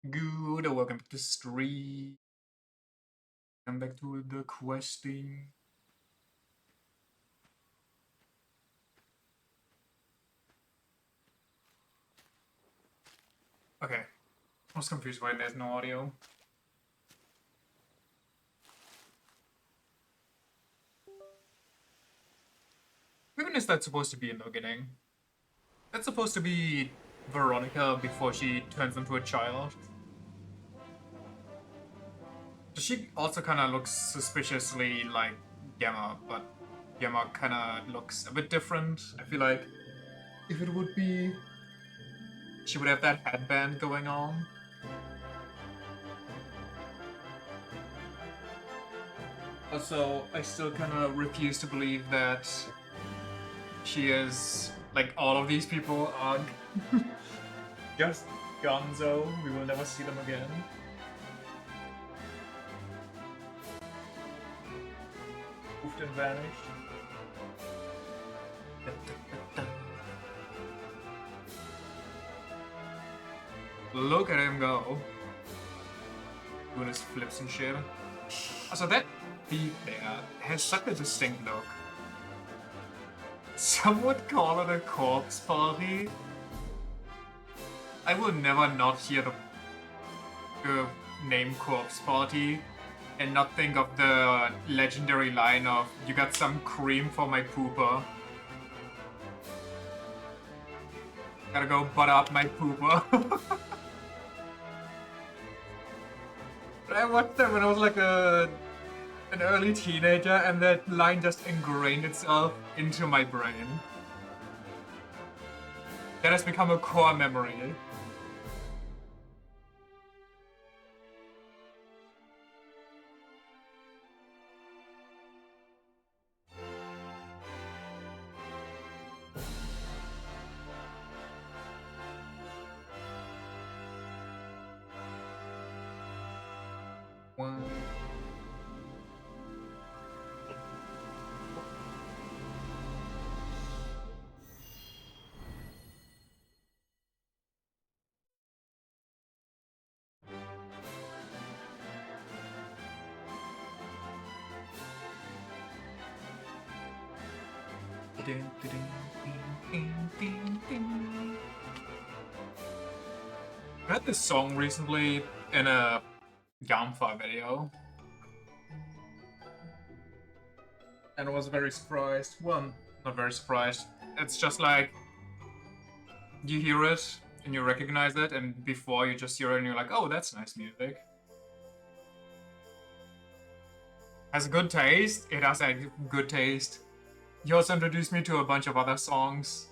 Good, welcome back to stream. Come back to the questing. Okay, I was confused why there's no audio. When is that supposed to be in the beginning? That's supposed to be Veronica before she turns into a child. She also kind of looks suspiciously like Gemma, but Gemma kind of looks a bit different. I feel like if it would be, she would have that headband going on. Also, I still kind of refuse to believe that she is like all of these people are just Gonzo. We will never see them again. Poofed and vanished. Look at him go. Doing his flips and shit. Also, that beat there has such a distinct look. Some would call it a corpse party. I will never not hear the name corpse party and not think of the legendary line of, "You got some cream for my pooper." Gotta go butt up my pooper. I watched that when I was like an early teenager, and that line just ingrained itself into my brain. That has become a core memory. One. I heard this song recently in a Gamfa video, and I was very surprised. Well, not very surprised. It's just like you hear it and you recognize it, and before you just hear it and you're like, "Oh, that's nice music." Has good taste. It has a good taste. He also introduced me to a bunch of other songs,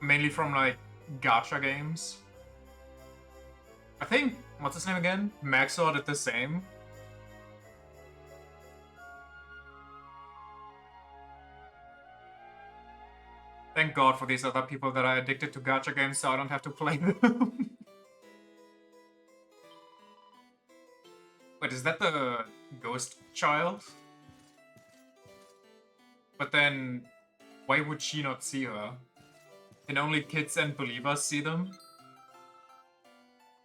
mainly from like gacha games. I think what's his name again? Maxor did the same. Thank God for these other people that are addicted to gacha games, so I don't have to play them. Wait, is that the ghost child? But then, why would she not see her? Can only kids and believers see them?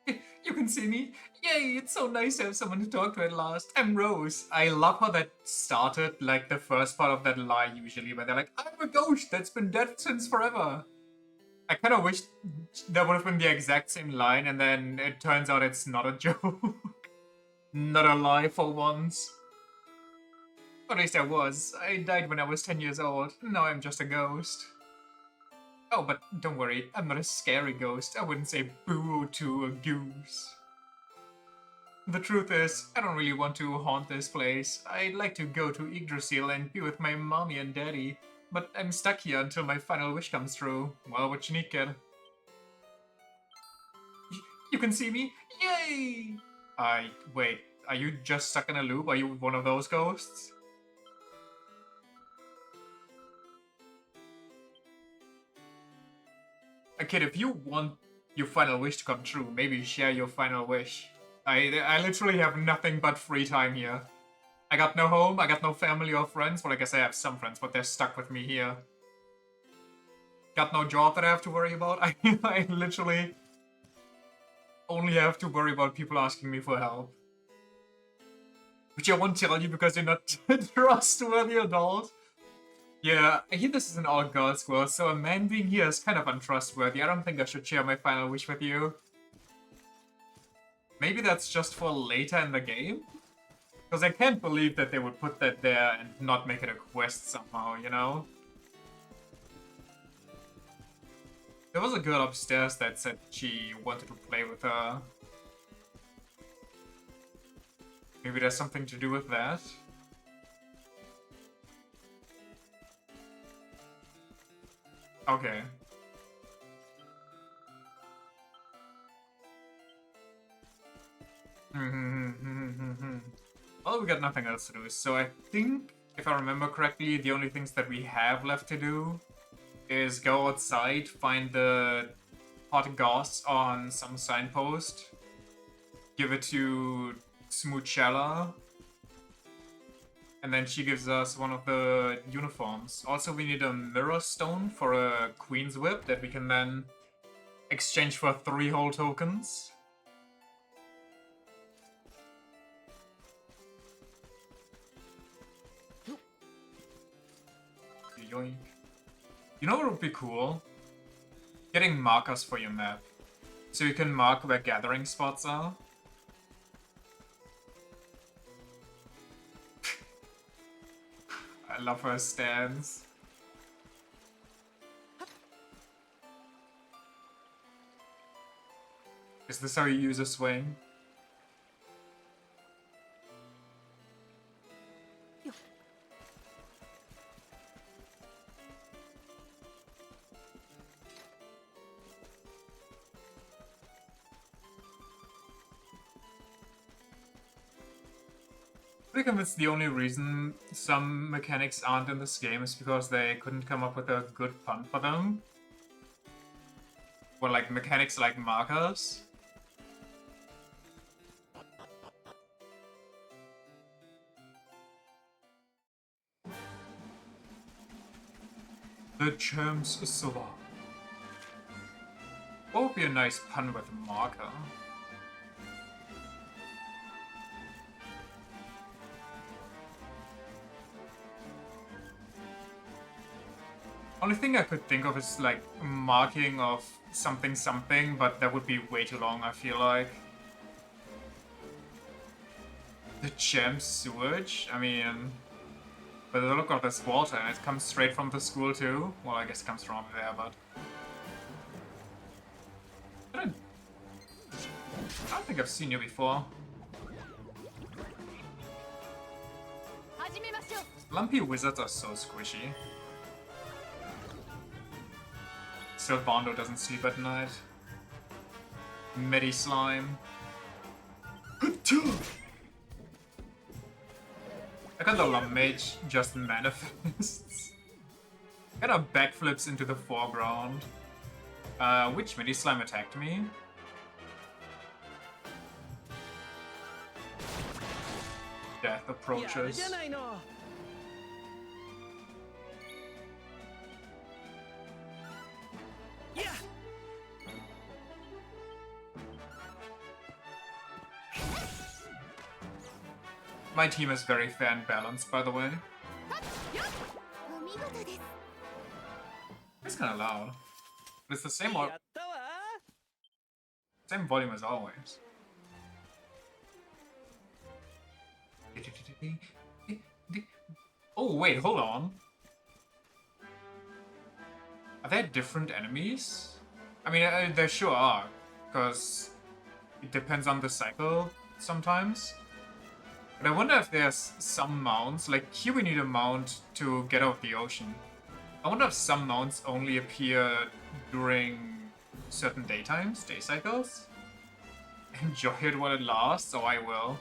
You can see me? Yay, it's so nice to have someone to talk to at last. I'm Rose. I love how that started, like the first part of that lie usually, where they're like, "I'm a ghost that's been dead since forever." I kind of wish that would have been the exact same line, and then it turns out it's not a joke. Not a lie for once. At least I was. I died when I was 10 years old. Now I'm just a ghost. Oh, but don't worry, I'm not a scary ghost. I wouldn't say boo to a goose. The truth is, I don't really want to haunt this place. I'd like to go to Yggdrasil and be with my mommy and daddy, but I'm stuck here until my final wish comes true. Well, what you need, kid? You can see me? Yay! Wait, are you just stuck in a loop? Are you one of those ghosts? Kid, if you want your final wish to come true, maybe share your final wish. I literally have nothing but free time here. I got no home, I got no family or friends. Well, I guess I have some friends, but they're stuck with me here. got no job that I have to worry about. I literally only have to worry about people asking me for help. Which I won't tell you because you're not a trustworthy adult. Yeah, I hear this is an all-girls school, so a man being here is kind of untrustworthy. I don't think I should share my final wish with you. Maybe that's just for later in the game? Because I can't believe that they would put that there and not make it a quest somehow, you know? There was a girl upstairs that said she wanted to play with her. Maybe there's something to do with that. Okay. Well, we got nothing else to do, so I think, if I remember correctly, the only things that we have left to do is go outside, find the hot goss on some signpost, give it to Smoochella, and then she gives us one of the uniforms. Also, we need a mirror stone for a Queen's Whip that we can then exchange for 3 whole tokens. Yoink. You know what would be cool? Getting markers for your map. So you can mark where gathering spots are. I love her stance. Is this how you use a swing? I think it's the only reason some mechanics aren't in this game is because they couldn't come up with a good pun for them. Or like mechanics like markers. The Champs Sova. What would be a nice pun with marker? Only thing I could think of is like marking of something something, but that would be way too long, I feel like. The Champs sewage? I mean, by the look of this water, and it comes straight from the school too. Well, I guess it comes from there, but... I don't think I've seen you before. Lumpy wizards are so squishy. Sylvando doesn't sleep at night. Medi slime. I got the Lump Mage just manifests. Kind of backflips into the foreground. Which Medi slime attacked me? Death approaches. My team is very fair and balanced, by the way. It's kind of loud. But it's the same volume as always. Oh, wait, hold on. Are there different enemies? I mean, there sure are, because it depends on the cycle sometimes. But I wonder if there's some mounts, like here we need a mount to get out of the ocean. I wonder if some mounts only appear during certain day cycles. Enjoy it while it lasts, so I will.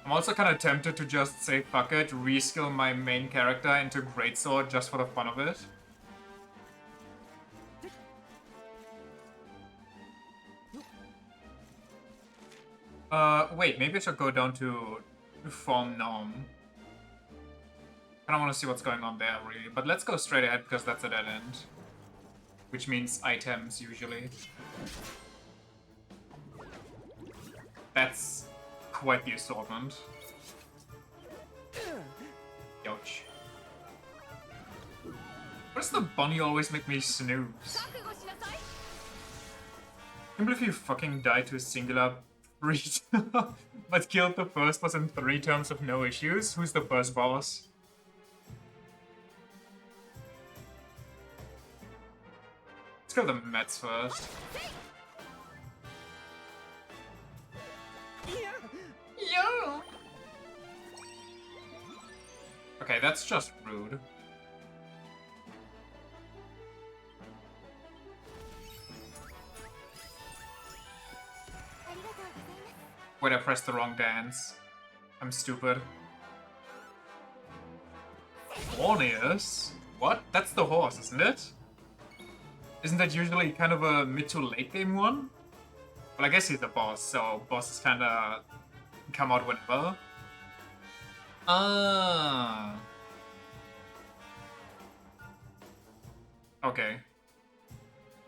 I'm also kind of tempted to just say fuck it, reskill my main character into Greatsword just for the fun of it. Wait, maybe I should go down to Form Gnome. I don't want to see what's going on there, really. But let's go straight ahead, because that's a dead end. Which means items, usually. That's quite the assortment. Ouch. Why does the bunny always make me snooze? I can't believe you fucking died to a singular breed, but killed the first boss in 3 turns of no issues. Who's the first boss? Let's go the Mets first. Yeah. Okay, that's just rude. Wait, I pressed the wrong dance. I'm stupid. Orneus? What? That's the horse, isn't it? Isn't that usually kind of a mid to late game one? Well, I guess he's the boss, so bosses kinda come out whenever. Ah. Okay.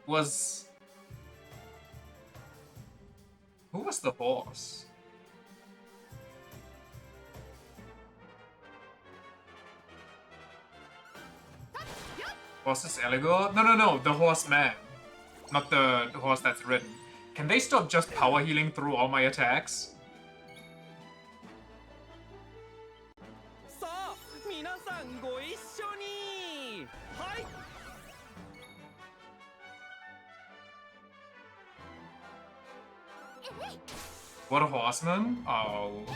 Who was the horse? Boss is Eligor? No, the horseman. Not the horse that's ridden. Can they stop just power healing through all my attacks? What a horseman? Oh.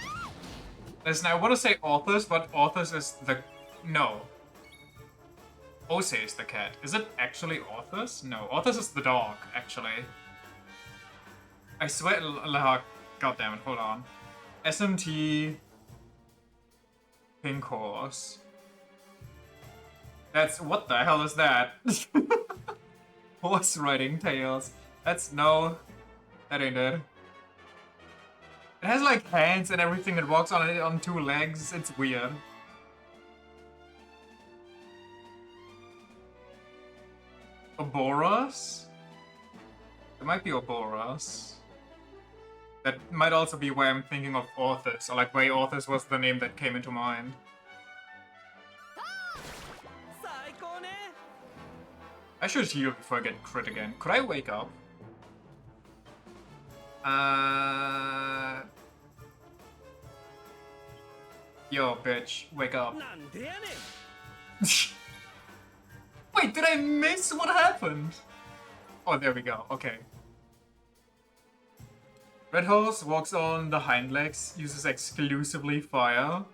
Listen, I want to say Orthus, but Orthus is the... No. Ose is the cat. Is it actually Orthus? No, Orthus is the dog, actually. I swear... God damn it, hold on. SMT... Pink horse. That's... What the hell is that? Horse riding tails. That's... No. That ain't it. It has like hands and everything. It walks on it on 2 legs. It's weird. Oboros? It might be Oboros. That might also be why I'm thinking of Orthus, or like why Orthus was the name that came into mind. I should heal before I get crit again. Could I wake up? Yo, bitch, wake up. Wait, did I miss what happened? Oh, there we go, okay. Red Horse walks on the hind legs, uses exclusively fire.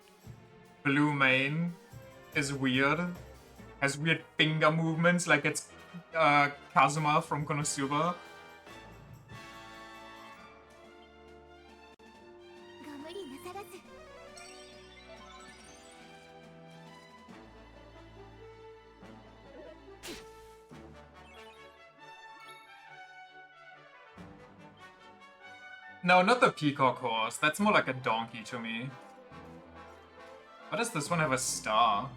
Blue Mane is weird. Has weird finger movements like it's Kazuma from Konosuba. No, not the peacock horse. That's more like a donkey to me. Why does this one have a star?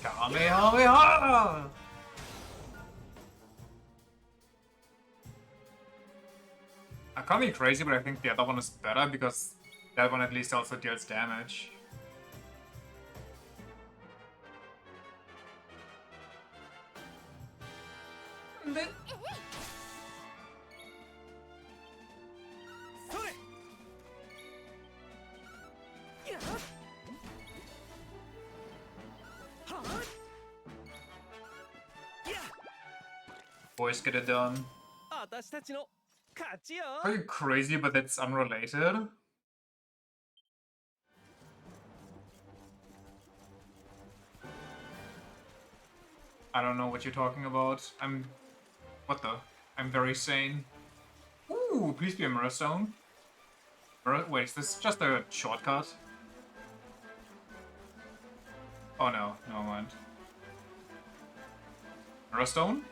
Kamehameha! I call me crazy, but I think the other one is better because that one at least also deals damage. Boys get it done. Are you crazy, but that's unrelated? I don't know what you're talking about. What the? I'm very sane. Ooh, please be a Mirror Stone. Wait, is this just a shortcut? Oh no, never mind. Mirror Stone?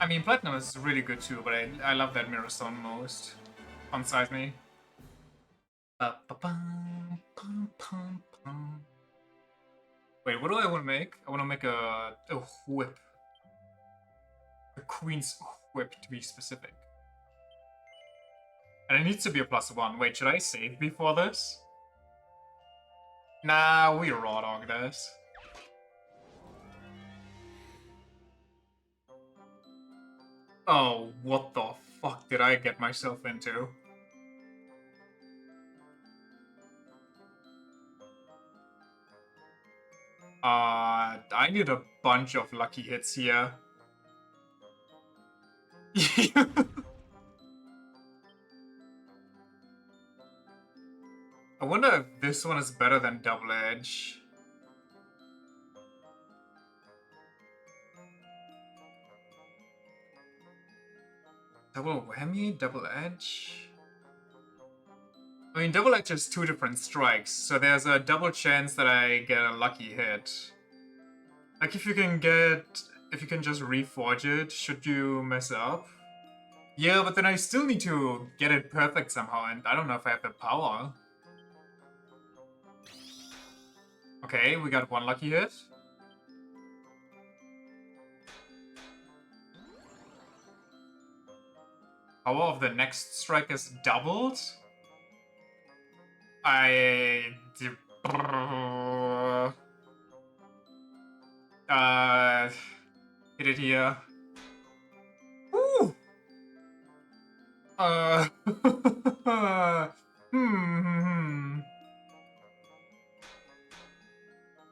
I mean, Platinum is really good too, but I love that Mirror Stone most. Unsize me. Wait, what do I want to make? I want to make a whip. A Queen's Whip, to be specific. And it needs to be a +1. Wait, should I save before this? Nah, we raw dog this. Oh, what the fuck did I get myself into? I need a bunch of lucky hits here. I wonder if this one is better than Double Edge. Double Whammy? Double Edge? I mean, Double Edge is 2 different strikes, so there's a double chance that I get a lucky hit. Like, if you can just reforge it, should you mess up? Yeah, but then I still need to get it perfect somehow, and I don't know if I have the power. Okay, we got 1 lucky hit. Power of the next strike is doubled? Hit it here. Woo!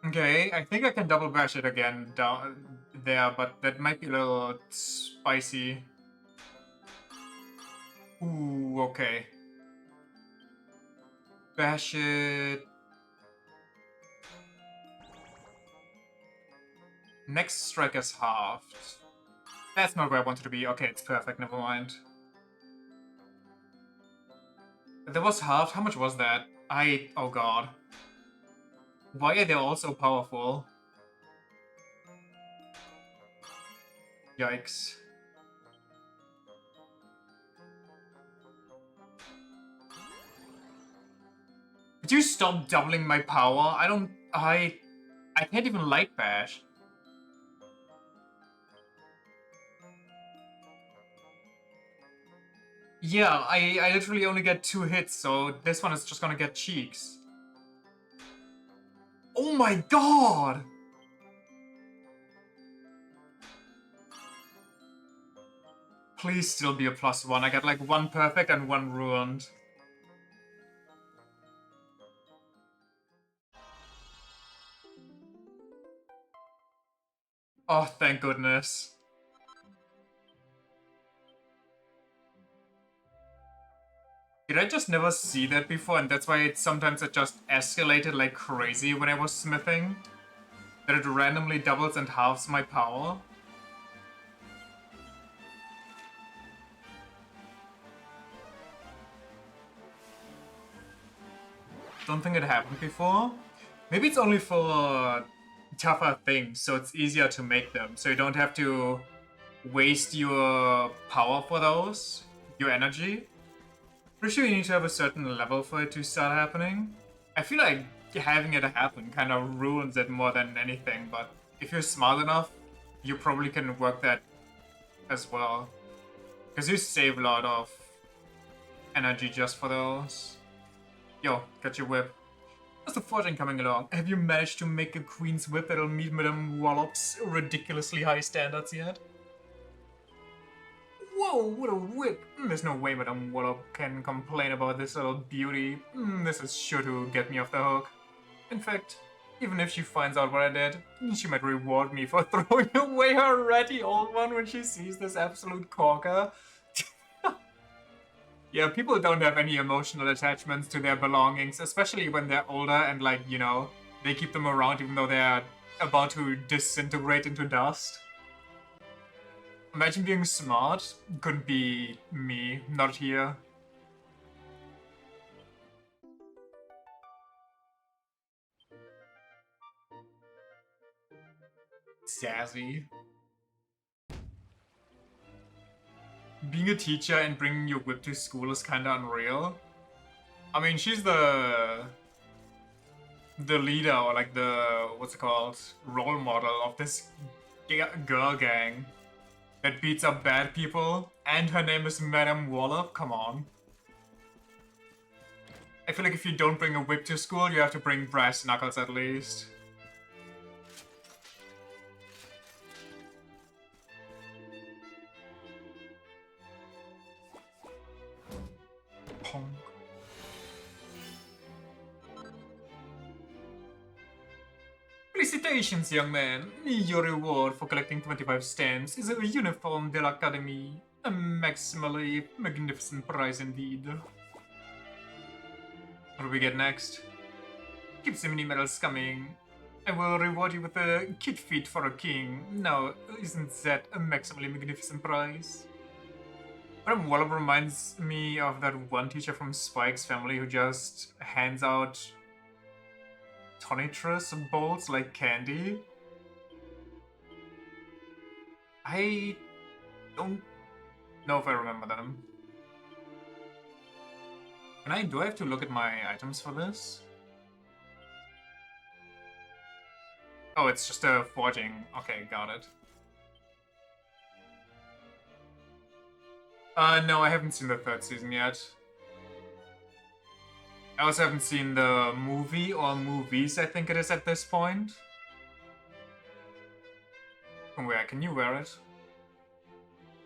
Okay, I think I can double bash it again down there, but that might be a little spicy. Ooh, okay. Bash it. Next strike is halved. That's not where I wanted to be. Okay, it's perfect, never mind. That was halved? How much was that? Oh god. Why are they all so powerful? Yikes. Could you stop doubling my power? I can't even light bash. Yeah, I literally only get 2 hits, so this one is just gonna get cheeks. Oh my god! Please still be a +1. I got like 1 perfect and 1 ruined. Oh, thank goodness. Did I just never see that before, and that's why it just escalated like crazy when I was smithing? That it randomly doubles and halves my power? Don't think it happened before. Maybe it's only for tougher things, so it's easier to make them, so you don't have to waste your power for those, your energy. Pretty sure you need to have a certain level for it to start happening. I feel like having it happen kind of ruins it more than anything, but if you're smart enough, you probably can work that as well. Because you save a lot of energy just for those. Yo, got your whip. How's the fortune coming along? Have you managed to make a Queen's Whip that'll meet Madame Wallop's ridiculously high standards yet? Whoa, what a whip! There's no way Madame Wallop can complain about this little beauty. This is sure to get me off the hook. In fact, even if she finds out what I did, she might reward me for throwing away her ratty old one when she sees this absolute corker. Yeah, people don't have any emotional attachments to their belongings, especially when they're older and, like, you know, they keep them around even though they're about to disintegrate into dust. Imagine being smart. Could be me, not here. Sassy. being a teacher and bringing your whip to school is kind of unreal. I mean, she's the leader, or like the, what's it called, role model of this girl gang that beats up bad people, and her name is Madame Wallop. Come on. I feel like if you don't bring a whip to school, you have to bring brass knuckles at least. Pong. Felicitations, young man. Your reward for collecting 25 stamps is a uniform de l'Académie. A maximally magnificent prize indeed. What do we get next? Keep the mini medals coming. I will reward you with a kid feat for a king. Now, isn't that a maximally magnificent prize? Madame Wallop reminds me of that one teacher from Spike's Family who just hands out Tonitrus bolts like candy. I don't know if I remember them. Do I have to look at my items for this? Oh, it's just a forging. Okay, got it. No, I haven't seen the third season yet. I also haven't seen the movie, or movies, I think it is at this point. Can you wear it?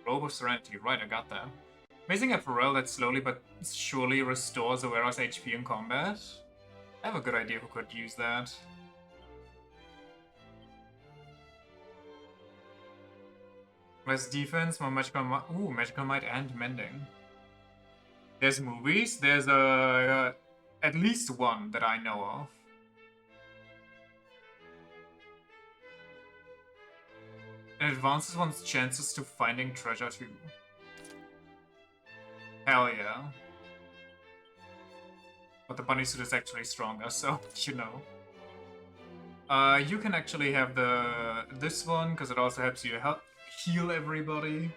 Robe of Serenity, right, I got that. Amazing apparel that slowly but surely restores a wearer's HP in combat. I have a good idea who could use that. Less defense, more magical might. Ooh, magical might and mending. There's movies. There's at least one that I know of. It advances one's chances to finding treasure too. Hell yeah. But the bunny suit is actually stronger, so you know. You can actually have this one because it also helps you heal everybody.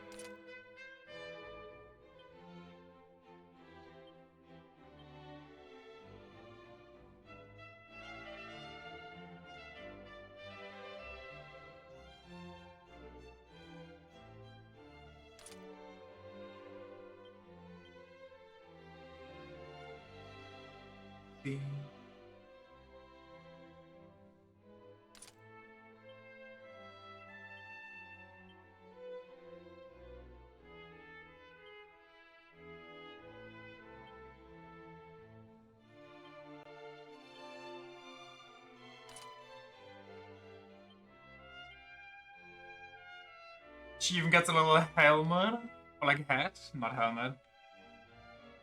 She even gets a little helmet, or like hat, not helmet.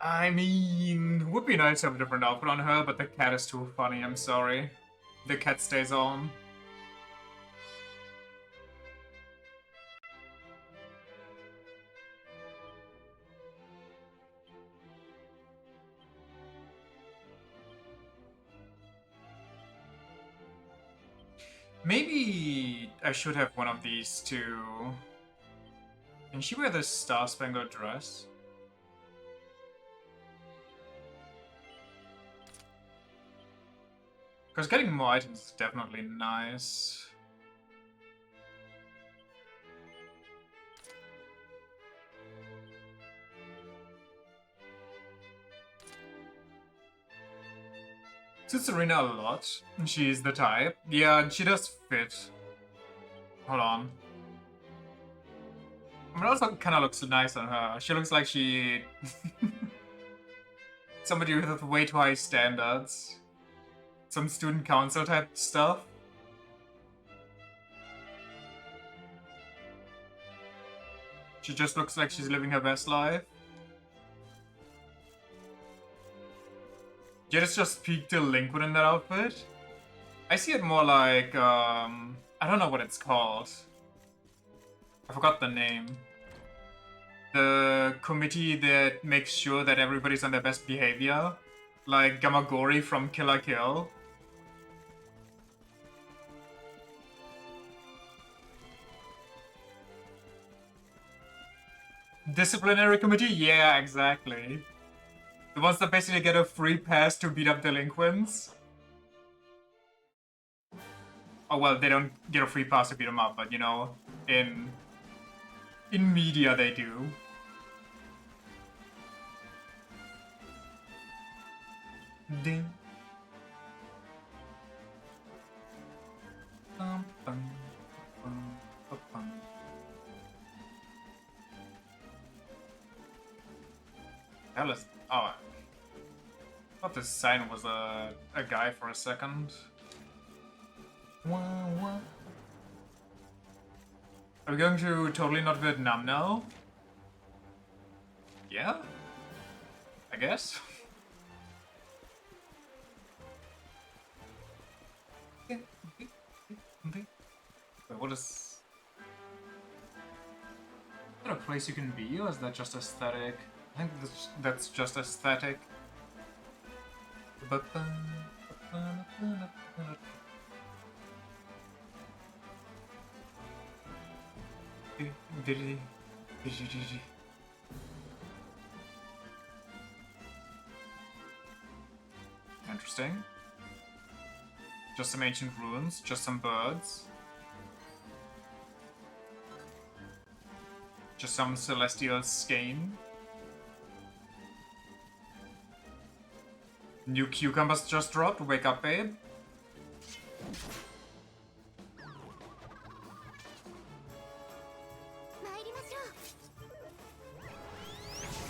I mean, would be nice to have a different outfit on her, but the cat is too funny, I'm sorry. The cat stays on. Maybe I should have one of these too. Can she wear this Star-Spangled dress? Because getting more items is definitely nice. Suits Serena a lot. She's the type. Yeah, she does fit. Hold on. I mean, it also kind of looks nice on her. She looks like she... somebody with way too high standards. Some student council type stuff. She just looks like she's living her best life. Jadis just peaked a Link within that outfit. I see it more like, I don't know what it's called. I forgot the name. The committee that makes sure that everybody's on their best behavior. Like Gamagori from Kill la Kill. Disciplinary committee? Yeah, exactly. The ones that basically get a free pass to beat up delinquents. Oh well, they don't get a free pass to beat them up, but you know, in media they do. Ding. Bum, bum, bum, bum, bum. Hell is... Oh, I thought this sign was a guy for a second. Are we going to totally not Vietnam now? Yeah? I guess? Wait, what is... Is there a place you can be, or is that just aesthetic? I think that's just aesthetic. Interesting. Just some ancient ruins, just some birds. Just some celestial skein. New cucumbers just dropped. Wake up, babe.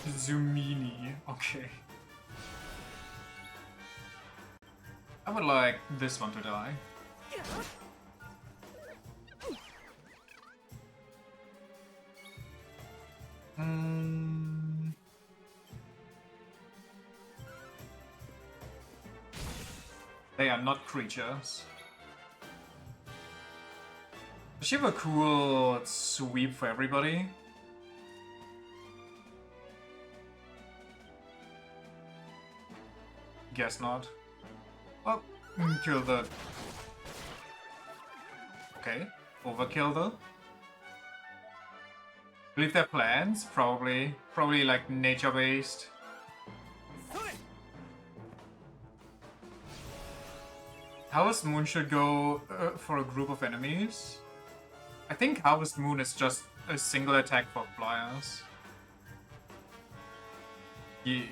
Zumini. Okay. I would like this one to die. They are not creatures. Does she have a cool sweep for everybody? Guess not. Well, kill the... Okay, overkill though. Believe their plans? Probably like nature-based. Harvest Moon should go for a group of enemies. I think Harvest Moon is just a single attack for flyers. Yeah.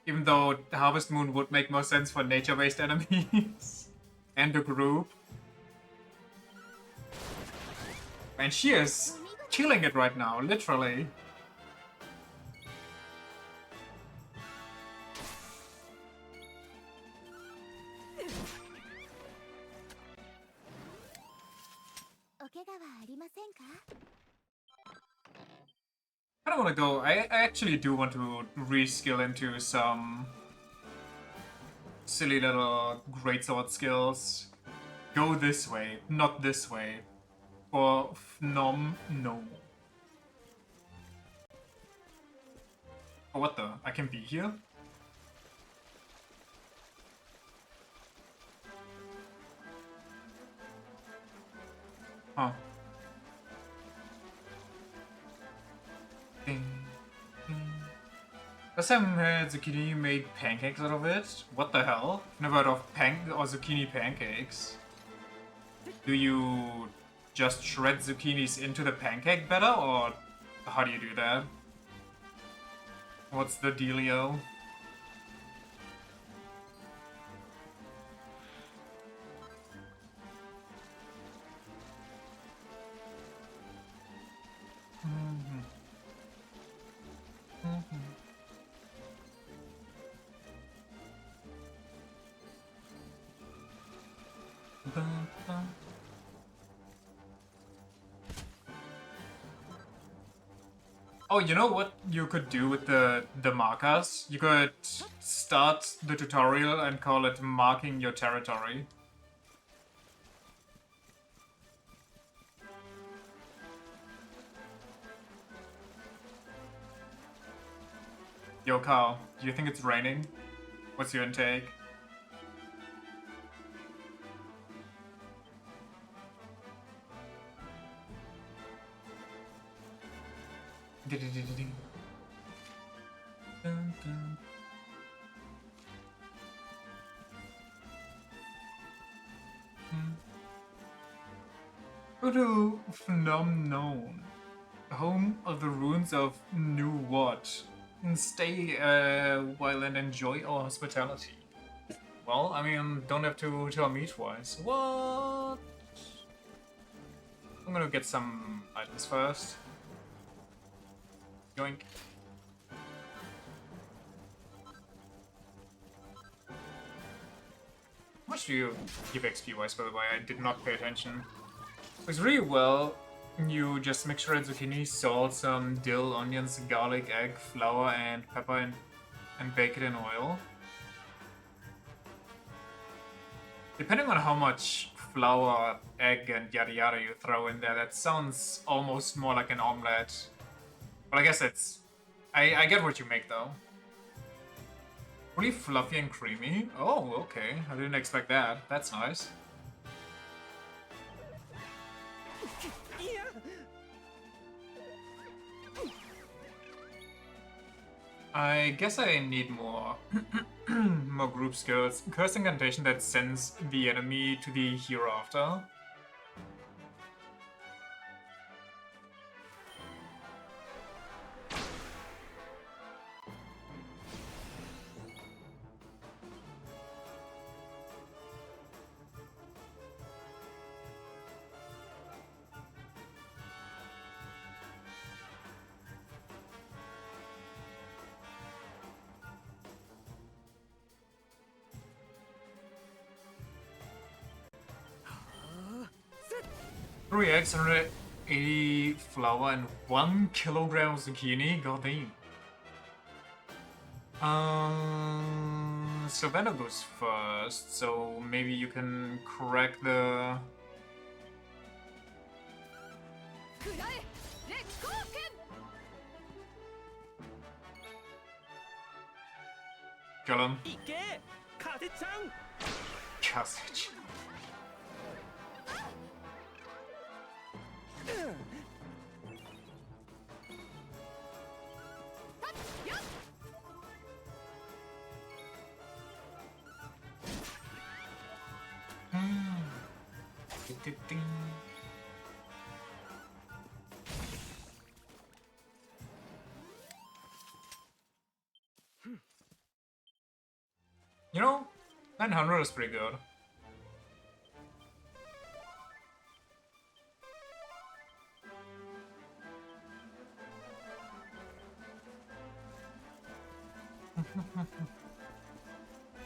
Even though Harvest Moon would make more sense for nature-based enemies. And a group. And she is killing it right now, literally. I don't want to go. I actually do want to reskill into some silly little greatsword skills. Go this way, not this way. For Phnom, no. Oh, what the? I can be here? Huh. Ding, ding. Last time zucchini made pancakes out of it? What the hell? Never heard of zucchini pancakes. Do you just shred zucchinis into the pancake batter, or how do you do that? What's the dealio? Oh, you know what you could do with the markers? You could start the tutorial and call it marking your territory. Yo, Carl, do you think it's raining? What's your intake? Dun, dun. Go to Phnom Noon, home of the ruins of New Wat, and stay a while and enjoy our hospitality. Well, I mean, don't have to tell me twice. What? I'm gonna get some items first. Yoink. How much do you give XP wise, by the way? I did not pay attention. It's really well. You just mix red zucchini, salt, some dill, onions, garlic, egg, flour, and pepper, and bake it in oil. Depending on how much flour, egg, and yada yada you throw in there, that sounds almost more like an omelette. But I guess it's... I get what you make, though. Really fluffy and creamy? Oh, okay. I didn't expect that. That's nice. I guess I need more more group skills. Curse incantation that sends the enemy to the hereafter. Three eggs, 180 flour, and 1 kilogram of zucchini. God damn. Sylvana goes first, so maybe you can correct the... Kill him. Kasich. Ding. You know, 900 is pretty good.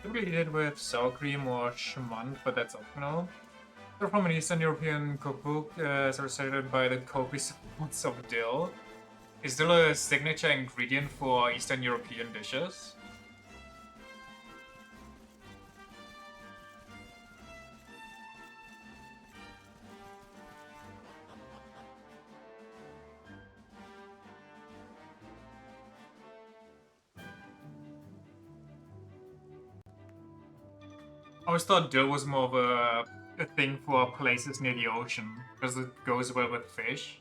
Could be eat it with sour cream or schmand, but that's optional. They're from an Eastern European cookbook, illustrated by the copious amounts of dill. Is dill a signature ingredient for Eastern European dishes? I always thought dill was more of a thing for places near the ocean, because it goes well with fish.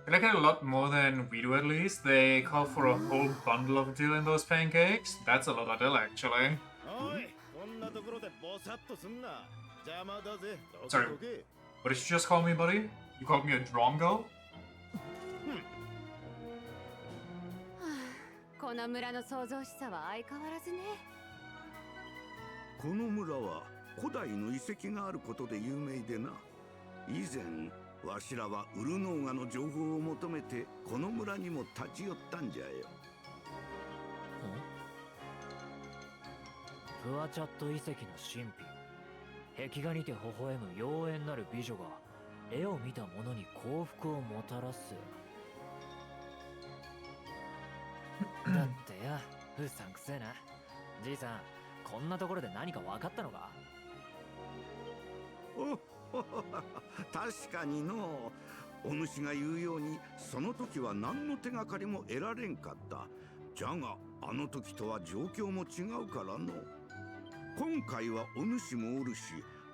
I like it a lot more than we do, at least. They call for a whole bundle of dill in those pancakes. That's a lot of dill, actually. Sorry, what did you just call me, buddy? You called me a drongo? この村の創造しさは相変わらずね。この村は古代の遺跡があることで有名でな。以前わしらはウルノーガの情報を求めてこの村にも立ち寄ったんじゃよ。フワチャット遺跡の神秘。壁画にて微笑む妖艶なる美女が絵を見た者に幸福をもたらす。だってや、うさんくせえな。じいさん、こんなところで何か分かったのか？お確かにの。お主が言うようにその時は何の手がかりも得られんかった。じゃがあの時とは状況も違うからの。今回はお主もおるし、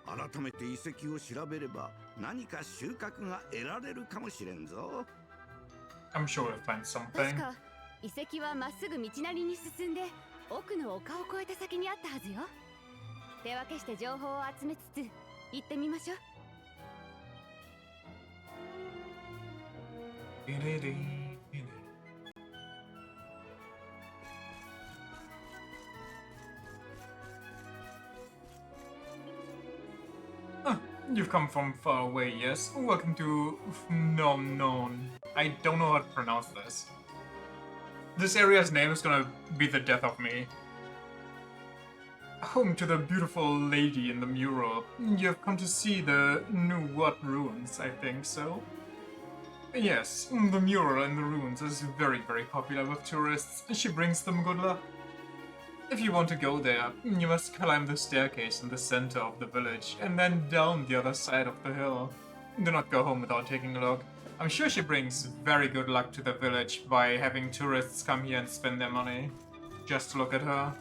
改めて遺跡を調べれば何か収穫が得られるかもしれんぞ。I'm sure we'll find 確 something. か遺跡はまっすぐ道なりに進んで奥の丘を越えた先にあったはずよ。手分けして情報を集めつつ行ってみましょう。You've come from far away, yes? Welcome to Phnomnon. I don't know how to pronounce this. This area's name is gonna be the death of me. Home to the beautiful lady in the mural. You've come to see the New Wat ruins, I think so. Yes, the mural in the ruins is very, very popular with tourists. She brings them good luck. If you want to go there, you must climb the staircase in the center of the village and then down the other side of the hill. Do not go home without taking a look. I'm sure she brings very good luck to the village by having tourists come here and spend their money. Just look at her.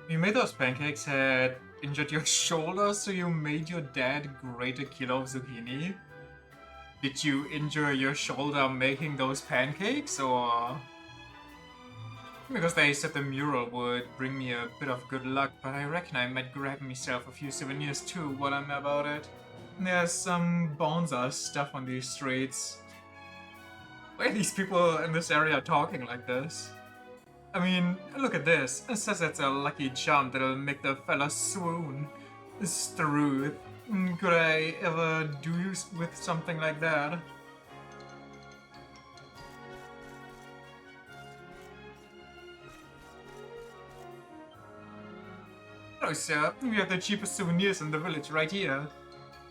You made those pancakes had injured your shoulder, so you made your dad grate a kilo of zucchini? Did you injure your shoulder making those pancakes, or...? Because they said the mural would bring me a bit of good luck, but I reckon I might grab myself a few souvenirs too while I'm about it. There's some bonza stuff on these streets. Why are these people in this area talking like this? I mean, look at this. It says it's a lucky charm that'll make the fella swoon. Struth. Could I ever do with something like that? Hello, sir. We have the cheapest souvenirs in the village right here.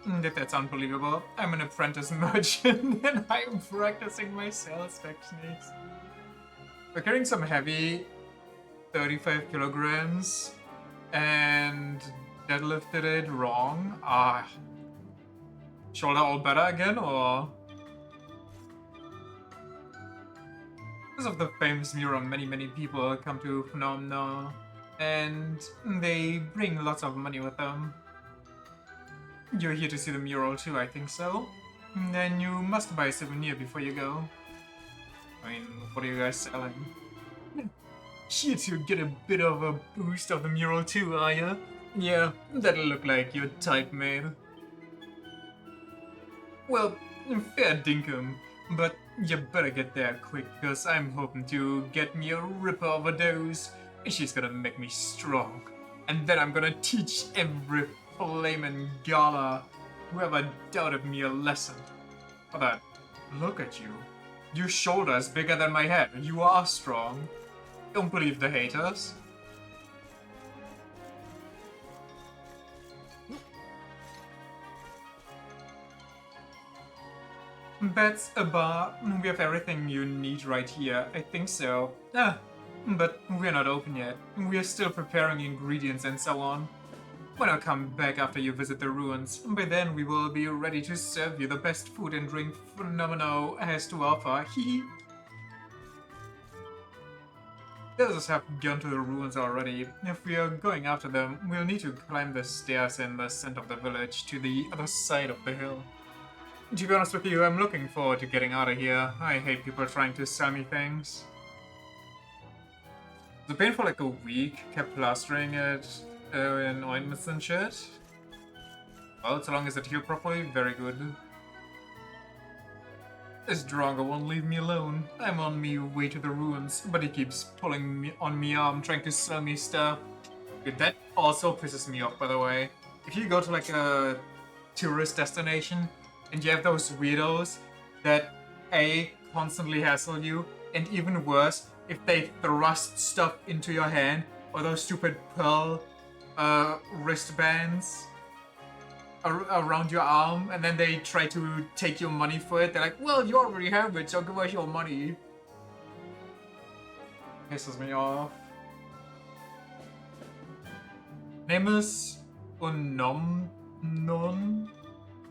That's unbelievable. I'm an apprentice merchant and I am practicing my sales techniques. We're carrying some heavy 35 kilograms and deadlifted it wrong. Shoulder all better again, or? Because of the famous mural, many people come to Phnom, and they bring lots of money with them. You're here to see the mural too, I think so. Then you must buy a souvenir before you go. I mean, what are you guys selling? Here to get a bit of a boost of the mural too, are ya? Yeah, that'll look like your type, mate. Well, fair dinkum, but you better get there quick, because I'm hoping to get me a ripper of a dose. She's gonna make me strong, and then I'm gonna teach every flamin' gala who ever doubted me a lesson. But look at you. Your shoulder is bigger than my head. You are strong. Don't believe the haters. That's a bar. We have everything you need right here. I think so. But we're not open yet. We're still preparing ingredients and so on. When I come back after you visit the ruins, by then we will be ready to serve you the best food and drink Phnomeno has to offer. Hee. Others have gone to the ruins already. If we are going after them, we'll need to climb the stairs in the center of the village to the other side of the hill. To be honest with you, I'm looking forward to getting out of here. I hate people trying to sell me things. The pain for like a week, kept plastering it in ointments and shit. Well, so long as it healed properly, very good. This Drongo won't leave me alone. I'm on my way to the ruins, but he keeps pulling me on my arm, trying to sell me stuff. Dude, that also pisses me off, by the way. If you go to like a tourist destination, and you have those weirdos that A, constantly hassle you, and even worse, if they thrust stuff into your hand, or those stupid pearl wristbands around your arm, and then they try to take your money for it. They're like, well, you already have it, so give us your money. Pisses me off. Name is Unomnon,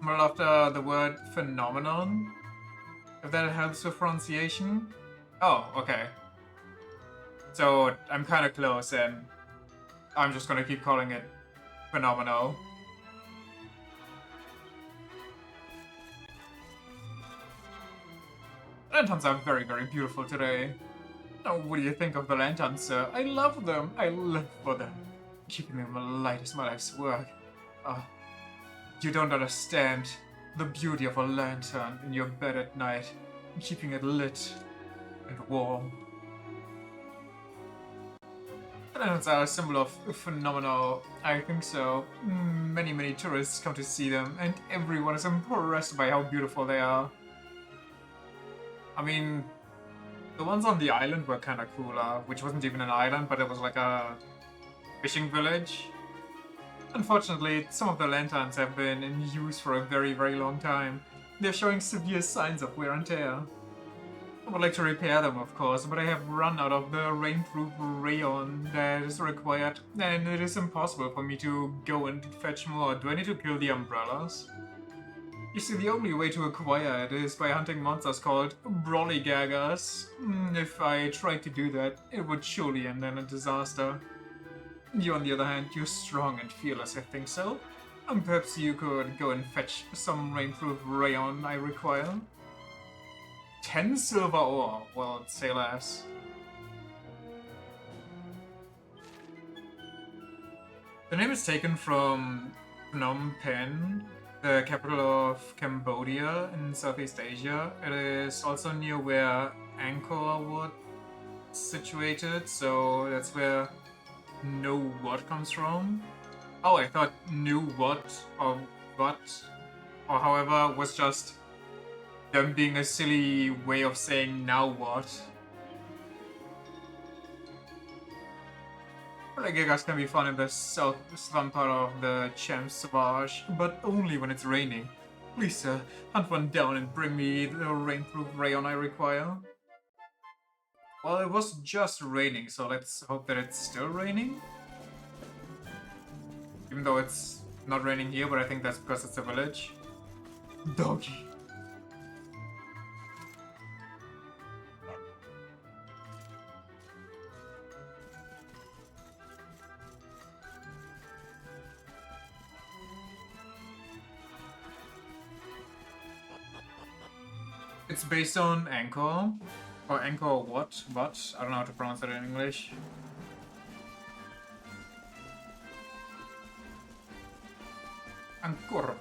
well after the word phenomenon, if that helps with pronunciation. Oh, okay. So I'm kind of close, and I'm just gonna keep calling it Phenomenal. Lanterns are very, very beautiful today. Oh, what do you think of the lanterns, sir? I love them. I live for them. Keeping them alight is my life's work. You don't understand the beauty of a lantern in your bed at night, keeping it lit and warm. Lanterns are a symbol of phenomenal. I think so. Many, many tourists come to see them, and everyone is impressed by how beautiful they are. I mean, the ones on the island were kind of cooler, which wasn't even an island, but it was like a fishing village. Unfortunately, some of the lanterns have been in use for a very, very long time. They're showing severe signs of wear and tear. I would like to repair them, of course, but I have run out of the rainproof rayon that is required, and it is impossible for me to go and fetch more. Do I need to kill the umbrellas? You see, the only way to acquire it is by hunting monsters called Brollygaggers. If I tried to do that, it would surely end in a disaster. You, on the other hand, you're strong and fearless, I think so. Perhaps you could go and fetch some rainproof rayon I require. 10 silver ore. Well, say less. The name is taken from Phnom Penh, the capital of Cambodia in Southeast Asia. It is also near where Angkor was situated, so that's where No What comes from. Oh, I thought New What or What, or however, was just them being a silly way of saying now what. Brollygaggers can be found in the southern part of the Cham Savage, but only when it's raining. Please, sir, hunt one down and bring me the rainproof rayon I require. Well, it was just raining, so let's hope that it's still raining. Even though it's not raining here, but I think that's because it's a village. Doggy. It's based on Angkor. Or Angkor what? What? I don't know how to pronounce it in English. Angkorva.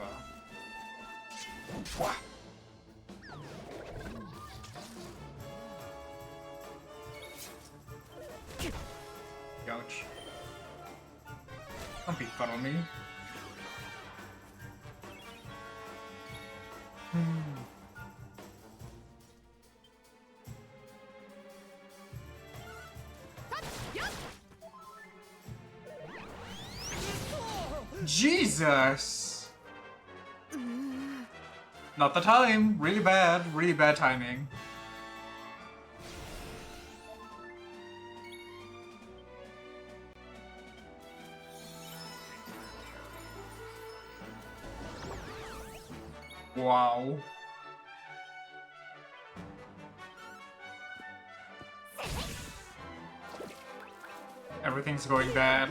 Ouch. Don't befuddle me. Jesus! Not the time. Really bad timing. Wow. Everything's going bad.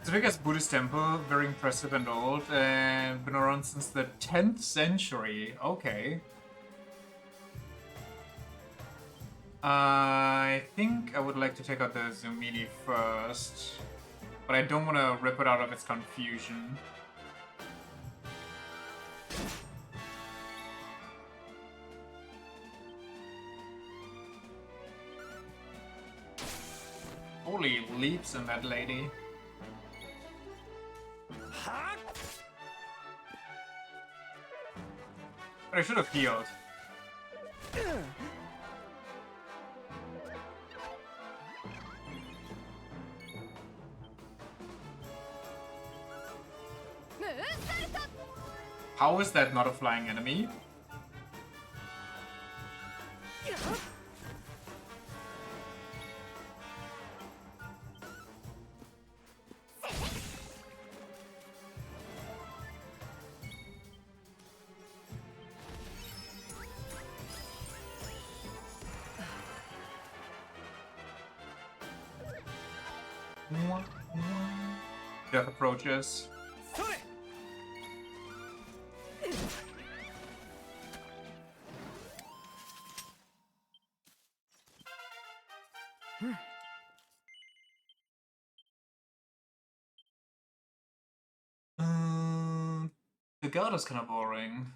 It's the biggest Buddhist temple, very impressive and old, and been around since the 10th century. Okay. I think I would like to take out the Zumini first, but I don't want to rip it out of its confusion. Holy leaps in that lady. But I should have healed. How is that not a flying enemy? Death approaches. The guard is kind of boring.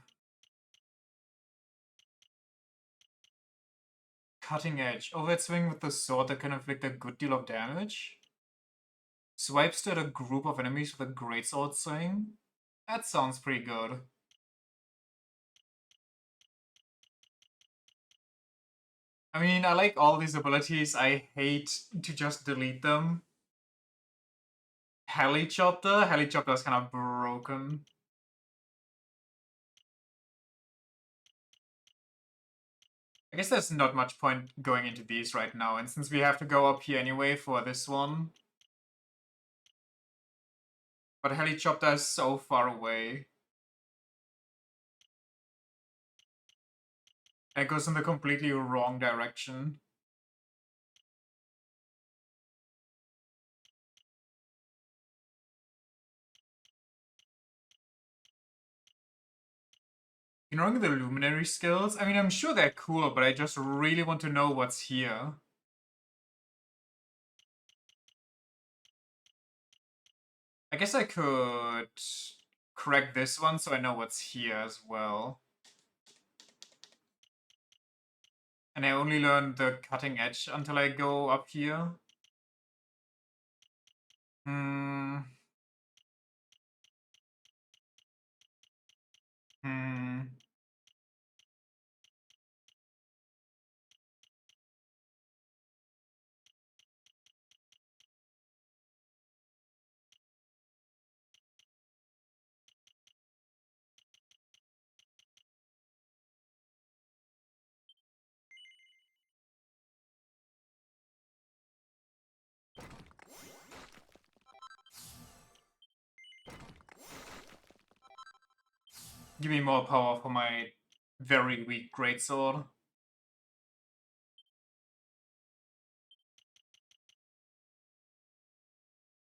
Cutting edge. Overhead swing with the sword that can inflict a good deal of damage. Swipes at a group of enemies with a greatsword swing. That sounds pretty good. I mean, I like all these abilities. I hate to just delete them. Helicopter? Helicopter is kind of broken. I guess there's not much point going into these right now, and since we have to go up here anyway for this one. But Helicopter is so far away. And it goes in the completely wrong direction. Ignoring the luminary skills, I mean, I'm sure they're cool, but I just really want to know what's here. I guess I could correct this one so I know what's here as well. And I only learned the cutting edge until I go up here. Hmm. Give me more power for my very weak greatsword.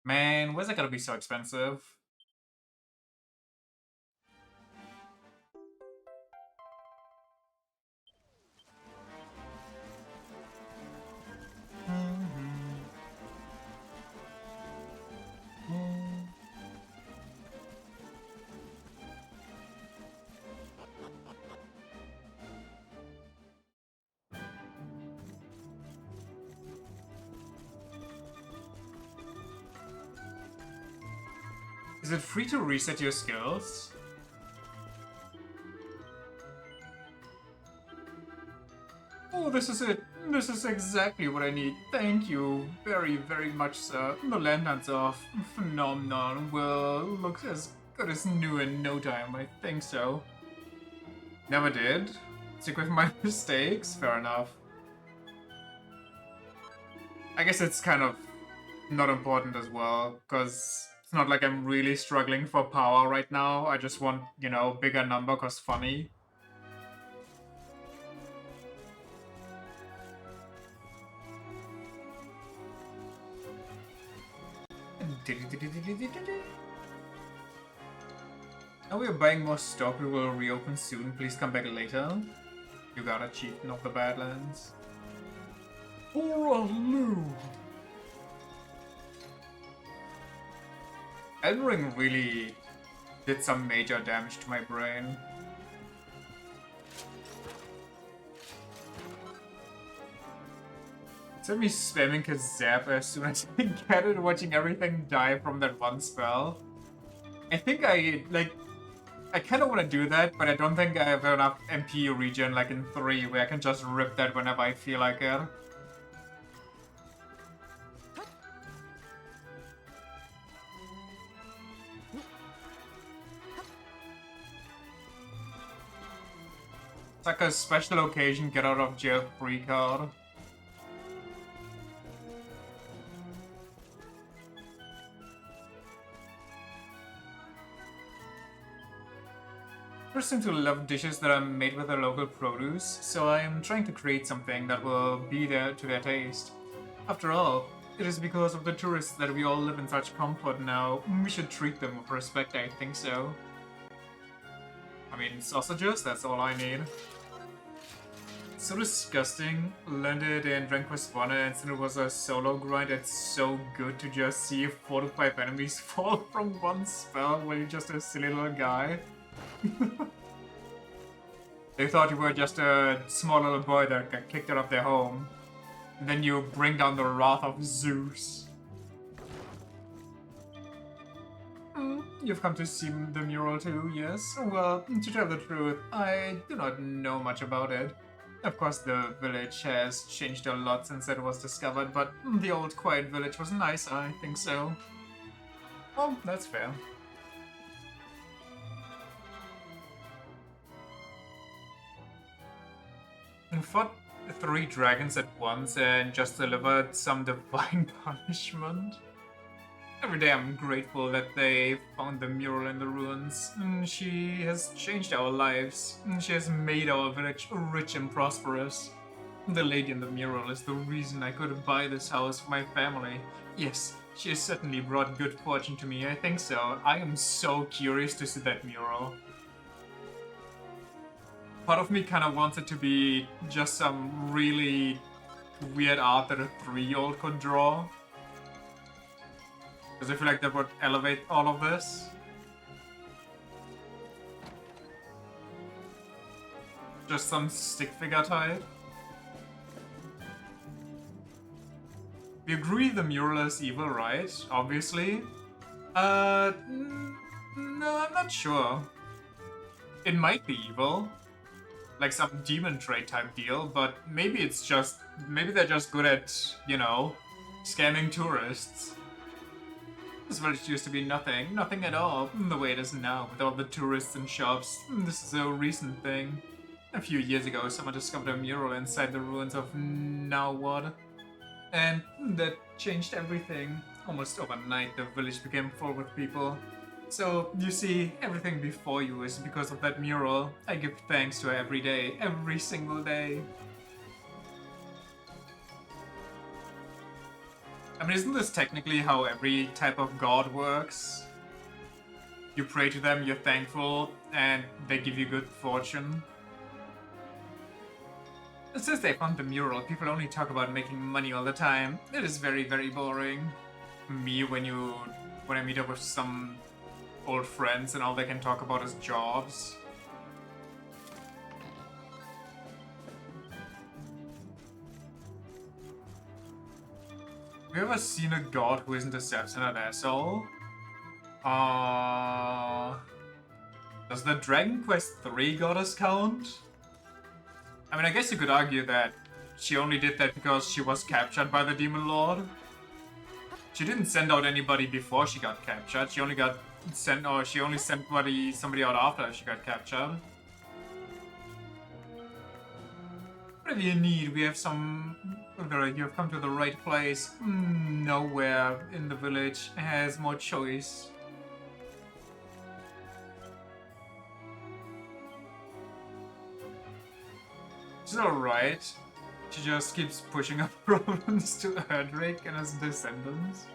Man, where's it gonna be so expensive? Is it free to reset your skills? Oh, this is it. This is exactly what I need. Thank you very, very much, sir. The lanterns off. Phenomenon will look as good as new in no time. I think so. Never did. Stick with my mistakes? Fair enough. I guess it's kind of not important as well, because it's not like I'm really struggling for power right now. I just want, you know, bigger number cause funny. Now we are buying more stock. We will reopen soon. Please come back later. You got a chieftain of the Badlands. Hooraloo! Elden Ring really did some major damage to my brain. Instead of me spamming Kazap as soon as I get it, watching everything die from that one spell. I think I kind of want to do that, but I don't think I have enough MP regen like in 3 where I can just rip that whenever I feel like it. It's like a special occasion get out of jail free card. I seem to love dishes that are made with their local produce, so I am trying to create something that will be there to their taste. After all, it is because of the tourists that we all live in such comfort now. We should treat them with respect, I think so. I mean, sausages, that's all I need. So disgusting. Landed in Dranquist Wanna and since it was a solo grind, it's so good to just see 4 to 5 enemies fall from one spell where you're just a silly little guy. They thought you were just a small little boy that got kicked out of their home. And then you bring down the wrath of Zeus. You've come to see the mural too, yes? Well, to tell the truth, I do not know much about it. Of course, the village has changed a lot since it was discovered, but the old quiet village was nice, I think so. Oh, that's fair. I fought 3 dragons at once and just delivered some divine punishment. Every day I'm grateful that they found the mural in the ruins. She has changed our lives. She has made our village rich and prosperous. The lady in the mural is the reason I could buy this house for my family. Yes, she has certainly brought good fortune to me, I think so. I am so curious to see that mural. Part of me kind of wants it to be just some really weird art that a 3-year-old could draw. Because I feel like that would elevate all of this. Just some stick figure type. We agree the mural is evil, right? Obviously. No, I'm not sure. It might be evil. Like some demon trade type deal, but maybe it's just... maybe they're just good at, you know, scamming tourists. This village used to be nothing at all, the way it is now, with all the tourists and shops. This is a recent thing. A few years ago, someone discovered a mural inside the ruins of Nawad, and that changed everything. Almost overnight, the village became full with people. So, you see, everything before you is because of that mural. I give thanks to her every day, every single day. I mean, isn't this technically how every type of god works? You pray to them, you're thankful, and they give you good fortune. Since they found the mural, people only talk about making money all the time. It is very, very boring. Me, when I meet up with some old friends and all they can talk about is jobs. Have you ever seen a god who isn't a self-centered asshole? Does the Dragon Quest III goddess count? I mean, I guess you could argue that she only did that because she was captured by the Demon Lord. She didn't send out anybody before she got captured. She only got sent, or she only sent somebody out after she got captured. Whatever you need, we have some... You have come to the right place. Nowhere in the village has more choice. It's alright. She just keeps pushing up problems to Erdrick and his descendants.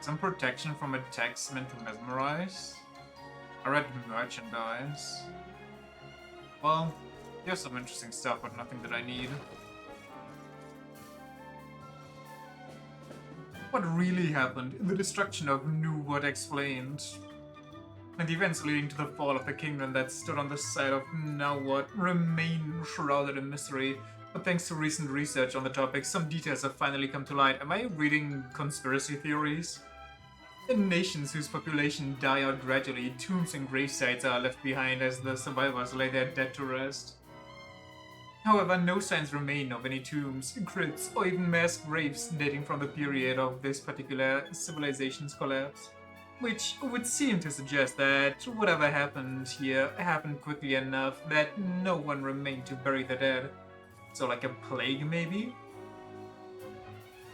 Some protection from attacks meant to mesmerize. I read merchandise. Well, there's some interesting stuff, but nothing that I need. What really happened in the destruction of New What Explained, and the events leading to the fall of the kingdom that stood on the side of Now What remain shrouded in mystery. But thanks to recent research on the topic, some details have finally come to light. Am I reading conspiracy theories? In nations whose population die out gradually, tombs and gravesites are left behind as the survivors lay their dead to rest. However, no signs remain of any tombs, crypts, or even mass graves dating from the period of this particular civilization's collapse. Which would seem to suggest that whatever happened here happened quickly enough that no one remained to bury the dead. So like a plague, maybe?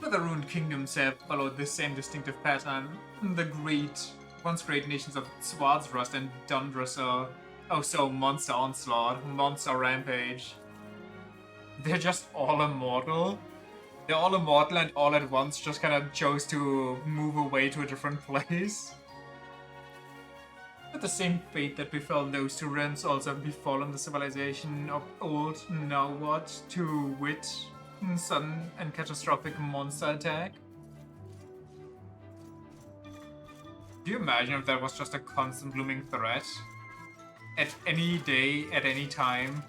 Other ruined kingdoms have followed the same distinctive pattern. The great Once great nations of Swarzrust and Dundrasar. Oh, so Monster Onslaught, Monster Rampage. They're just all immortal. They're all immortal and all at once just kind of chose to move away to a different place. But the same fate that befell those two realms also befallen the civilization of old. Now what? To wit, sudden and catastrophic monster attack? Do you imagine if that was just a constant looming threat? At any day, at any time,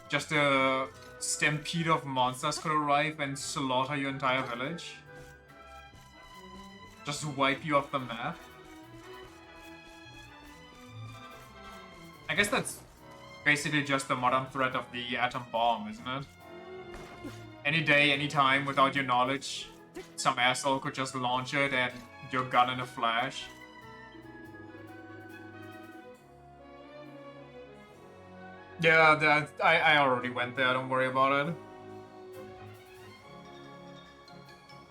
just a stampede of monsters could arrive and slaughter your entire village? Just wipe you off the map? I guess that's basically just the modern threat of the atom bomb, isn't it? Any day, any time, without your knowledge, some asshole could just launch it and you're gone in a flash. Yeah, I already went there, don't worry about it.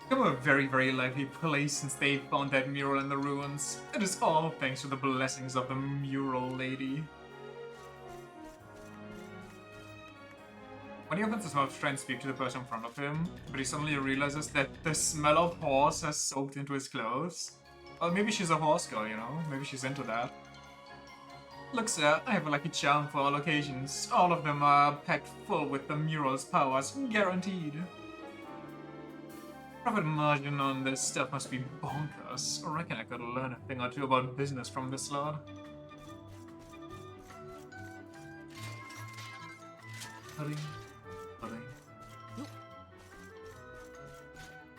Come a very, very likely place since they found that mural in the ruins. It is all thanks to the blessings of the mural lady. When he opens his mouth to try and speak to the person in front of him, but he suddenly realizes that the smell of horse has soaked into his clothes. Well, maybe she's a horse girl, you know? Maybe she's into that. Look, sir, I have a lucky charm for all occasions. All of them are packed full with the mural's powers, guaranteed. Profit margin on this stuff must be bonkers. I reckon I could learn a thing or two about business from this lord.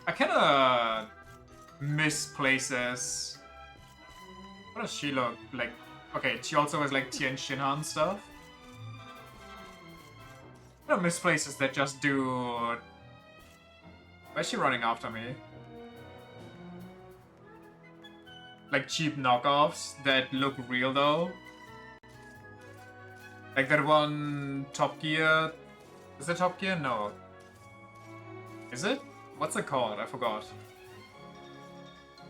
I kinda miss places. What does she look like? Okay, she also has like Tien Shinhan stuff. I don't miss places that just do... Why is she running after me? Like cheap knockoffs that look real though. Like that one Top Gear... Is it Top Gear? No. Is it? What's it called? I forgot.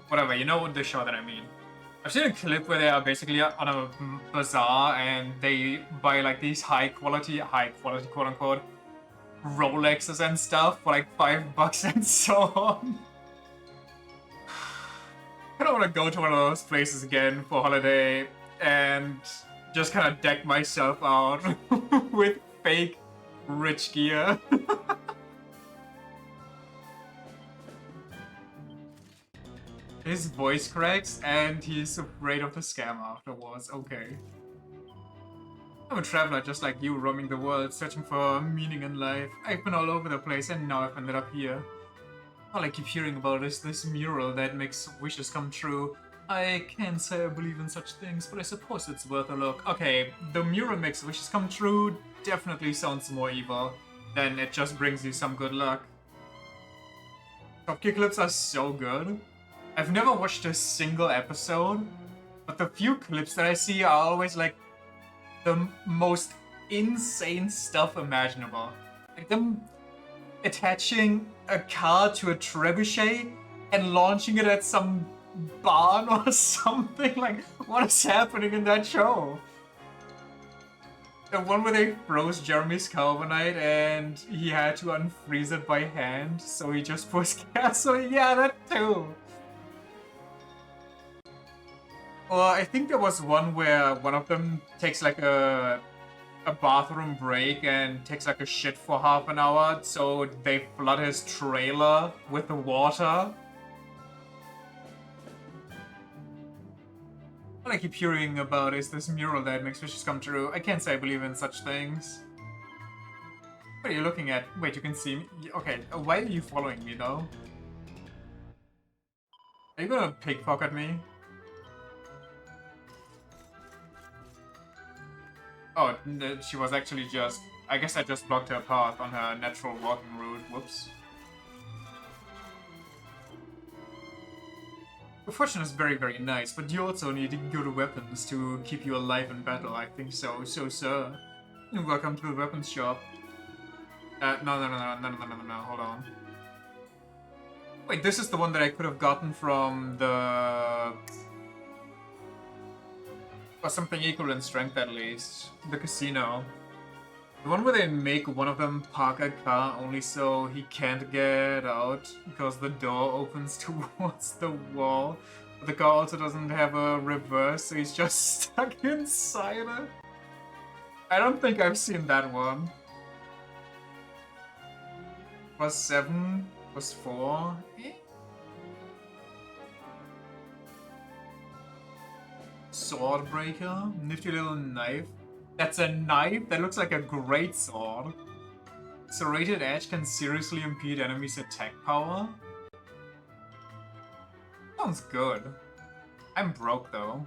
Whatever, you know the show that I mean. I've seen a clip where they are basically on a bazaar and they buy like these high quality quote unquote, Rolexes and stuff for like $5 and so on. I don't want to go to one of those places again for holiday and just kind of deck myself out with fake rich gear. His voice cracks and he's afraid of the scam afterwards. Okay. I'm a traveler just like you, roaming the world, searching for meaning in life. I've been all over the place and now I've ended up here. All I keep hearing about is this mural that makes wishes come true. I can't say I believe in such things, but I suppose it's worth a look. Okay, the mural makes wishes come true definitely sounds more evil than it just brings you some good luck. Top Gear clips are so good. I've never watched a single episode, but the few clips that I see are always like the most insane stuff imaginable. Like them attaching a car to a trebuchet and launching it at some barn or something. Like, what is happening in that show? The one where they froze Jeremy's carbonite and he had to unfreeze it by hand, so he just puts gasoline. Yeah, that too. Well, I think there was one where one of them takes like a bathroom break and takes like a shit for half an hour, so they flood his trailer with the water. What I keep hearing about is this mural that makes wishes come true. I can't say I believe in such things. What are you looking at? Wait, you can see me? Okay, why are you following me though? Are you gonna pickpocket me? Oh, she was actually just... I guess I just blocked her path on her natural walking route. Whoops. Your fortune is very, very nice, but you also need good weapons to keep you alive in battle. I think so. So, sir. Welcome to the weapons shop. No, hold on. Wait, this is the one that I could have gotten from the Or something equal in strength at least. The casino. The one where they make one of them park a car only so he can't get out because the door opens towards the wall. But the car also doesn't have a reverse, so he's just stuck inside it. I don't think I've seen that one. Was 7, was 4. Eh? Swordbreaker, nifty little knife. That's a knife? That looks like a great sword. Serrated edge can seriously impede enemies' attack power? Sounds good. I'm broke though.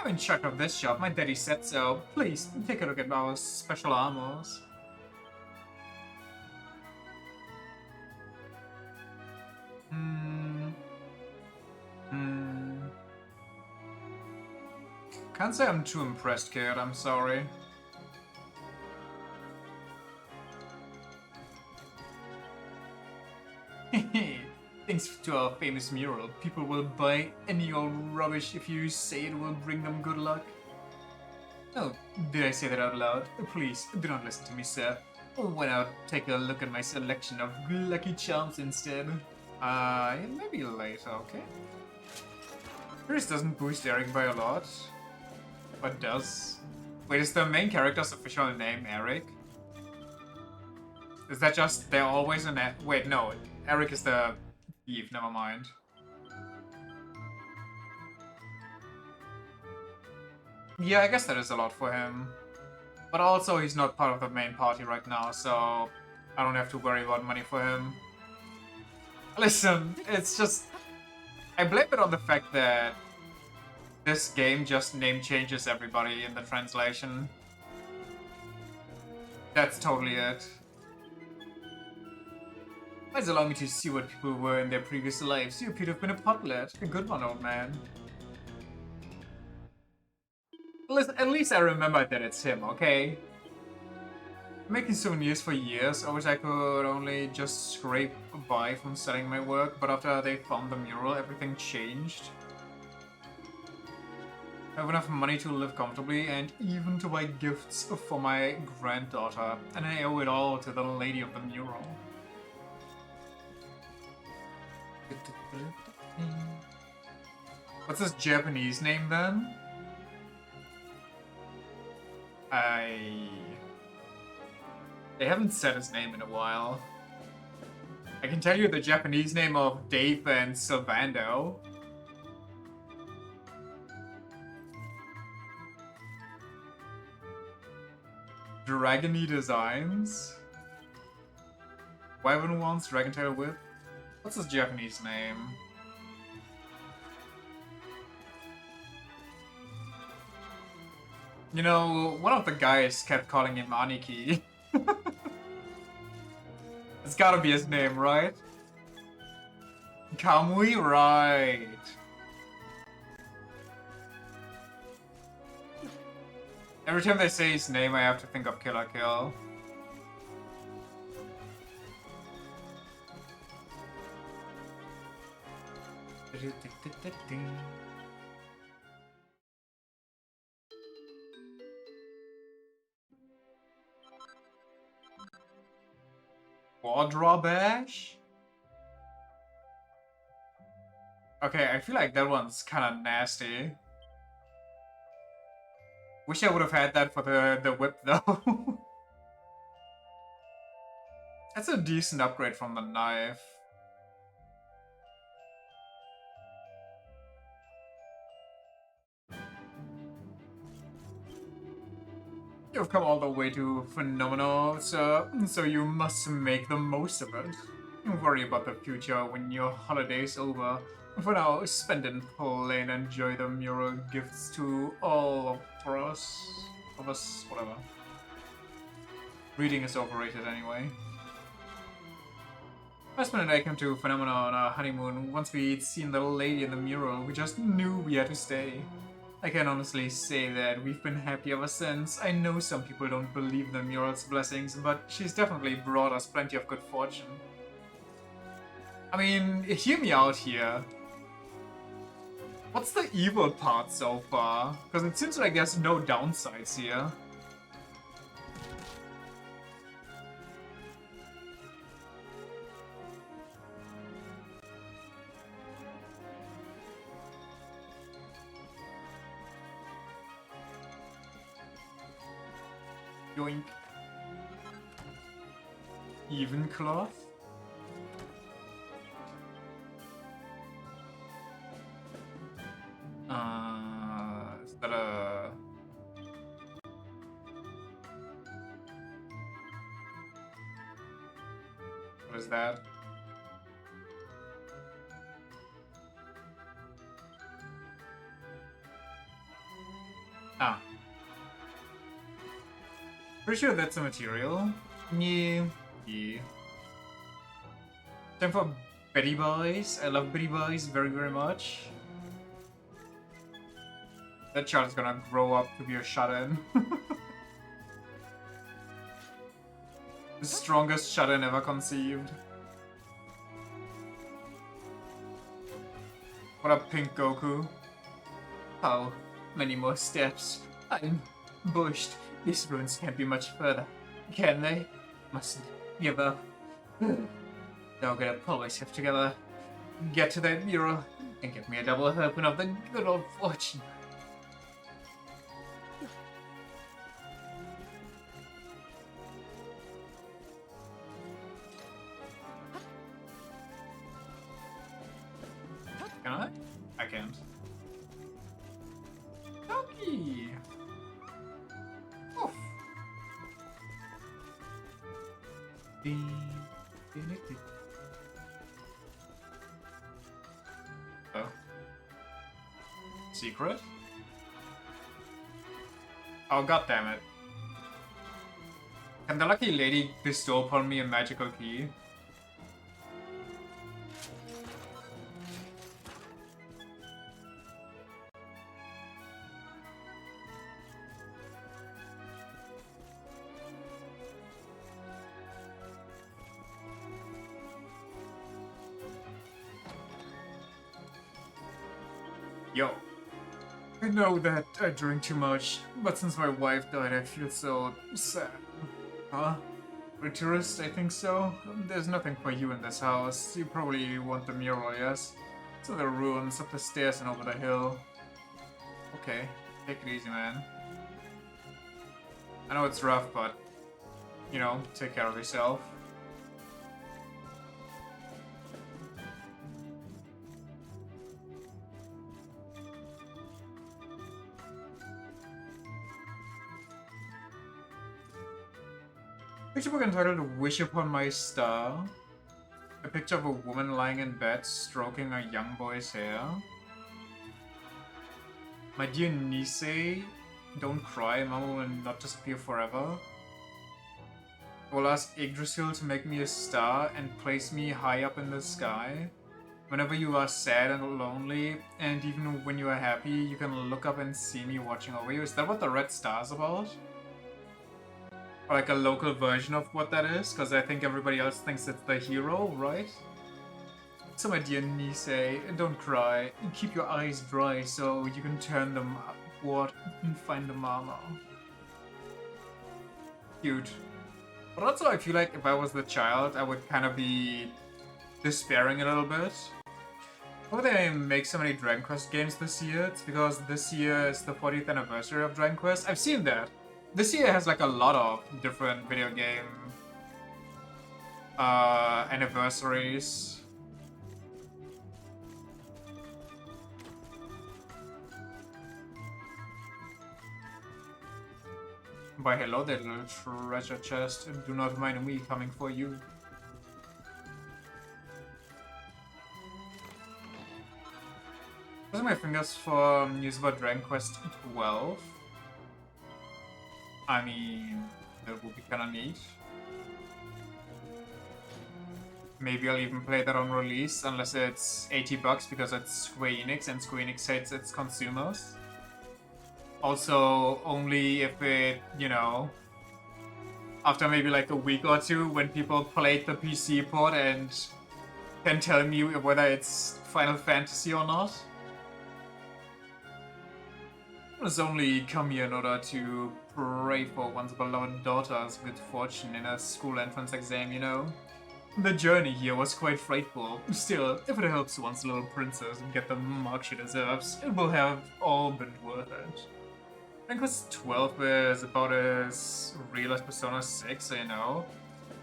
I'm in charge of this shop, my daddy said so. Please, take a look at our special armors. Can't say I'm too impressed, kid, I'm sorry. Thanks to our famous mural, people will buy any old rubbish if you say it will bring them good luck. Oh, did I say that out loud? Please, do not listen to me, sir. Why not take a look at my selection of Lucky Charms instead? Maybe later, okay? This doesn't boost Eric by a lot. But does? Wait, is the main character's official name Eric? Is that just, they're always an wait, no. Eric is the thief, never mind. Yeah, I guess that is a lot for him. But also, he's not part of the main party right now, so I don't have to worry about money for him. Listen, it's just... I blame it on the fact that this game just name changes everybody in the translation. That's totally it. Please allow me to see what people were in their previous lives. You appear to have been a potlet. A good one, old man. Listen, at least I remember that it's him, okay? Making souvenirs for years, I wish I could only just scrape by from selling my work, but after they found the mural, everything changed. I have enough money to live comfortably and even to buy gifts for my granddaughter, and I owe it all to the lady of the mural. What's his Japanese name then? They haven't said his name in a while. I can tell you the Japanese name of Dave and Sylvando. Dragony Designs. Wyvern Wands, Dragon Tail Whip. What's his Japanese name? You know, one of the guys kept calling him Aniki. It's gotta be his name, right? Kamui, right. Every time they say his name, I have to think of Kill la Kill. Quadrabash? Okay, I feel like that one's kinda nasty. Wish I would have had that for the whip though. That's a decent upgrade from the knife. You've come all the way to Phenomenal, sir, so you must make the most of it. Don't worry about the future when your holiday's over. For now, spend and play and enjoy the mural gifts to all of us, whatever. Reading is overrated anyway. My husband and I came to Phenomena on our honeymoon. Once we'd seen the lady in the mural, we just knew we had to stay. I can honestly say that we've been happy ever since. I know some people don't believe in Muriel's blessings, but she's definitely brought us plenty of good fortune. I mean, hear me out here. What's the evil part so far? Because it seems like there's no downsides here. Yoink. Even cloth? Is that a... What is that? Ah. Pretty sure that's a material. Yeah. Yeah. Time for Betty Boys. I love Betty Boys very, very much. That child's gonna grow up to be a shut-in. The strongest shut-in ever conceived. What a pink Goku. How many more steps? I'm bushed. These ruins can't be much further, can they? Mustn't give up. Now gotta pull myself together, get to that mural, and get me a double helping of the good old fortune. Can I? I can't. Donkey! Oof. Oh. Secret? Oh, goddammit. Can the lucky lady bestow upon me a magical key? Yo. I know that I drink too much, but since my wife died, I feel so sad. Huh? For a tourist, I think so. There's nothing for you in this house. You probably want the mural, yes? So the ruins up the stairs and over the hill. Okay, take it easy, man. I know it's rough, but, you know, take care of yourself. Picture book entitled Wish Upon My Star. A picture of a woman lying in bed stroking a young boy's hair. My dear Nisei, don't cry, Mama will not disappear forever. I will ask Yggdrasil to make me a star and place me high up in the sky. Whenever you are sad and lonely, and even when you are happy, you can look up and see me watching over you. Is that what the red star's about? Or like a local version of what that is? Because I think everybody else thinks it's the hero, right? So my dear Nisei, don't cry. Keep your eyes dry so you can turn them upward and find the mama. Cute. But also I feel like if I was the child, I would kind of be despairing a little bit. Why would they make so many Dragon Quest games this year? It's because this year is the 40th anniversary of Dragon Quest. I've seen that. This year has like a lot of different video game anniversaries. Why hello there, little treasure chest. Do not mind me coming for you. Crossing my fingers for news about Dragon Quest 12. I mean, that would be kinda neat. Maybe I'll even play that on release, unless it's $80 because it's Square Enix and Square Enix hates its consumers. Also, only if it, after maybe like a week or two when people played the PC port and can tell me whether it's Final Fantasy or not. It's only come here in order to pray for one's beloved daughter's good fortune in a school entrance exam. The journey here was quite frightful. Still, if it helps one's little princess get the mark she deserves, it will have all been worth it. I think Quest 12 is about as real as Persona 6,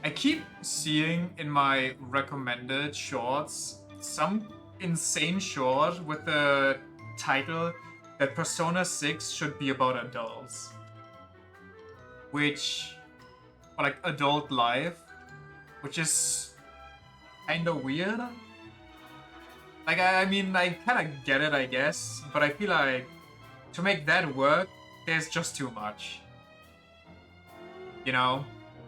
I keep seeing in my recommended shorts some insane short with the title that Persona 6 should be about adults. Or like adult life, which is kinda weird. Like, I mean, I kinda get it, I guess, but I feel like to make that work, there's just too much.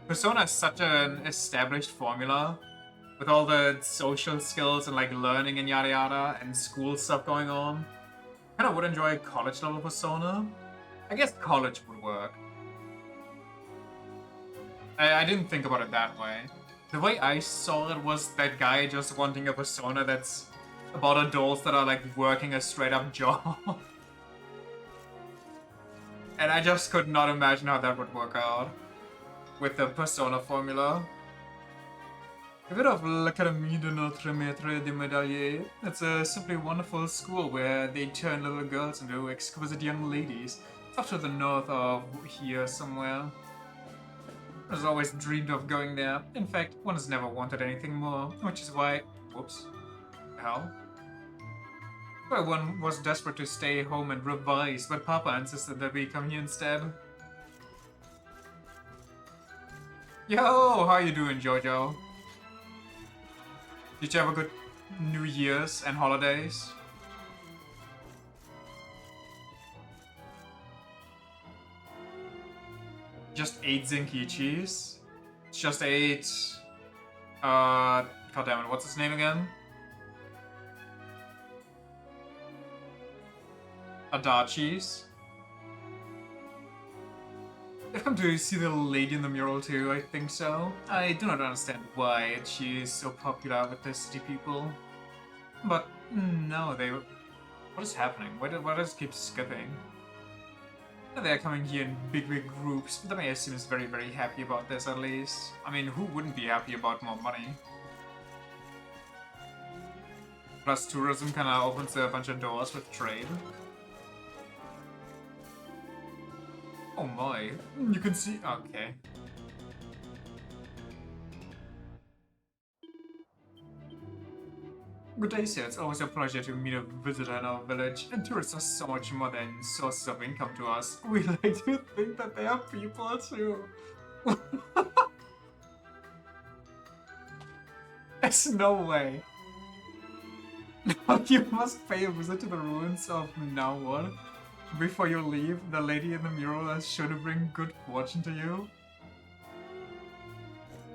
Persona is such an established formula with all the social skills and like learning and yada yada and school stuff going on. Kinda would enjoy a college level Persona. I guess college would work. I didn't think about it that way. The way I saw it was that guy just wanting a Persona that's about adults that are like working a straight up job. And I just could not imagine how that would work out with the Persona formula. A bit of l'Académie de Notre Maître des Médaillés. It's a simply wonderful school where they turn little girls into exquisite young ladies. It's off to the north of here somewhere. I was always dreamed of going there. In fact, one has never wanted anything more, which is why... Whoops. Hell? Why one was desperate to stay home and revise, but Papa insisted that we come here instead. Yo, how you doing, Jojo? Did you have a good New Year's and holidays? Just 8 Zenkichis? Just 8... goddammit, what's his name again? Adachis. I've come to see the lady in the mural too, I think so. I do not understand why she is so popular with the city people. But no, what is happening? Why does it keep skipping? They're coming here in big groups, but the mayor seems very, very happy about this at least. I mean, who wouldn't be happy about more money? Plus tourism kinda opens a bunch of doors with trade. Oh my, you can see... okay. Good day, sir. It's always a pleasure to meet a visitor in our village, and tourists are so much more than sources of income to us. We like to think that they are people too. There's no way. Now you must pay a visit to the ruins of Naoor. Before you leave, the lady in the mural is sure to bring good fortune to you.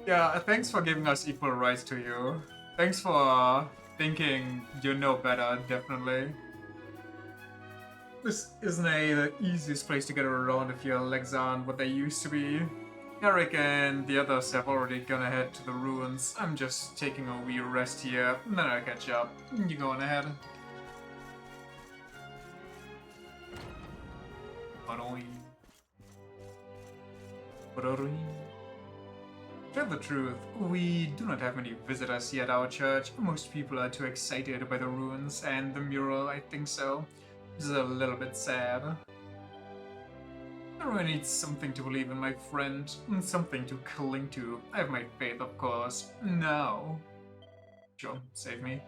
Yeah, thanks for giving us equal rights to you. Thanks for thinking you know better, definitely. This isn't the easiest place to get around if your legs aren't what they used to be. Eric and the others have already gone ahead to the ruins. I'm just taking a wee rest here, and then I'll catch up. You go on ahead. To tell the truth, we do not have many visitors here at our church. Most people are too excited by the ruins and the mural, I think so. This is a little bit sad. Everyone needs something to believe in, my friend, and something to cling to. I have my faith, of course. Now. Sure, save me.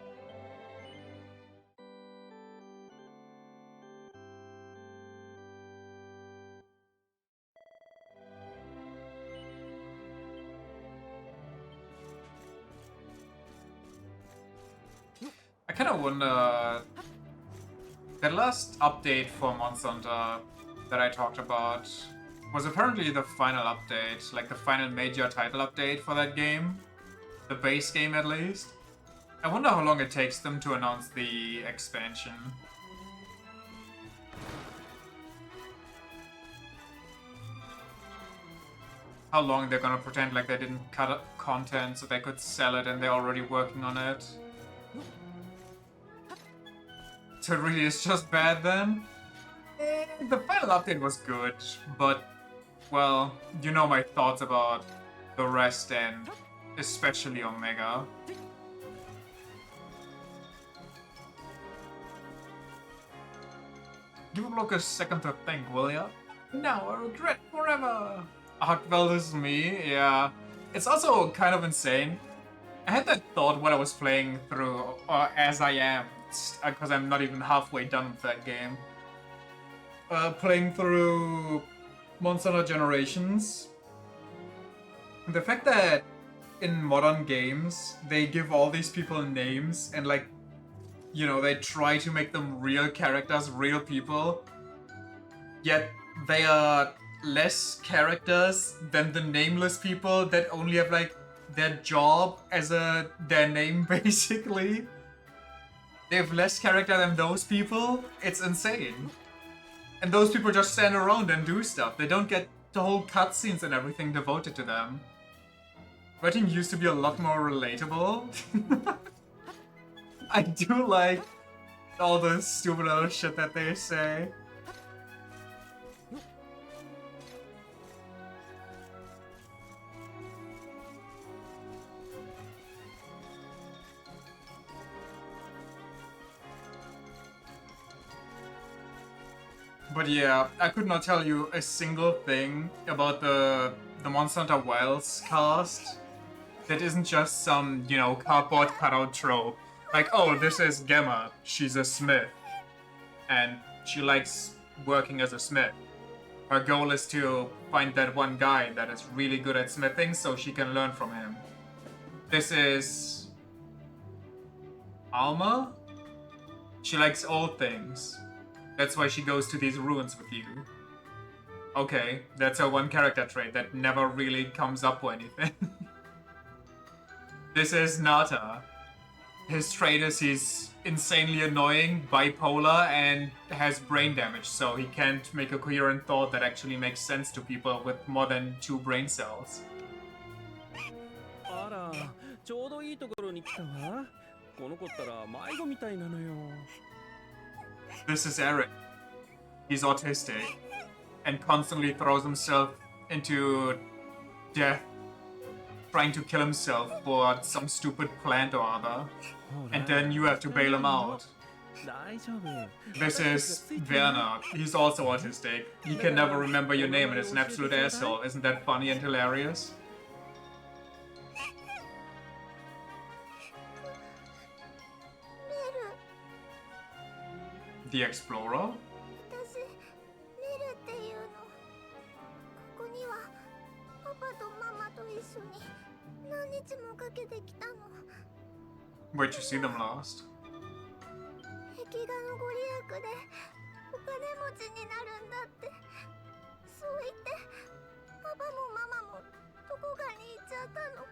I kind of wonder... The last update for Monster Hunter that I talked about was apparently the final update, like the final major title update for that game. The base game, at least. I wonder how long it takes them to announce the expansion. how long they're gonna pretend like they didn't cut up content so they could sell it and they're already working on it. So it really is just bad then? The final update was good, but, well, you know my thoughts about the rest and especially Omega. Give Block a second to think, will ya? No, I regret forever. Well, this is me, yeah. It's also kind of insane. I had that thought when I was playing through, or as I am, because I'm not even halfway done with that game. Playing through Monster Hunter Generations. The fact that in modern games, they give all these people names and like, you know, they try to make them real characters, real people, yet they are less characters than the nameless people that only have like their job as their name basically. They have less character than those people. It's insane. And those people just stand around and do stuff. They don't get the whole cutscenes and everything devoted to them. Writing used to be a lot more relatable. I do like all the stupid little shit that they say. But yeah, I could not tell you a single thing about the Monster Hunter Wilds cast that isn't just some, you know, cardboard cutout trope. Like, oh, this is Gemma, she's a smith, and she likes working as a smith. Her goal is to find that one guy that is really good at smithing so she can learn from him. This is Alma? She likes old things. That's why she goes to these ruins with you. Okay, that's her one character trait that never really comes up or anything. This is Nata. His trait is he's insanely annoying, bipolar, and has brain damage, so he can't make a coherent thought that actually makes sense to people with more than 2 brain cells. あら、ちょうどいいところに来たわ。この子ったら迷子みたいなのよ。 This is Eric. He's autistic and constantly throws himself into death, trying to kill himself for some stupid plant or other, and then you have to bail him out. 大丈夫。 This is Werner. He's also autistic. He can never remember your name and is an absolute asshole. Isn't that funny and hilarious? The Explorer? 私メルっていうの。ここにはパパとママと一緒に何日もかけて来たの。 Where'd you see them last? 壁画のご利益でお金持ちになるんだって。そう言ってパパもママもどこかに行っちゃったの。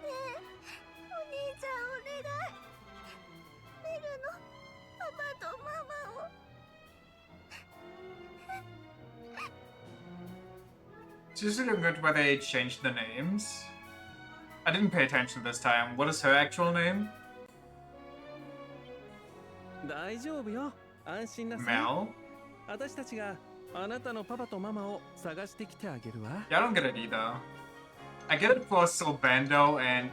ねえ、お兄ちゃんお願い。メルのパパとママを。It's usually good where they changed the names. I didn't pay attention this time. What is her actual name? 大丈夫よ。安心なさい。 Mel? 私たちがあなたのパパとママを探してきてあげるわ。 Yeah, I don't get it either. I get it for Sylvando and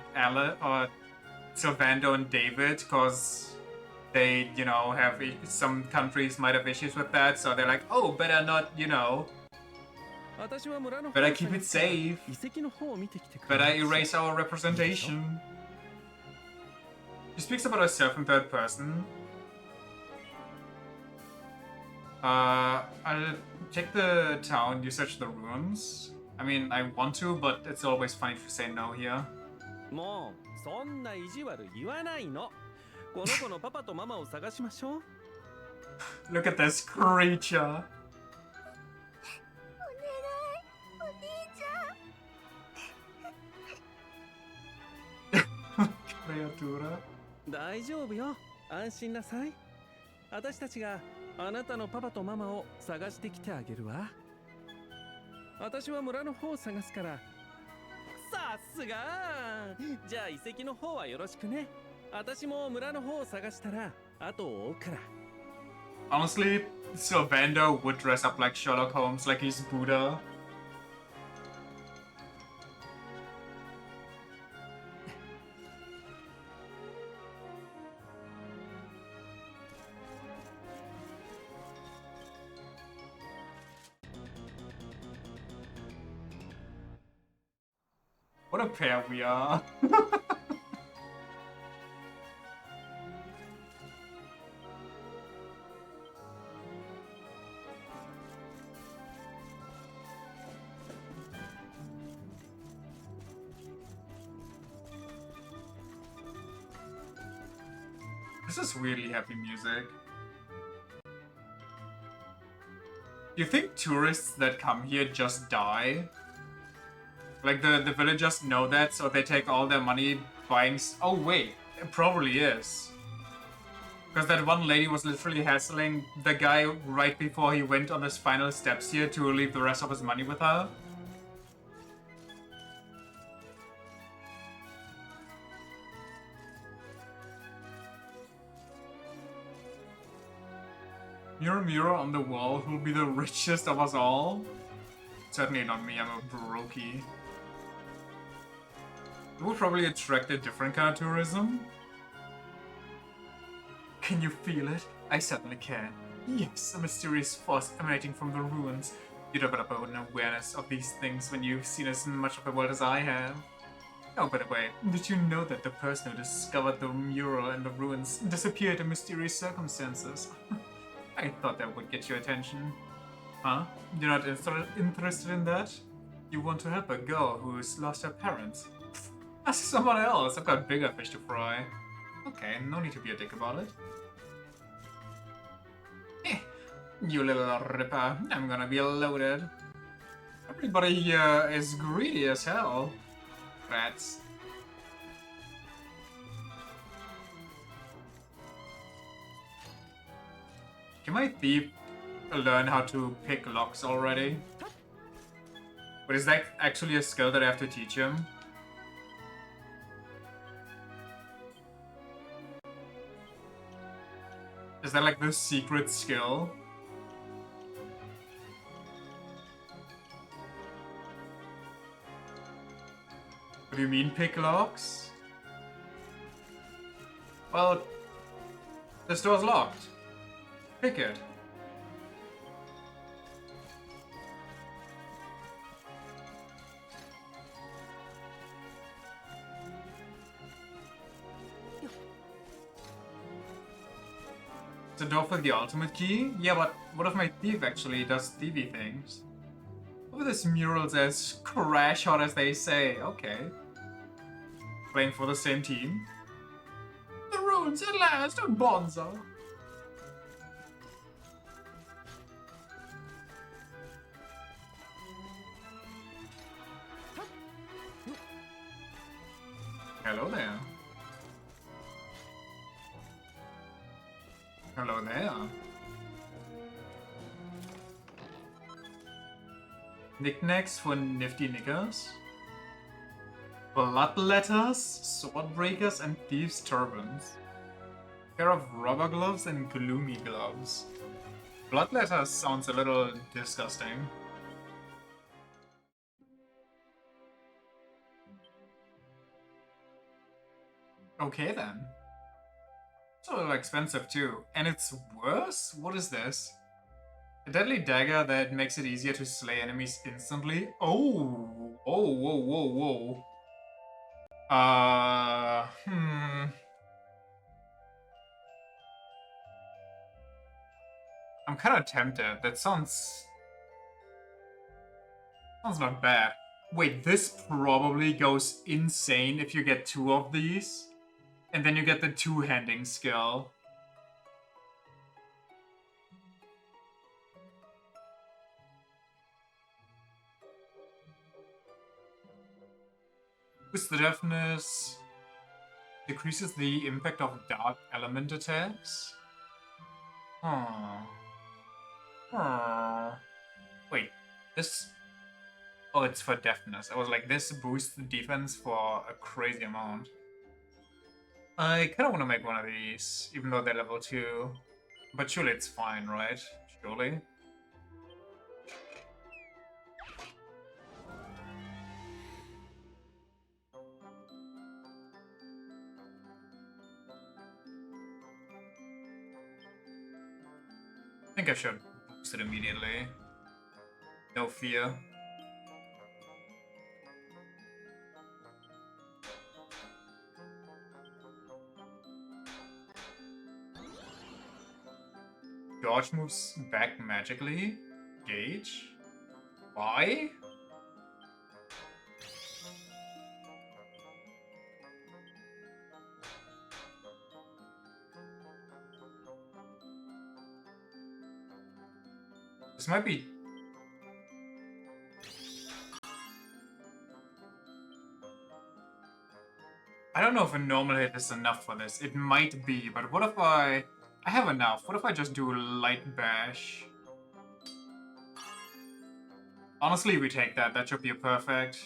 Sylvando and David, because they, you know, have some countries might have issues with that, so they're like, oh, better not, you know, 私は村の better keep it safe, 遺跡の方を見てきてくれ。 better erase our representation. She speaks about herself in third person. I'll take the town, you search the ruins. I mean, I want to, but it's always funny to say no here. もうそんな意地悪言わないの。この子のパパとママを探しましょう。 Look at this creature. お願い、お兄ちゃん。 Creatura. 大丈夫よ。安心なさい。私たちがあなたのパパとママを探してきてあげるわ。私は村の方を探すから。さすが。じゃあ遺跡の方はよろしくね。私も村の方を探したら後を追うから。 Honestly, Sylvander would dress up like Sherlock Holmes, like he's Buddha. What a pair we are. This is really happy music. You think tourists that come here just die? Like the villagers know that, so they take all their money buying oh wait, it probably is. Because that one lady was literally hassling the guy right before he went on his final steps here to leave the rest of his money with her. Mirror on the wall, who'll be the richest of us all? Certainly not me, I'm a brokey. It would probably attract a different kind of tourism. Can you feel it? I certainly can. Yes, a mysterious force emanating from the ruins. You develop an awareness of these things when you've seen as much of the world as I have. Oh, by the way, did you know that the person who discovered the mural and the ruins disappeared in mysterious circumstances? I thought that would get your attention. Huh? You're not interested in that? You want to help a girl who's lost her parents? Ask someone else, I've got bigger fish to fry. Okay, no need to be a dick about it. You little ripper, I'm gonna be loaded. Everybody here is greedy as hell. Rats. Can my thief learn how to pick locks already? But is that actually a skill that I have to teach him? Is that like the secret skill? What do you mean pick locks? Well, this door's locked. Pick it. The door for the ultimate key? Yeah, but what if my thief actually does thievy things? What if this mural says crash hot as they say? Okay. Playing for the same team? The ruins at last, a Bonza! Hello there. Hello there. Knickknacks for nifty knickers. Bloodletters, swordbreakers, and thieves' turbans. Pair of rubber gloves and gloomy gloves. Bloodletters sounds a little disgusting. Okay then. It's a little expensive too. And it's worse? What is this? A deadly dagger that makes it easier to slay enemies instantly? Oh! Oh, whoa, whoa, whoa. I'm kind of tempted. That sounds not bad. Wait, this probably goes insane if you get 2 of these. And then you get the two-handing skill. Boosts the deafness. Decreases the impact of dark element attacks. Huh. Oh. Wait, this... Oh, it's for deafness. I was like, this boosts the defense for a crazy amount. I kind of want to make one of these, even though they're level 2. But surely it's fine, right? Surely? I think I should boost it immediately. No fear. Dodge moves back magically? Gauge? Why? This might be... I don't know if a normal hit is enough for this. It might be, but what if I have enough. What if I just do light bash? Honestly, we take that. That should be a perfect.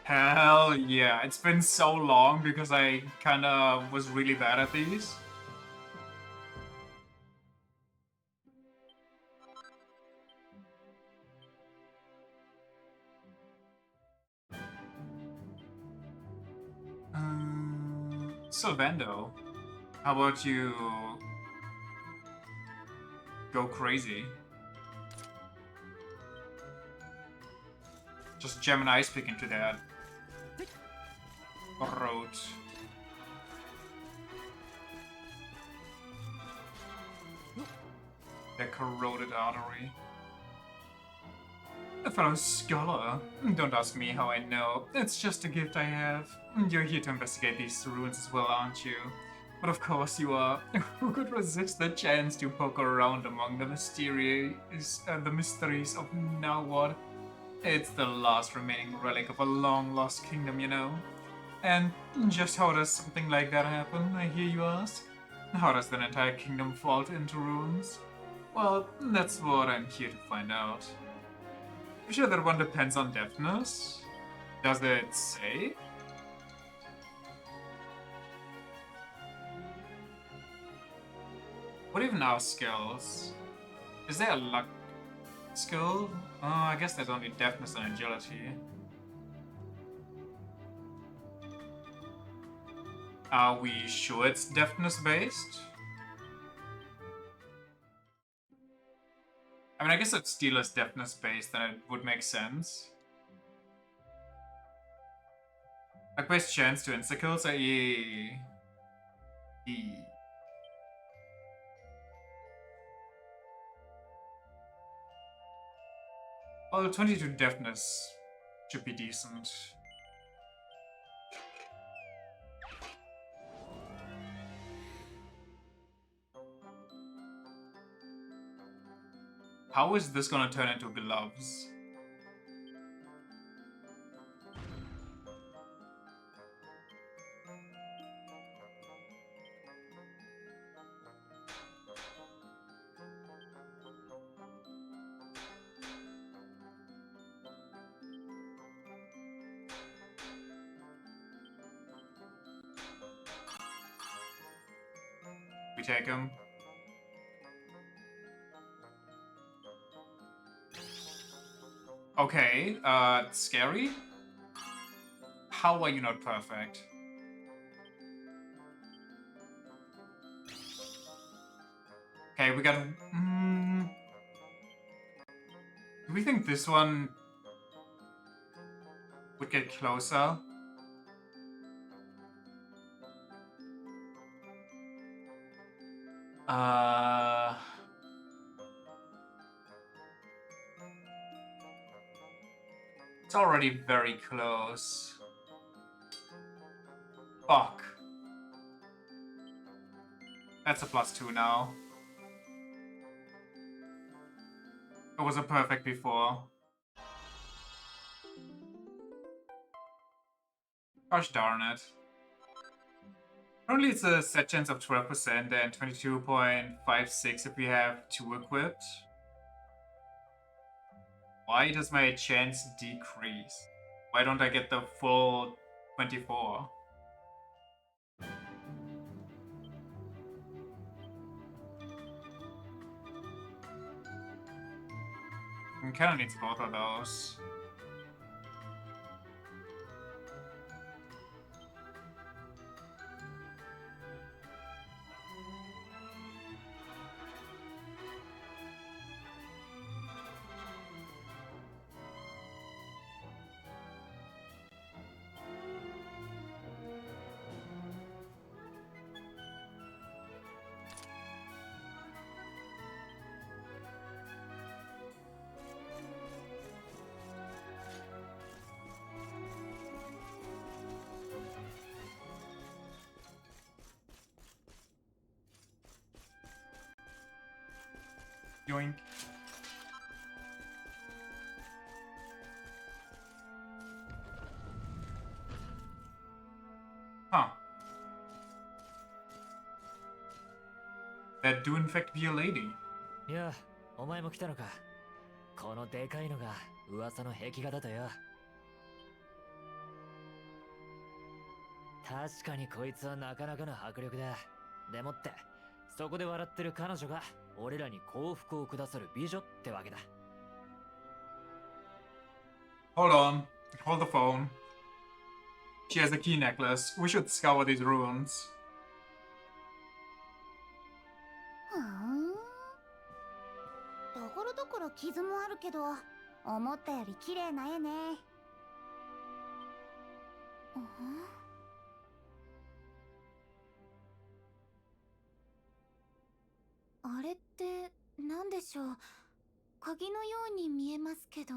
Hell yeah. It's been so long because I kinda was really bad at these. Sylvando, how about you go crazy? Just jam an ice pick into that. Corrode. The corroded artery. A fellow scholar. Don't ask me how I know. It's just a gift I have. You're here to investigate these ruins as well, aren't you? But of course you are. Who could resist the chance to poke around among the mysteries of Nawad? It's the last remaining relic of a long-lost kingdom, you know. And just how does something like that happen, I hear you ask? How does an entire kingdom fall into ruins? Well, that's what I'm here to find out. You sure that one depends on deafness? Does it say? What even are skills? Is there a luck skill? Oh, I guess there's only deafness and agility. Are we sure it's deafness based? I mean, I guess if steel is deafness based, then it would make sense. Like base chance to Insecles are E. Well, 22 deafness should be decent. How is this gonna turn into gloves? We take him. Okay, scary? How are you not perfect? Okay, we got... do we think this one would get closer? It's already very close. Fuck. That's a +2 now. It was a perfect before. Gosh darn it. Currently, it's a set chance of 12% and 22.56 if we have 2 equipped. Why does my chance decrease? Why don't I get the full 24? Kind of needs both of those. Yoink. Huh. That do in fact be a lady. いや、お前も来たのか。このでかいのが噂の壁画だとよ。確かにこいつはなかなかの迫力だ。でもって、そこで笑ってる彼女が俺らに幸福をくださる美女ってわけだ。Hold on. Hold the phone. She has a key necklace. We should scour these ruins. ふん。ところどころ傷もあるけど、思ったより綺麗な絵ね。あれって何でしょう。鍵のように見えますけど、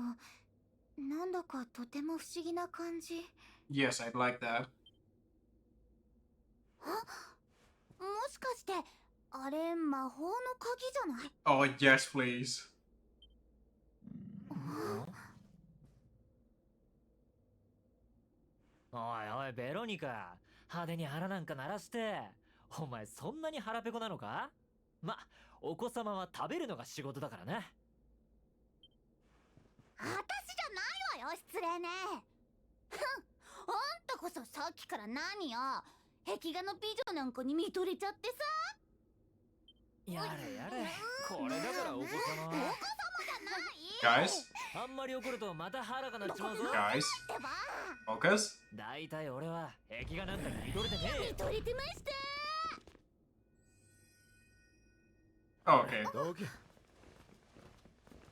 なんだかとても不思議な感じ。Yes, I'd like that. もしかしてあれ魔法の鍵じゃない？ Oh, yes, please. おいおい、ベロニカ。派手に腹なんか鳴らして。お前そんなに腹ペコなのか？ま、お子様は食べるのが仕事だからな。私じゃないわよ、失礼ね。ふん、あんたこそさっきから何よ。壁画の美女なんかに見とれちゃってさ。やれやれ、これだからお子様は。お子様じゃない。 Guys? あんまり怒るとまた腹が鳴っちまうぞ。 Guys? ってば。 Focus? だいたい俺は壁画なんかに見とれてねえよ。見とれてました。 Oh, okay.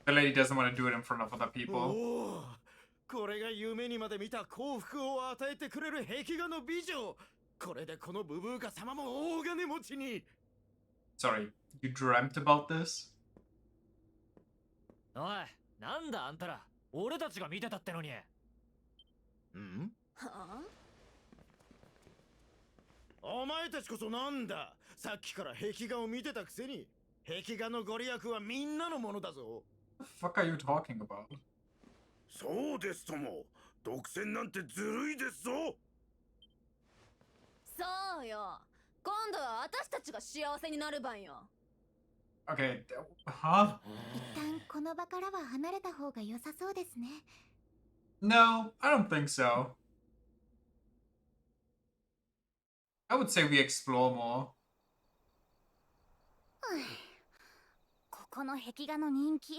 The lady doesn't want to do it in front of other people. おお、これが夢にまで見た幸福を与えてくれる壁画の美女。これでこのブブーカ様も大金持ちに。 Sorry, you dreamt about this? おい、なんだあんたら。俺たちが見てたってのに。ん？はお前たちこそなんだ。さっきから壁画を見てたくせに。壁画のご利益はみんなのものだぞ。 What the fuck are you talking about? そうですとも。独占なんてずるいですぞ。そうよ。今度は私たちが幸せになる番よ。 Okay, huh? 一旦この場からは離れた方が良さそうですね。 No, I don't think so. I would say we explore more. ここの壁画の人気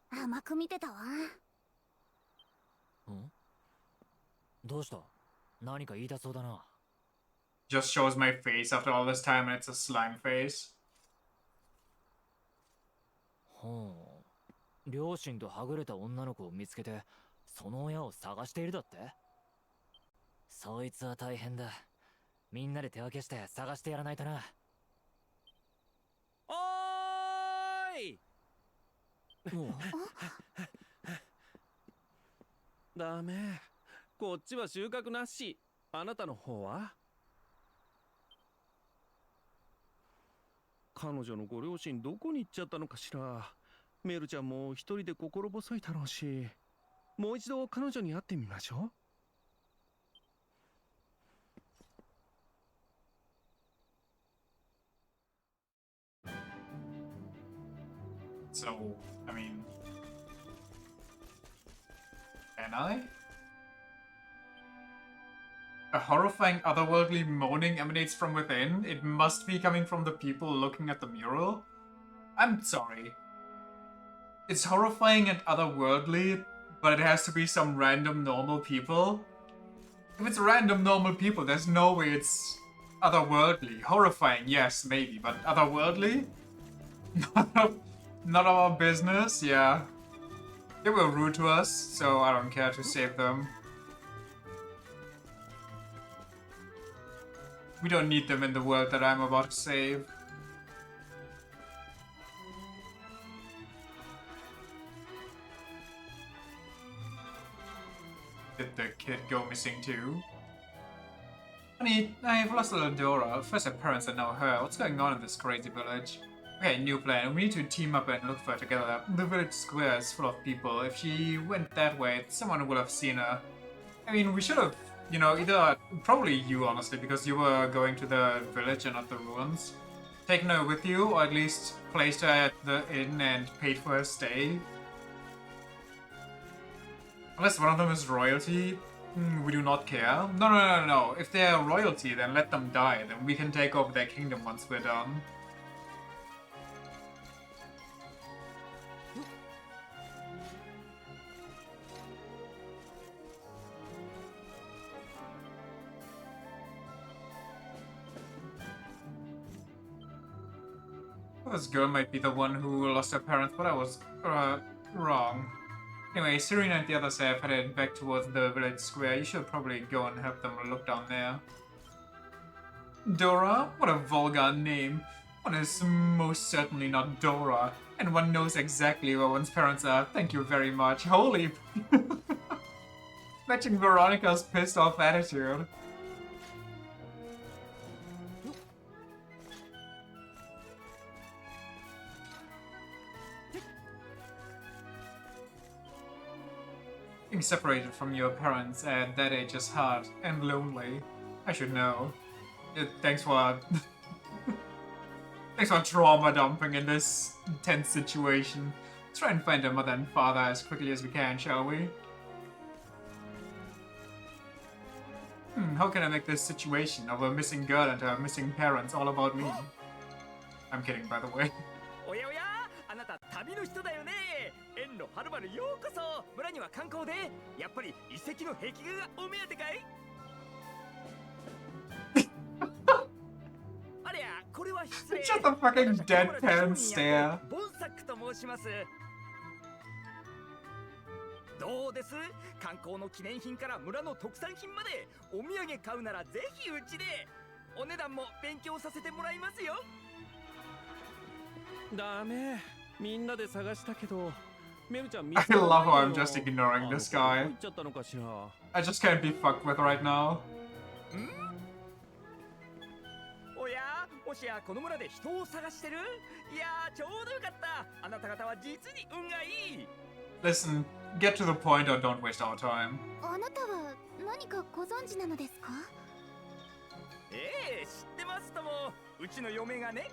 甘く見てたわ。ん？どうした？何か言いたそうだな。Just shows my face after all this time and it's a slime face. ほう。両親とはぐれた女の子を見つけて、その親を探しているだって？そいつは大変だ。みんなで手分けして探してやらないとな。おーい。ダメ。こっちは収穫なし。あなたの方は？彼女のご両親どこに行っちゃったのかしら。メルちゃんも一人で心細いだろうし、もう一度彼女に会ってみましょ So, I mean... Can I? A horrifying otherworldly moaning emanates from within. It must be coming from the people looking at the mural. I'm sorry. It's horrifying and otherworldly, but it has to be some random normal people. If it's random normal people, there's no way it's otherworldly. Horrifying, yes, maybe, but otherworldly? Not our business, yeah. They were rude to us, so I don't care to save them. We don't need them in the world that I'm about to save. Did the kid go missing too? Honey, I've lost little Dora. First her parents and now her. What's going on in this crazy village? Okay, new plan. We need to team up and look for her together. The village square is full of people. If she went that way, someone would have seen her. I mean, we should have, you know, either... Probably you, honestly, because you were going to the village and not the ruins. Taken her with you, or at least placed her at the inn and paid for her stay. Unless one of them is royalty, we do not care. No. If they are royalty, then let them die. Then we can take over their kingdom once we're done. This girl might be the one who lost her parents, but I was wrong. Anyway, Serena and the others have headed back towards the village square. You should probably go and have them look down there. Dora? What a vulgar name. One is most certainly not Dora, and one knows exactly where one's parents are. Thank you very much. Holy... Matching Veronica's pissed off attitude. Being separated from your parents at that age is hard and lonely. I should know. Thanks for... Thanks for trauma dumping in this tense situation. Let's try and find her mother and father as quickly as we can, shall we? How can I make this situation of a missing girl and her missing parents all about me? I'm kidding, by the way. おやおや、あなた旅の人だよね。縁のはるばるようこそ。村には観光で、やっぱり遺跡の壁画がお目当てかい？あれや、これは失礼。 Just a fucking deadpan stare. ボンサックと申します。どうです？観光の記念品から村の特産品までお土産買うならぜひうちで。お値段も勉強させてもらいますよ。ダメ。みんなで探したけど。メルちゃん見 I つからない love how よ。 I'm just ignoring this guy. どこ行っちゃったのかしら。I just can't be fucked with right now. おや、もしやこの村で人を探してる？いやー、ちょうどよかった。あなた方は実に運がいい。Listen, get to the point or don't waste our time. あなたは何かご存知なのですか？ええ、知ってますとも。うちの嫁がね。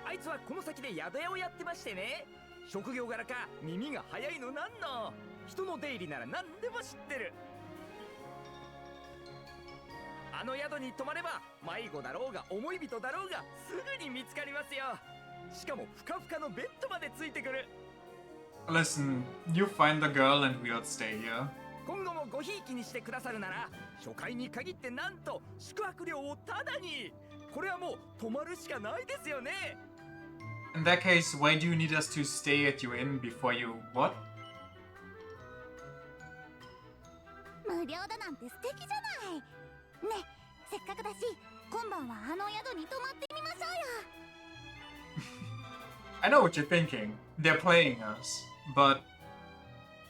あいつはこの先で宿屋をやってましてね。職業柄か耳が早いのなんの。人の出入りなら何でも知ってる。あの宿に泊まれば迷子だろうが思い人だろうがすぐに見つかりますよ。しかもふかふかのベッドまでついてくる。 Listen, you find the girl and we'll stay here. 今後もごひいきにしてくださるなら初回に限ってなんと宿泊料をタダに。これはもう泊まるしかないですよね。 In that case, why do you need us to stay at your inn before you... what? 無料だなんて素敵じゃない。ね、せっかくだし今晩はあの宿に泊まってみましょうよ。 I know what you're thinking. They're playing us, but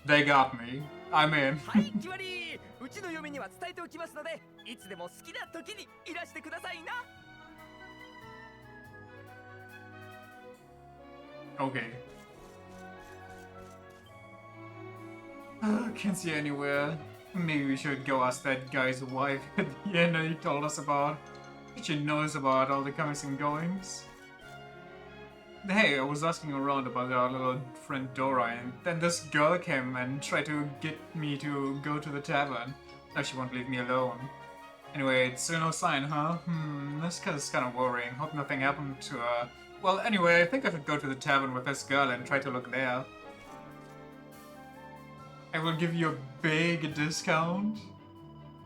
they got me. I'm in. はい、決まり。うちの嫁には伝えておきますので、いつでも好きな時にいらしてくださいな。 Okay. Can't see anywhere. Maybe we should go ask that guy's wife at the inn that he told us about. She knows about all the comings and goings. hey, I was asking around about our little friend Dora, and then this girl came and tried to get me to go to the tavern. Now she won't leave me alone. Anyway, it's still no sign, huh? This is kind of worrying. Hope nothing happened to her. Well, anyway, I think I should go to the tavern with this girl and try to look there. I will give you a big discount.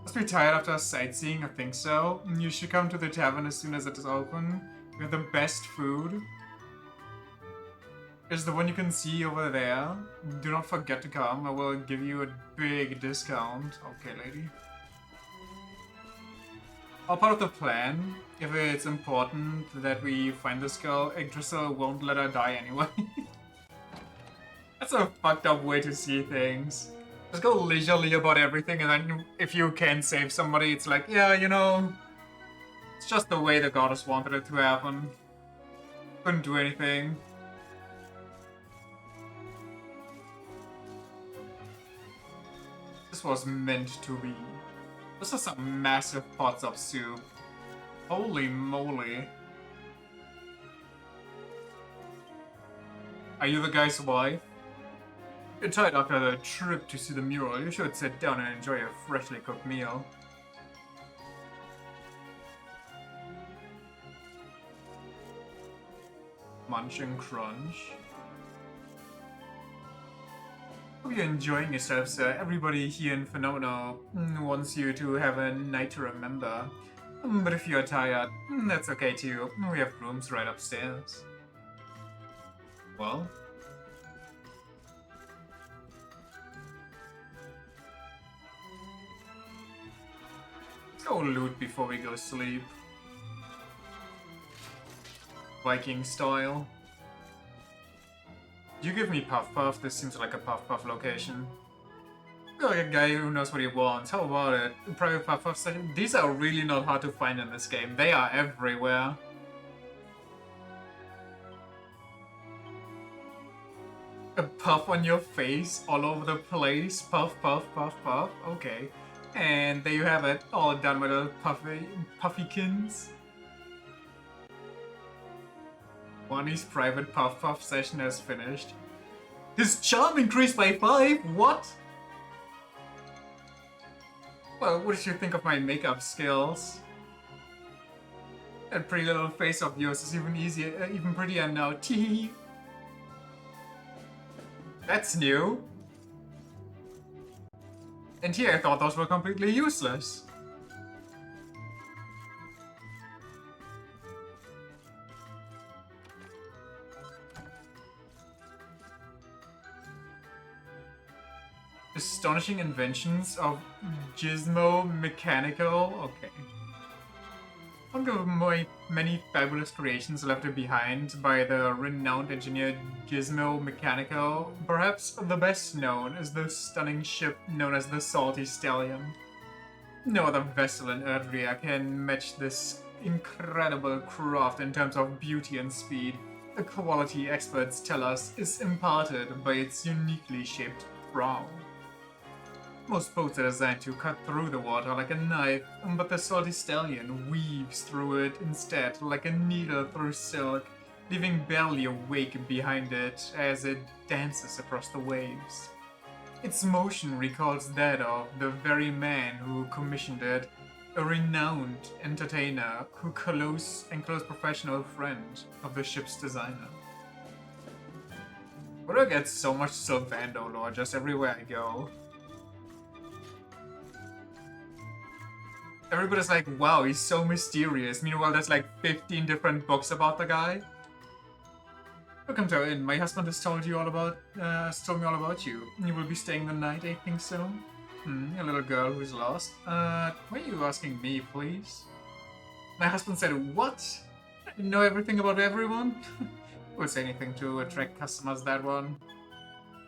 Must be tired after sightseeing, I think so. You should come to the tavern as soon as it is open. We have the best food. It's the one you can see over there. Do not forget to come. I will give you a big discount. Okay, lady. All part of the plan. If it's important that we find this girl, Yggdrasil won't let her die anyway. That's a fucked up way to see things. Just go leisurely about everything, and then if you can save somebody, it's like, yeah, you know, it's just the way the goddess wanted it to happen. Couldn't do anything. This was meant to be. This is some massive pots of soup. Holy moly. Are you the guy's wife? You're tired after the trip to see the mural. You should sit down and enjoy a freshly cooked meal. Munch and crunch. Hope you're enjoying yourself, sir. Everybody here in Phenomena wants you to have a night to remember. But if you're tired, that's okay too. We have rooms right upstairs. Well? Let's go loot before we go sleep. Viking style. You give me Puff Puff, this seems like a Puff Puff location. Feel like a guy who knows what he wants, how about it? Private Puff Puff session? These are really not hard to find in this game, they are everywhere. A puff on your face, all over the place, puff, puff, puff, puff, okay. And there you have it, all done with a puffykins. Wani's private Puff Puff session has finished. His charm increased by 5? What? Well, what did you think of my makeup skills? That pretty little face of yours is even prettier now. Tee. That's new. And here I thought those were completely useless. Astonishing inventions of Gizmo Mechanical. Okay. One of my many fabulous creations left behind by the renowned engineer Gizmo Mechanical. Perhaps the best known is the stunning ship known as the Salty Stallion. No other vessel in Erdrea can match this incredible craft in terms of beauty and speed. The quality experts tell us is imparted by its uniquely shaped prow. Most boats are designed to cut through the water like a knife, but the Salty Stallion weaves through it instead like a needle through silk, leaving barely a wake behind it as it dances across the waves. Its motion recalls that of the very man who commissioned it, a renowned entertainer who close professional friend of the ship's designer. Why do I get so much Sylvando lore just everywhere I go? Everybody's like, wow, he's so mysterious. Meanwhile, there's like 15 different books about the guy. Welcome to our inn. My husband has told me all about you. You will be staying the night, I think so. A little girl who's lost. Why are you asking me, please? My husband said, what? I didn't know everything about everyone? Would say anything to attract customers, that one.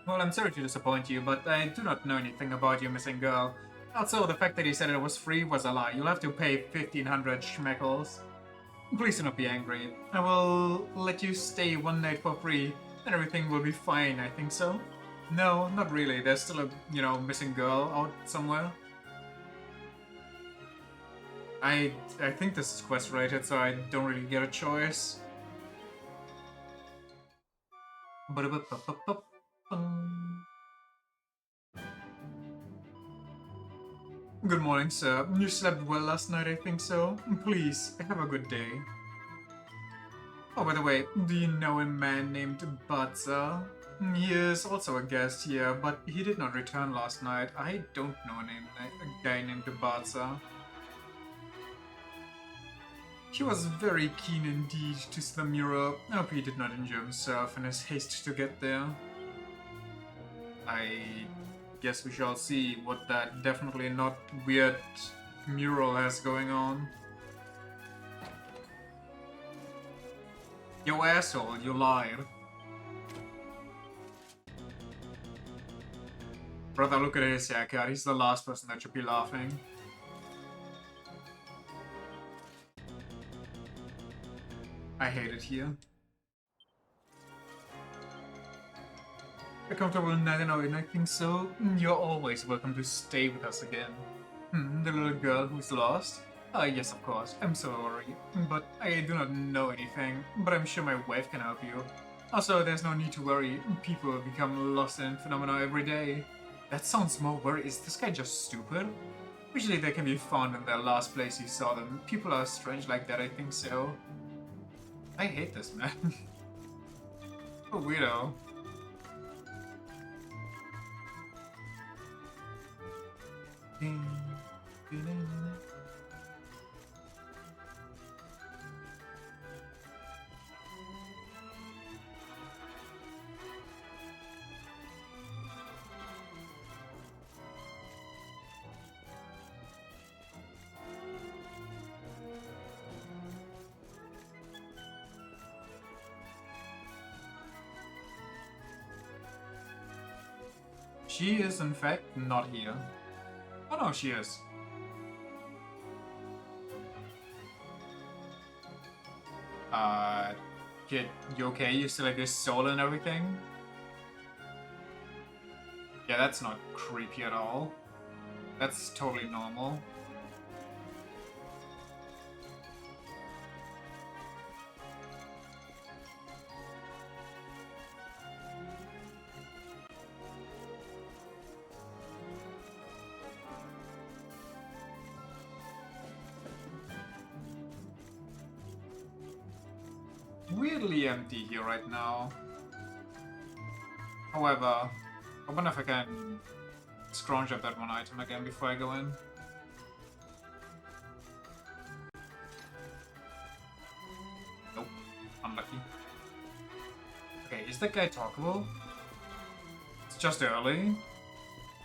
Well, I'm sorry to disappoint you, but I do not know anything about your missing girl. Also, the fact that he said it was free was a lie. You'll have to pay 1,500 schmeckles. Please do not be angry. I will let you stay one night for free, and everything will be fine, I think so. No, not really. There's still a, missing girl out somewhere. I think this is quest related, so I don't really get a choice. Good morning, sir. You slept well last night, I think so. Please, have a good day. Oh, by the way, do you know a man named Batza? He is also a guest here, but he did not return last night. I don't know a guy named Batza. He was very keen indeed to see the mirror. I hope he did not injure himself in his haste to get there. I guess we shall see what that definitely not weird mural has going on. You asshole, you lied. Brother, look at his haircut. He's the last person that should be laughing. I hate it here. A comfortable night and I think so. You're always welcome to stay with us again. The little girl who's lost? Yes, of course. I'm sorry. But I do not know anything. But I'm sure my wife can help you. Also, there's no need to worry. People become lost in phenomena every day. That sounds more worried. Is this guy just stupid? Usually they can be found in the last place you saw them. People are strange like that, I think so. I hate this man. A weirdo. She is in fact not here. Oh no, she is. Kid, you okay? You still like this soul and everything? Yeah, that's not creepy at all. That's totally normal. Weirdly empty here right now. However, I wonder if I can scrounge up that one item again before I go in. Nope, unlucky. Okay, is that guy talkable? It's just early.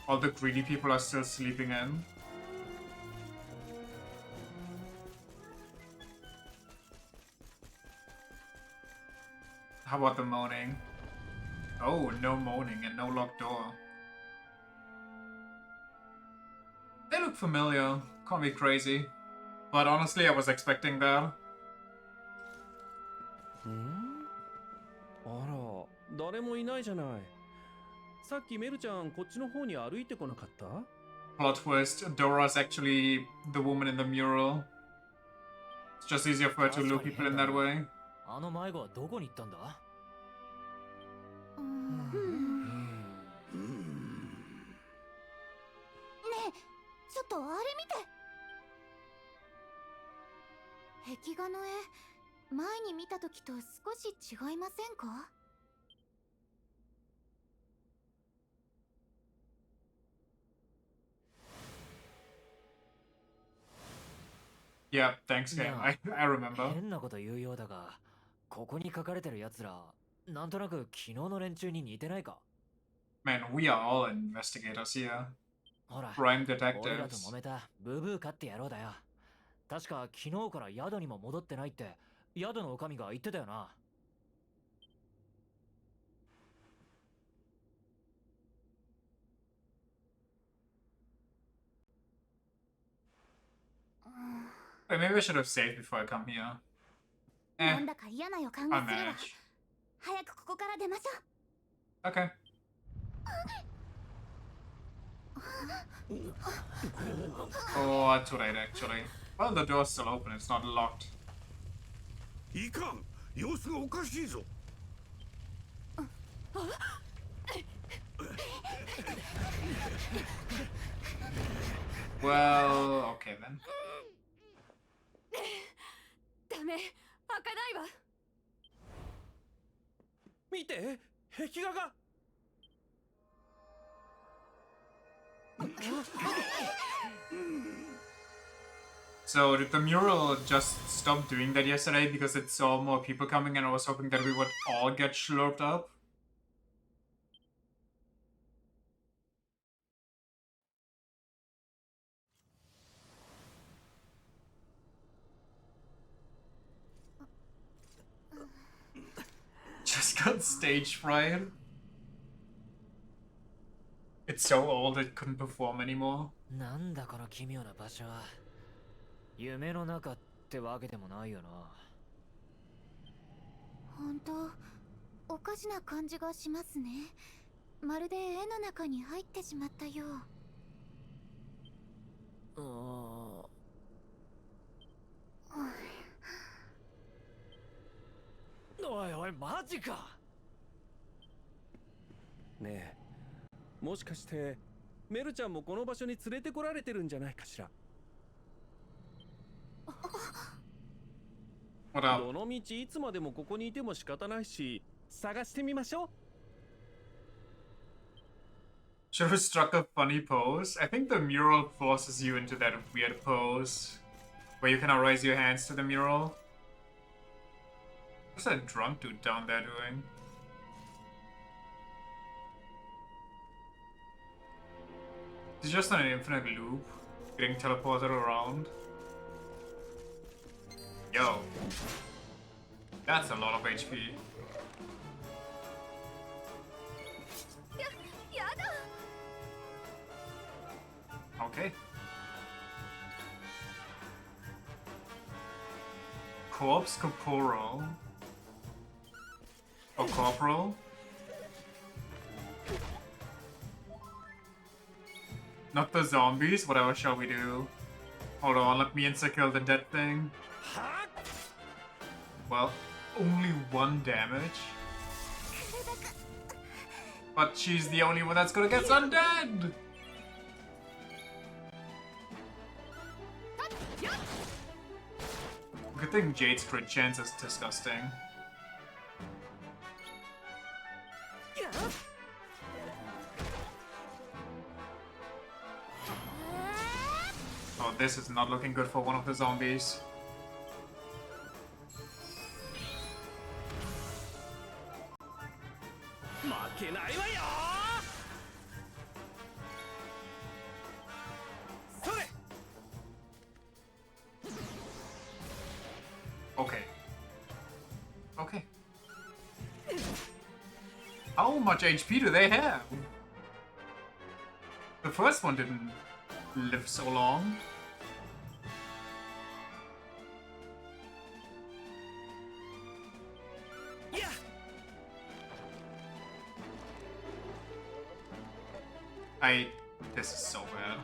All the greedy people are still sleeping in. How about the moaning? Oh, no moaning and no locked door. They look familiar. Call me crazy. But honestly, I was expecting that. あら、誰もいないじゃない。さっきメルちゃんこっちの方に歩いてこなかった？ Plot twist, Dora's actually the woman in the mural. It's just easier for her to lure people in that way. あの迷子はどこに行ったんだ？ねえ、ちょっとあれ見て。壁画の絵、前に見た時と少し違いませんか？ Yeah, thanks game. I remember. 変なこと言うようだが、ここに書かれてる奴ら、なんとなく昨日の連中に似てないか？ Man, we are all investigators here. ほら、 Prime 俺らと detectives. 揉めたブーブーカって野郎だよ。確か昨日から宿にも戻ってないって宿の女将が言ってたよな。Wait, maybe I should have saved before I come here. なんだか嫌な予感 I'll がするわ。 manage. 早くここから出ましょう。 Okay. Oh, that's right, actually. Well, the door's still open, it's not locked. いかん、様子がおかしいぞ。Well, okay then. ダメ開かないわ。見て壁画が So did the mural just stop doing that yesterday because it saw more people coming and I was hoping that we would all get slurped up? Just got stage fright. It's so old it couldn't perform anymore. なんだこの奇妙な場所は。夢の中ってわけでもないよな。本当おかしな感じがしますね。まるで絵の中に入ってしまったよう。おいおいマジか。ねえもしかしてメルちゃんもこの場所に連れてこられてるんじゃないかしら。 What up? どの道いつまでもここにいても仕方ないし探してみましょう。 Should have struck a funny pose. I think the mural forces you into that weird pose where you cannot raise your hands to the mural. What's that drunk dude down there doing? He's just on an infinite loop, getting teleported around. Yo. That's a lot of HP. やだ。 Okay. Corpse corporal. Or corporal? Not the zombies, whatever shall we do? Hold on, let me insta-kill the dead thing. Well, only 1 damage. But she's the only one that's gonna get undead! Good thing Jade's crit chance is disgusting. Oh, this is not looking good for one of the zombies. Okay. Okay. How much HP do they have? The first one didn't live so long. This is so bad.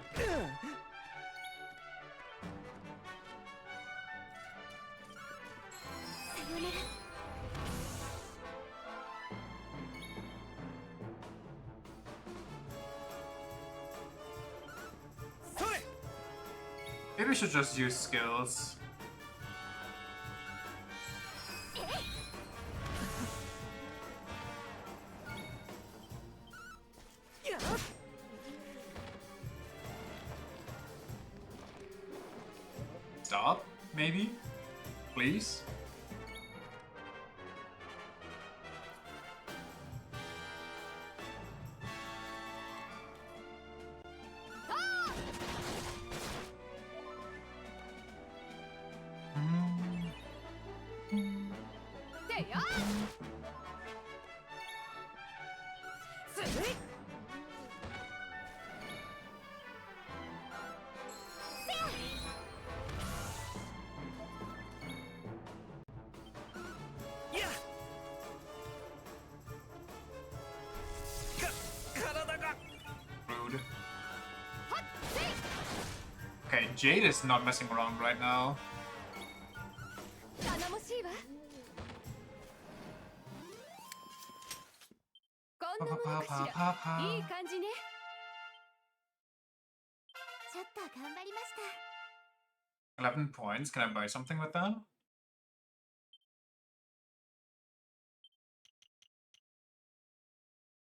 Maybe we should just use skills. Stop, maybe? Please? Rude. Okay, Jade is not messing around right now. なものかしら。いい感じね。ちょっと頑張りました。 11 points. Can I buy something with that?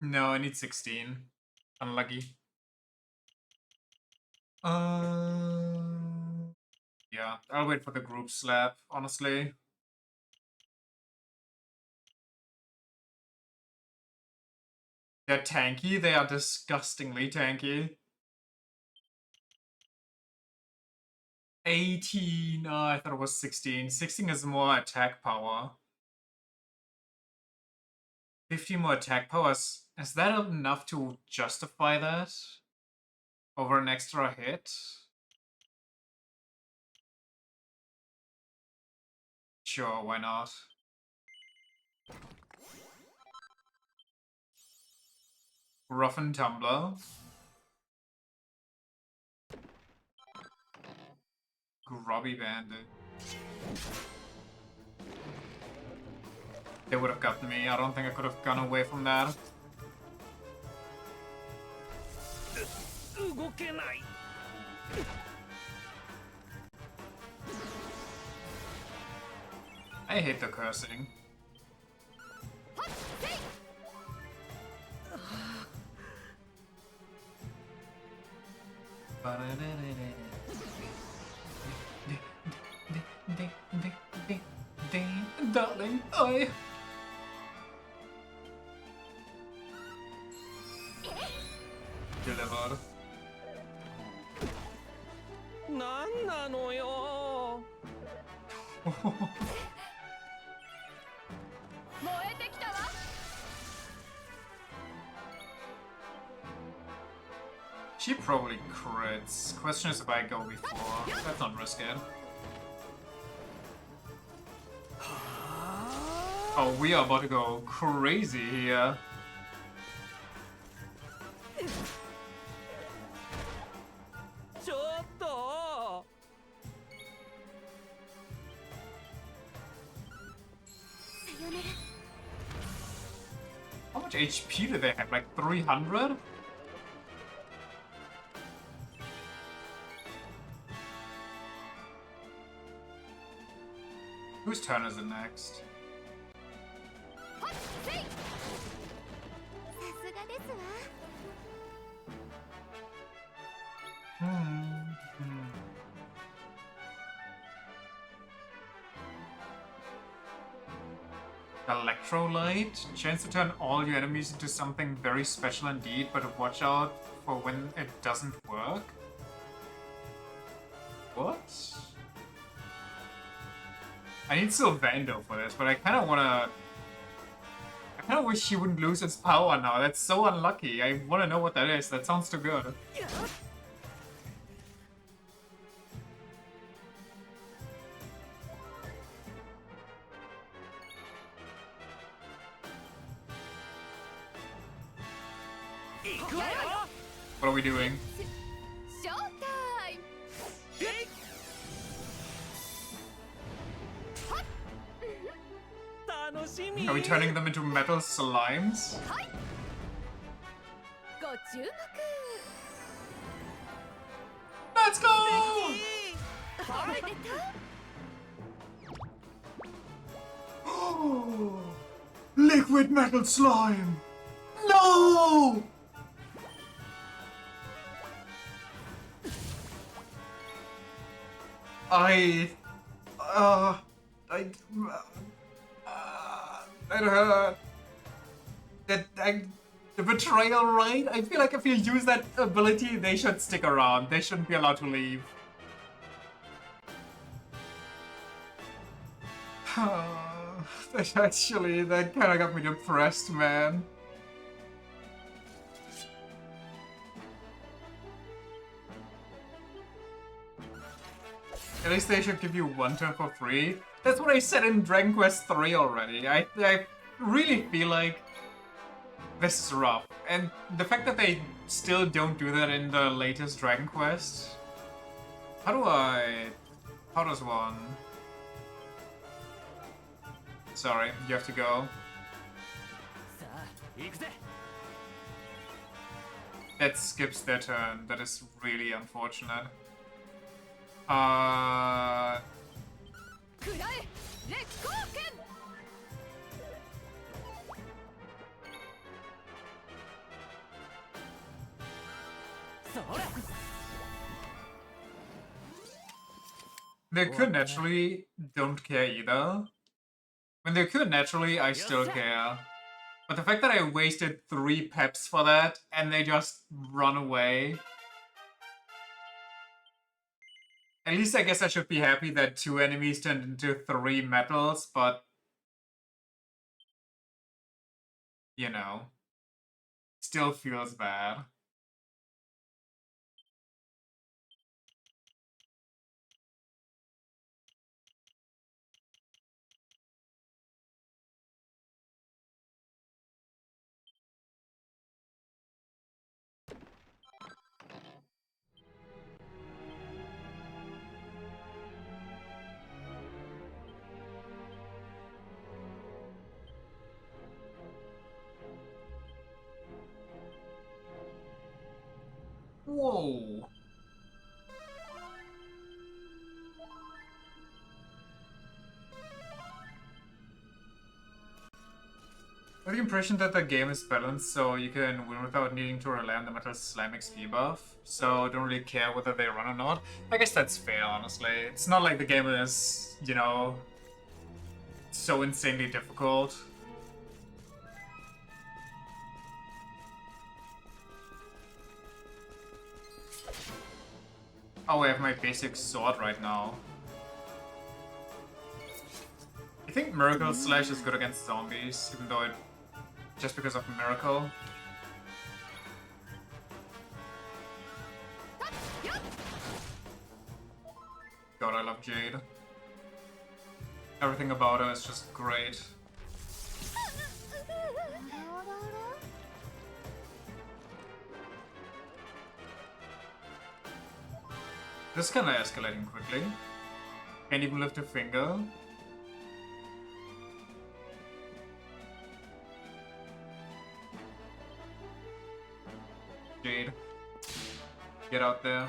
No, I need 16. Unlucky. Yeah, I'll wait for the group slap, honestly. They're tanky, they are disgustingly tanky. 18, oh, I thought it was 16. 16 is more attack power. 15 more attack powers. Is that enough to justify that? Over an extra hit? Sure, why not? Rough and Tumbler. Grubby Bandit. They would have gotten me. I don't think I could have gone away from that. I hate the cursing. Darling, I... Delivered. なんなのよ。燃えてきたわ。She probably crits. Question is if I go before. Let's not risk it. Oh, we are about to go crazy here. How much HP do they have? Like 300? Whose turn is it next? さすがですわ。 Electrolyte? Chance to turn all your enemies into something very special indeed, but watch out for when it doesn't work? What? I need Sylvando for this, but I kinda wanna... I kinda wish she wouldn't lose its power now. That's so unlucky. I wanna know what that is. That sounds too good. What are we doing? Showtime! Are we turning them into metal slimes? ご注目。 Let's go! おめでとう。 Liquid metal slime! No! That hurt. The betrayal, right? I feel like if you use that ability, they should stick around. They shouldn't be allowed to leave. That kind of got me depressed, man. At least they should give you one turn for free. That's what I said in Dragon Quest 3 already. I really feel like this is rough. And the fact that they still don't do that in the latest Dragon Quest... How does one... Sorry, you have to go. That skips their turn. That is really unfortunate. 食らえ烈光剣 They could naturally, don't care either. When they could naturally, I still care. But the fact that I wasted 3 peps for that, and they just run away... At least I guess I should be happy that 2 enemies turned into 3 metals, but... You know. Still feels bad. Whoa. I have the impression that the game is balanced so you can win without needing to rely on the Metal Slime XP buff, so don't really care whether they run or not. I guess that's fair, honestly. It's not like the game is, you know, so insanely difficult. Oh, I have my basic sword right now. I think Miracle Slash is good against zombies, even though it... just because of Miracle. God, I love Jade. Everything about her is just great. This is kinda escalating quickly. Can't even lift a finger. Jade. Get out there.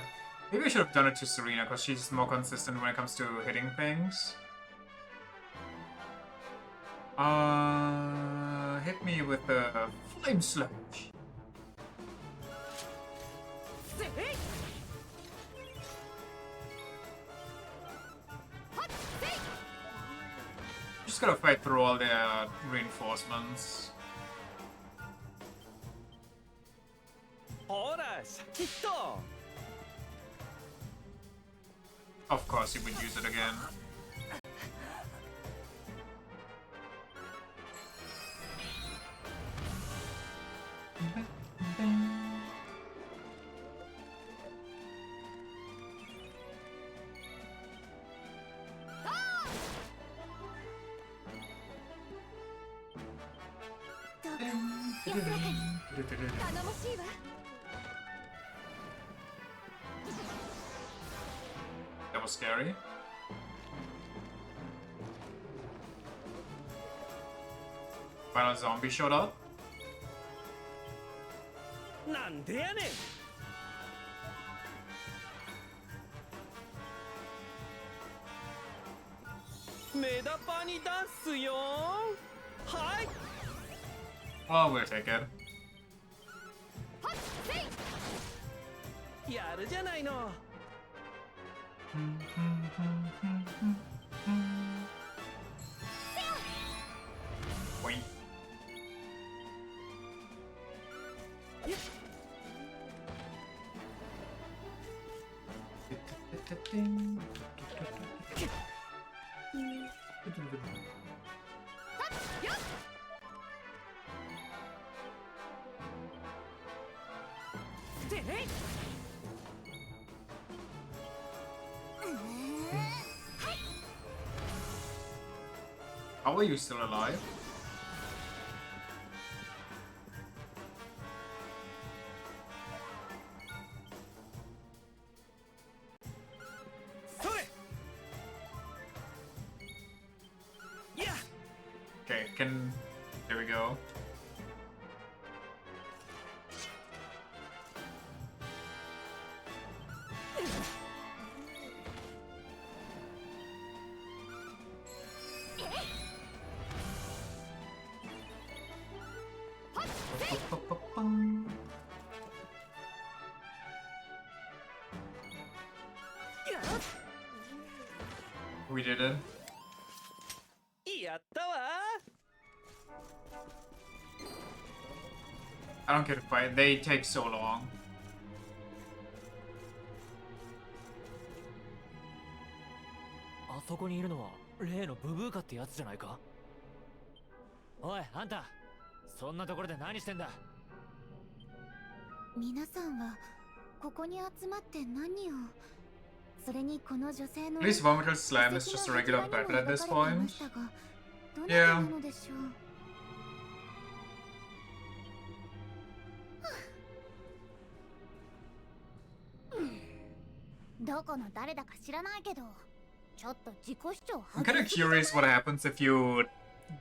Maybe I should have done it to Serena, because she's more consistent when it comes to hitting things. Hit me with a Flame Slash. Just gotta fight through all their reinforcements. Of course, he would use it again. That was scary. Final zombie showed up. なんでやねん。メダパにダンスよ。はい。 Well, we'll take it. やるじゃないの。Boing. How are you still alive? Okay, there we go. We didn't. やったわ。 I don't care to fight. They take so long. あそこにいるのは例のブブーカってやつじゃないか。おいあんた、そんなところで何してんだ。皆さんはここに集まって何を。それにこの女性の At least Vomital Slam is just a regular battle at this point. Yeah. どなたなのでしょう。どこの誰だか知らないけど、ちょっと自己主張 I'm kind of curious what happens if you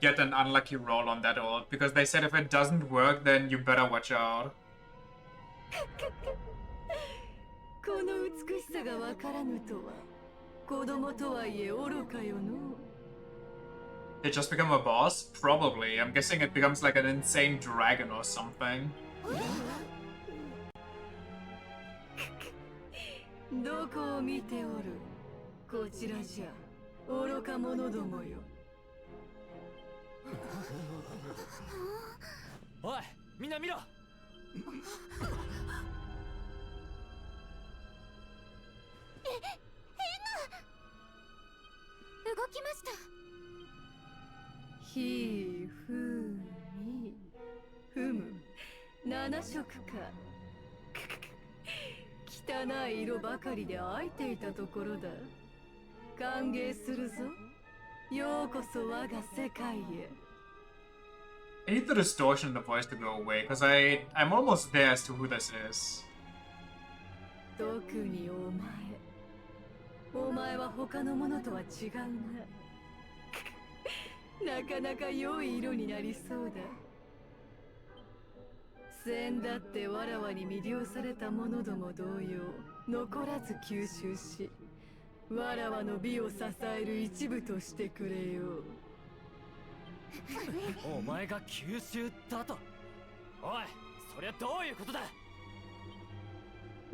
get an unlucky roll on that ult, because they said if it doesn't work, then you better watch out. この美しさがわからぬとは、子供とはいえ愚かよの。 They just become a boss? Probably. I'm guessing it becomes like an insane dragon or something. どこを見ておる。こちらじゃ、愚か者どもよ。おいみんな見ろ。動きました。ひふみふむ7色か。汚い色ばかりで空いていたところだ。歓迎するぞ。ようこそ我が世界へ。 I need the distortion in the voice to go away, because I'm almost there as to who this is. 特にお前は他のものとは違うな。なかなか良い色になりそうだ。先だってわらわに魅了された者ども同様、残らず吸収し、わらわの美を支える一部としてくれよう。お前が吸収だと。おいそりゃどういうことだ。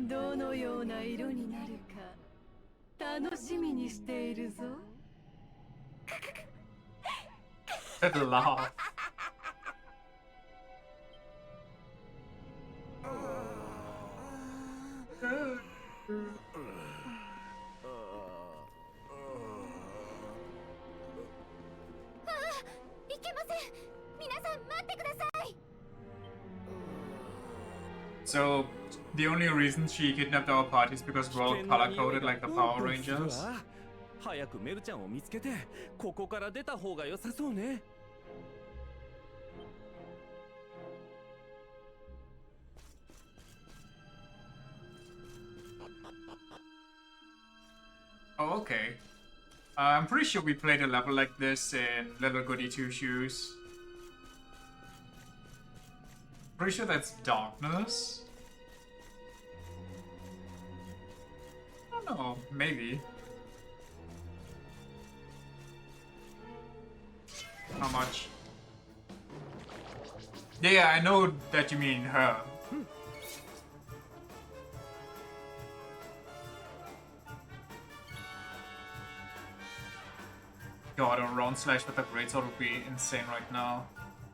どのような色になるか楽しみにしているぞ。That laugh. Ah, いけません。皆さん待ってください。 So, the only reason she kidnapped our party is because we're all color-coded like the Power Rangers. 早くメルちゃんを見つけて、ここから出た方が良さそうね。Oh, okay. I'm pretty sure we played a level like this in Little Goody Two Shoes. Pretty sure that's Darkness. I don't know, maybe. How much? Yeah, I know that you mean her. God, a round slash with a greatsword would be insane right now.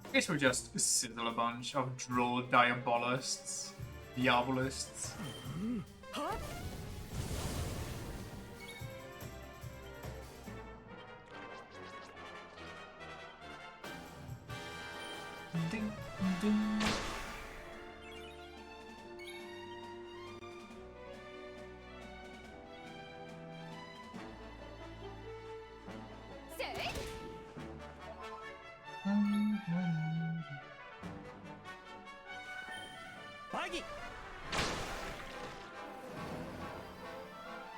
I guess we'll just sizzle a bunch of droll diabolists. Diabolists. Ding, ding.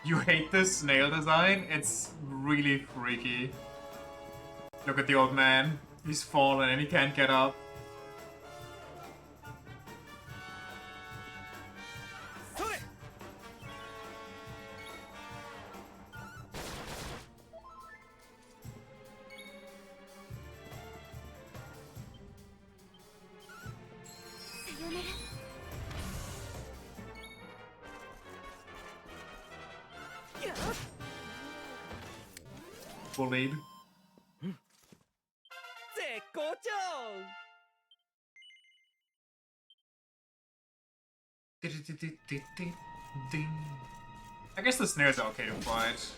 You hate this snail design? It's really freaky. Look at the old man. He's fallen and he can't get up. bullied. 絶好調 I guess the snares are okay to fight.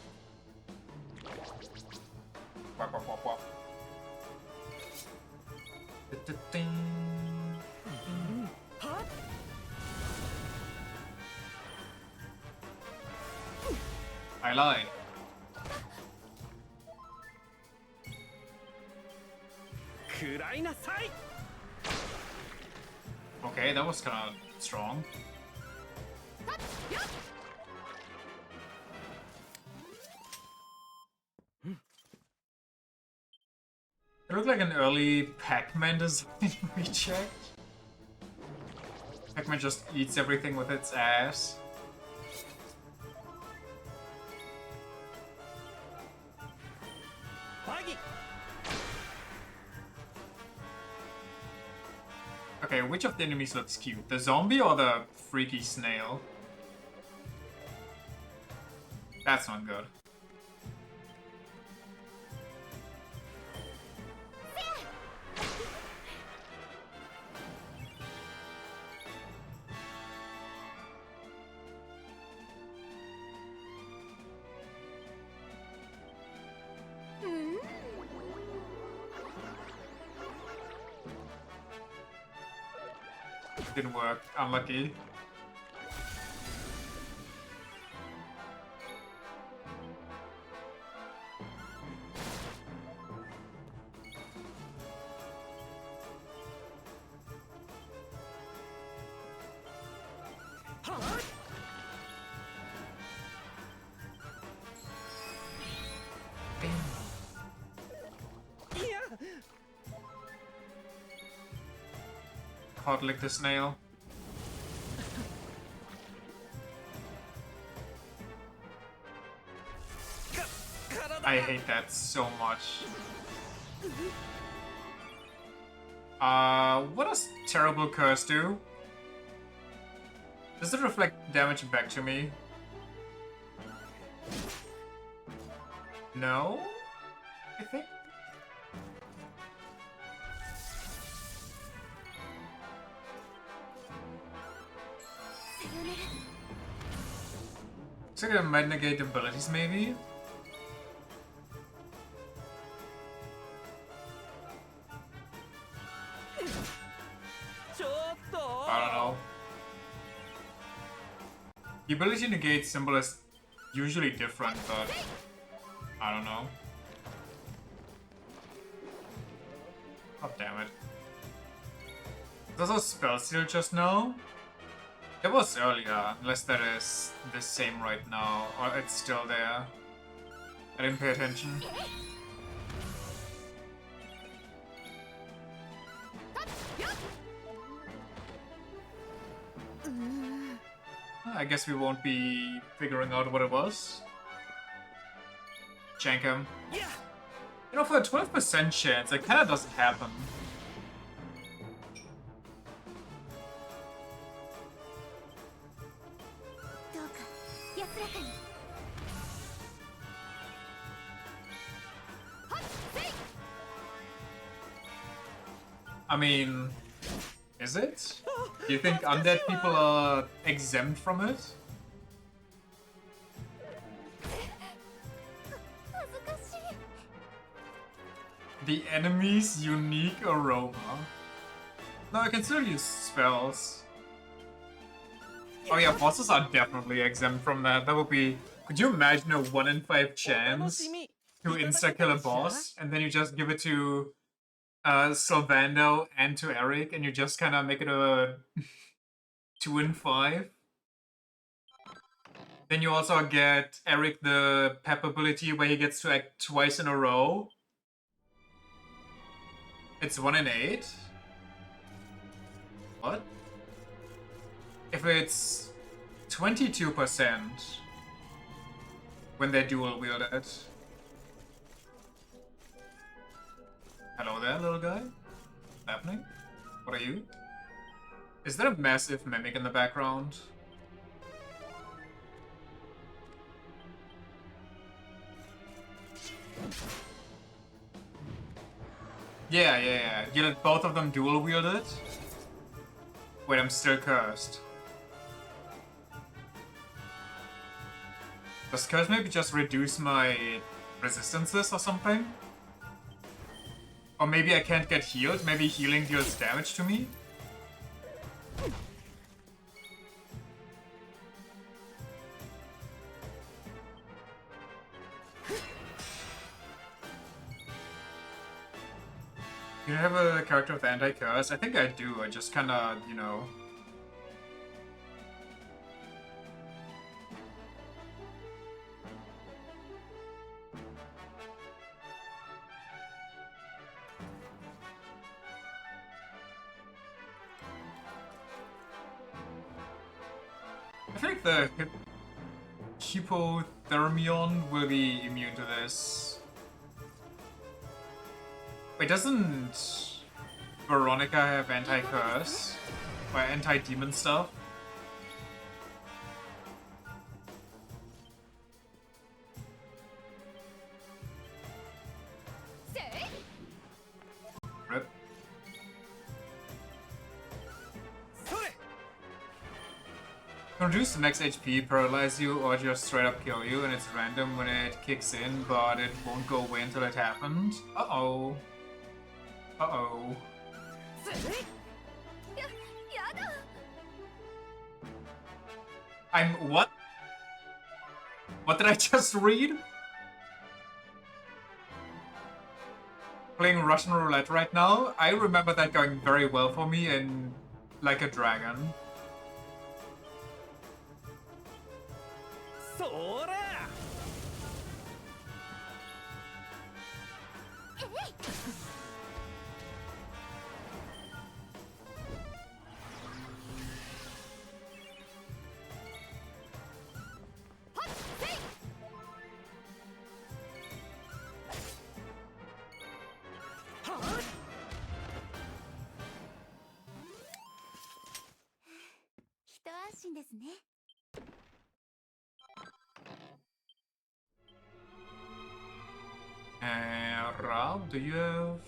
Wap, wap, wap, wap. I lied. Okay, that was kind of strong. It looked like an early Pac-Man design we checked. Pac-Man just eats everything with its ass. Okay, which of the enemies looks cute? The zombie or the freaky snail? That's not good. Didn't work. Unlucky. Hard lick the snail. I hate that so much. What does Terrible Curse do? Does it reflect damage back to me? No? I think? Looks like it might negate abilities, maybe? I don't know. The ability negate symbol is usually different, but I don't know. Oh, damn it. Does a spell seal just now? It was earlier, unless that is the same right now, or it's still there. I didn't pay attention. I guess we won't be figuring out what it was. Jank him. You know, for a 12% chance, it kinda doesn't happen. I mean, is it? Do you think undead people are exempt from it? The enemy's unique aroma. No, I can still use spells. Oh yeah, bosses are definitely exempt from that. That would be... Could you imagine a 1 in 5 chance to insta-kill a boss, and then you just give it to Sylvando and to Eric, and you just kind of make it a 2 in 5? Then you also get Eric the pep ability where he gets to act twice in a row. It's 1 in 8? What? If it's 22% when they dual wield it. Hello there, little guy. What's happening? What are you? Is there a massive mimic in the background? Yeah. You let both of them dual wield it? Wait, I'm still cursed. Does curse maybe just reduce my resistances or something? Or maybe I can't get healed? Maybe healing deals damage to me? Do you have a character with anti-curse? I think I do. I just kinda, you know... I think the Hippothermion will be immune to this. Wait, doesn't Veronica have anti-curse? Or anti-demon stuff? Rip. Reduce the max HP, paralyze you, or just straight up kill you, and it's random when it kicks in, but it won't go away until it happened. Uh-oh. Uh-oh. What? What did I just read? Playing Russian roulette right now? I remember that going very well for me in Like a Dragon. Rob, do you have...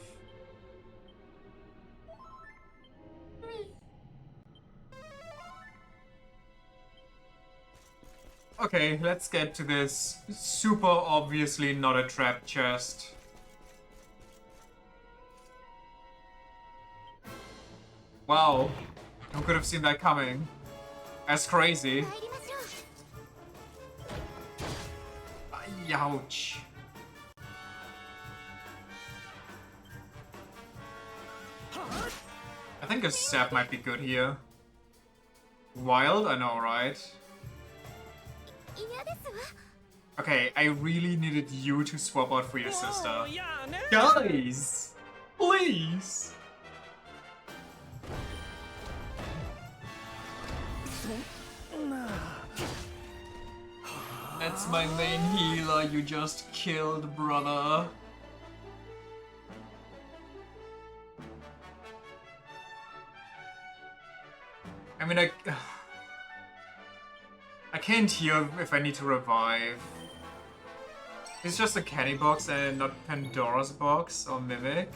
Okay, let's get to this super obviously not a trap chest. Wow, who could have seen that coming? That's crazy. Ouch. I think a sap might be good here. Wild? I know, right? Okay, I really needed you to swap out for your sister. Guys! Please! That's my main healer you just killed, brother. I mean, I can't heal if I need to revive. It's just a candy box and not Pandora's box or Mimic.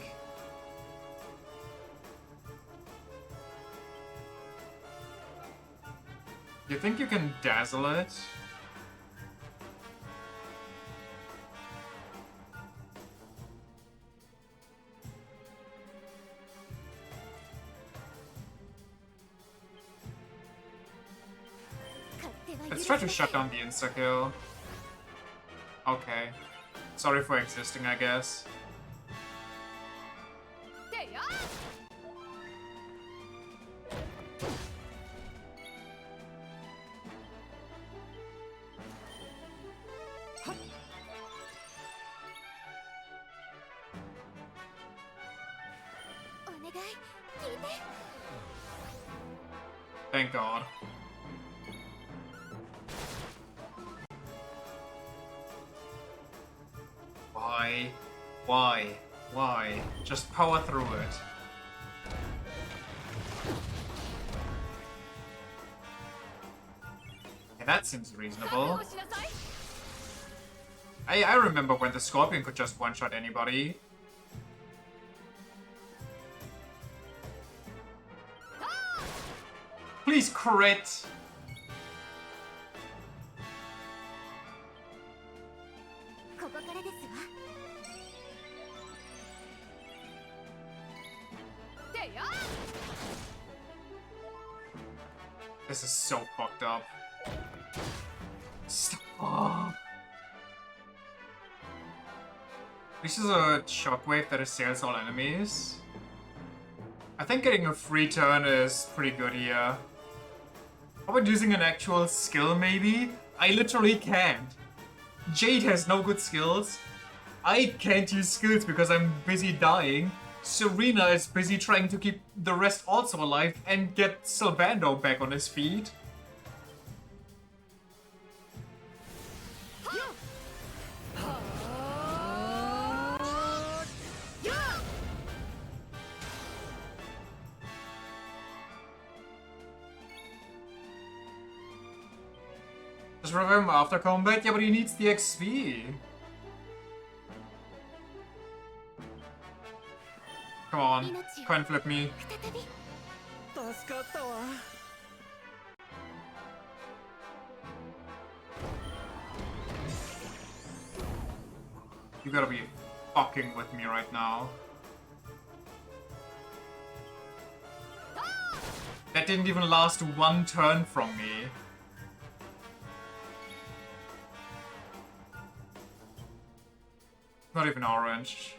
You think you can dazzle it? Let's try to shut down the insta-kill. Okay. Sorry for existing, I guess. Thank God. Why? Just power through it. Okay, that seems reasonable. I remember when the Scorpion could just one-shot anybody. Please crit! ここからですわ。てや This is so fucked up. Stop. This is a shockwave that assails all enemies. I think getting a free turn is pretty good here. How about using an actual skill, maybe? I literally can't. Jade has no good skills. I can't use skills because I'm busy dying. Serena is busy trying to keep the rest also alive and get Sylvando back on his feet. Just revive him after combat? Yeah, but he needs the XP. Come on, coin flip me. 再び 助かったわ。 You gotta be fucking with me right now. That didn't even last one turn from me. Not even orange.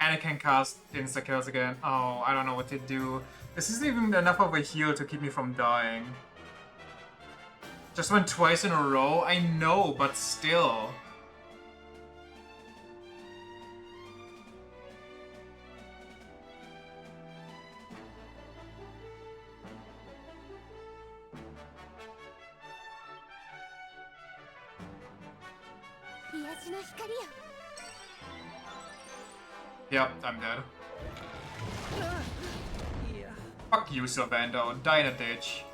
And I can cast insta-kills again. Oh, I don't know what to do. This isn't even enough of a heal to keep me from dying. Just went twice in a row? I know, but still. Yep, I'm dead. Fuck you, Sylvando. Die in a ditch.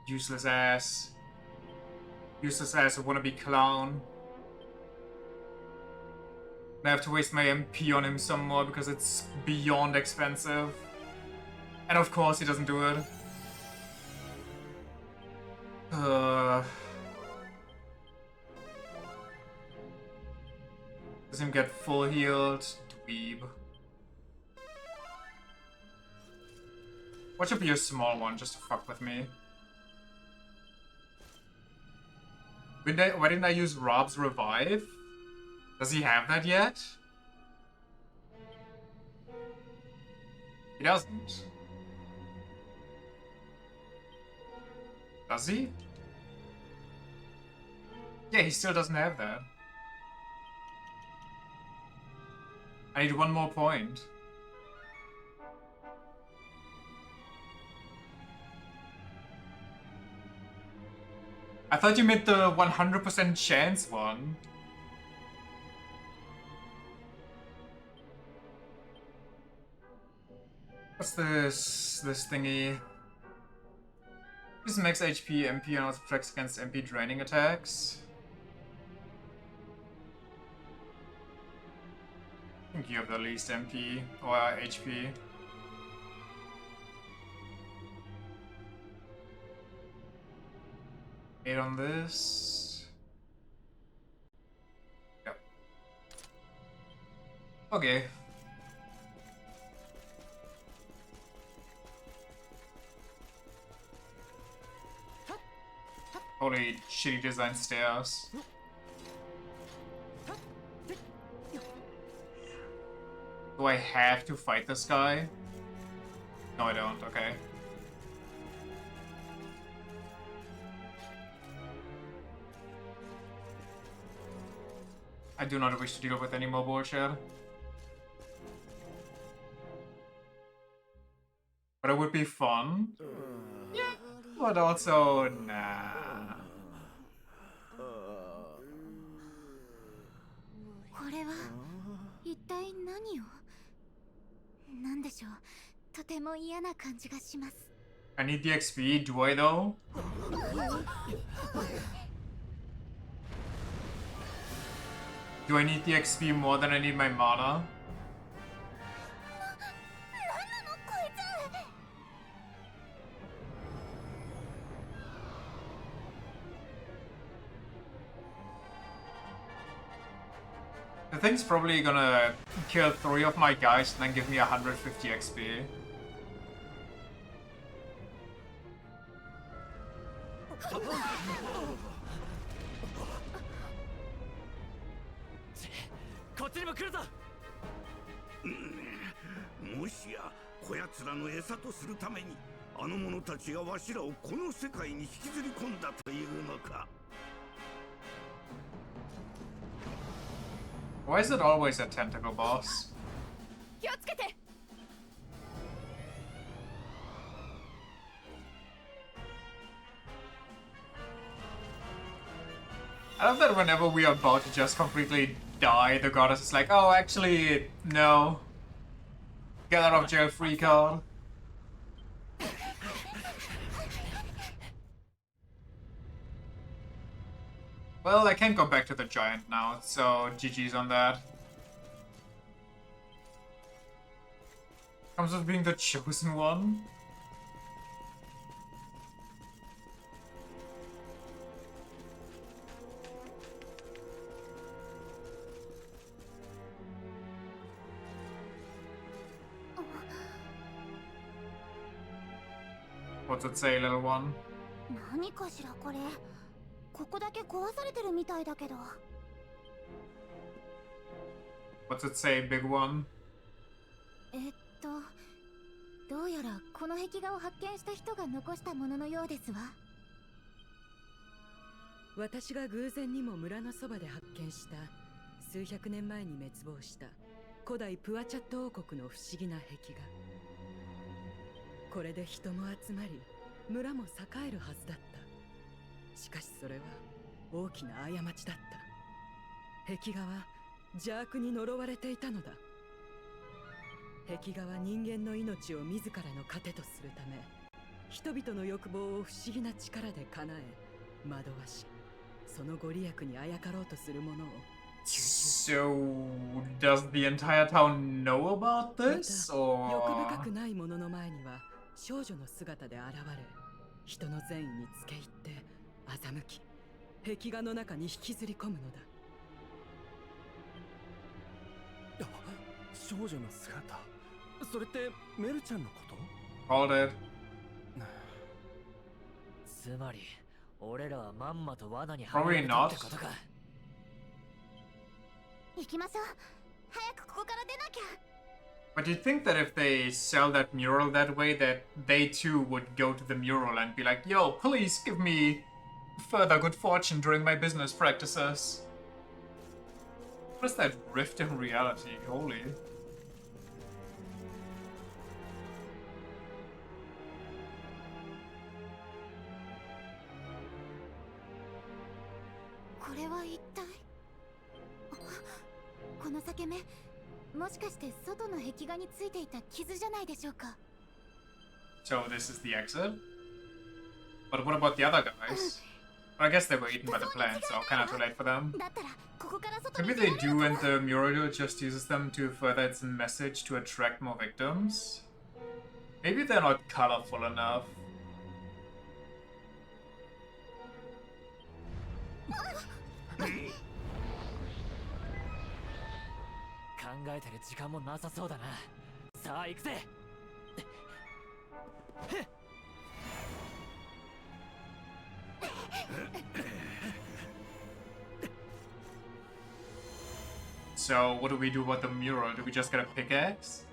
Useless ass. Useless ass wannabe clown. I have to waste my MP on him some more because it's beyond expensive. And of course he doesn't do it. Does him get full healed? Dweeb. What should be a small one just to fuck with me? Why didn't I use Rob's revive? Does he have that yet? He doesn't. Does he? Yeah, he still doesn't have that. I need one more point. I thought you meant the 100% chance one. What's this thingy? This max HP, MP, and also protects against MP draining attacks. I think you have the least MP or HP. Eight on this. Yep. Okay. Holy shitty design stairs. Do I have to fight this guy? No, I don't. Okay. I do not wish to deal with any more bullshit. But it would be fun. Yeah. But also, nah. これは一体何をなんでしょうとても嫌な感じがします I need the XP, do I though? Do I need the XP more than I need my mana? The thing's probably gonna kill 3 of my guys and then give me 150 XP. Mm, もしやこやつらの餌とするためにあの者たちがわしらをこの世界に引きずり込んだというのか Why is it always a tentacle boss? 気をつけて I love that whenever we are about to just completely die, the goddess is like, oh, actually, no. Get out of jail free card. Well, I can't go back to the giant now, so GG's on that. Comes with being the chosen one. What's it say, little one? 何かしらこれここだけ壊されてるみたいだけど What's it say, big one? どうやらこの壁画を発見した人が残したもののようですわ私が偶然にも村のそばで発見した数百年前に滅亡した古代プアチャット王国の不思議な壁画これで人も集まり村も栄えるはずだったしかしそれは大きな過ちだった壁画は邪悪に呪われていたのだ壁画は人間の命を自らの糧とするため人々の欲望を不思議な力で叶え惑わしそのご利益にあやかろうとする者を So, does the entire town know about また this, 欲 or...深くない者の前には少女の姿で現れ人の善意につけ入って欺き壁画の中に引きずり込むのだ少女の姿それってメルちゃんのこと Called it. つまり俺らはまんまと罠には Probably まれた not. ってことか行きましょう早くここから出なきゃ But you'd think that if they sell that mural that way, that they too would go to the mural and be like, yo, please give me further good fortune during my business practices. What is that rift in reality? Holy. What この裂け目もしかして外の壁画についていた傷じゃないでしょうか So this is the exit? But what about the other guys? I guess they were eaten by the plant, so kind of too late for them. だったらここから外に Maybe 出 they られる do か and な the mural just uses them to further its message to attract more victims? Maybe they're not colorful enough. 考えてる時間もなさそうだなさあ行くぜ So what do we do about the mural? Do we just get a pickaxe?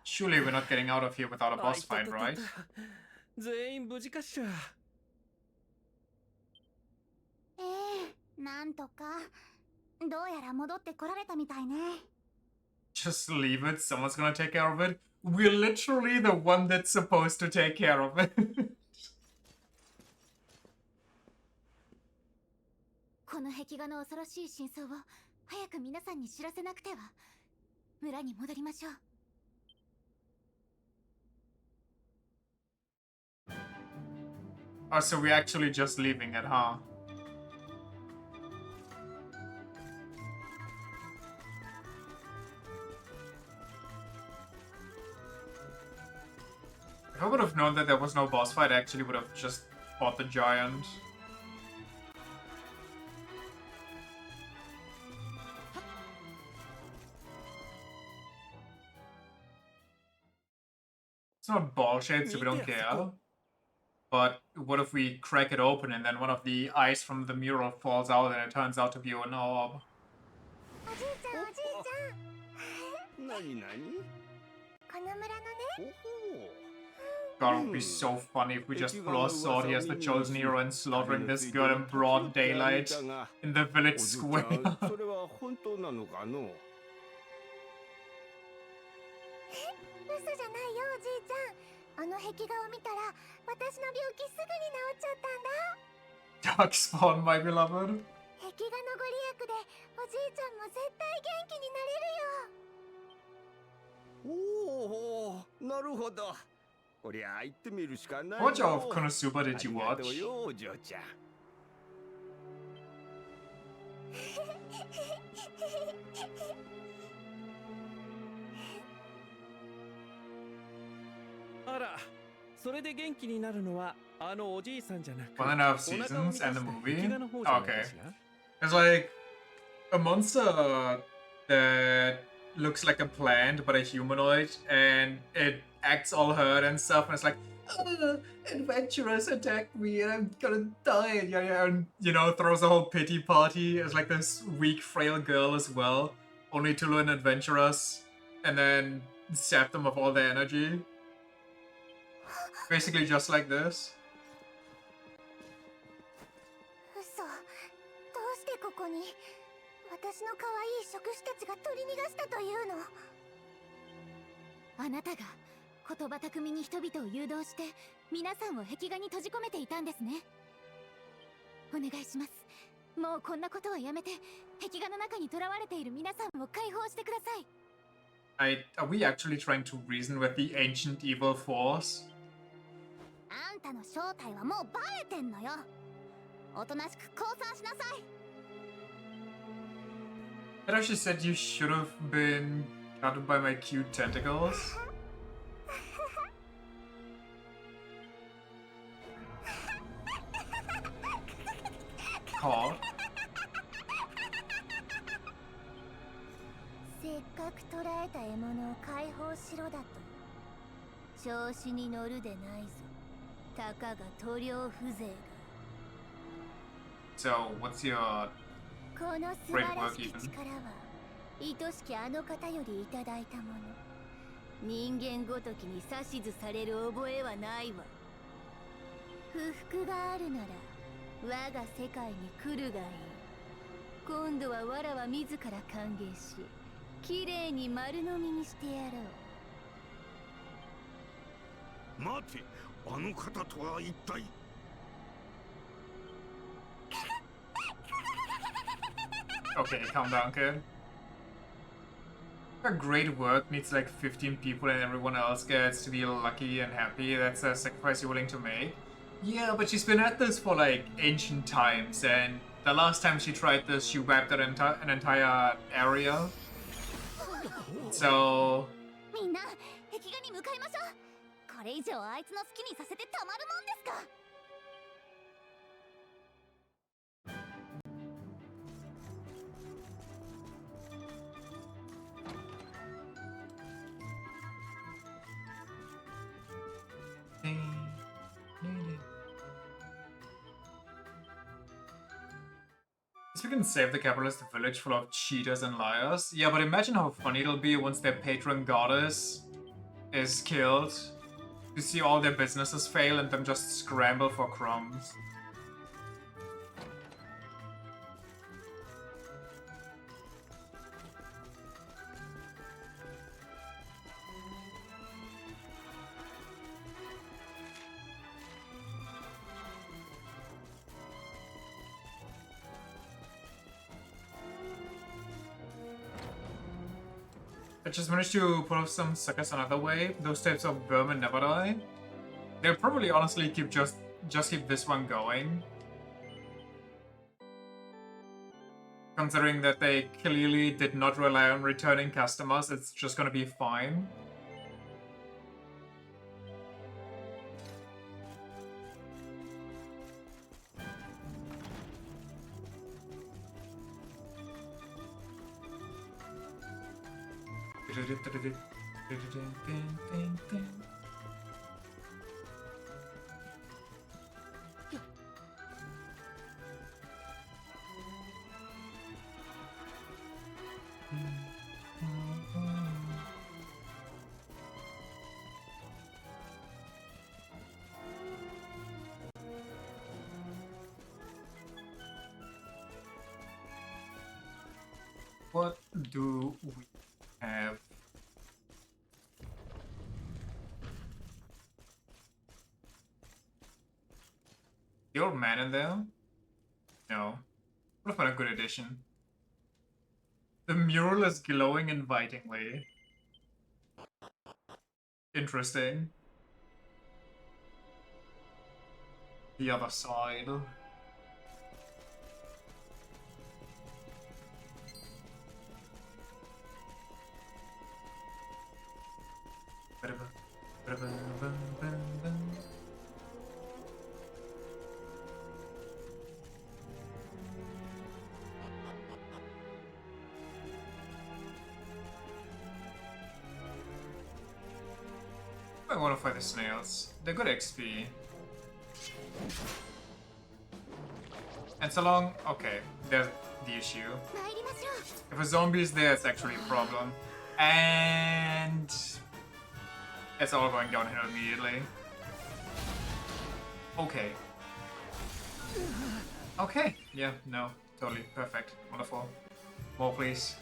Surely we're not getting out of here without a boss fight, right? 全員無事かしら。ええ、なんとか。どうやら戻ってこられたみたいね。Just leave it. Someone's gonna take care of it. We're literally the one that's supposed to take care of it. この壁画の恐ろしい真相を早く皆さんに知らせなくては。村に戻りましょう。Oh, so we're actually just leaving it, huh? If I would have known that there was no boss fight, I actually would have just fought the giant. It's not bullshit, so we don't care. But what if we crack it open and then one of the ice from the mural falls out and it turns out to be an orb? おじいちゃんおじいちゃん。なになに。この村のね。 God, it would be so funny if we just pull our sword here as the chosen hero and slaughtering this girl in broad daylight in the village square. それは本当なのかの。嘘じゃないよおじいちゃん。あの壁画を見たら私の病気すぐに治っちゃったんだ。 Darkspawn, my beloved. 壁画のご利益でおじいちゃんも絶対元気になれるよ。おお、なるほど。こりゃ行ってみるしかない。 What of Konosuba did you ありがとう watch? よ、お嬢ちゃん。あら、それで元気になるのはあのおじいさんじゃなく。 One and a half お腹を満 seasons た and the した movie? 壁画の方じゃないか Okay. しら。 It's like a monster that looks like a plant but a humanoid and it acts all hurt and stuff and it's like, adventurers attacked me and I'm gonna die. And you know, throws a whole pity party as like this weak, frail girl as well, only to learn adventurers and then sap them of all their energy. Basically just like this. 嘘。どうしてここに私の可愛い職種たちが取り逃がしたというの。あなたが言葉巧みに人々を誘導して皆さんを壁画に閉じ込めていたんですね。お願いします。もうこんなことはやめて壁画の中に囚われている皆さんを解放してください。Are we actually trying to reason with the ancient evil force? あんたの正体はもうバレてんのよ。おとなしく降参しなさい。 I thought she said you should have been cut by my cute tentacles. Caught. せっかく捕らえた獲物を解放しろだと。調子に乗るでないぞ。たかが塗料風情が。 So, what's your この素晴らしき力は愛しきあの方よりいただいたもの。人間ごときに指図される覚えはないわ。不服があるなら我が世界に来るがいい。今度はわらは自ら歓迎しきれいに丸飲みにしてやろう。待て、あの方とは一体。 Okay, calm down, kid. Her great work needs like 15 people and everyone else gets to be lucky and happy. That's a sacrifice you're willing to make. Yeah, but she's been at this for like ancient times, and the last time she tried this, she wiped out an entire area. So... みんな壁画に向かいましょう。これ以上あいつの好きにさせてたまるもんですか。 I We can save the capitalist village full of cheaters and liars. Yeah, but imagine how funny it'll be once their patron goddess is killed. To see all their businesses fail and them just scramble for crumbs. I just managed to pull off some suckers another way. Those types of vermin never die. They'll probably honestly keep just keep this one going. Considering that they clearly did not rely on returning customers, it's just gonna be fine. What do we have? The old man in there? No. Would have been a good addition. The mural is glowing invitingly. Interesting. The other side. I want to fight the snails. They're good XP. And so long... Okay, there's the issue. If a zombie is there, it's actually a problem. And... it's all going downhill immediately. Okay. Okay, yeah, no, totally, perfect, wonderful. More, please.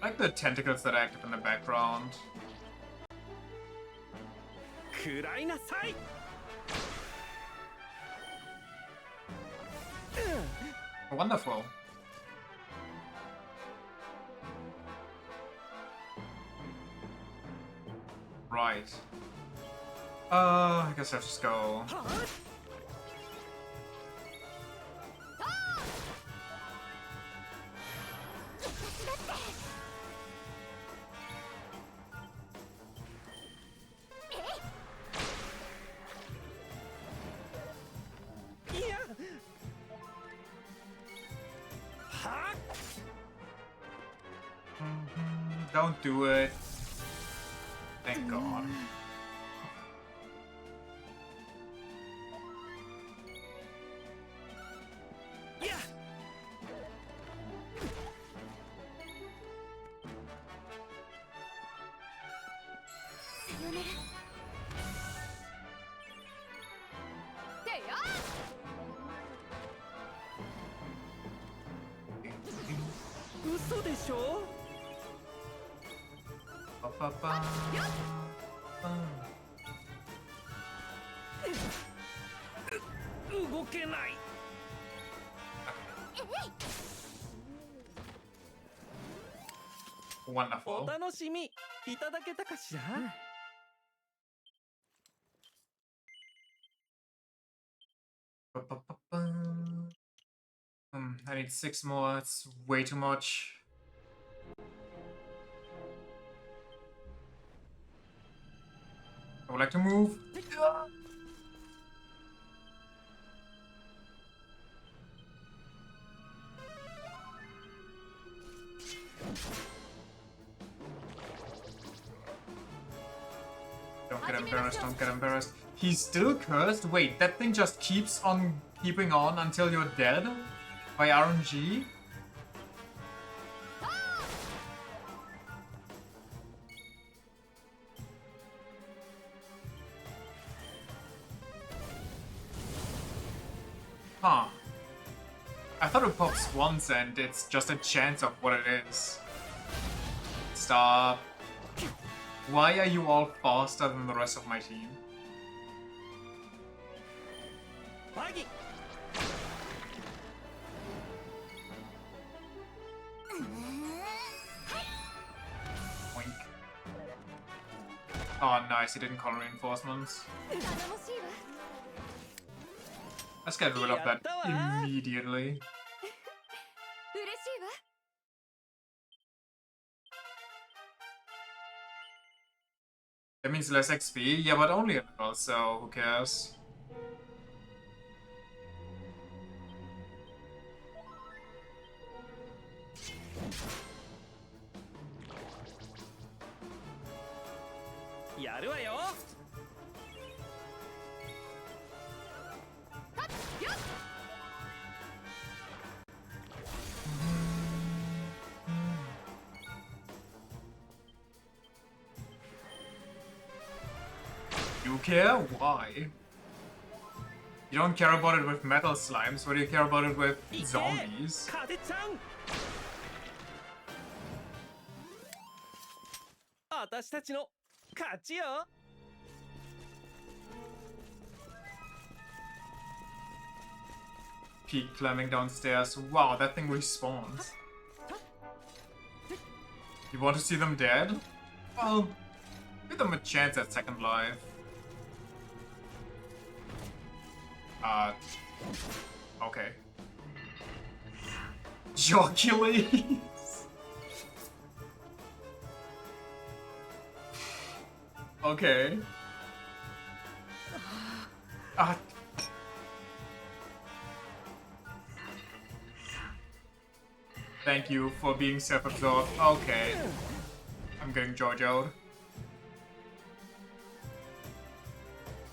I like the tentacles that are active in the background. Wonderful. Right. I guess I have to just go. Don't do it. Thank God. Wonderful. お楽しみいただけたかしら I need 6 more, it's way too much. I would like to move. Don't get embarrassed, don't get embarrassed. He's still cursed? Wait, that thing just keeps on keeping on until you're dead? By RNG? Huh. I thought it pops once and it's just a chance of what it is. Stop. Why are you all faster than the rest of my team? Oink. Oh, nice, he didn't call reinforcements. Let's get rid of that immediately. That means less XP? Yeah, but only a little, so who cares? You care? Why? You don't care about it with metal slimes, but you care about it with zombies. Peak climbing downstairs. Wow, that thing respawns. You want to see them dead? Well, give them a chance at Second Life. Okay. Joculates! Okay. Thank you for being self-absorbed. Okay. I'm getting JoJo'd.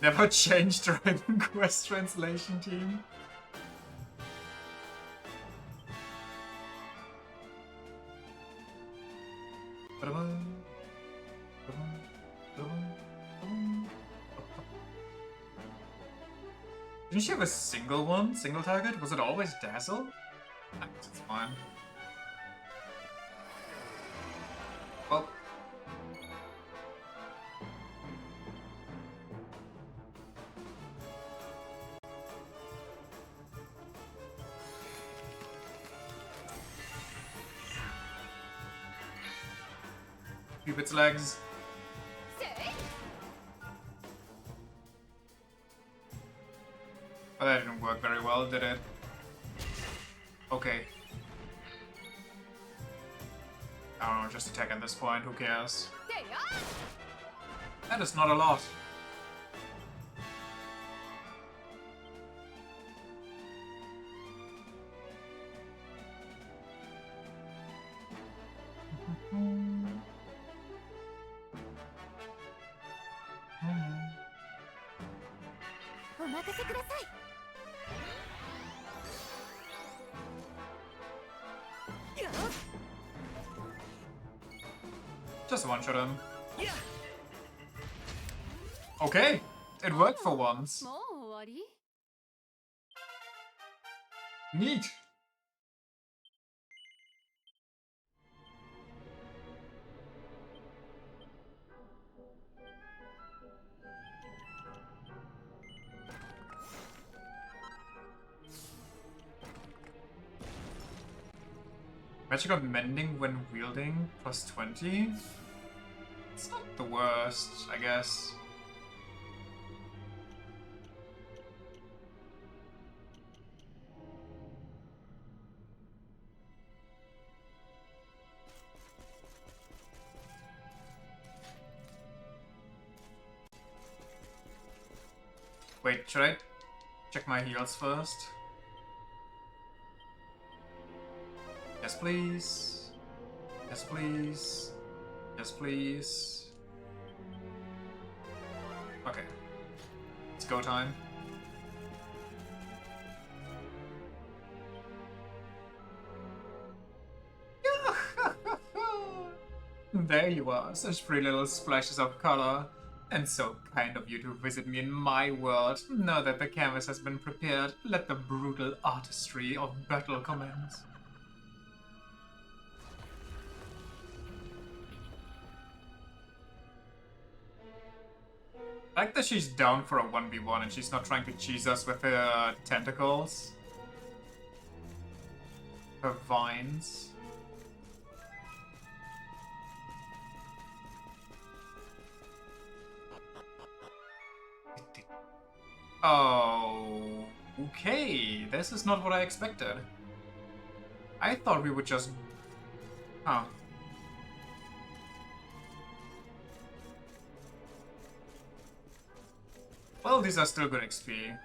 Never change Dragon Quest translation team. Didn't she have a single one? Single target? Was it always Dazzle? I guess it's fine. Well. Cupid's legs. Oh, that didn't work very well, did it? Okay. I don't know, just attack at this point, who cares? That is not a lot. Just one-shot him. Okay, it worked for once. Neat. Magic of Mending when wielding plus 20? It's not the worst, I guess. Wait, should I check my heals first? Yes, please. Yes, please. Yes, please. Okay. It's go time. There you are, such pretty little splashes of color. And so kind of you to visit me in my world. Now that the canvas has been prepared, let the brutal artistry of battle commence. I like that she's down for a 1v1 and she's not trying to cheese us with her tentacles. Her vines. Oh, okay. This is not what I expected. I thought we would just... Huh. Well, these are still good XP.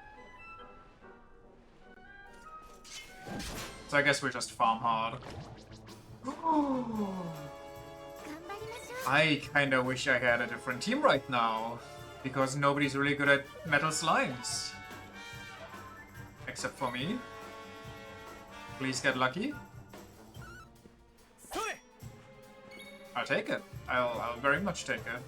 So I guess we'll just farm hard. I kinda wish I had a different team right now. Because nobody's really good at metal slimes. Except for me. Please get lucky. I'll take it. I'll very much take it.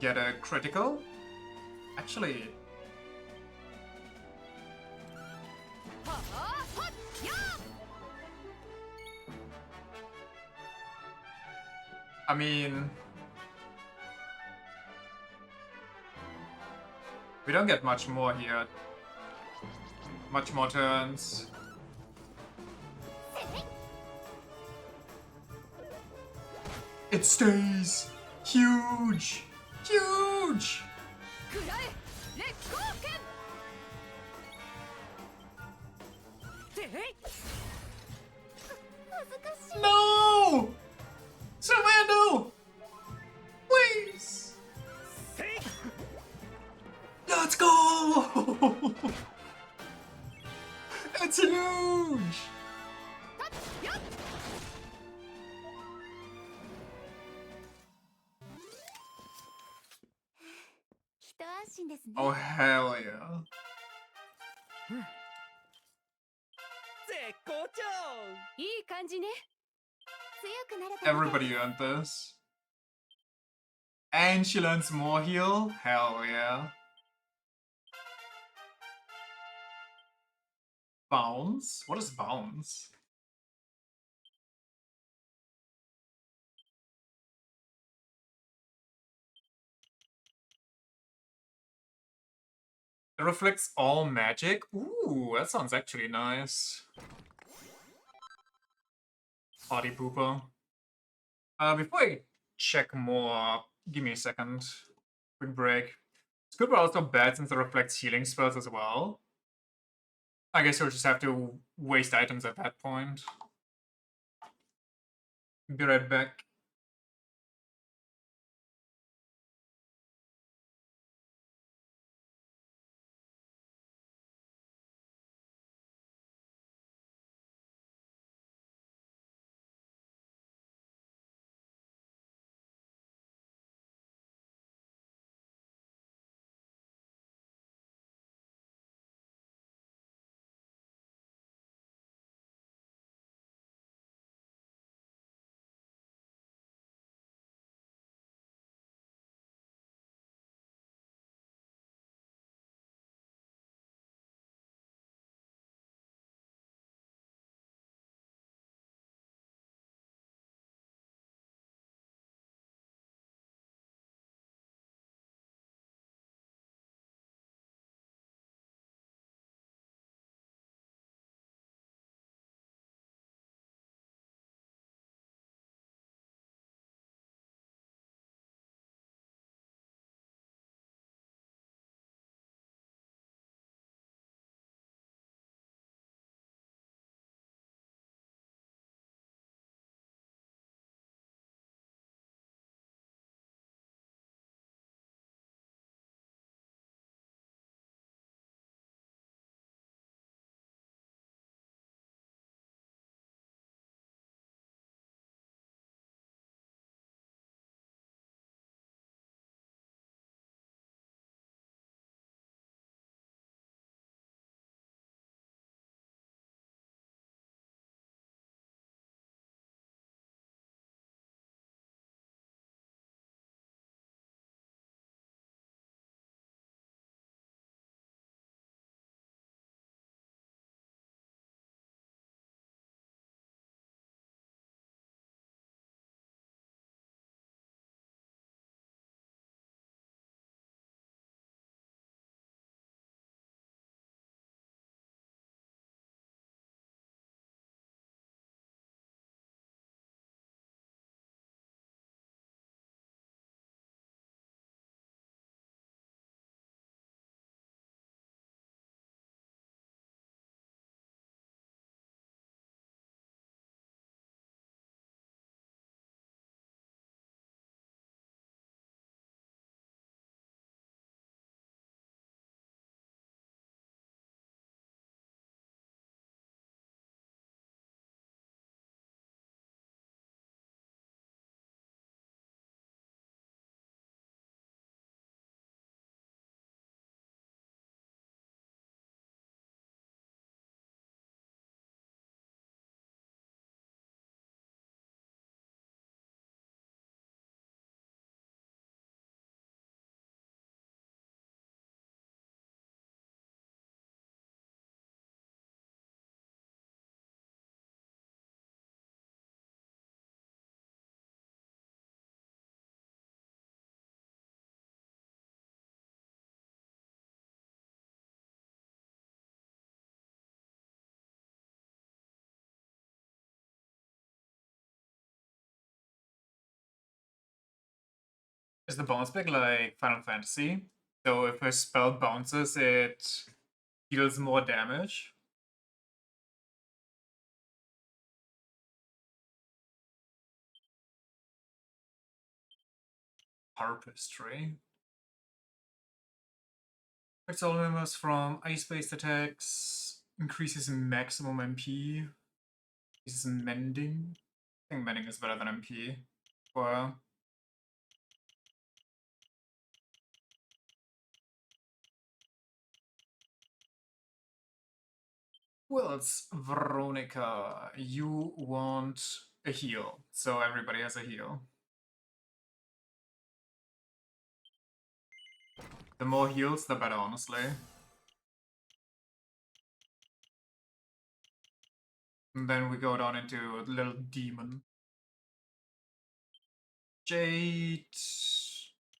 Get a critical? Actually... I mean... we don't get much more here. Much more turns. It stays! Huge! Huge! No! Sylvando! Please! Let's go! It's huge! Oh, hell yeah. Everybody earned this. And she learns more heal? Hell yeah. Bounce? What is bounce? It reflects all magic? Ooh, that sounds actually nice. Party pooper. Before I check more, give me a second. Quick break. Scuba also bad since it reflects healing spells as well. I guess you'll just have to waste items at that point. Be right back. Is the bounce back like Final Fantasy? So if a spell bounces, it deals more damage? Harpistry. Affects all members from ice-based attacks. Increases maximum MP. Increases mending. I think mending is better than MP. Well, it's Veronica. You want a heal, so everybody has a heal. The more heals, the better, honestly. And then we go down into a little demon. Jade.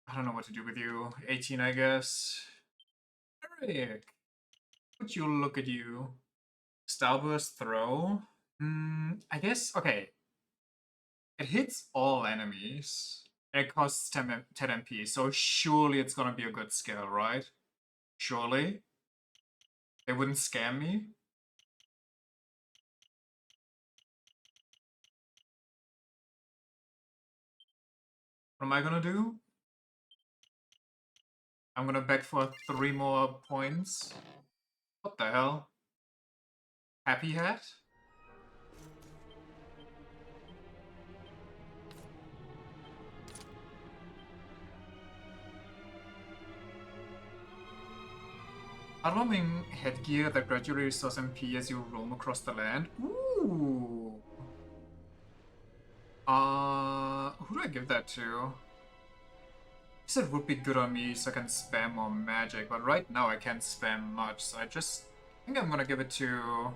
I don't know what to do with you. 18, I guess. Eric. Would you look at you? Starburst throw? I guess, okay. It hits all enemies. It costs 10 MP, so surely it's gonna be a good skill, right? Surely? They wouldn't scam me? What am I gonna do? I'm gonna beg for 3 more points. What the hell? Happy Hat? Alarming headgear that gradually restores MP as you roam across the land. Ooh! Who do I give that to? I said it would be good on me so I can spam more magic, but right now I can't spam much, so I think I'm gonna give it to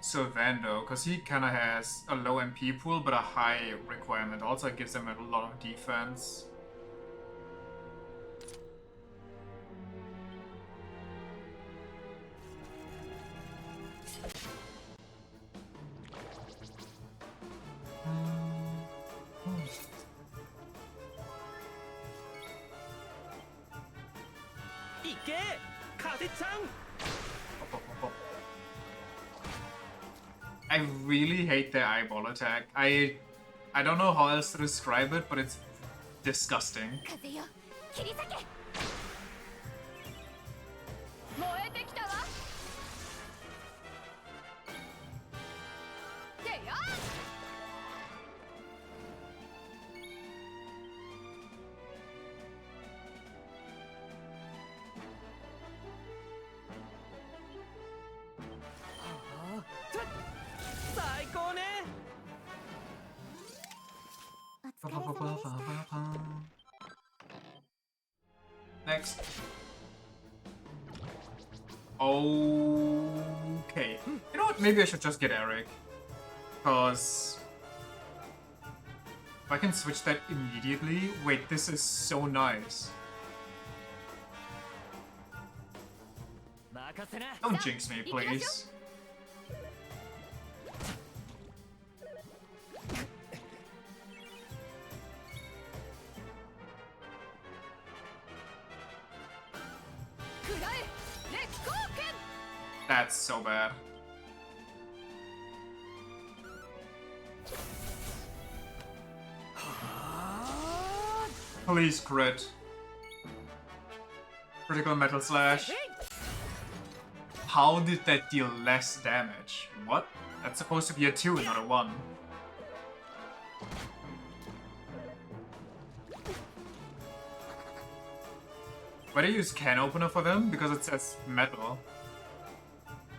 Sylvando, because he kinda has a low MP pool but a high requirement. Also, it gives him a lot of defense. I really hate their eyeball attack. I don't know how else to describe it, but it's disgusting. 風よ切り裂け燃えてきたわてや最高ねお疲れ様でした Next. Okay. You know what? Maybe I should just get Eric. Because if I can switch that immediately. Wait, this is so nice. Don't jinx me, please. That's so bad. Please crit. Critical Metal Slash. How did that deal less damage? What? That's supposed to be a 2, not a 1. Why do you use Can Opener for them? Because it says metal.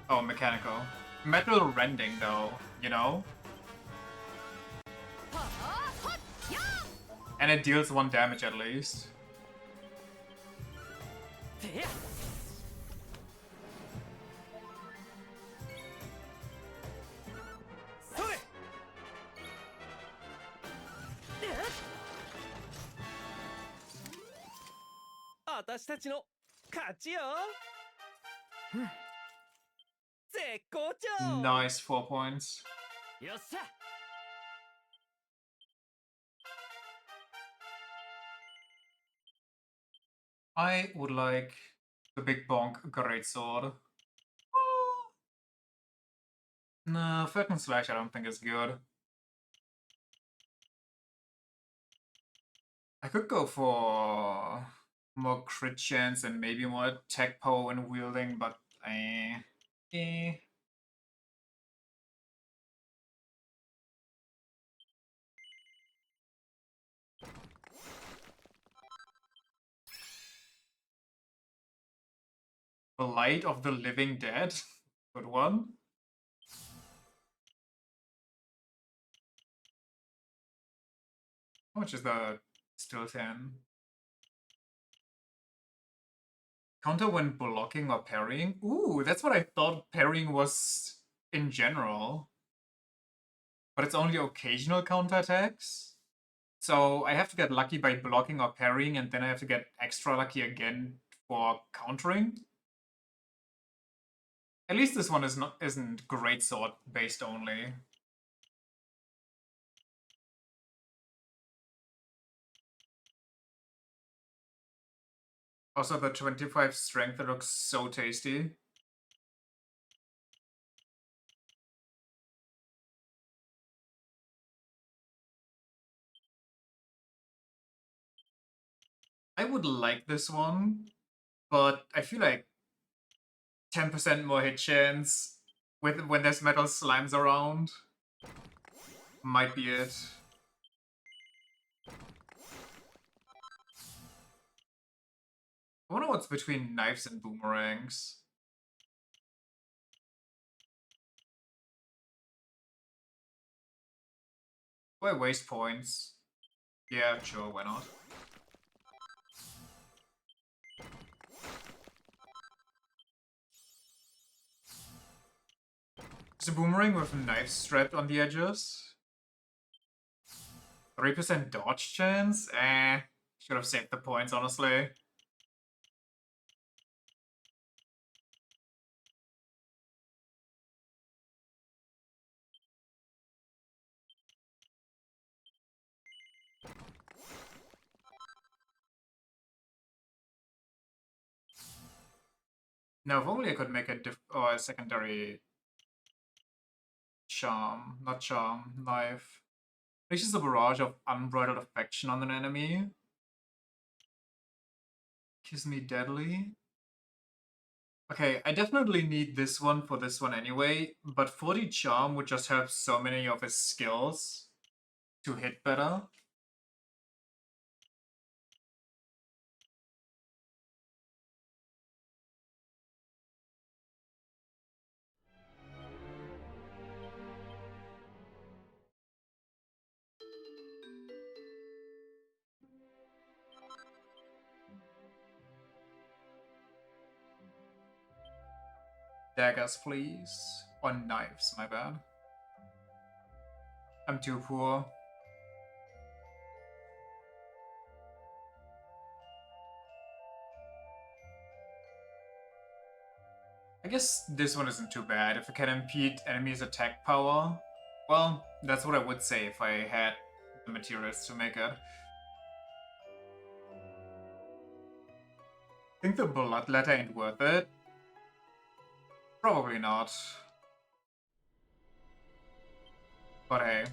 Oh, mechanical. Metal rending though, you know? And it deals 1 damage at least. Nice 4 points. I would like the big bonk greatsword. No, Falcon Slash I don't think is good. I could go for more crit chance and maybe more attack power when wielding, but eh. The Light of the Living Dead. Good one. How much is the still 10? Counter when blocking or parrying? Ooh, that's what I thought parrying was in general. But it's only occasional counterattacks. So I have to get lucky by blocking or parrying, and then I have to get extra lucky again for countering. At least this one isn't greatsword based only. Also, the 25 strength, that looks so tasty. I would like this one, but I feel like 10% more hit chance when there's metal slimes around might be it. I wonder what's between knives and boomerangs. Why waste points? Yeah, sure, why not? Is a boomerang with knives strapped on the edges? 3% dodge chance? Should have saved the points, honestly. Now, if only I could make a secondary charm, not charm, knife. Unleashes a barrage of unbridled affection on an enemy. Kiss me deadly. Okay, I definitely need this one for this one anyway, but 40 charm would just have so many of his skills to hit better. Daggers, please. Or knives, my bad. I'm too poor. I guess this one isn't too bad. If it can impede enemies' attack power, well, that's what I would say if I had the materials to make it. Think the bloodletter ain't worth it? Probably not. But hey,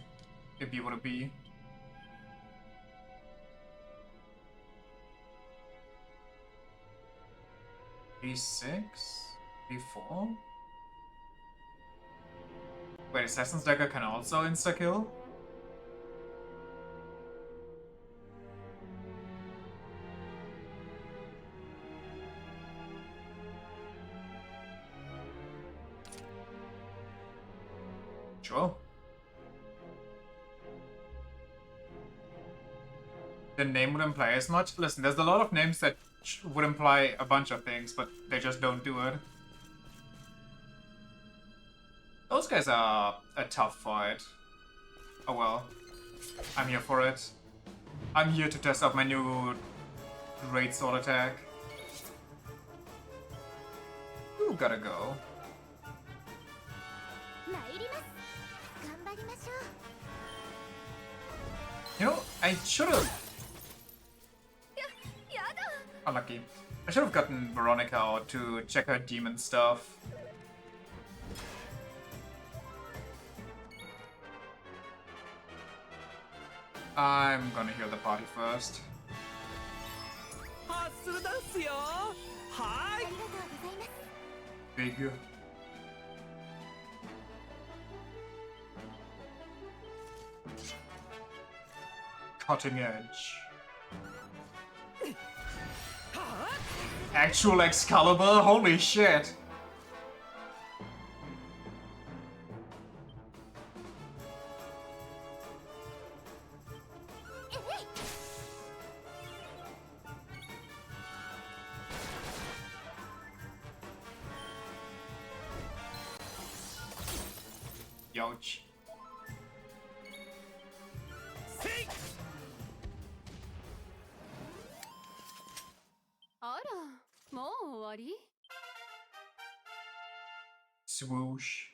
it be what it be. E6? E4? Wait, Assassin's Dagger can also insta-kill? Sure. The name would imply as much? Listen, there's a lot of names that would imply a bunch of things, but they just don't do it. Those guys are a tough fight. Oh well. I'm here for it. I'm here to test out my new great sword attack. Ooh, gotta go. You know, I should've... Unlucky. I should have gotten Veronica out to check her demon stuff. I'm gonna heal the party first. ハッスルダンスよ。はありがとうございます。 Big. Cutting edge. Actual Excalibur? Holy shit! Youch. あら、もう終わり？ Swoosh.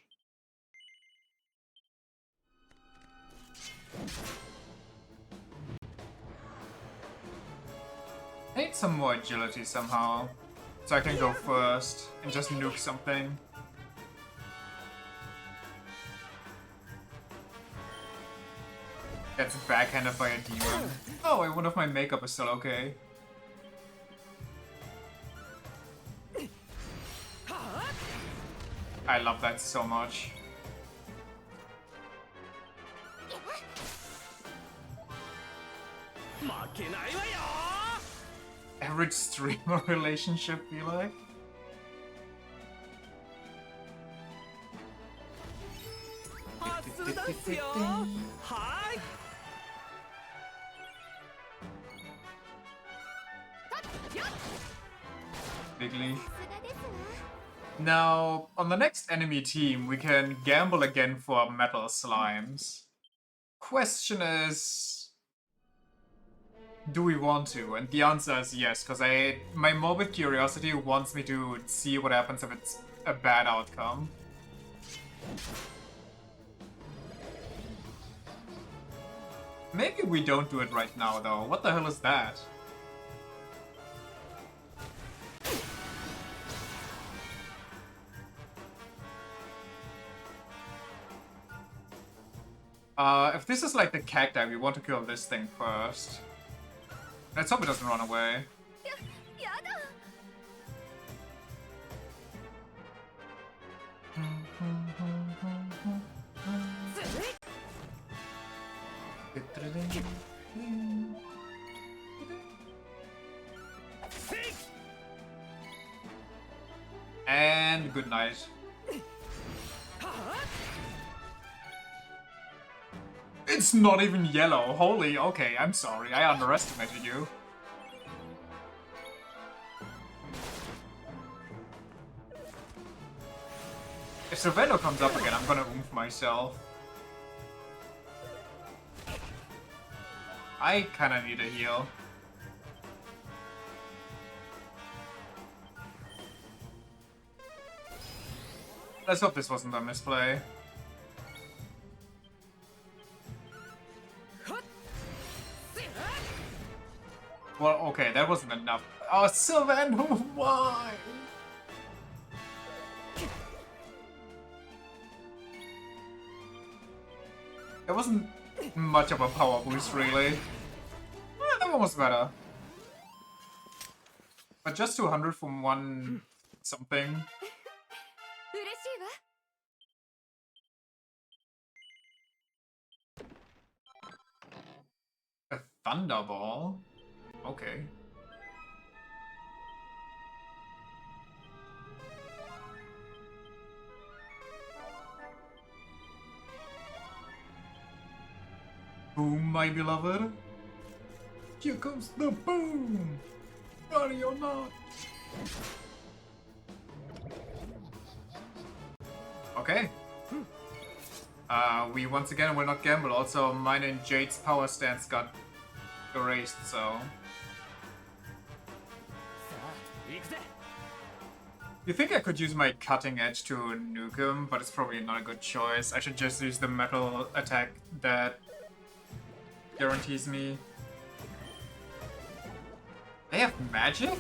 I need some more agility somehow, so I can go first and just nuke something. Gets backhanded by a demon. Oh, I wonder if my makeup is still okay. I love that so much. Average streamer relationship, feel like? Bigly. Now, on the next enemy team, we can gamble again for metal slimes. Question is, do we want to? And the answer is yes, because my morbid curiosity wants me to see what happens if it's a bad outcome. Maybe we don't do it right now, though. What the hell is that? If this is like the cacti, we want to kill this thing first. Let's hope it doesn't run away. And good night. It's not even yellow. Holy, okay, I'm sorry. I underestimated you. If Servando comes up again, I'm gonna oomph myself. I kinda need a heal. Let's hope this wasn't a misplay. Well, okay, that wasn't enough. Oh, Sylvan, why? It wasn't much of a power boost, really. That one was better. But just 200 from one something. A Thunderball? Okay. Boom, my beloved. Here comes the boom! Ready or not? Okay. We once again will not gamble. Also, mine and Jade's power stance got erased, so... You think I could use my cutting edge to nuke him, but it's probably not a good choice. I should just use the metal attack that guarantees me They have magic?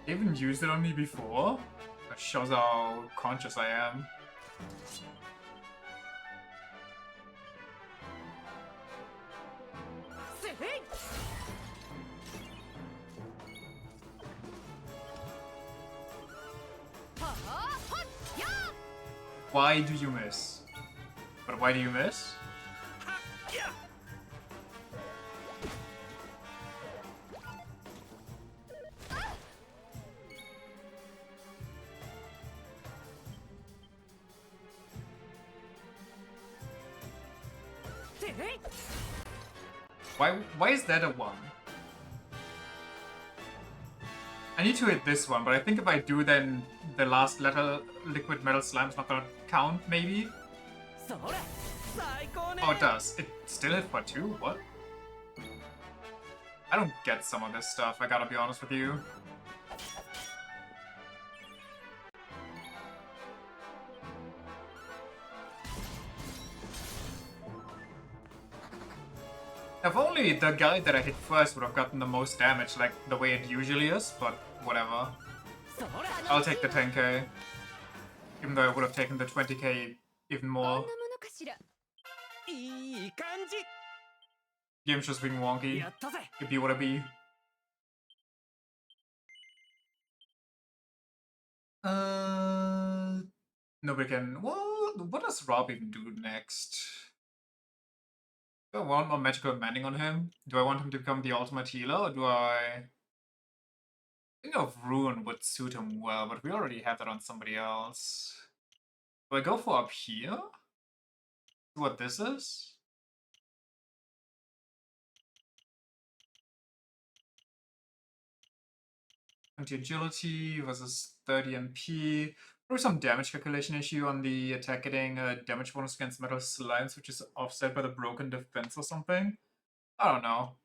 They even used it on me before? That shows how conscious I am. Why do you miss? But why do you miss? Why is that a 1? I need to hit this one, but I think if I do, then the last letter liquid metal slime's not gonna count, maybe? Oh, it does. It still hit for 2? What? I don't get some of this stuff, I gotta be honest with you. If only the guy that I hit first would have gotten the most damage, like the way it usually is, but whatever. I'll take the 10k. Even though I would have taken the 20k even more. Game's just being wonky. It be what it be. Nobody can... Well, what does Rob even do next? Do I want more magical mending on him? Do I want him to become the ultimate healer, or do I think of Ruin would suit him well, but we already have that on somebody else. Do I go for up here? See what this is? 20 agility versus 30 MP. Probably some damage calculation issue on the attack getting a damage bonus against metal slimes, which is offset by the broken defense or something. I don't know.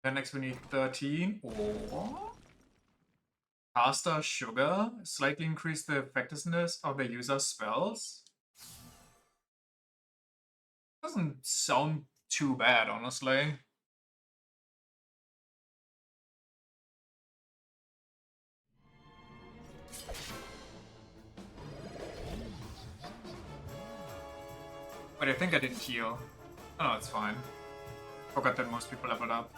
Then next we need 13 or Caster Sugar. Slightly increase the effectiveness of the user's spells. Doesn't sound too bad, honestly. But I think I didn't heal. Oh no, it's fine. Forgot that most people leveled up.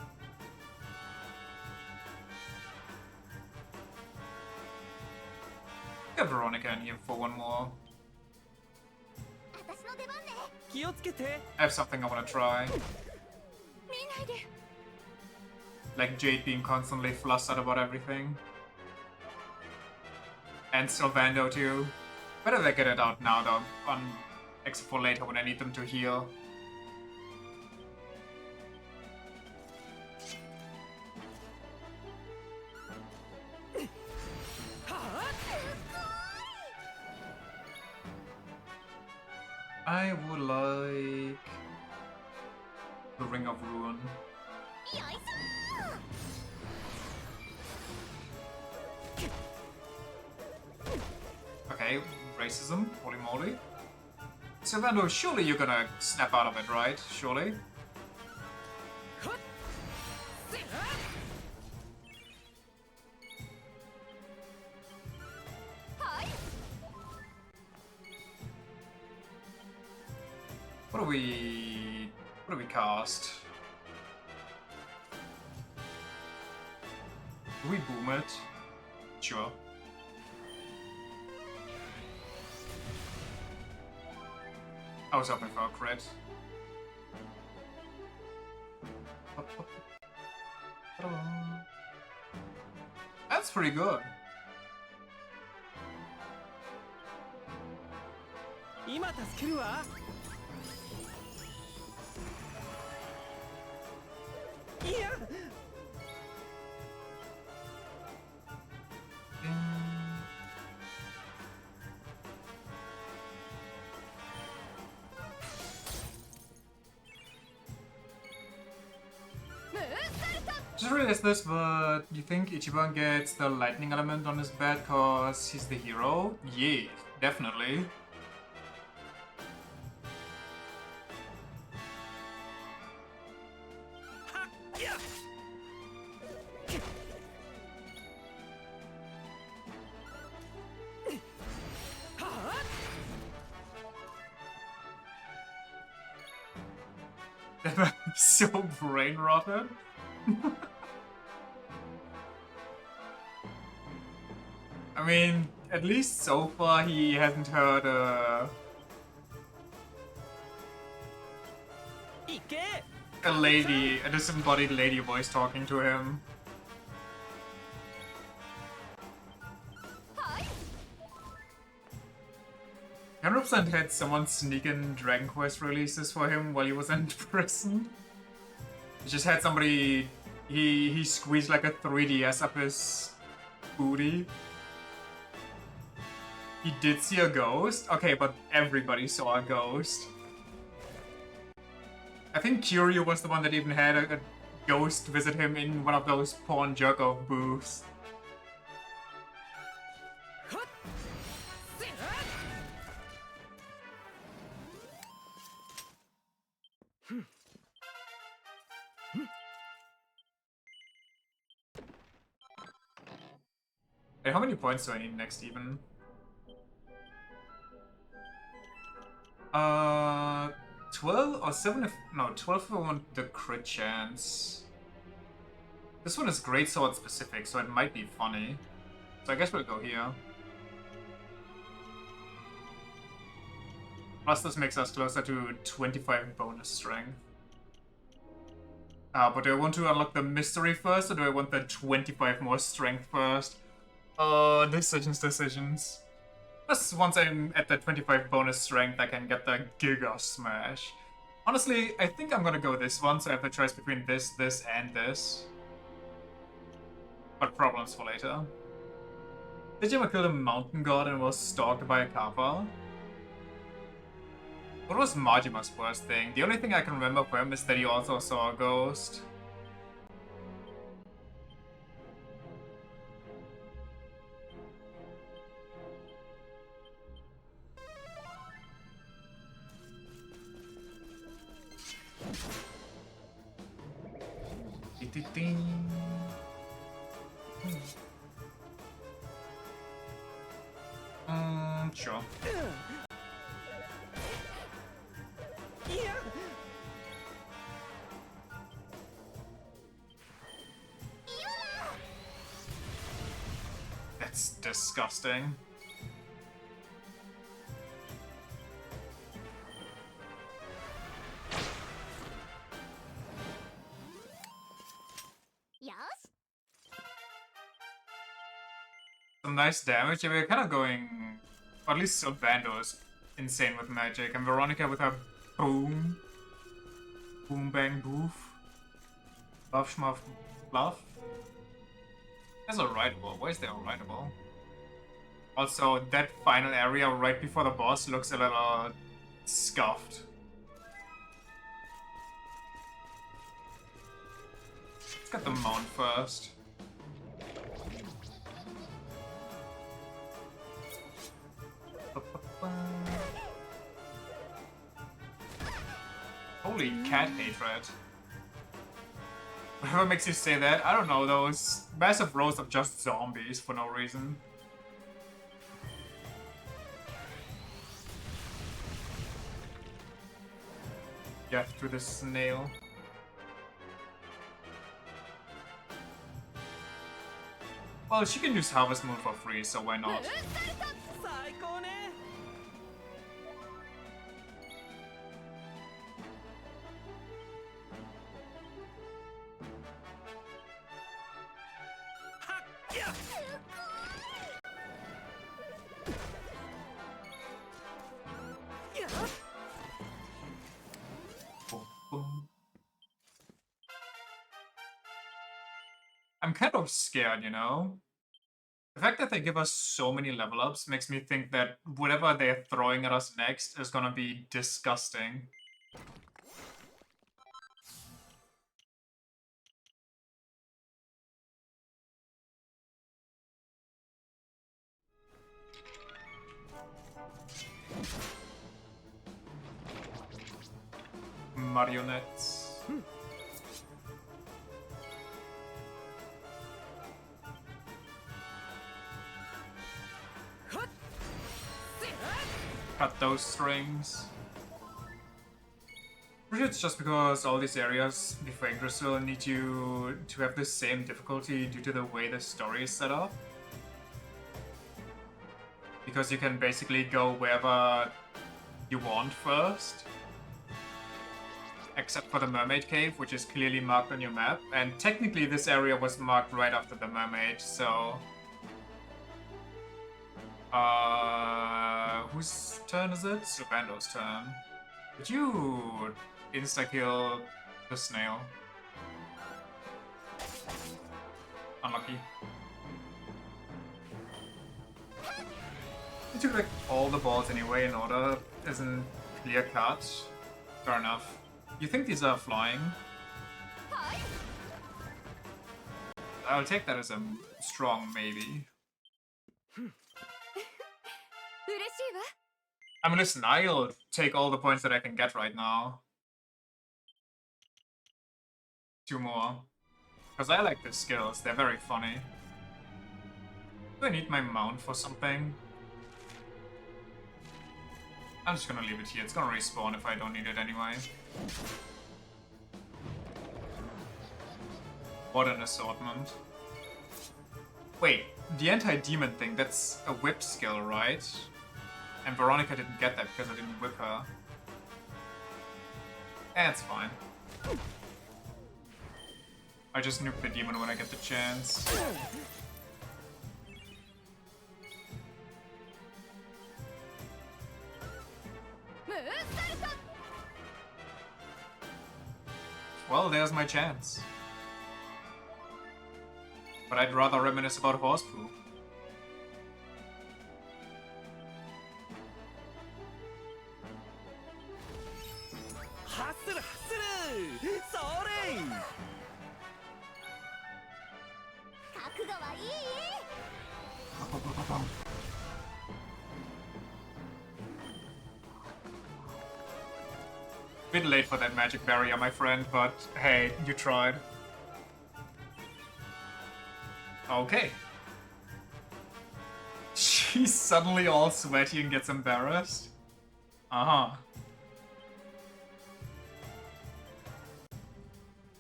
Get Veronica in here for one more. I have something I want to try. Like Jade being constantly flustered about everything. And Sylvando too. Better they get it out now though, except for later when I need them to heal. I would like the Ring of Ruin. Okay, racism, holy moly. Sylvando, surely you're gonna snap out of it, right? Surely? What do we cast? Do we boom it? Sure. I was hoping for a crit. That's pretty good. Just realized this, but you think Ichiban gets the lightning element on his bat cause he's the hero? Yeah, definitely. That man is so brain rotted. I mean, at least so far he hasn't heard a lady, a disembodied lady voice talking to him. 100% had someone sneak in Dragon Quest releases for him while he was in prison. He just had somebody, he squeezed like a 3DS up his booty. He did see a ghost? Okay, but everybody saw a ghost. I think Kiryu was the one that even had a ghost visit him in one of those porn jerk-off booths. Wait, how many points do I need next even? 12 or 7 if... No, 12 if I want the crit chance. This one is great sword specific, so it might be funny. So I guess we'll go here. Plus this makes us closer to 25 bonus strength. But do I want to unlock the mystery first, or do I want the 25 more strength first? Decisions. Plus, once I'm at the 25 bonus strength, I can get the Giga Smash. Honestly, I think I'm gonna go this one, so I have the choice between this, this, and this. But problems for later. Dejima killed a mountain god and was stalked by a kappa. What was Majima's worst thing? The only thing I can remember for him is that he also saw a ghost. Sure. That's disgusting. Some nice damage. Yeah, we're kind of going, or at least Sylvando is insane with magic, and Veronica with her boom, boom bang boof, buff schmuff bluff. There's a writable. Why is there a writable? Also, that final area right before the boss looks a little scuffed. Let's get the mount first. Holy cat hatred. Whatever makes you say that, I don't know, those massive rows of just zombies for no reason. Death to the snail. Well, she can use Harvest Moon for free, so why not? I'm kind of scared, you know? The fact that they give us so many level ups makes me think that whatever they're throwing at us next is gonna be disgusting. marionettes. Cut those strings. Maybe it's just because all these areas before Yggdrasil need you to have the same difficulty due to the way the story is set up. Because you can basically go wherever you want first. Except for the Mermaid Cave, which is clearly marked on your map. And technically this area was marked right after the Mermaid, so... whose turn is it? Subando's turn. Did you insta-kill the snail? Unlucky. You took like all the balls anyway in order, isn't clear cut. Fair enough. You think these are flying? I'll take that as a strong maybe. I mean, listen, I'll take all the points that I can get right now. 2 more. Because I like the skills, they're very funny. Do I need my mount for something? I'm just gonna leave it here, it's gonna respawn if I don't need it anyway. What an assortment. Wait, the anti-demon thing, that's a whip skill, right? And Veronica didn't get that because I didn't whip her. It's fine. I just nuke the demon when I get the chance. Well, there's my chance. But I'd rather reminisce about horse poop. Bit late for that magic barrier, my friend, but hey, you tried. Okay. She's suddenly all sweaty and gets embarrassed. Uh-huh.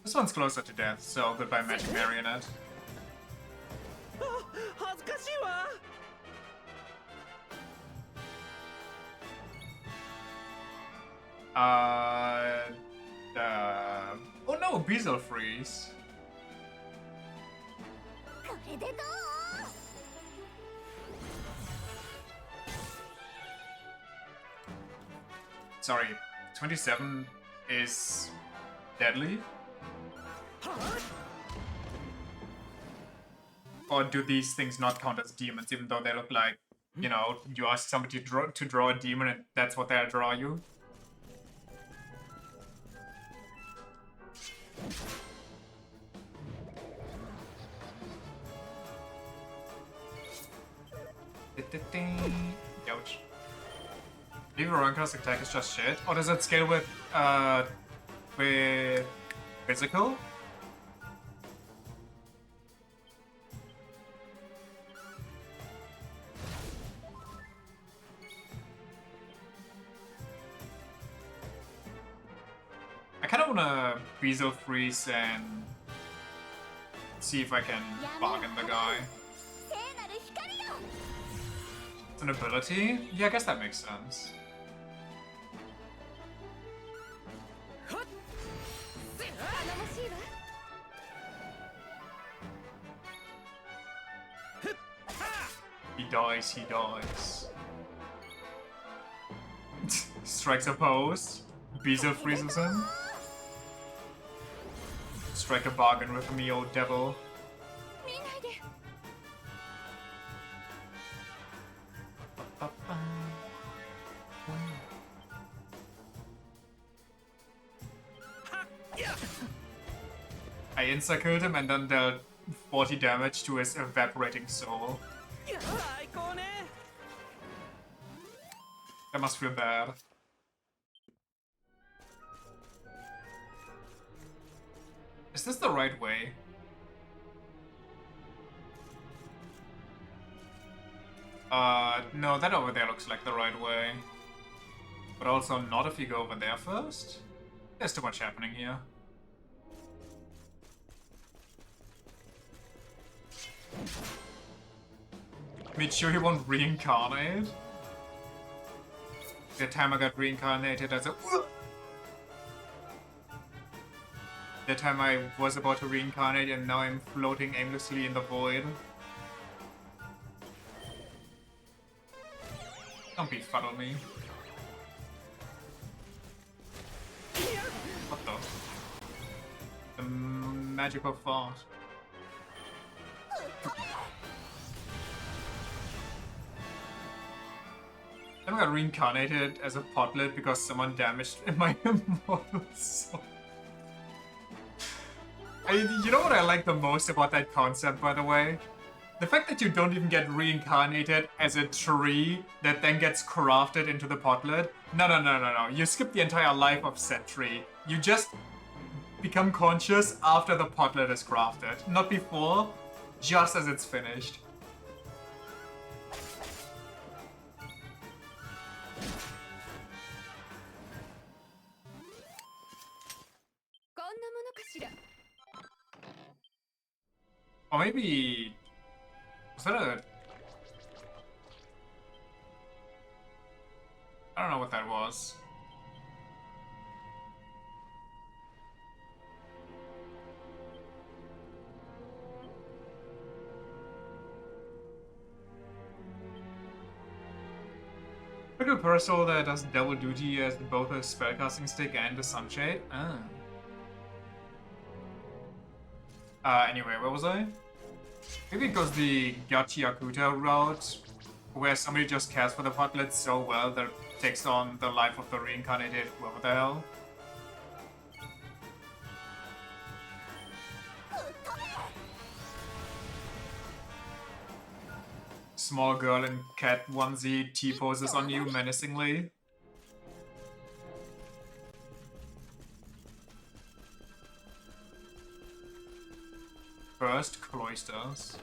This one's closer to death, so goodbye magic marionette. Oh no, Beezle freeze. Sorry, 27 is deadly? Or do these things not count as demons, even though they look like, you know, you ask somebody to draw a demon and that's what they'll draw you? Ouch. Maybe Veronicas attack is just shit? Or does it scale with physical? I kinda wanna Beezle freeze and see if I can bargain the guy. It's an ability? Yeah, I guess that makes sense. He dies, he dies. Strikes a pose. Beezle freezes him. Strike a bargain with me, old devil. I insta-killed him and then dealt 40 damage to his evaporating soul. That must feel bad. Is this the right way? No, that over there looks like the right way. But also not if you go over there first. There's too much happening here. Mitsui won't reincarnate? The time I got reincarnated as a... The time I was about to reincarnate and now I'm floating aimlessly in the void. Don't befuddle me. What the? The magical thought. I got reincarnated as a potlet because someone damaged my immortal soul. You know what I like the most about that concept, by the way? The fact that you don't even get reincarnated as a tree that then gets crafted into the potlet. No. You skip the entire life of said tree. You just become conscious after the potlet is crafted. Not before, just as it's finished. Or maybe... Was that a... I don't know what that was. Critical Parasol that does double duty as both a spellcasting stick and a sunshade? Anyway, where was I? Maybe it goes the Gachiakuta route, where somebody just cares for the potlet so well that it takes on the life of the reincarnated whoever the hell. Small girl in cat onesie T-poses on you menacingly. First, cloisters.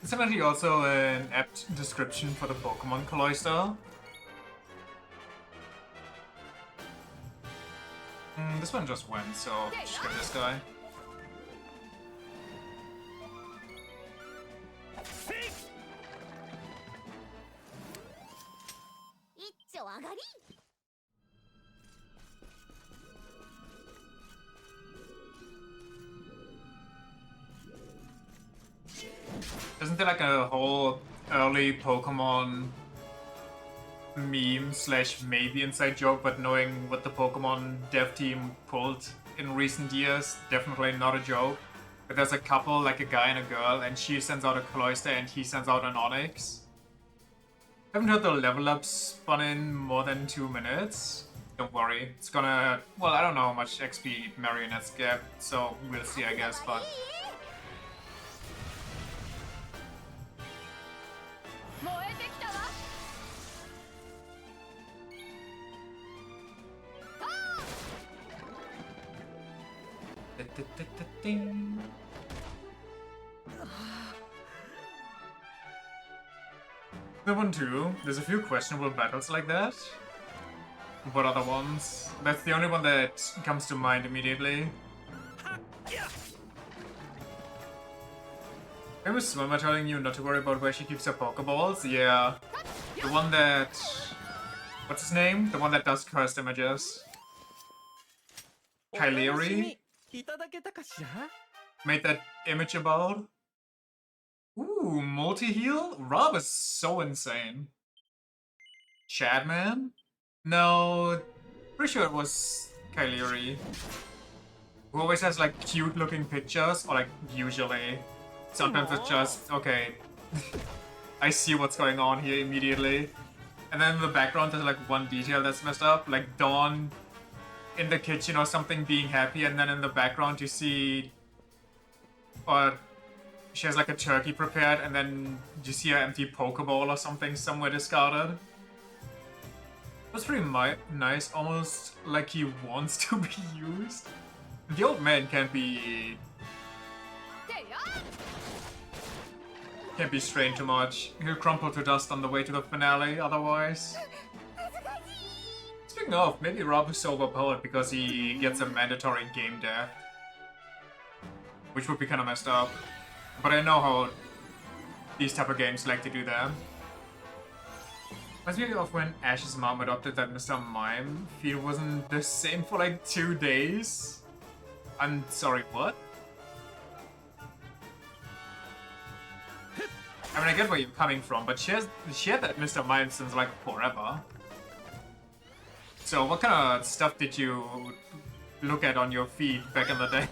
It's actually also an apt description for the Pokemon Cloyster. This one just went, so just get this guy. Isn't there like a whole early Pokemon meme slash maybe inside joke, but knowing what the Pokemon dev team pulled in recent years, definitely not a joke. But there's a couple, like a guy and a girl, and she sends out a Cloyster and he sends out an Onix. Haven't heard the level up spun in more than 2 minutes. Don't worry, it's gonna... Well, I don't know how much XP Marionettes get, so we'll see, I guess, but... The one too. There's a few questionable battles like that. What other ones? That's the only one that comes to mind immediately. Famous Swimmer telling you not to worry about where she keeps her Pokeballs? Yeah. The one that... What's his name? The one that does cursed images. Kyleri? Made that image about? Ooh, multi-heal? Rob is so insane. Chadman? No, pretty sure it was Kyleri. Who always has like cute looking pictures, or like usually. Sometimes it's just, okay. I see what's going on here immediately. And then in the background, there's like one detail that's messed up, like Dawn in the kitchen or something being happy, and then in the background you see, or she has like a turkey prepared, and then you see an empty Pokeball or something somewhere discarded. That's pretty nice, almost like he wants to be used. The old man can't be strained too much. He'll crumple to dust on the way to the finale otherwise. Speaking of, maybe Rob is so overpowered because he gets a mandatory game death. Which would be kind of messed up. But I know how these type of games like to do that. Reminds me of when Ash's mom adopted that Mr. Mime. He wasn't the same for like 2 days. I'm sorry, what? I mean, I get where you're coming from, but she had that Mr. Mime since like forever. So what kind of stuff did you look at on your feed back in the day?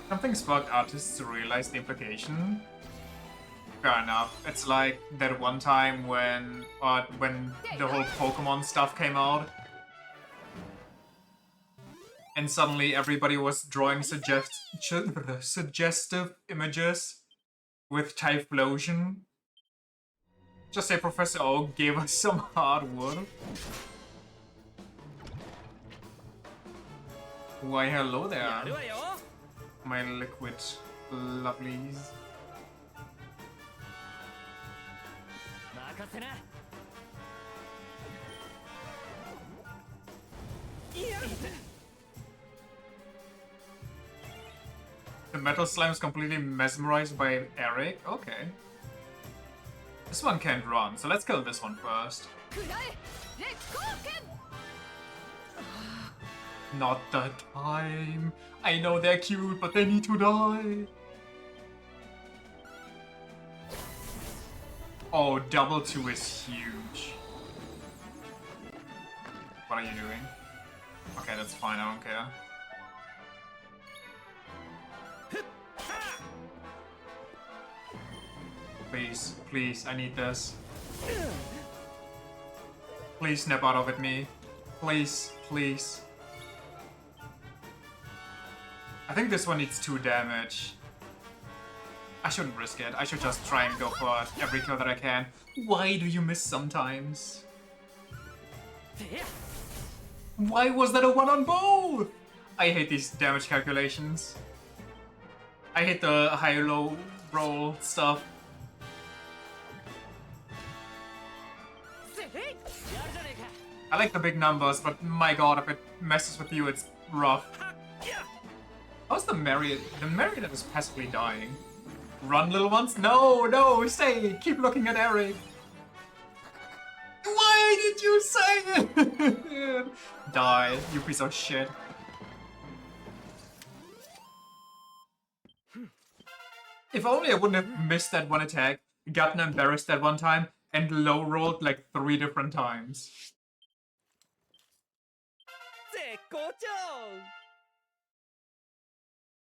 Something sparked artists to realize the implication. Fair enough. It's like that one time when the whole Pokemon stuff came out. And suddenly everybody was drawing suggestive images with Typhlosion. Just say Professor Oak gave us some hardwood. Why hello there, my liquid lovelies. The Metal Slime is completely mesmerized by Eric? Okay. This one can't run, so let's kill this one first. Not the time. I know they're cute, but they need to die. Oh, double 2 is huge. What are you doing? Okay, that's fine, I don't care. Please, please, I need this. Please snap out of it, me. Please, please. I think this one needs 2 damage. I shouldn't risk it. I should just try and go for every kill that I can. Why do you miss sometimes? Why was that a 1 on both? I hate these damage calculations. I hate the high-low roll stuff. I like the big numbers, but my god, if it messes with you, it's rough. How's the Marionette? The Marionette is passively dying. Run, little ones? No, no, stay! Keep looking at Eric! Why did you say it? Die, you piece of shit. If only I wouldn't have missed that one attack, gotten embarrassed that one time, and low-rolled like 3 different times.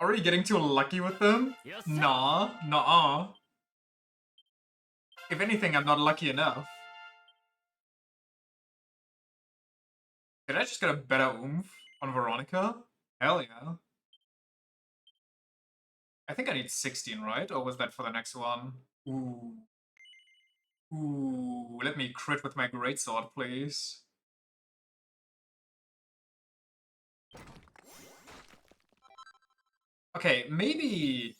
Are you getting too lucky with them? Nah, nah. If anything, I'm not lucky enough. Did I just get a better oomph on Veronica? Hell yeah. I think I need 16, right? Or was that for the next one? Ooh. Ooh, let me crit with my greatsword, please. Okay, maybe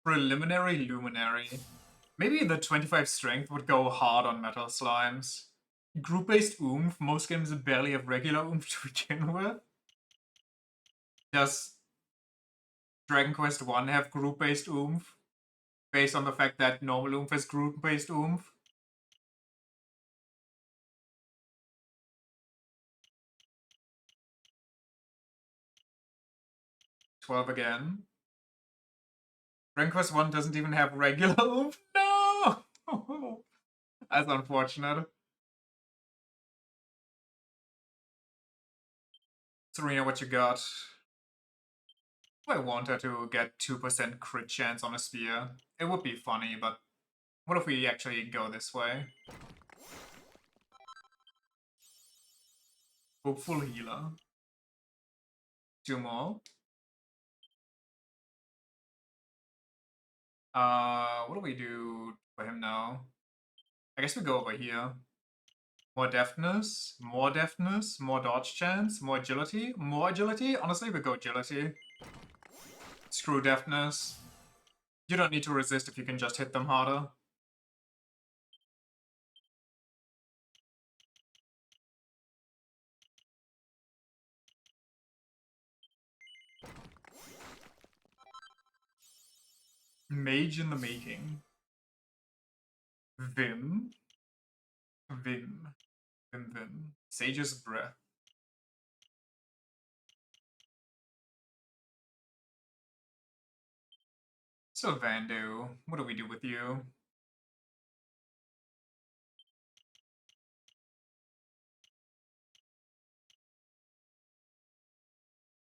preliminary luminary. Maybe the 25 strength would go hard on metal slimes. Group-based oomph, most games barely have regular oomph to begin with. Does Dragon Quest 1 have group-based oomph? Based on the fact that normal oomph is group-based oomph? $12 again. Dragon Quest 1 doesn't even have regular oomph? No! That's unfortunate. Serena, what you got? I want her to get 2% crit chance on a spear. It would be funny, but what if we actually go this way? Hopeful healer. 2 more. What do we do for him now? I guess we go over here. More deftness, more dodge chance, more agility, more agility? Honestly, we go agility. Screw deftness. You don't need to resist if you can just hit them harder. Mage in the making. Vim. Sage's breath. So Vandu, what do we do with you?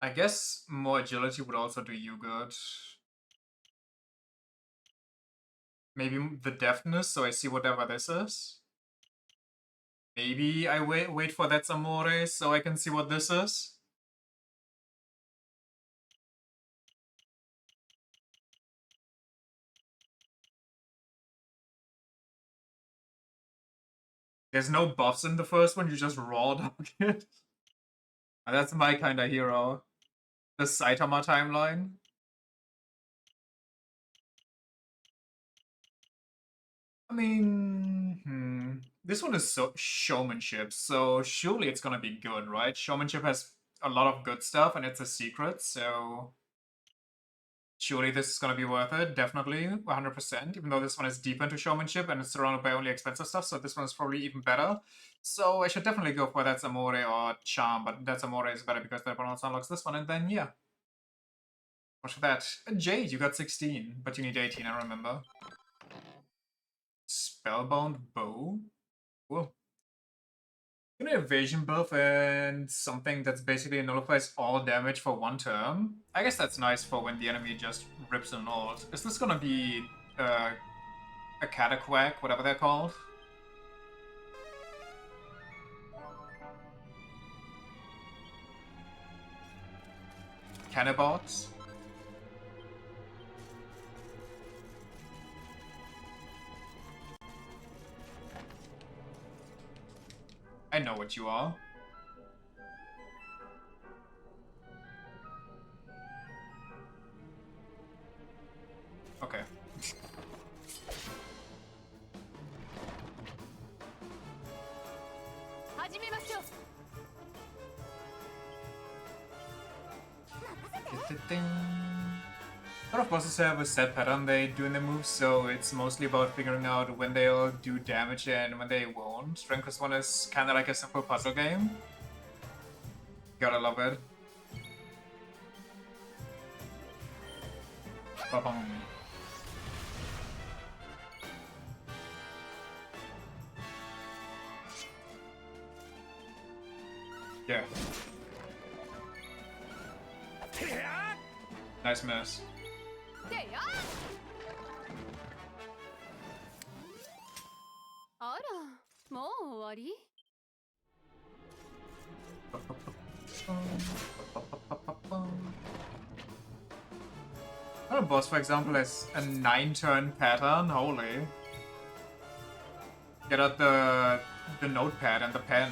I guess more agility would also do you good. Maybe the deftness, so I see whatever this is. Maybe I wait for that Amore so I can see what this is. There's no buffs in the first one, you just raw dog it. That's my kind of hero. The Saitama timeline. I mean, this one is so showmanship, so surely it's gonna be good, right? Showmanship has a lot of good stuff, and it's a secret, so surely this is gonna be worth it, definitely, 100%, even though this one is deep into showmanship and it's surrounded by only expensive stuff, so this one is probably even better. So I should definitely go for That's Amore or Charm, but That's Amore is better because that one also unlocks this one, and then, yeah. Watch for that. Jade, you got 16, but you need 18, I remember. Spellbound Bow? Cool. An evasion buff and something that's basically nullifies all damage for 1 turn. I guess that's nice for when the enemy just rips an ult. Is this gonna be a Cataquack, whatever they're called? Cannibots? I know what you are. Okay. A lot of bosses have a set pattern they do in their moves, so it's mostly about figuring out when they'll do damage and when they won't. Strengthless one is kind of like a simple puzzle game. Gotta love it. Ba-bum. Yeah. Nice miss. A boss, for example, has a 9-turn pattern. Holy. Get out the notepad and the pen.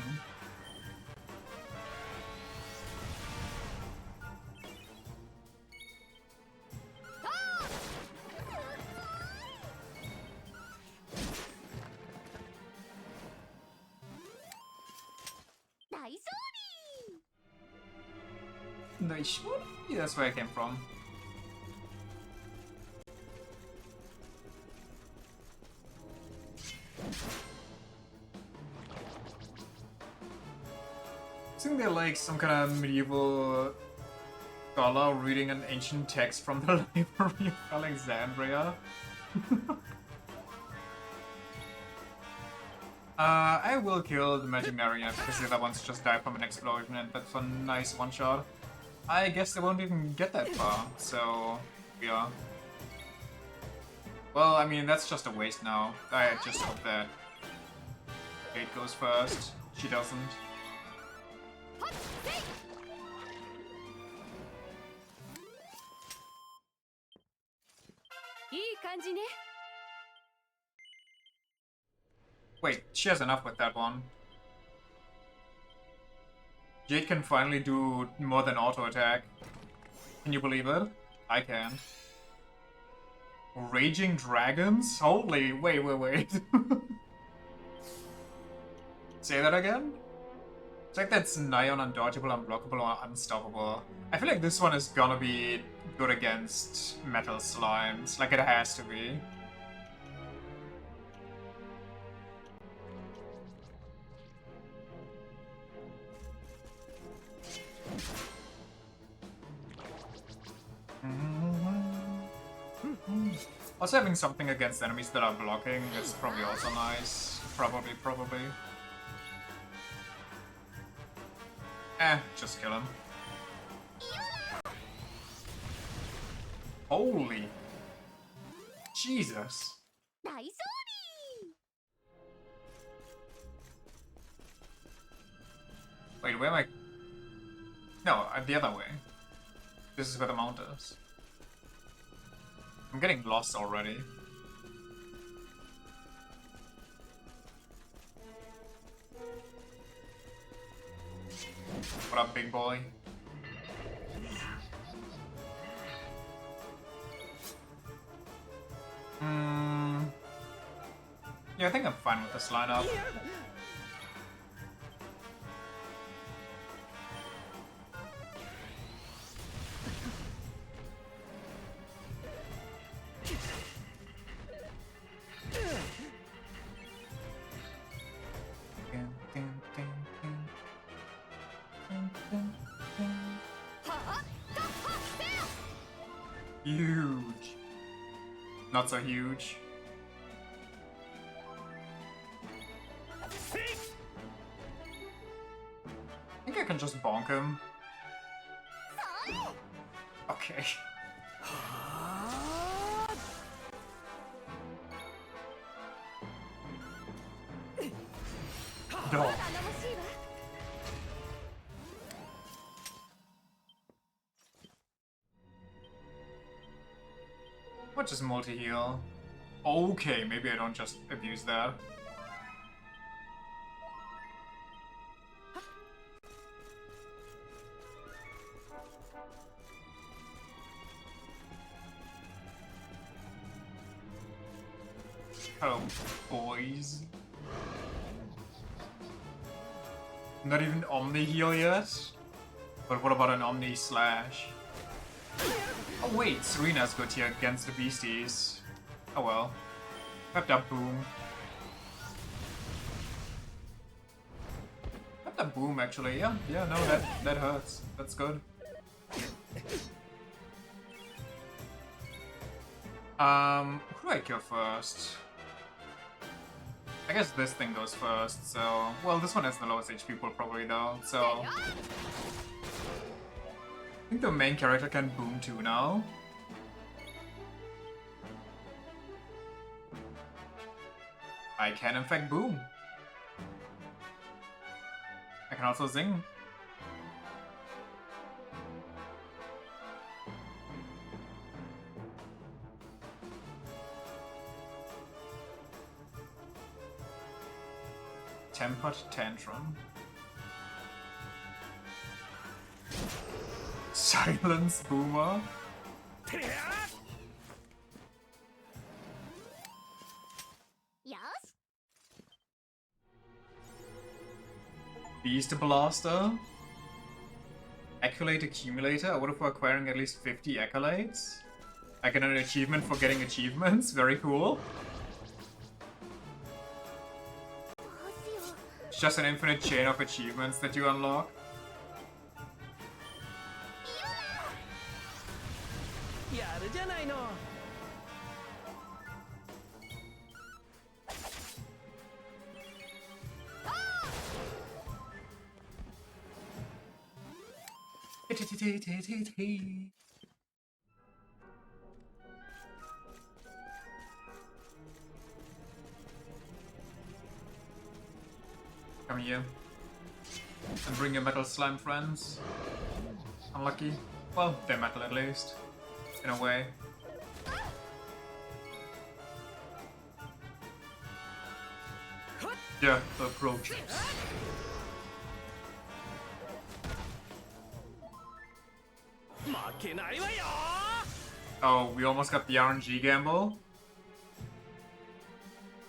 That's where I came from. I think they're like some kind of medieval scholar reading an ancient text from the Library of Alexandria. I will kill the Magic Marionette because the other ones just die from an explosion, and that's a nice one-shot. I guess they won't even get that far, so yeah. Well, I mean, that's just a waste now. I just hope that Kate goes first. She doesn't. Wait, she has enough with that one. Jade can finally do more than auto attack. Can you believe it? I can. Raging dragons? Holy, wait. Say that again? It's like that's nigh on undodgeable, unblockable, or unstoppable. I feel like this one is gonna be good against metal slimes, like it has to be. Also having something against enemies that are blocking is probably also nice. Probably. Just kill him. Holy. Jesus. Wait, where am I? No, the other way. This is where the mount is. I'm getting lost already. What up, big boy? Yeah, I think I'm fine with this lineup. Huge. Not so huge. I think I can just bonk him. Okay. No. What just multi-heal? Okay, maybe I don't just abuse that. Hello, boys. Not even Omni heal yet? But what about an Omni slash? Oh wait, Serena's good here against the beasties. Oh well. Pepped up boom. Pepped up boom actually, yeah, no, that hurts. That's good. Who do I kill first? I guess this thing goes first, so... Well, this one has the lowest HP pool probably though, so... I think the main character can boom too now. I can in fact boom. I can also zing. Tempered Tantrum. Silence Boomer. Beast Blaster. Accolade Accumulator. I would have acquiring at least 50 accolades. I get an achievement for getting achievements. Very cool. It's just an infinite chain of achievements that you unlock. Come here. And bring your metal slime friends. Unlucky. Well, they're metal at least. In a way. Yeah, the approach. Oh, we almost got the RNG gamble.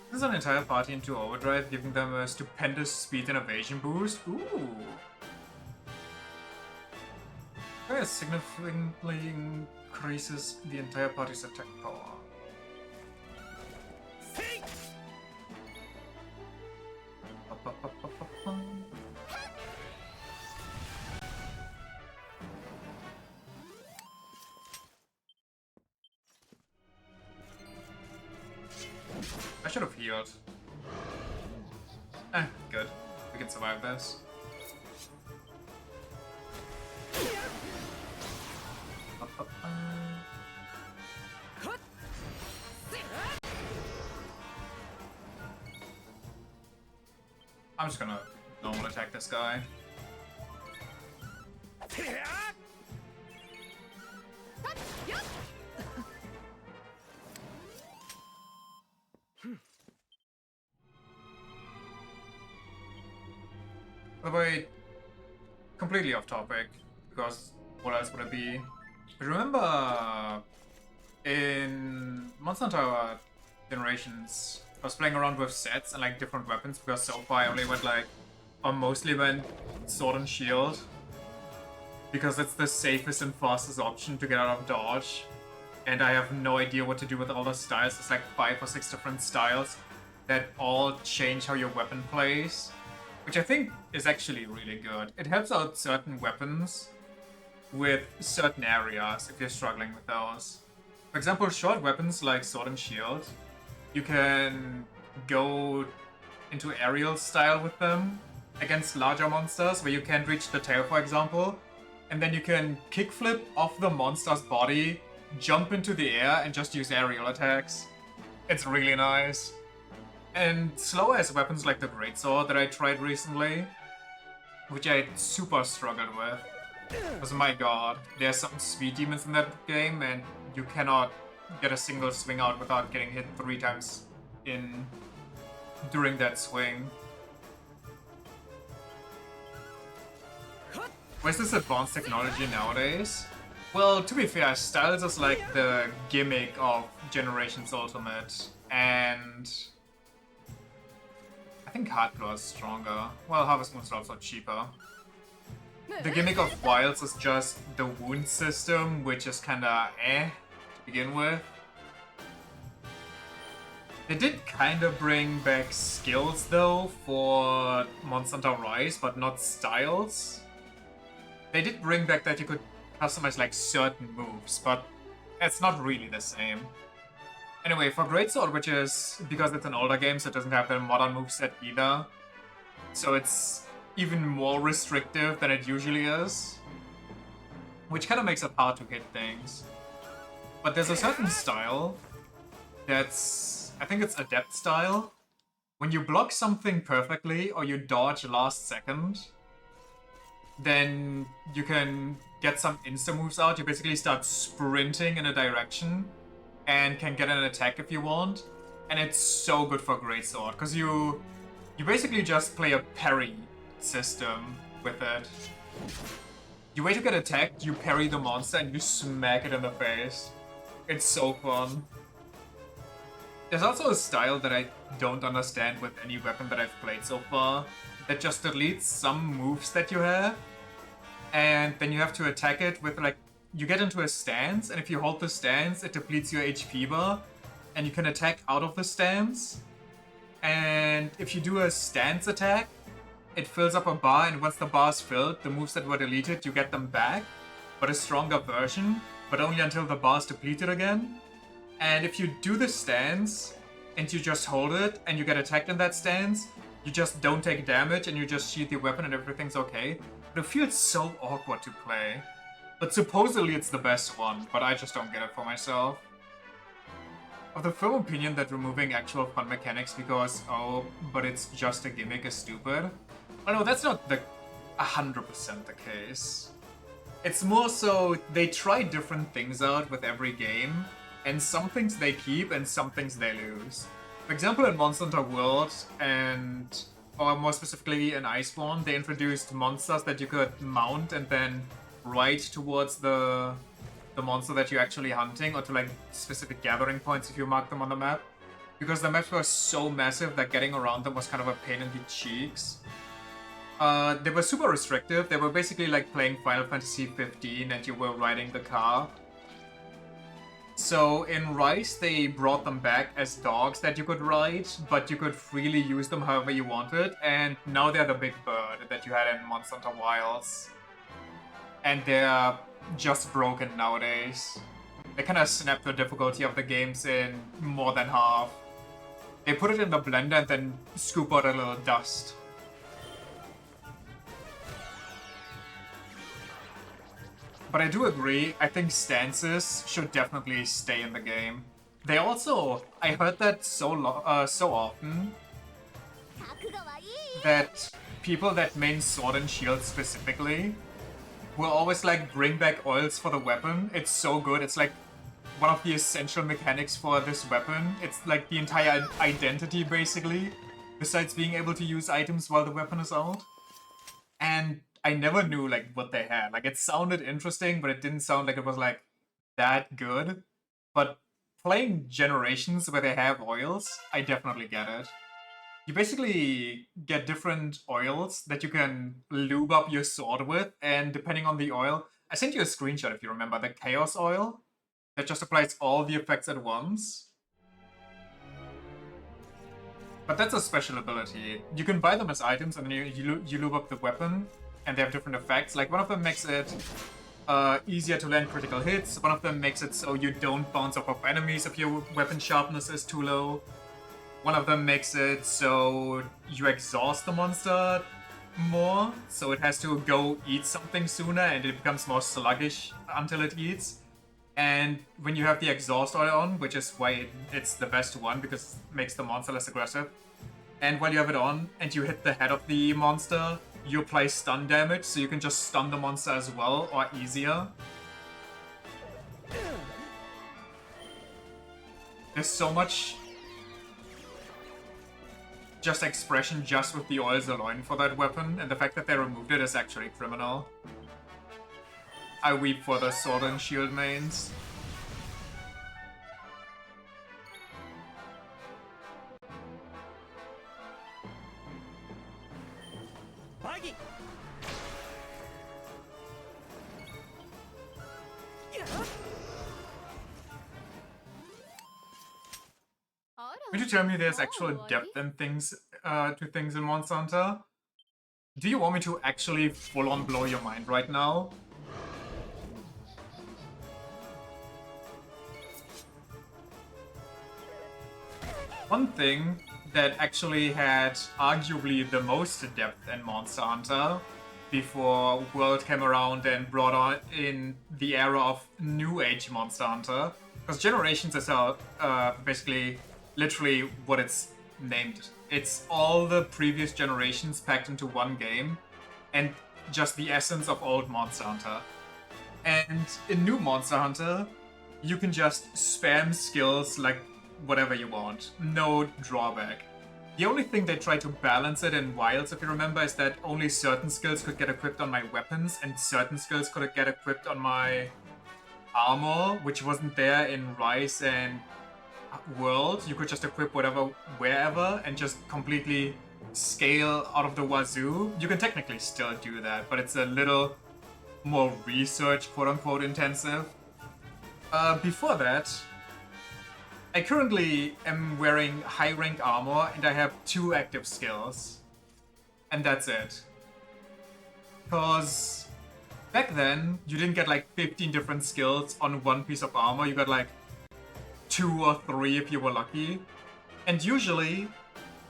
This is an entire party into overdrive, giving them a stupendous speed and evasion boost. Ooh. It significantly increases the entire party's attack power. I should have healed. Good. We can survive this. I'm just gonna normal attack this guy. By the way, completely off topic, because what else would it be? But remember, in Monster Hunter Generations, I was playing around with sets and like different weapons, because so far I only went like, or mostly went Sword and Shield, because it's the safest and fastest option to get out of dodge, and I have no idea what to do with all the styles. It's like 5 or 6 different styles that all change how your weapon plays, which I think is actually really good. It helps out certain weapons with certain areas if you're struggling with those. For example, short weapons like Sword and Shield, you can go into aerial style with them against larger monsters where you can't reach the tail, for example, and then you can kickflip off the monster's body, jump into the air, and just use aerial attacks. It's really nice. And slower as weapons like the Greatsword that I tried recently, which I super struggled with. Because my god, there's some speed demons in that game and you cannot get a single swing out without getting hit 3 times during that swing. Where's this advanced technology nowadays? Well, to be fair, Styles is like the gimmick of Generations Ultimate, and I think Hardcore is stronger. Well, Harvest Moon's also cheaper. The gimmick of Wilds is just the wound system, which is kinda to begin with. They did kinda bring back skills though for Monster Hunter Rise, but not styles. They did bring back that you could customize like certain moves, but it's not really the same. Anyway, for Greatsword, which is, because it's an older game, so it doesn't have the modern moveset either, so it's even more restrictive than it usually is, which kind of makes it hard to hit things. But there's a certain style that's, I think it's Adept style. When you block something perfectly or you dodge last second, then you can get some insta moves out. You basically start sprinting in a direction and can get an attack if you want. And it's so good for Greatsword, because you basically just play a parry system with it. You wait to get attacked, you parry the monster, and you smack it in the face. It's so fun. There's also a style that I don't understand with any weapon that I've played so far, that just deletes some moves that you have, and then you have to attack it with, like, you get into a stance, and if you hold the stance, it depletes your HP bar, and you can attack out of the stance. And if you do a stance attack, it fills up a bar, and once the bar is filled, the moves that were deleted, you get them back, but a stronger version, but only until the bar is depleted again. And if you do the stance, and you just hold it, and you get attacked in that stance, you just don't take damage, and you just sheath your weapon and everything's okay. But it feels so awkward to play. But supposedly it's the best one, but I just don't get it for myself. Of the firm opinion that removing actual fun mechanics because, oh, but it's just a gimmick is stupid. Oh no, that's not the 100% the case. It's more so they try different things out with every game, and some things they keep and some things they lose. For example, in Monster Hunter World and, or more specifically in Iceborne, they introduced monsters that you could mount and then ride towards the monster that you're actually hunting, or to like specific gathering points if you mark them on the map. Because the maps were so massive that getting around them was kind of a pain in the cheeks. They were super restrictive. They were basically like playing Final Fantasy 15 and you were riding the car. So in Rise, they brought them back as dogs that you could ride, but you could freely use them however you wanted, and now they're the big bird that you had in Monster Hunter Wilds. And they're just broken nowadays. They kind of snapped the difficulty of the games in more than half. They put it in the blender and then scoop out a little dust. But I do agree, I think stances should definitely stay in the game. They also, I heard that so often, that people that main Sword and Shield specifically will always like bring back oils for the weapon. It's so good, it's like one of the essential mechanics for this weapon. It's like the entire identity basically, besides being able to use items while the weapon is out. And I never knew like what they had. Like it sounded interesting, but it didn't sound like it was like that good. But playing Generations where they have oils, I definitely get it. You basically get different oils that you can lube up your sword with, and depending on the oil, I sent you a screenshot if you remember, the Chaos Oil that just applies all the effects at once. But that's a special ability. You can buy them as items and then you lube up the weapon, and they have different effects. Like one of them makes it easier to land critical hits, one of them makes it so you don't bounce off of enemies if your weapon sharpness is too low. One of them makes it so you exhaust the monster more, so it has to go eat something sooner and it becomes more sluggish until it eats. And when you have the exhaust oil on, which is why it's the best one because it makes the monster less aggressive, and while you have it on and you hit the head of the monster, you apply stun damage, so you can just stun the monster as well, or easier. There's so much just expression just with the oils alone for that weapon, and the fact that they removed it is actually criminal. I weep for the Sword and Shield mains. Buggy! Would you tell me there's actual depth and things to things in Monster Hunter? Do you want me to actually full-on blow your mind right now? One thing that actually had arguably the most depth in Monster Hunter before World came around and brought on in the era of New Age Monster Hunter, because Generations is basically literally what it's named. It's all the previous generations packed into one game, and just the essence of old Monster Hunter. And in New Monster Hunter, you can just spam skills like whatever you want. No drawback. The only thing they tried to balance it in Wilds, if you remember, is that only certain skills could get equipped on my weapons, and certain skills could get equipped on my armor, which wasn't there in Rise and World. You could just equip whatever, wherever, and just completely scale out of the wazoo. You can technically still do that, but it's a little more research, quote-unquote, intensive. Before that, I currently am wearing high-rank armor, and I have 2 active skills. And that's it. Because back then, you didn't get like 15 different skills on one piece of armor, you got like 2 or 3 if you were lucky. And usually,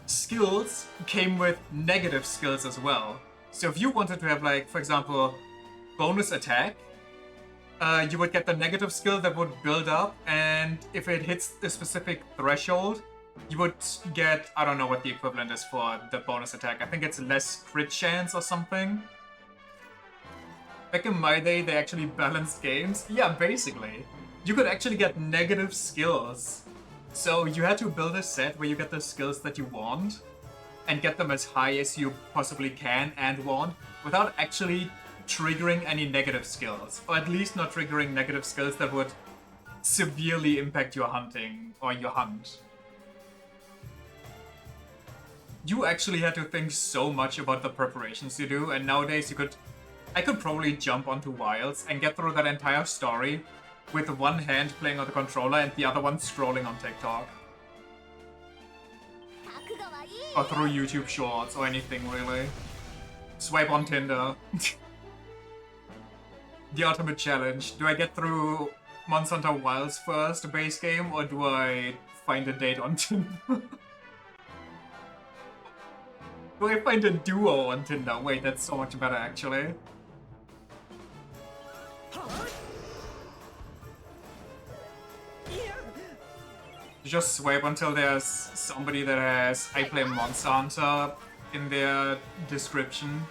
skills came with negative skills as well. So if you wanted to have, like, for example, bonus attack, you would get the negative skill that would build up, and if it hits a specific threshold, you would get, I don't know what the equivalent is for the bonus attack. I think it's less crit chance or something. Back in my day, they actually balanced games. Yeah, basically. You could actually get negative skills. So you had to build a set where you get the skills that you want, and get them as high as you possibly can and want, without actually triggering any negative skills. Or at least not triggering negative skills that would severely impact your hunting or your hunt. You actually had to think so much about the preparations you do, and nowadays I could probably jump onto Wilds and get through that entire story with one hand playing on the controller and the other one scrolling on TikTok. Or through YouTube Shorts or anything, really. Swipe on Tinder. The ultimate challenge. Do I get through Monster Hunter Wilds first, base game, or do I find a date on Tinder? Do I find a duo on Tinder? Wait, that's so much better, actually. You just swipe until there's somebody that has I play Monster Hunter in their description.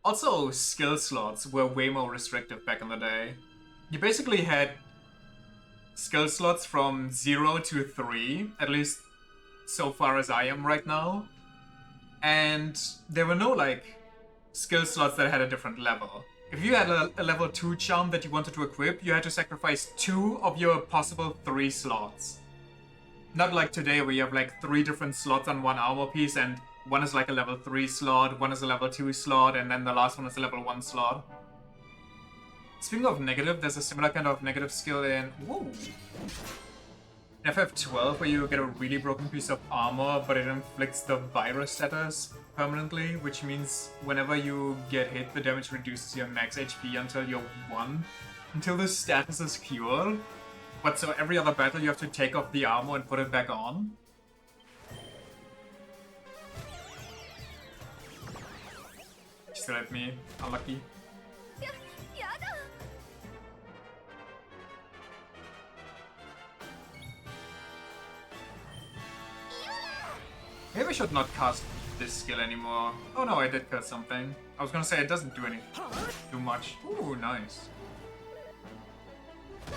Also, skill slots were way more restrictive back in the day. You basically had skill slots from 0 to 3, at least so far as I am right now. And there were no, like, skill slots that had a different level. If you had a level 2 charm that you wanted to equip, you had to sacrifice 2 of your possible 3 slots. Not like today where you have like 3 different slots on one armor piece, and one is like a level 3 slot, one is a level 2 slot, and then the last one is a level 1 slot. Speaking of negative, there's a similar kind of negative skill in FF12 where you get a really broken piece of armor, but it inflicts the virus status permanently, which means whenever you get hit, the damage reduces your max HP until you're 1, until the status is cured. But so every other battle you have to take off the armor and put it back on. Still at me, unlucky. Maybe I should not cast this skill anymore. Oh no, I did cast something. I was gonna say it doesn't do too much. Ooh, nice.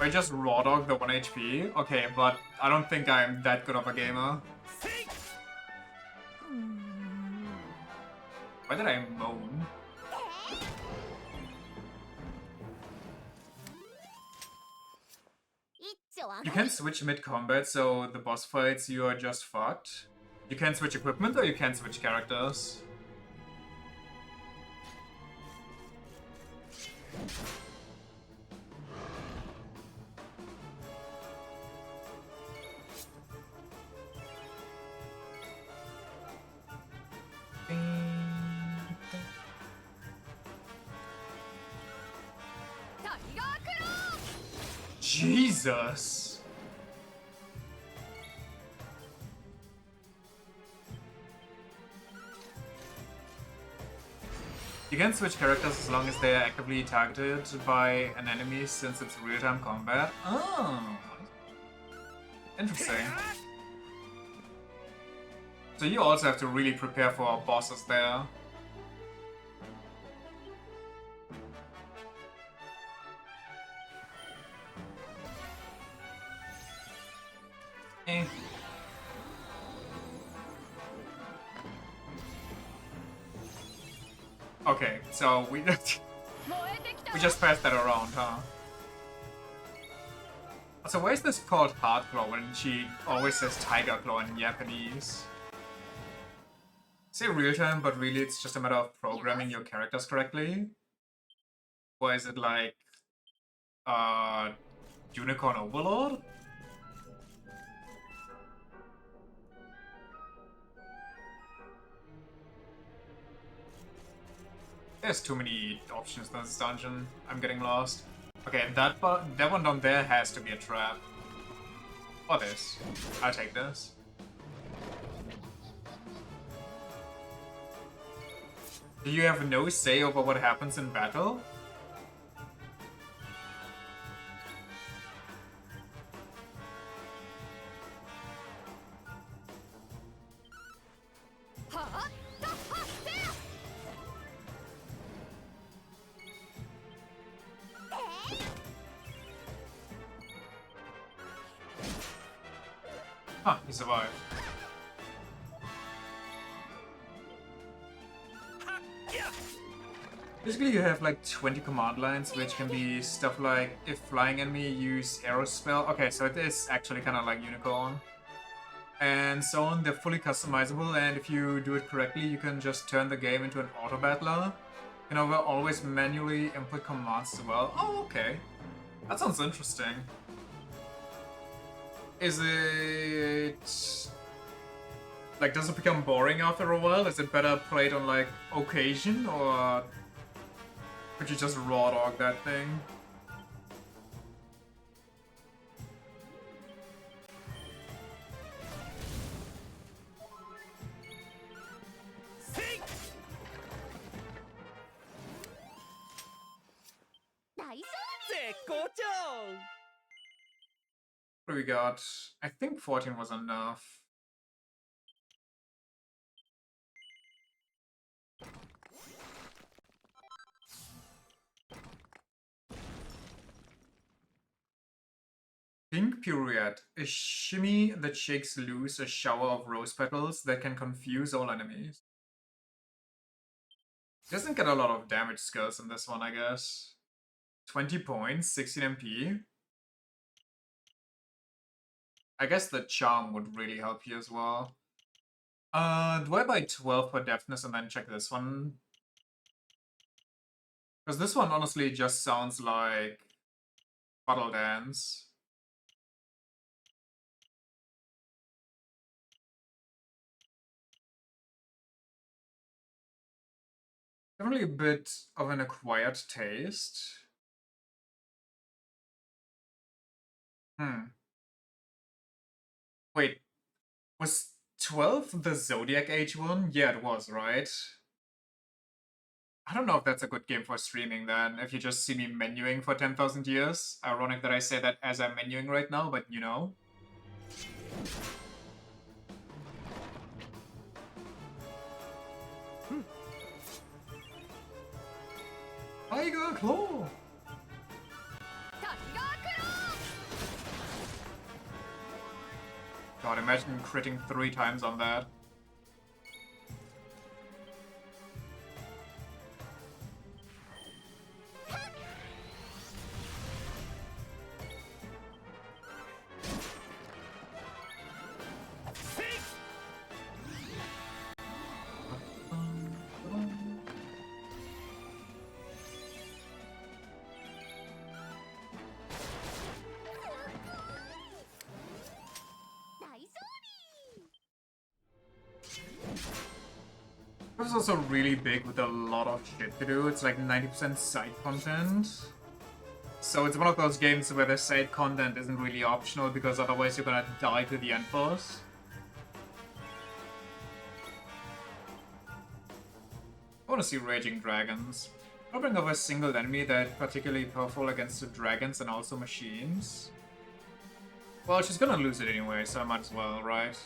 I just raw dog the 1 HP? Okay, but I don't think I'm that good of a gamer. Why did I moan? You can switch mid-combat, so the boss fights you are just fucked. You can switch equipment or you can switch characters. Jesus! You can switch characters as long as they are actively targeted by an enemy since it's real-time combat. Oh! Interesting. So you also have to really prepare for bosses there. Okay, so we just passed that around, huh? So why is this called Heart Claw when she always says Tiger Claw in Japanese? Say real time, but really it's just a matter of programming your characters correctly? Or is it like Unicorn Overlord? There's too many options in this dungeon. I'm getting lost. Okay, that one down there has to be a trap. Or this. I'll take this. Do you have no say over what happens in battle? Huh, he survived. Basically, you have like 20 command lines, which can be stuff like if flying enemy use arrow spell. Okay, so it is actually kind of like Unicorn. And so on, they're fully customizable, and if you do it correctly, you can just turn the game into an auto battler. You know, we'll always manually input commands as well. Oh, okay. That sounds interesting. Is it... like, does it become boring after a while? Is it better played on, like, occasion, or could you just raw dog that thing? What do we got? I think 14 was enough. Pink Pirouette. A shimmy that shakes loose a shower of rose petals that can confuse all enemies. Doesn't get a lot of damage skills in this one, I guess. 20 points, 16 MP. I guess the charm would really help you as well. Do I buy 12 for deftness and then check this one? Because this one honestly just sounds like Puddle Dance. Definitely a bit of an acquired taste. Wait, was 12 the Zodiac Age one? Yeah, it was, right? I don't know if that's a good game for streaming then, if you just see me menuing for 10,000 years. Ironic that I say that as I'm menuing right now, but you know. Tiger Claw! God, imagine critting 3 times on that. This is also really big with a lot of shit to do. It's like 90% side content. So it's one of those games where the side content isn't really optional because otherwise you're gonna die to the end boss. I wanna see Raging Dragons. I'll bring over a single enemy that's particularly powerful against the dragons and also machines. Well, she's gonna lose it anyway, so I might as well, right?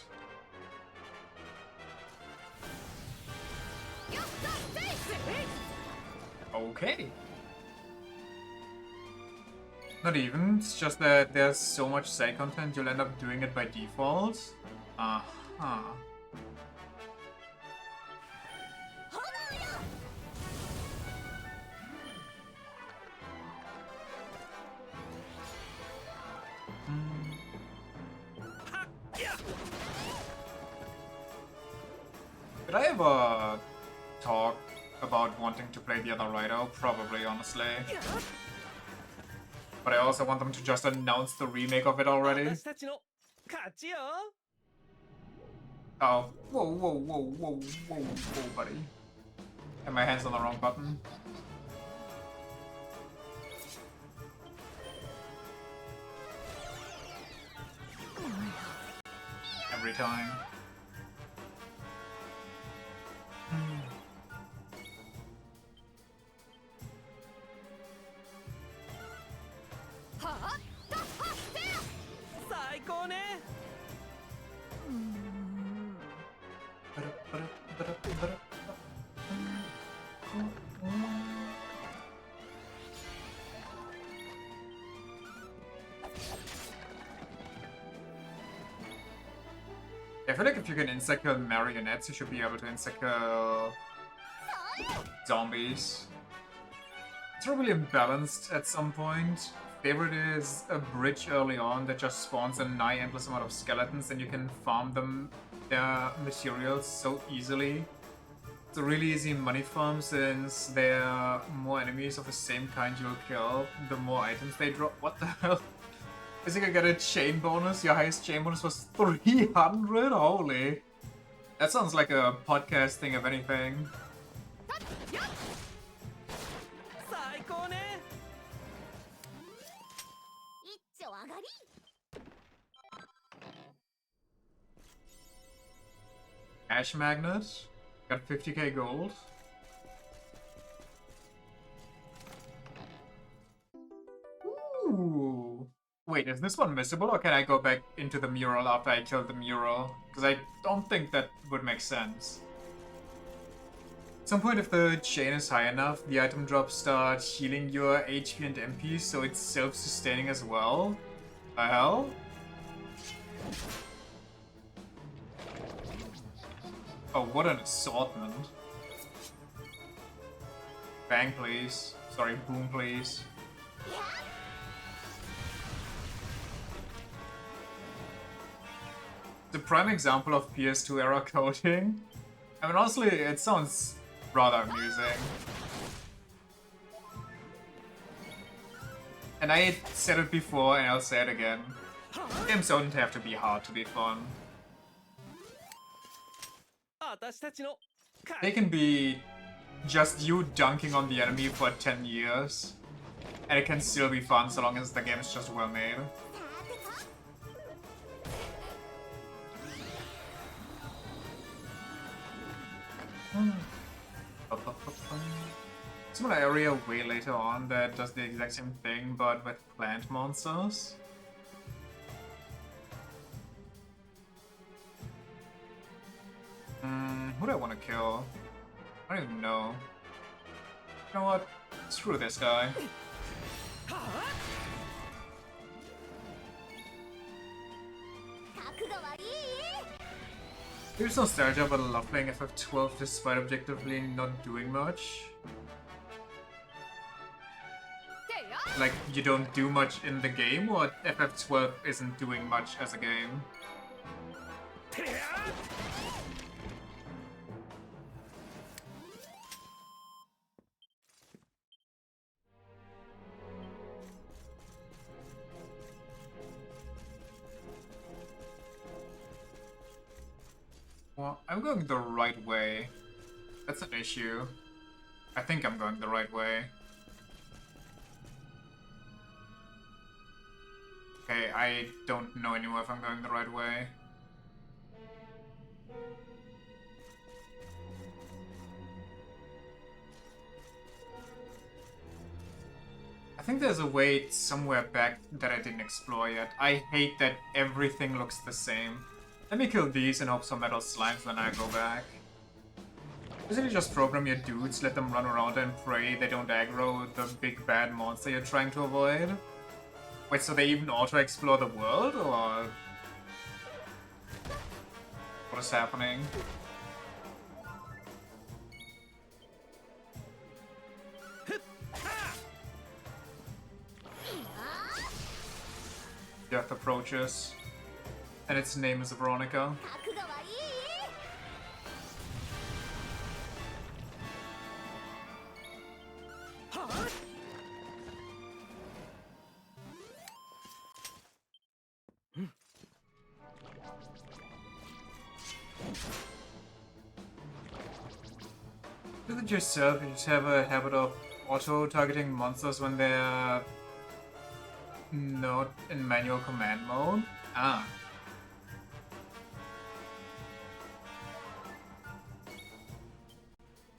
Okay. Not even, it's just that there's so much side content you'll end up doing it by default. Uh-huh. Did I ever talk about wanting to play the other Raido? Probably, honestly. But I also want them to just announce the remake of it already. Oh. Whoa, whoa, whoa, whoa, whoa, whoa, buddy. Had my hands on the wrong button. every time. I feel like if you can insta-kill marionettes, you should be able to insta-kill zombies. It's really imbalanced at some point. Favorite is a bridge early on that just spawns a nigh endless amount of skeletons and you can farm them their materials so easily. It's a really easy money farm since there are more enemies of the same kind you'll kill, the more items they drop. What the hell? Is you can get a chain bonus? Your highest chain bonus was 300? Holy. That sounds like a podcast thing if anything. Ash Magnet. Got 50k gold. Ooh. Wait, is this one missable or can I go back into the mural after I kill the mural? Because I don't think that would make sense. At some point, if the chain is high enough, the item drops start healing your HP and MP, so it's self-sustaining as well. The hell? Oh, what an assortment. Bang, please. Sorry, boom, please. The prime example of PS2 era coding. I mean, honestly, it sounds rather amusing. And I said it before, and I'll say it again. Games don't have to be hard to be fun. They can be just you dunking on the enemy for 10 years, and it can still be fun so long as the game is just well made. Similar area way later on that does the exact same thing but with plant monsters. Who do I want to kill? I don't even know. You know what? Screw this guy. There's nostalgia but I love playing FF12 despite objectively not doing much. Like, you don't do much in the game, or FF12 isn't doing much as a game? Well, I'm going the right way. That's an issue. I think I'm going the right way. Okay, I don't know anymore if I'm going the right way. I think there's a way somewhere back that I didn't explore yet. I hate that everything looks the same. Let me kill these and hope some metal slimes when I go back. Basically just program your dudes, let them run around and pray they don't aggro the big bad monster you're trying to avoid. Wait, so they even auto-explore the world, or...? What is happening? Death approaches. And its name is Veronica. Look at yourself, you just have a habit of auto-targeting monsters when they're not in manual command mode. Ah.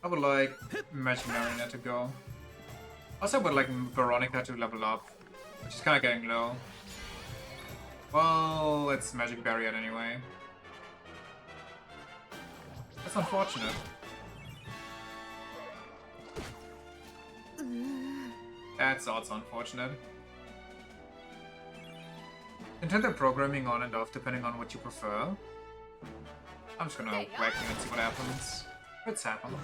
I would like Magic Marina to go. Also, I would like Veronica to level up, which is kind of getting low. Well, it's Magic Barrier anyway. That's unfortunate. That's also unfortunate. Intended programming on and off depending on what you prefer. I'm just gonna whack you and see what happens. It's happened.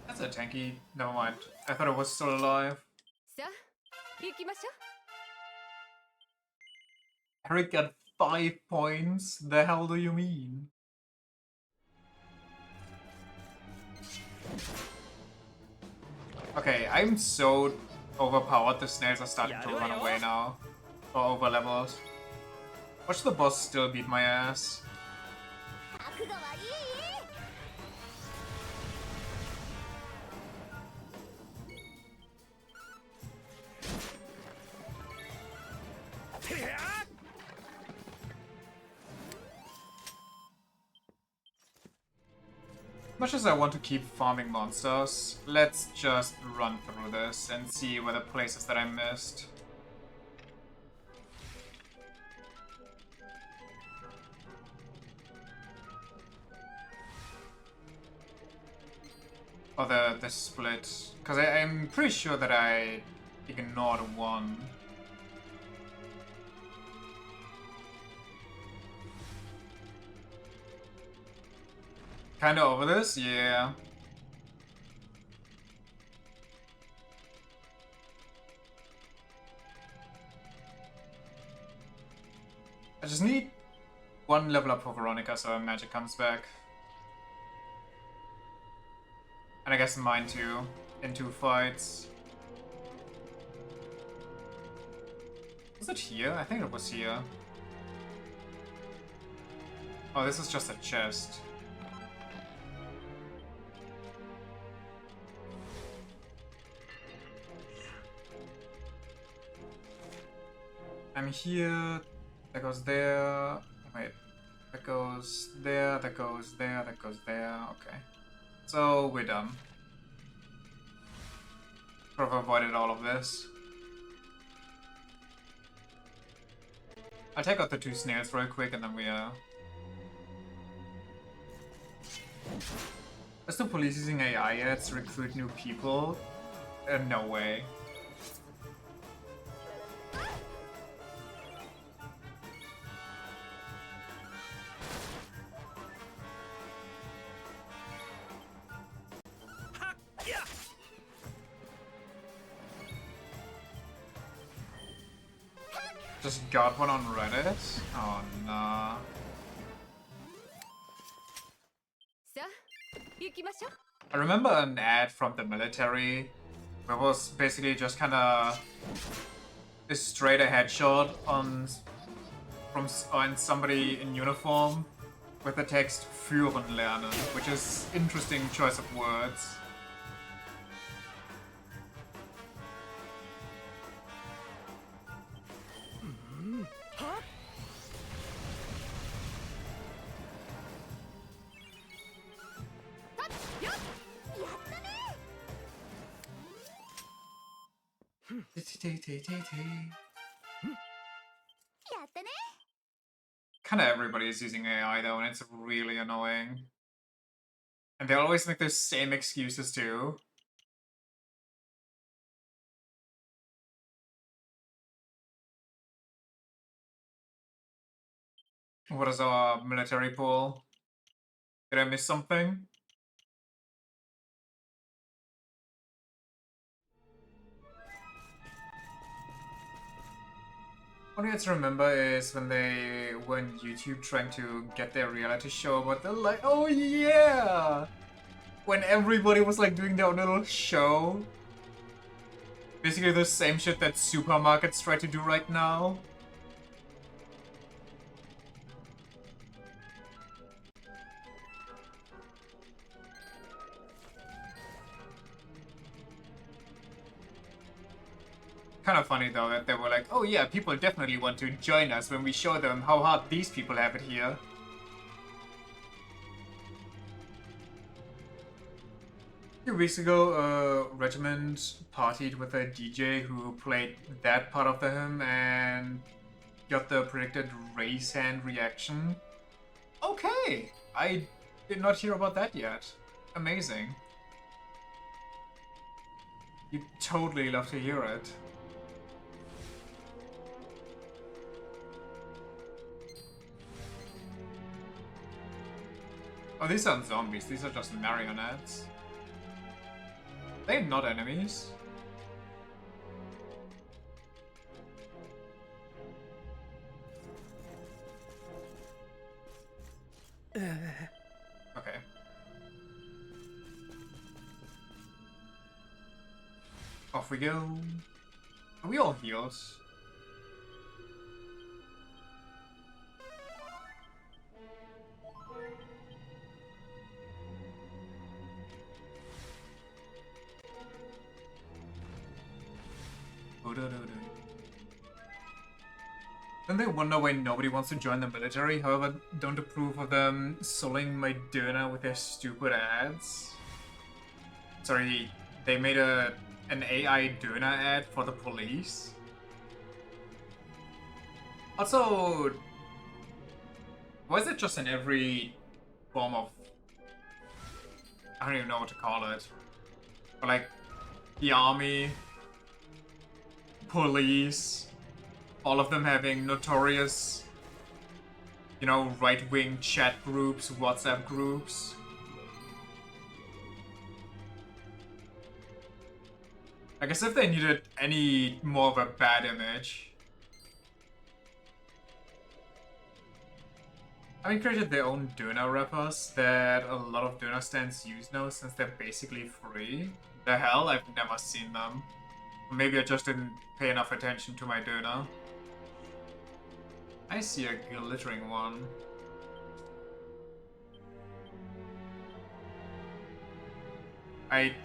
That's a tanky. Never mind. I thought it was still alive. さあ行きましょ Eric got 5 points? The hell do you mean? Okay, I'm so overpowered, the snails are starting to run away now. Or over leveled. Watch the boss still beat my ass. 覚悟はいい？ Much as I want to keep farming monsters, let's just run through this and see where the places that I missed. Oh, the split. Because I'm pretty sure that I ignored one. Kinda over this? Yeah. I just need one level up for Veronica so her magic comes back. And I guess mine too, in 2 fights. Was it here? I think it was here. Oh, this is just a chest. I'm here, that goes there, wait, that goes there, that goes there, that goes there, okay. So, we're done. Sort of avoided all of this. I'll take out the 2 snails real quick and then we Is the police using AI yet to recruit new people? No way. Just got one on Reddit? Oh nah. さあ行きましょう I remember an ad from the military where it was basically just kinda a straight ahead shot on somebody in uniform with the text Führen lernen, which is interesting choice of words. Kinda everybody is using AI though, and it's really annoying. And they always make the same excuses too. What is our military pool? Did I miss something? What I have to remember is when they were on YouTube trying to get their reality show, but they're like, oh yeah! When everybody was like doing their own little show. Basically the same shit that supermarkets try to do right now. kind of funny though that they were like, oh yeah, people definitely want to join us when we show them how hard these people have it here. A few weeks ago, Regiment partied with a DJ who played that part of the hymn and got the predicted raise hand reaction. Okay, I did not hear about that yet. Amazing. You'd totally love to hear it. Oh, these aren't zombies, these are just marionettes. They're not enemies. Okay. Off we go. Are we all healed? Then they wonder why nobody wants to join the military, however, don't approve of them selling my Döner with their stupid ads. Sorry, they made an AI Döner ad for the police. Also, why is it just in every form of... I don't even know what to call it. But like, the army, police, all of them having notorious, you know, right-wing chat groups, WhatsApp groups. I guess if they needed any more of a bad image. I mean, created their own Döner wrappers that a lot of Döner stands use now since they're basically free. The hell, I've never seen them. Maybe I just didn't pay enough attention to my Döner. I see a glittering one.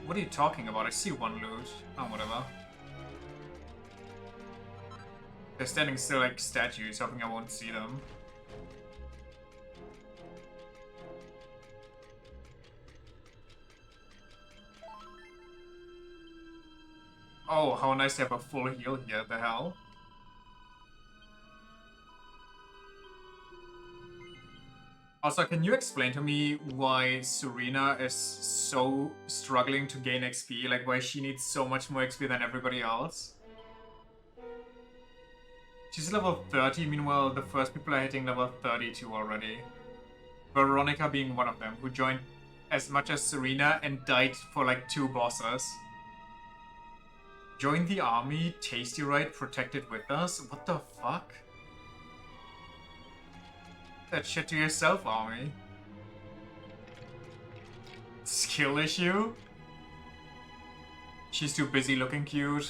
What are you talking about? I see one loot. Oh, whatever. They're standing still like statues, hoping I won't see them. Oh, how nice to have a full heal here, the hell? Also, can you explain to me why Serena is so struggling to gain XP? Like, why she needs so much more XP than everybody else? She's level 30, meanwhile the first people are hitting level 32 already. Veronica being one of them, who joined as much as Serena and died for like 2 bosses. Join the army, Tasty Right, protected with us? What the fuck? That shit to yourself, army. Skill issue? She's too busy looking cute.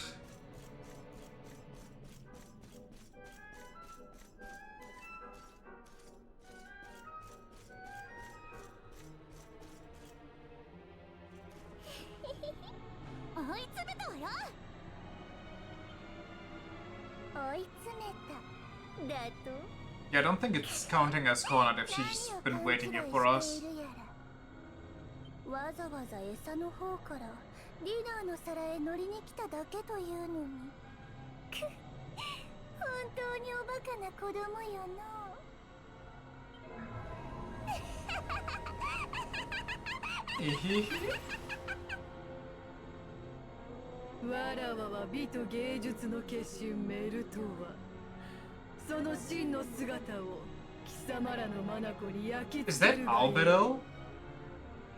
Yeah, I don't think it's counting as cornered if she's been waiting here for us. わざわざ餌の方からディナーの皿へ乗りに来ただけというのにくっ本当におバカな子供よのわらわは美と芸術の結晶メルトはその真の姿を貴様らの眼に焼き Is 付 that けるがいい Albedo?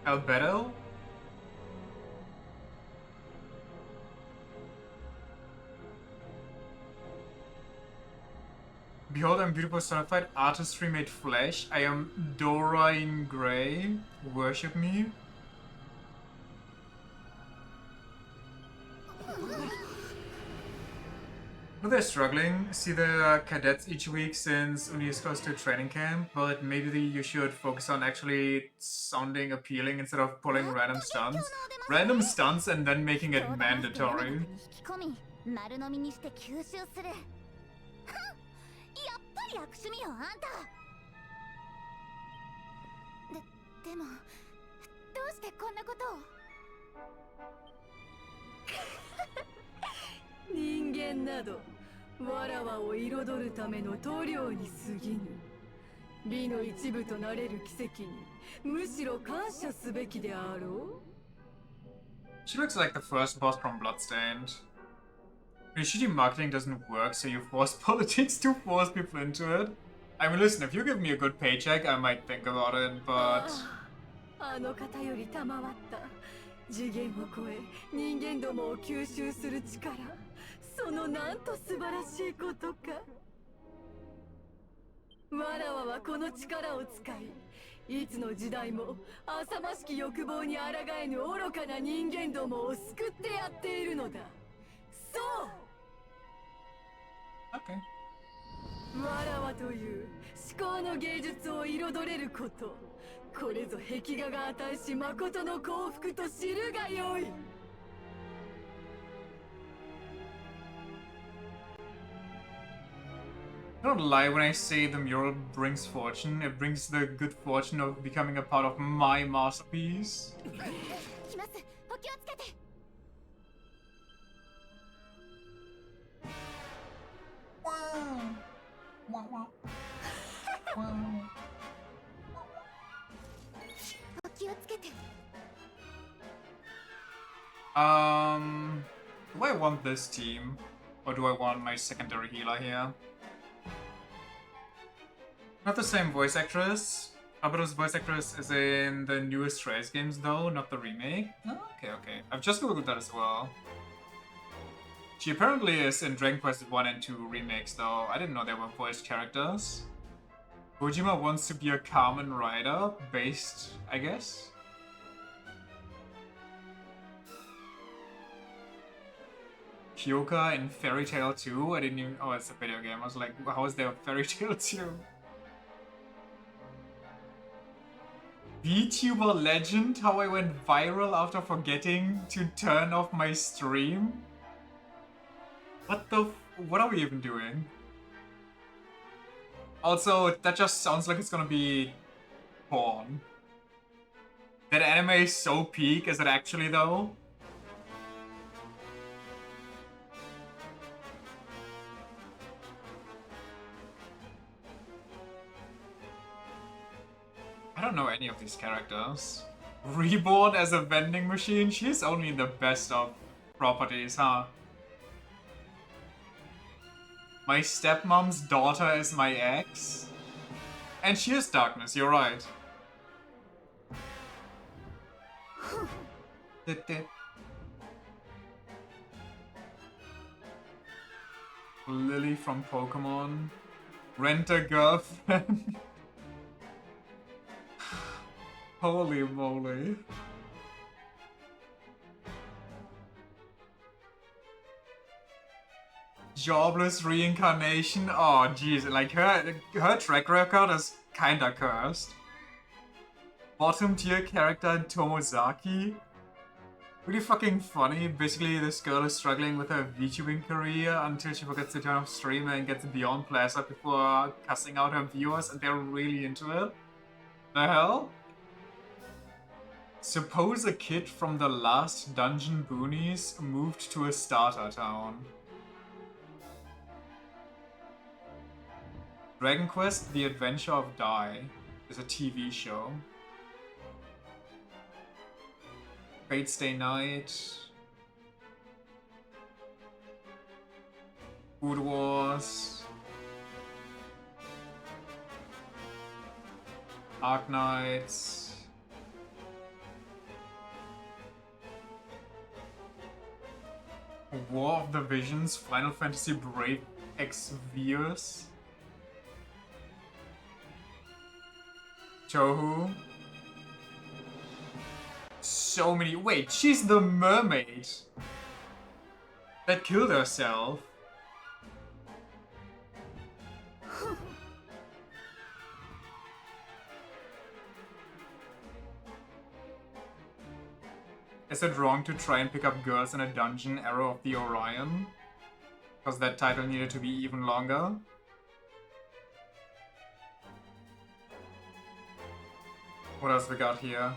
Albedo? Behold, I'm beautiful certified artistry made flesh. I am Dora in Grey. Worship me. Well, they're struggling. See the cadets each week since Uni is close to training camp, but maybe you should focus on actually sounding appealing instead of pulling random stunts. Random stunts and then making it mandatory. 丸飲みにして吸収する。ふん、やっぱり悪趣味よあんた。でもどうしてこんなことを。人間などわらわを彩るための塗料に過ぎぬ。美の一部となれる奇跡にむしろ感謝すべきであろう。 She looks like the first boss from Bloodstained. Usually marketing doesn't work, so you force politics to force people into it. I mean, listen, if you give me a good paycheck, I might think about it, but... あの方より賜った次元を超え人間どもを吸収する力、そのなんと素晴らしいことか。わらわはこの力を使い、いつの時代も浅ましき欲望に抗えぬ愚かな人間どもを救ってやっているのだ。そう。 Okay. わらわという思考の芸術を彩れること、これぞ壁画が値し誠の幸福と知るがよい。 I don't lie when I say the mural brings fortune. It brings the good fortune of becoming a part of my masterpiece. 来ます。お気をつけて。お気をつけて。 Do I want this team? Or do I want my secondary healer here? Not the same voice actress. Alberto's voice actress is in the newest Trace games though, not the remake. Oh, okay. I've just googled that as well. She apparently is in Dragon Quest 1 and 2 remakes though. I didn't know there were voiced characters. Kojima wants to be a Kamen Rider, based, I guess? Kyoka in Fairy Tail 2? I didn't even... Oh, it's a video game. I was like, how is there a Fairy Tail 2? VTuber legend? How I went viral after forgetting to turn off my stream? What the what are we even doing? Also, that just sounds like it's gonna be porn. That anime is so peak, is it actually though? I don't know any of these characters. Reborn as a vending machine? She's only the best of properties, huh? My stepmom's daughter is my ex? And she is darkness, you're right. Lily from Pokemon. Rent a girlfriend. Holy moly. Jobless reincarnation. Oh jeez, like her track record is kinda cursed. Bottom tier character Tomozaki. Really fucking funny. Basically, this girl is struggling with her VTubing career until she forgets to turn off streamer and gets beyond Plaza before cussing out her viewers, and they're really into it. The hell? Suppose a kid from the last Dungeon Boonies moved to a starter town. Dragon Quest: The Adventure of Dai is a TV show. Fate Stay Night. Food Wars. Arknights. War of the Visions, Final Fantasy Brave Exvius. Tohu. So many. Wait, she's the mermaid that killed herself. Is it wrong to try and pick up girls in a dungeon? Arrow of the Orion? Because that title needed to be even longer. What else we got here?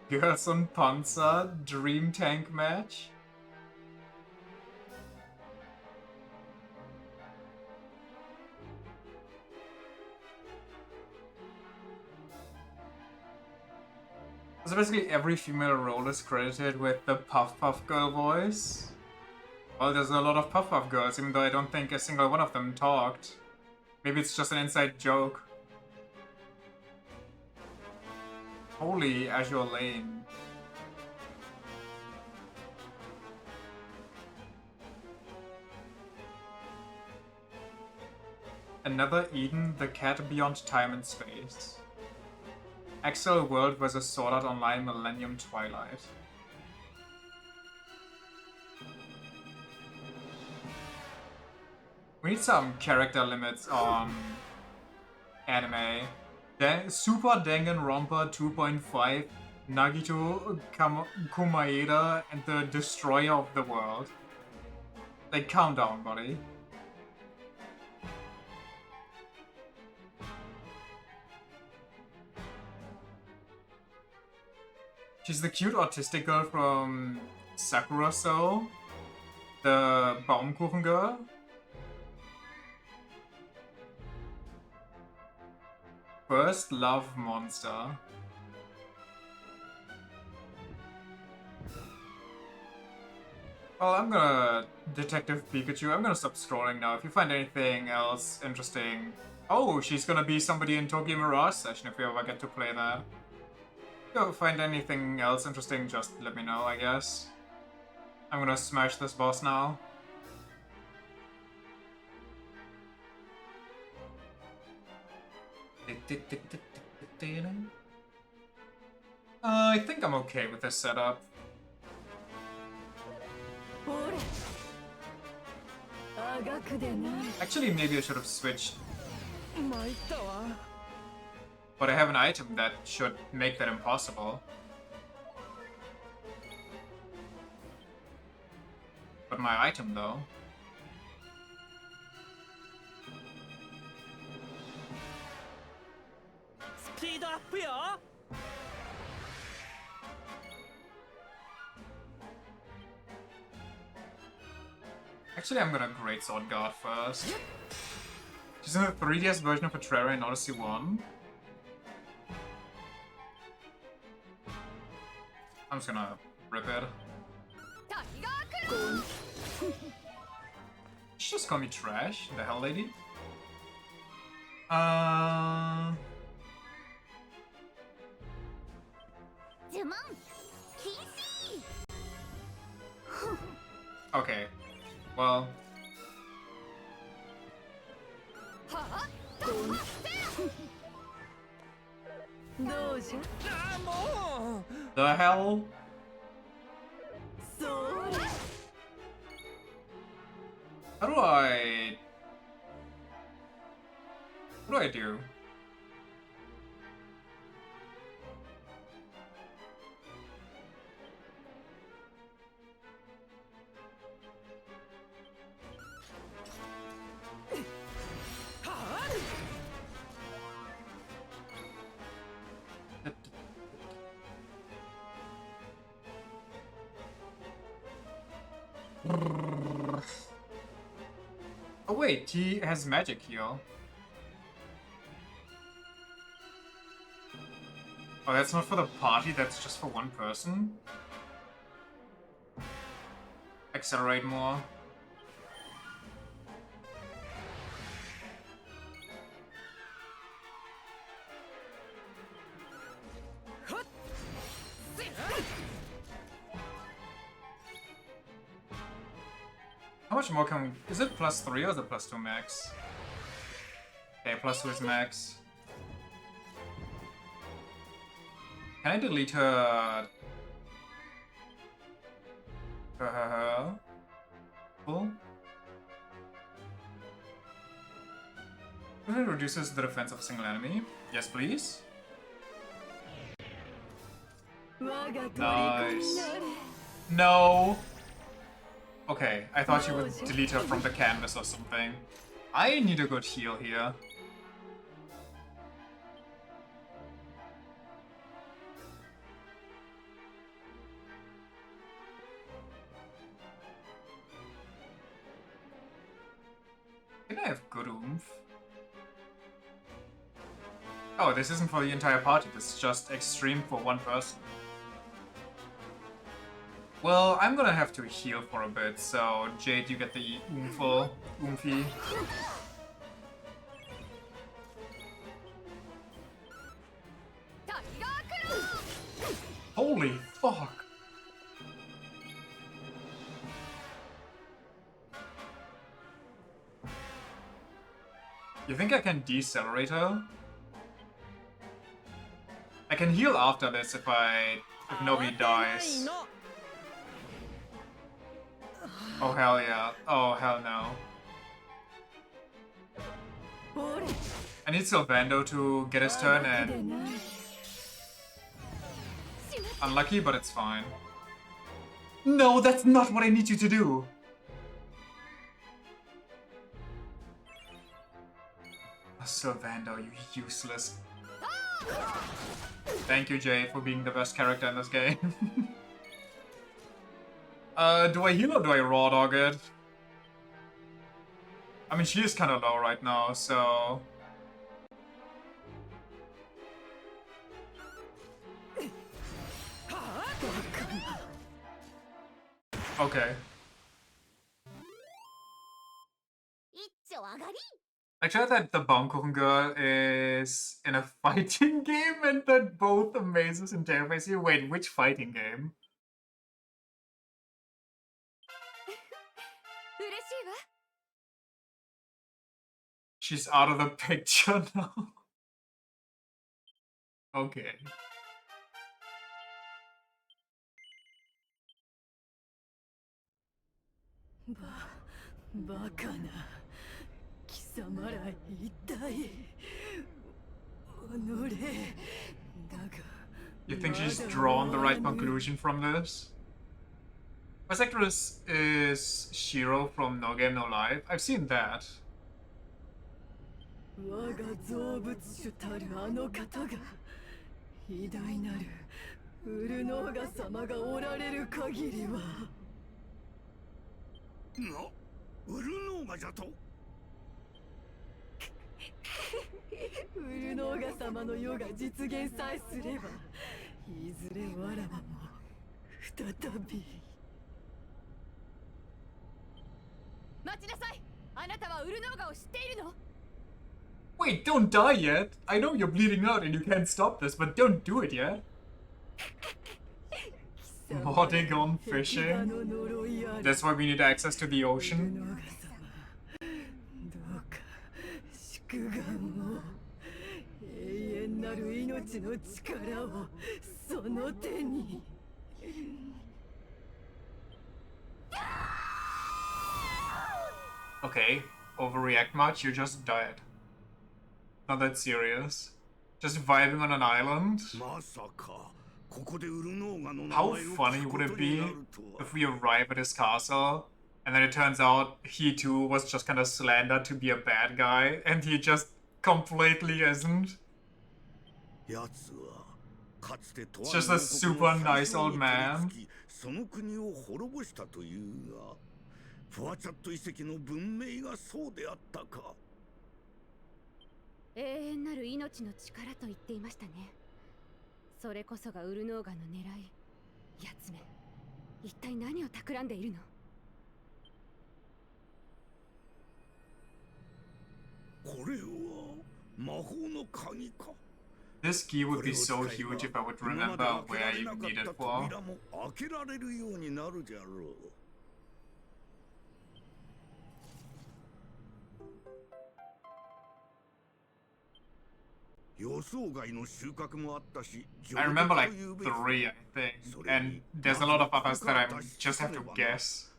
Girls on Panzer Dream Tank match. So basically every female role is credited with the Puff Puff Girl voice. Well, there's a lot of Puff Puff Girls, even though I don't think a single one of them talked. Maybe it's just an inside joke. Holy Azure Lane. Another Eden, the cat beyond time and space. Axel World vs Sword Art Online Millennium Twilight. We need some character limits on anime. Super Danganronpa 2.5, Nagito Kumaeda, and the Destroyer of the World. Like, calm down, buddy. She's the cute autistic girl from Sakura Soul, the Baumkuchen girl. First Love Monster. Well, I'm gonna Detective Pikachu. I'm gonna stop scrolling now. If you find anything else interesting... Oh, she's gonna be somebody in Tokyo Mirage Session if we ever get to play that. If you find anything else interesting, just let me know, I guess. I'm gonna smash this boss now. I think I'm okay with this setup. Actually, maybe I should have switched. But I have an item that should make that impossible. But my item, though. Speed up, yo! Actually, I'm gonna Great Sword Guard first. She's in the 3DS version of Terraria in Odyssey 1. I'm just gonna rip it. She just call me trash? The hell, lady? Okay. Well. The hell? How do I... What do I do? Oh wait, he has magic heal. Oh, that's not for the party, that's just for one person? Accelerate more. How much more can we... Is it +3 or is it +2 max? Okay, +2 is max. Can I delete her... Cool. If it reduces the defense of a single enemy. Yes, please. Nice. No. Okay, I thought you would delete her from the canvas or something. I need a good heal here. I think I have good oomph. Oh, this isn't for the entire party, this is just extreme for one person. Well, I'm gonna have to heal for a bit, so Jade, you get the oomphy. Holy fuck! You think I can decelerate her? I can heal after this if nobody dies. Oh hell yeah. Oh hell no. I need Sylvando to get his turn and... Unlucky, but it's fine. No, that's not what I need you to do! Sylvando, you useless. Thank you, Jade, for being the best character in this game. Do I heal or do I raw dog it? I mean, she is kind of low right now, so... Okay. Actually, I thought the Baumkuchen girl is in a fighting game and that both amazes interface you. Wait, which fighting game? She's out of the picture now. Okay. You think she's drawn the right conclusion from this? Best actress is Shiro from No Game No Life. I've seen that. Wait, don't die yet! I know you're bleeding out and you can't stop this, but don't do it yet! Mordegon fishing? That's why we need access to the ocean? Okay, overreact much, you just died. Not that serious. Just vibing on an island? How funny would it be if we arrive at his castle and then it turns out he too was just kind of slandered to be a bad guy and he just completely isn't? It's just a super nice old man. This key would be so huge if I would remember where I even need it for. I remember like 3, I think, and there's a lot of others that I just have to guess.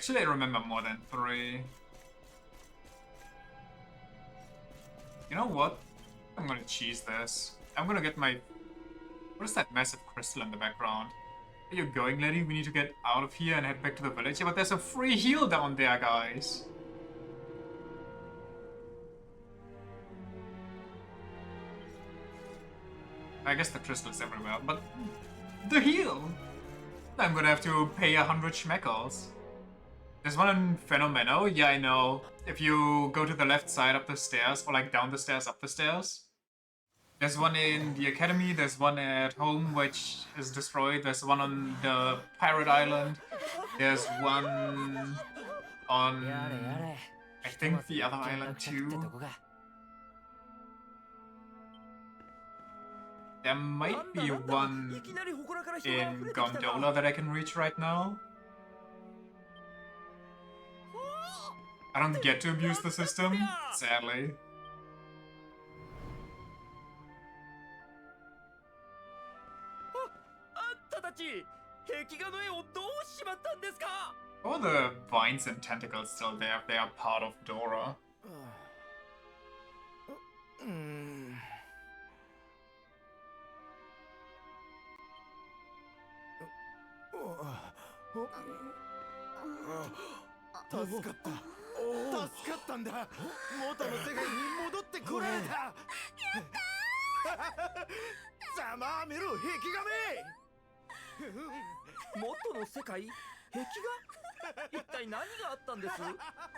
Actually, I remember more than 3. You know what? I'm gonna cheese this. I'm gonna get my... What is that massive crystal in the background? Where are you going, lady? We need to get out of here and head back to the village. Yeah, but there's a free heal down there, guys. I guess the crystal is everywhere, but... The heal! I'm gonna have to pay 100 schmeckles. There's one in Fenomeno, yeah, I know. If you go to the left side up the stairs, or like down the stairs, up the stairs. There's one in the academy, there's one at home which is destroyed, there's one on the pirate island, there's one on... I think the other island too. There might be one in Gondola that I can reach right now. I don't get to abuse the system, sadly. All the vines and tentacles still there, they are part of Dora.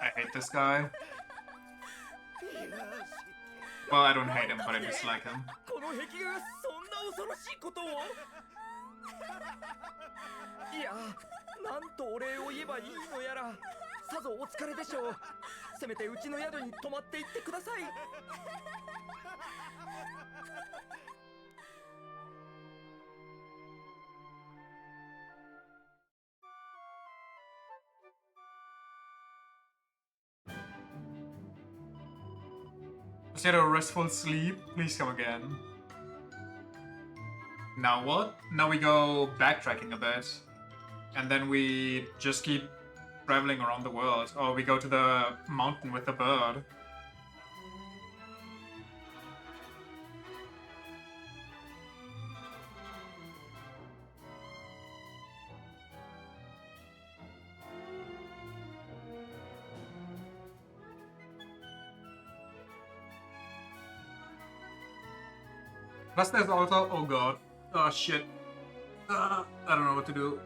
I hate this guy. Well, I don't hate him, but I dislike him. Instead of restful sleep, please come again. Now what? Now we go backtracking a bit. And then we just keep traveling around the world. Or we go to the mountain with the bird. Plus there's also... Oh god. Oh shit. I don't know what to do.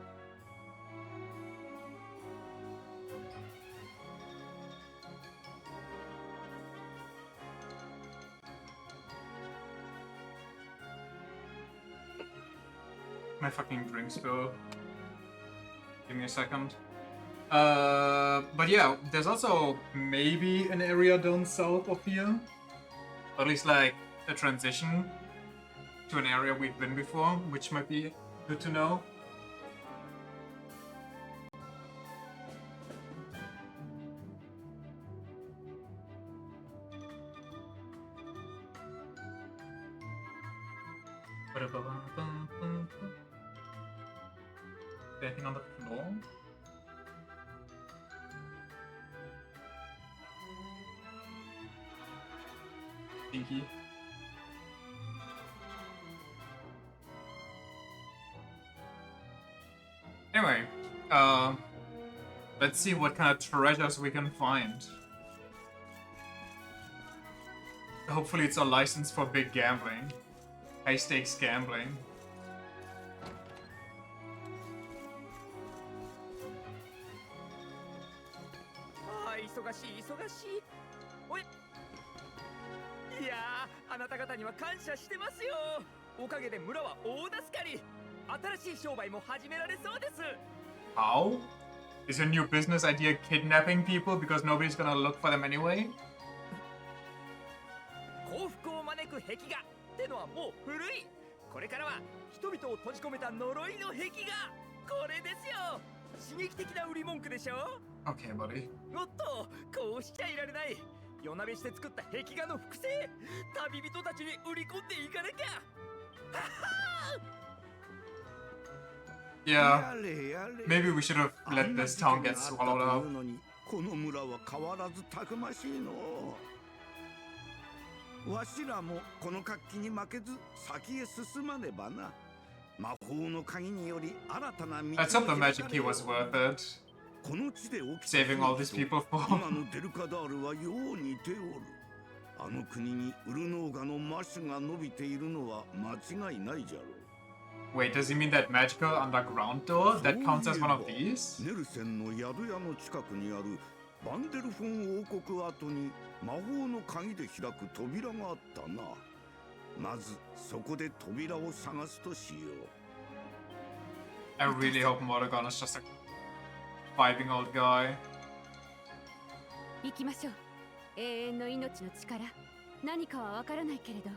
My fucking drink spill. Give me a second. But yeah, there's also maybe an area down south of here. Or at least like a transition to an area we've been before, which might be good to know. Anything on the floor? Stinky. Anyway, let's see what kind of treasures we can find. Hopefully it's a license for big gambling. High stakes gambling. How? Is your new business idea kidnapping people because nobody's gonna look for them anyway? Okay, buddy. Yeah, やれやれ maybe we should have あ let んな this 事 town 件 get があった swallowed とい up. うのにこの村は変わらずたくましいの。わしらもこの活気に負けず先へ進まねばな。魔法の鍵により新たな道 Let's hope the magic key was worth it. この地で起きた Saving all these 悲劇と people for. 今のデルカダールはよう似ておる。あの国にウルノーガの魔種が伸びているのは間違いないじゃろう。 Wait, does he mean that magical underground door? That counts as one of these? ネルセンの宿屋の近くにあるバンデルフォン王国跡に魔法の鍵で開く扉があったな。まずそこで扉を探すとしよう。 I really hope Morrigan is just a vibing old guy. 行きましょう。永遠の命の力。何かはわからないけれど、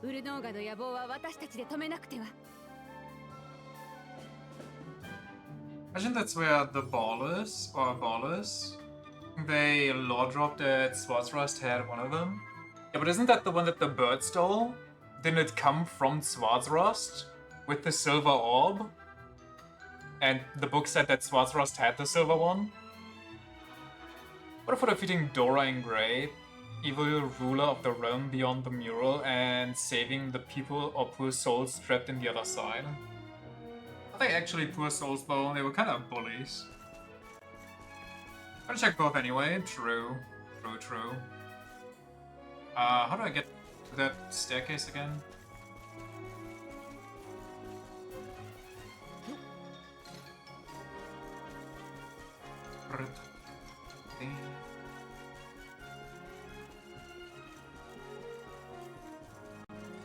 ウルノーガの野望は私たちで止めなくては。Imagine that's where the ballers, or ballers, they lore dropped at Swarzrust had one of them. Yeah, but isn't that the one that the bird stole? Didn't it come from Swarzrust with the silver orb? And the book said that Swarzrust had the silver one? What if we're defeating Dora in Grey, evil ruler of the realm beyond the mural, and saving the people or poor souls trapped in the other side? Are they actually poor souls though? They were kind of bullies. I'll check both anyway. True. True, true. How do I get to that staircase again?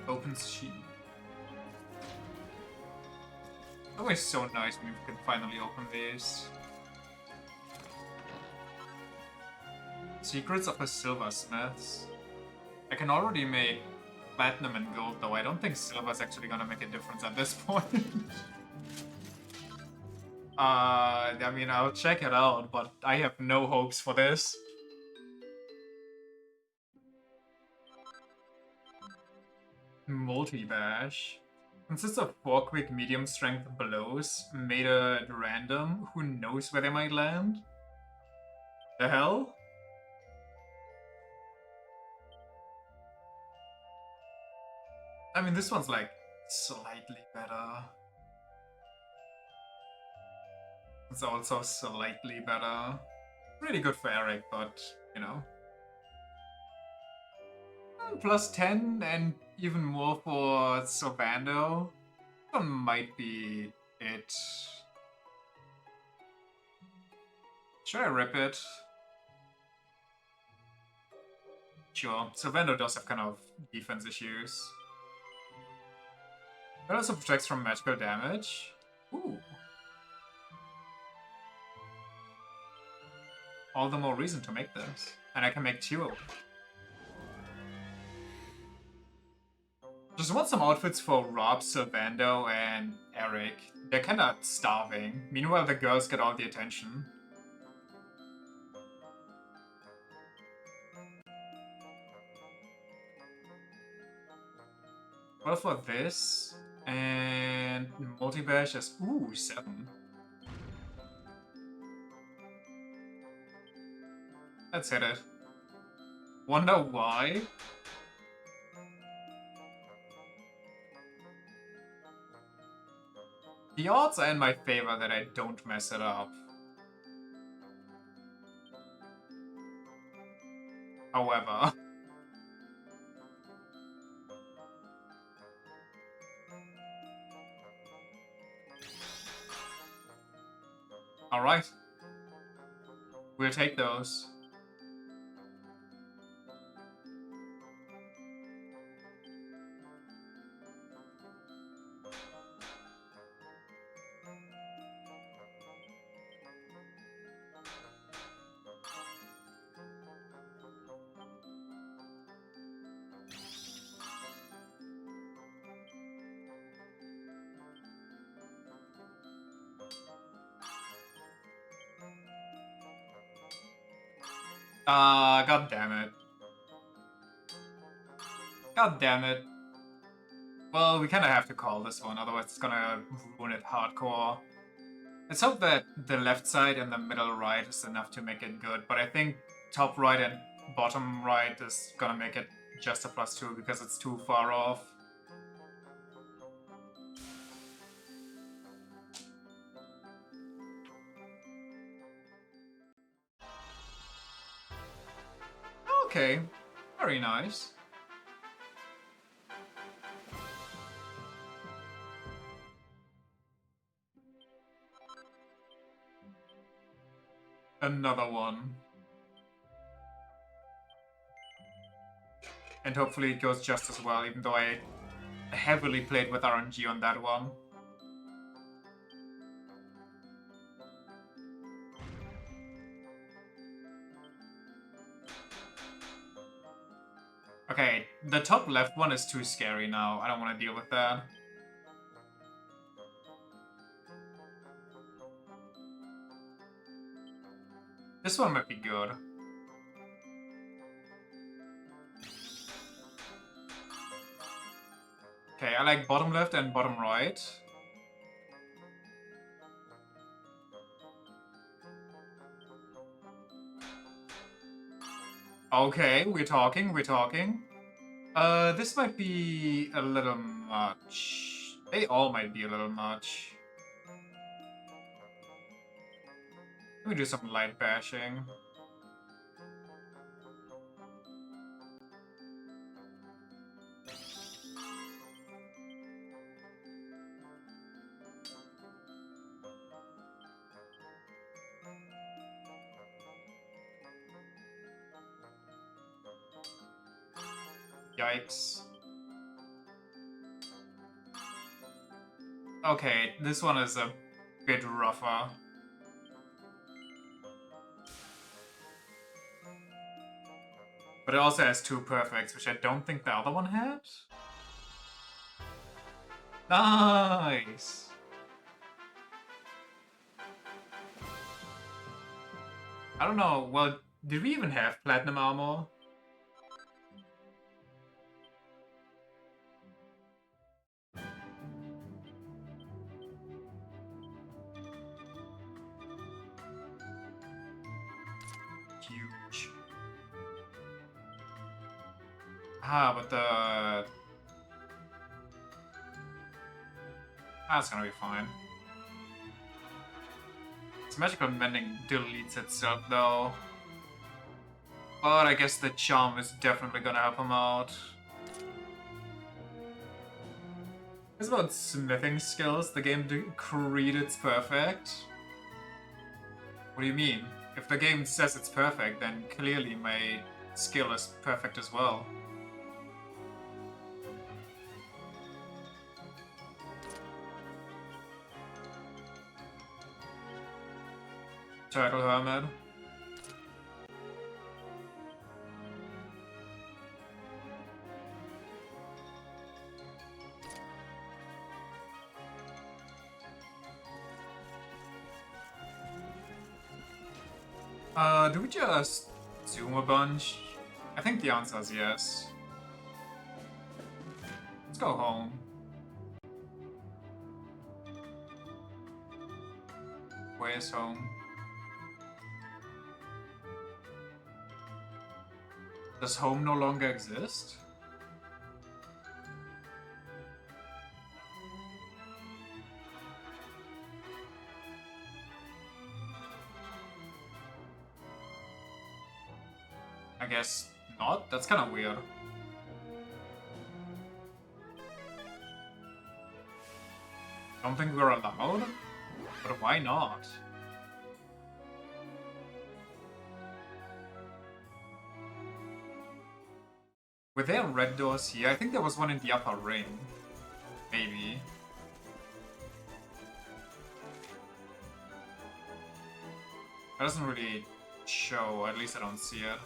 Opens sheet. Always so nice when you can finally open these. Secrets of a silversmiths. I can already make platinum and gold, though I don't think silver's actually gonna make a difference at this point. I mean, I'll check it out, but I have no hopes for this. Multi-bash. Consists of 4 quick medium strength blows, made at random. Who knows where they might land? The hell? I mean, this one's like slightly better. It's also slightly better. Really good for Eric, but you know. Plus 10 and even more for Sylvando. That might be it. Should I rip it? Sure, Sylvando does have kind of defense issues. It also protects from magical damage. Ooh. All the more reason to make this. And I can make 2. Just want some outfits for Rob, Sylvando, and Eric. They're kinda starving. Meanwhile, the girls get all the attention. Well, for this, and multi-bash is, ooh, 7. Let's hit it. Wonder why? The odds are in my favor that I don't mess it up. However... Alright. We'll take those. God damn it. God damn it. Well, we kind of have to call this one, otherwise it's gonna ruin it hardcore. Let's hope that the left side and the middle right is enough to make it good, but I think top right and bottom right is gonna make it just a +2 because it's too far off. Okay, very nice. Another one. And hopefully it goes just as well, even though I heavily played with RNG on that one. Okay, the top left one is too scary now. I don't want to deal with that. This one might be good. Okay, I like bottom left and bottom right. Okay, we're talking. This might be a little much. They all might be a little much. Let me do some light bashing. Yikes. Okay, this one is a bit rougher. But it also has 2 perfects, which I don't think the other one had. Nice! I don't know, well, did we even have platinum armor? Huge. Ah, but the... That's gonna be fine. Its magical mending deletes itself though. But I guess the charm is definitely gonna help him out. It's about smithing skills. The game decreed it's perfect. What do you mean? If the game says it's perfect, then clearly my skill is perfect as well. Turtle Hermit. Do we just zoom a bunch? I think the answer is yes. Let's go home. Where's home? Does home no longer exist? I guess not? That's kind of weird. Don't think we're allowed? But why not? Were there red doors here? I think there was one in the upper ring. Maybe. That doesn't really show, at least I don't see it.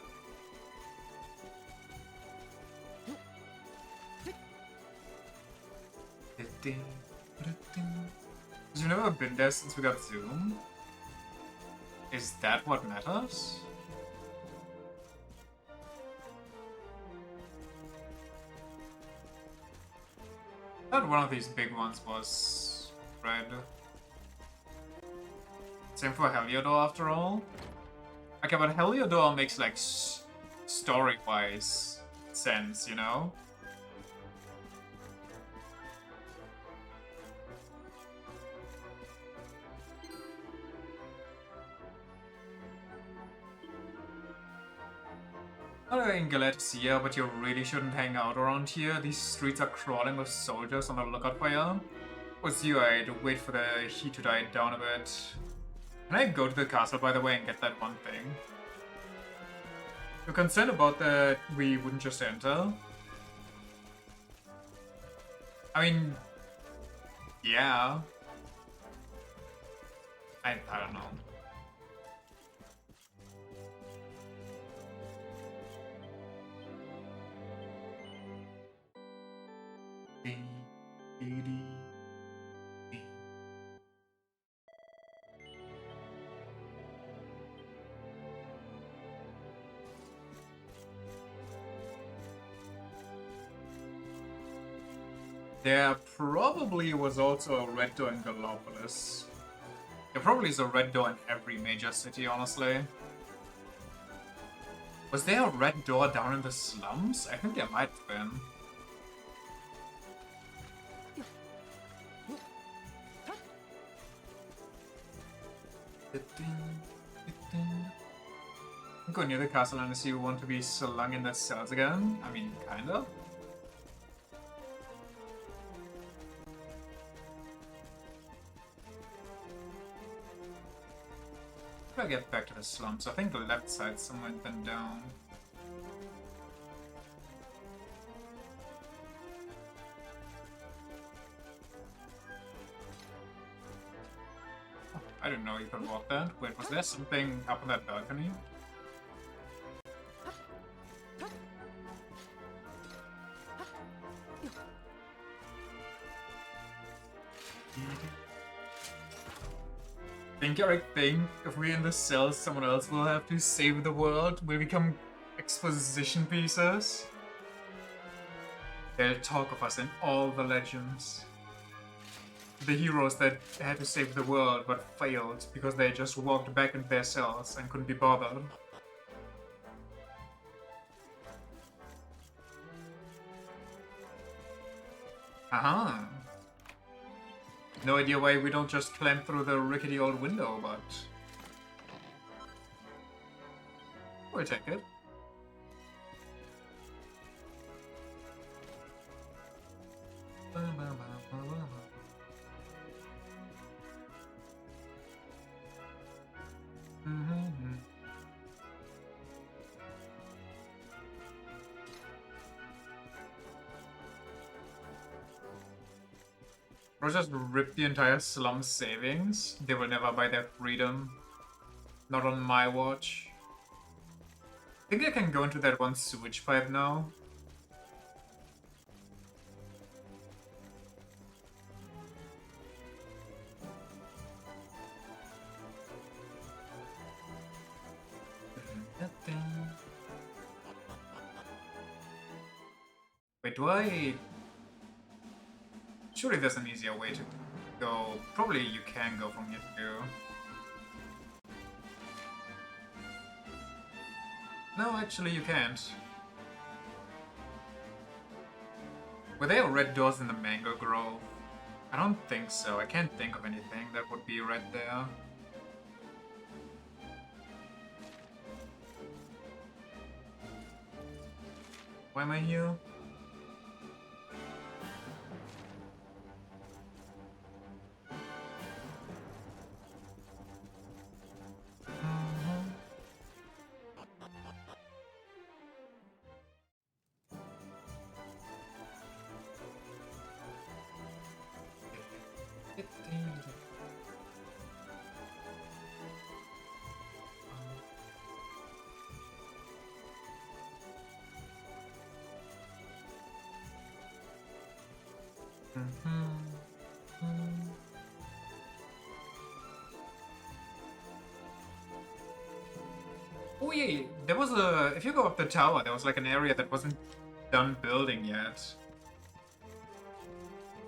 You've never been there since we got Zoom? Is that what matters? thought one of these big ones was red. Same for Heliodor after all. Okay, but Heliodor makes like story-wise sense, you know? In Galatia, but you really shouldn't hang out around here. These streets are crawling with soldiers on the lookout for you. Was you, I'd wait for the heat to die down a bit. Can I go to the castle, by the way, and get that one thing? You're concerned about that we wouldn't just enter? I mean, yeah. I don't know. There probably was also a red door in Gallopolis. There probably is a red door in every major city, honestly. Was there a red door down in the slums? I think there might have been. Go near the castle unless you want to be slung in the cells again. I mean, kinda. If I get back to the slums, I think the left side somewhere went down. Oh, I didn't know you could walk that. Wait, was there something up on that balcony? Think, Eric, think if we're in the cells, someone else will have to save the world. We'll become exposition pieces. They'll talk of us in all the legends. The heroes that had to save the world but failed because they just walked back into their cells and couldn't be bothered. Aha. No idea why we don't just climb through the rickety old window, but we'll take it. Or just rip the entire slum savings. They will never buy their freedom. Not on my watch. I think I can go into that one sewage pipe now. Wait, do I... Surely there's an easier way to go. Probably you can go from here too. No, actually you can't. Were there red doors in the Mango Grove? I don't think so. I can't think of anything that would be red there. Why am I here? Oh yeah, there was a... If you go up the tower, there was like an area that wasn't done building yet.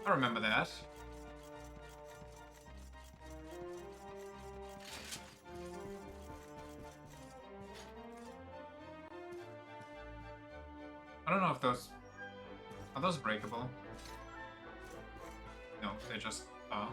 I remember that. I don't know if those... Are those breakable? No, they just are.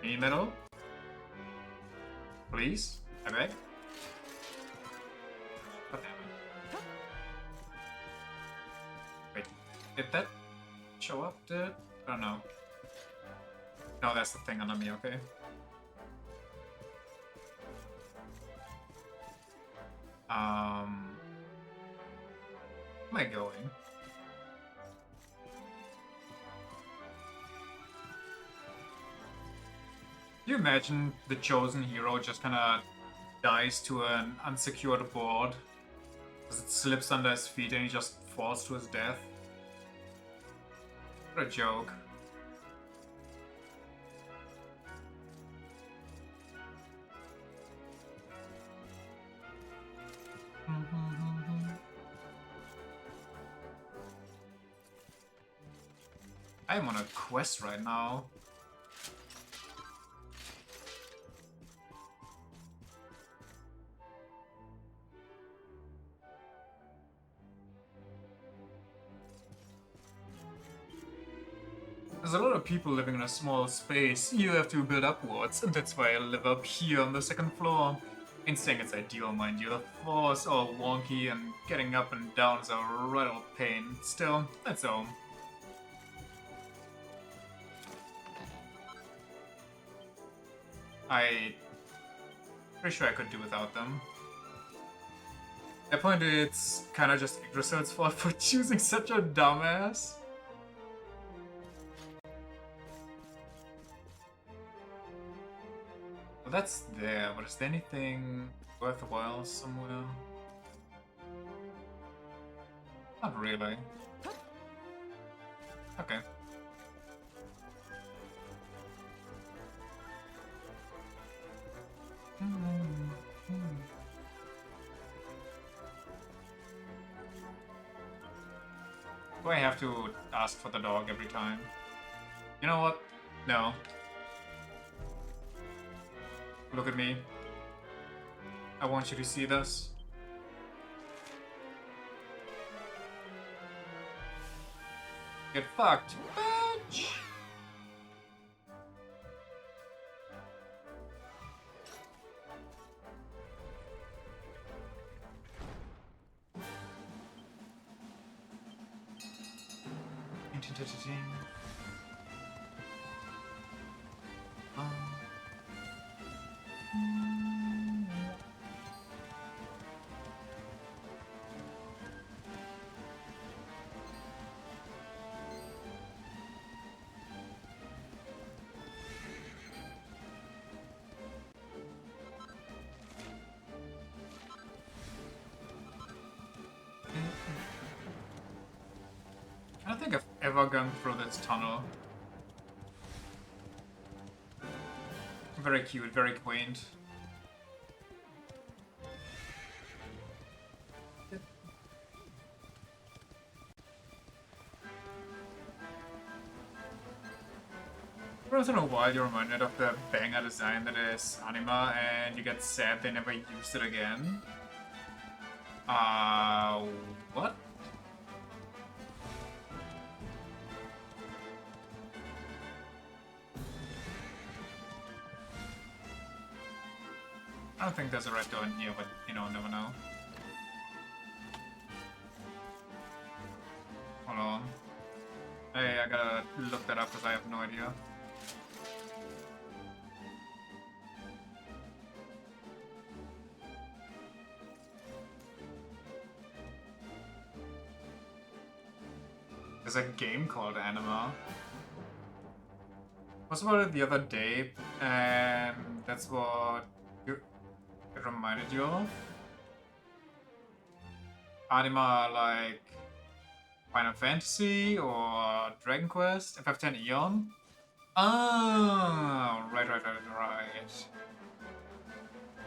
Any metal? Please? I beg? God damn it. Wait, did that show up? I don't know. No, that's the thing under me, okay. Where am I going? Can you imagine the chosen hero just kinda dies to an unsecured board as it slips under his feet and he just falls to his death? What a joke. I am on a quest right now. There's a lot of people living in a small space. You have to build upwards, and that's why I live up here on the second floor. Ain't saying it's ideal, mind you. The floor's all wonky, and getting up and down is a right old pain. Still, that's home. Pretty sure I could do without them. At that point, it's kind of just Yggdrasil's fault for choosing such a dumbass. Well, that's there, but is there anything worthwhile somewhere? Not really. Okay. Do I have to ask for the dog every time? You know what? No. Look at me. I want you to see this. Get fucked, bitch! I don't think I've ever gone through this tunnel. Very cute, very quaint. Once in a while you're reminded of the banger design that is Anima, and you get sad they never used it again. What? I don't think there's a red door in here, but you know, never know. Hold on. Hey, I gotta look that up because I have no idea. There's a game called Anima. I was about it the other day, and that's what it reminded you of. Anima like Final Fantasy or Dragon Quest, FF10 Eon. Oh, right.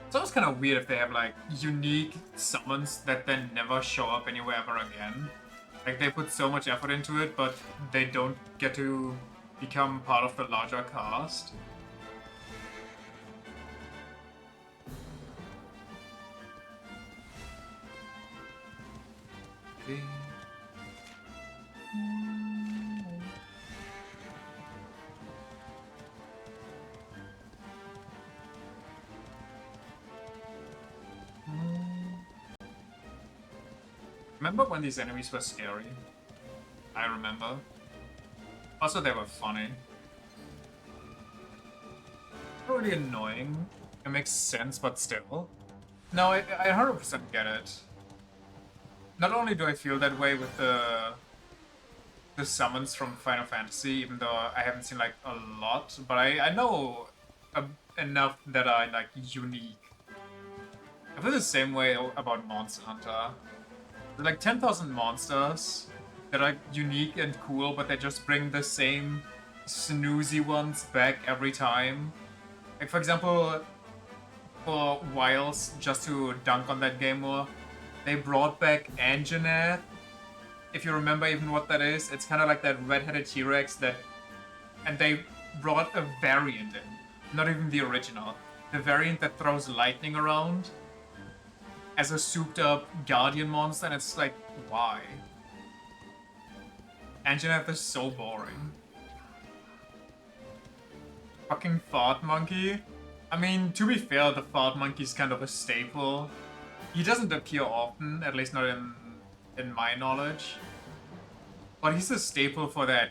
It's always kind of weird if they have like unique summons that then never show up anywhere ever again. Like they put so much effort into it, but they don't get to become part of the larger cast. Remember when these enemies were scary? I remember. Also, they were funny. Really annoying. It makes sense, but still. No, I 100% get it. Not only do I feel that way with the summons from Final Fantasy, even though I haven't seen like a lot, but I know enough that are like unique. I feel the same way about Monster Hunter. There are like 10,000 monsters that are unique and cool, but they just bring the same snoozy ones back every time. Like for example, for Wiles, just to dunk on that game more, they brought back Anjanath. If you remember even what that is, it's kind of like that red-headed T-Rex that... And they brought a variant in, not even the original. The variant that throws lightning around as a souped-up guardian monster, and it's like, why? Anjanath is so boring. Fucking Fart Monkey? I mean, to be fair, the Fart Monkey's kind of a staple. He doesn't appear often, at least not in my knowledge. But he's a staple for that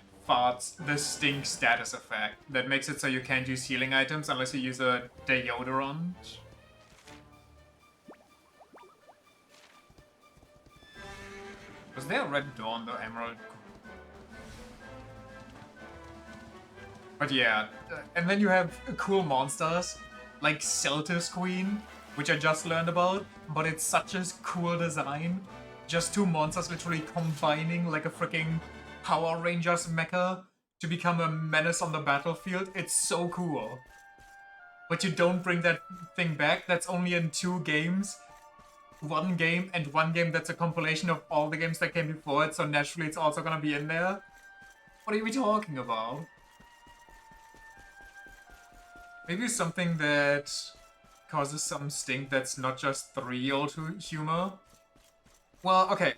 the stink status effect that makes it so you can't use healing items unless you use a deodorant. Was there a red door on the emerald? But yeah, and then you have cool monsters like Celtis Queen, which I just learned about, but it's such a cool design. Just two monsters literally combining like a freaking Power Rangers mecha to become a menace on the battlefield. It's so cool. But you don't bring that thing back. That's only in 2 games. One game and one game that's a compilation of all the games that came before it, so naturally it's also gonna be in there. What are we talking about? Maybe something that causes some stink that's not just 3-year-old humor? Well, okay.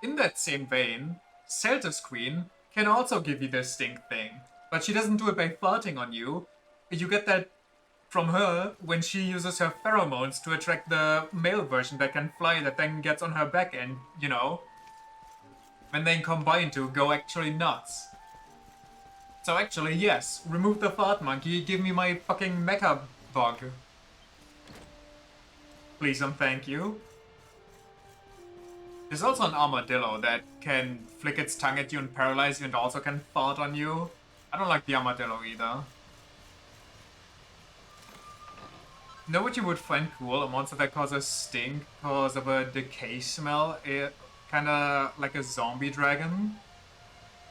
In that same vein, Celtis Queen can also give you the stink thing, but she doesn't do it by farting on you. You get that from her when she uses her pheromones to attract the male version that can fly, that then gets on her back and, you know, when they combine to go actually nuts. So actually, yes, remove the fart monkey, give me my fucking mecha bug. Please and thank you. There's also an armadillo that can flick its tongue at you and paralyze you and also can fart on you. I don't like the armadillo either. Know what you would find cool? A monster that causes stink because of a decay smell? Kinda like a zombie dragon?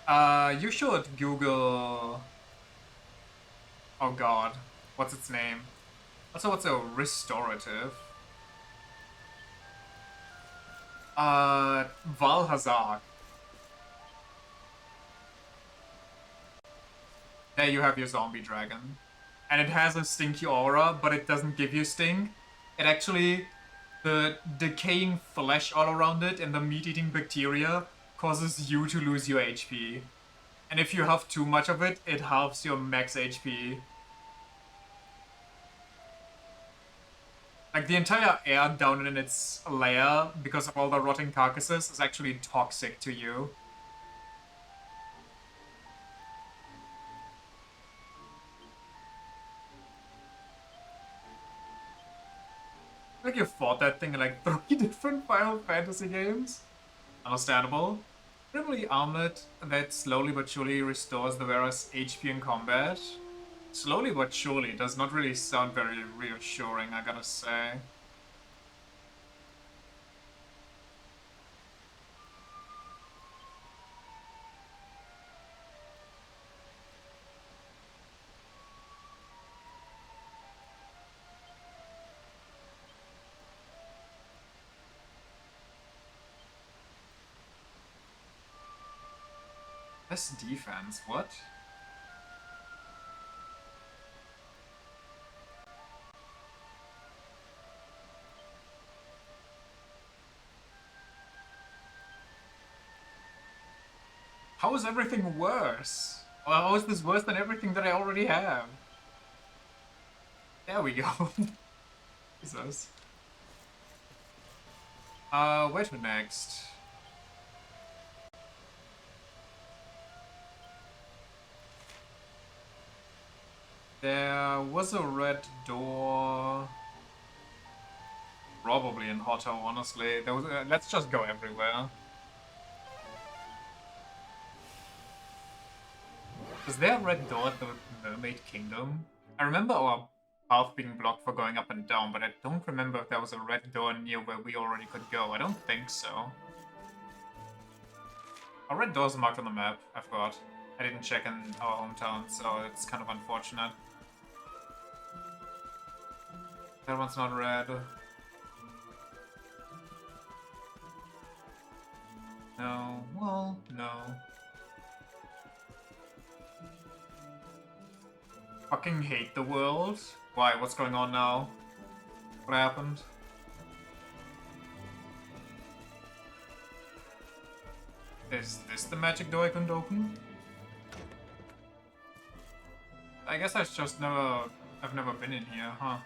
You should Google... Oh god, what's its name? Also, what's a restorative? Valhazard. There you have your zombie dragon. And it has a stinky aura, but it doesn't give you sting. It actually... The decaying flesh all around it and the meat-eating bacteria causes you to lose your HP. And if you have too much of it, it halves your max HP. Like, the entire air down in its lair, because of all the rotting carcasses, is actually toxic to you. Like, you fought that thing in like 3 different Final Fantasy games? Understandable. Probably armlet that slowly but surely restores the wearer's HP in combat. Slowly but surely does not really sound very reassuring, I gotta say. Best defense, what? How is everything worse? Or how is this worse than everything that I already have? There we go. Jesus. Where to next? There was a red door. Probably in Hotto, honestly. There was. Let's just go everywhere. Is there a red door at the Mermaid Kingdom? I remember our path being blocked for going up and down, but I don't remember if there was a red door near where we already could go. I don't think so. Our red doors are marked on the map, I forgot. I didn't check in our hometown, so it's kind of unfortunate. That one's not red. No, well, no. Fucking hate the world. Why? What's going on now? What happened? Is this the magic door I couldn't open? I guess I've never been in here, huh?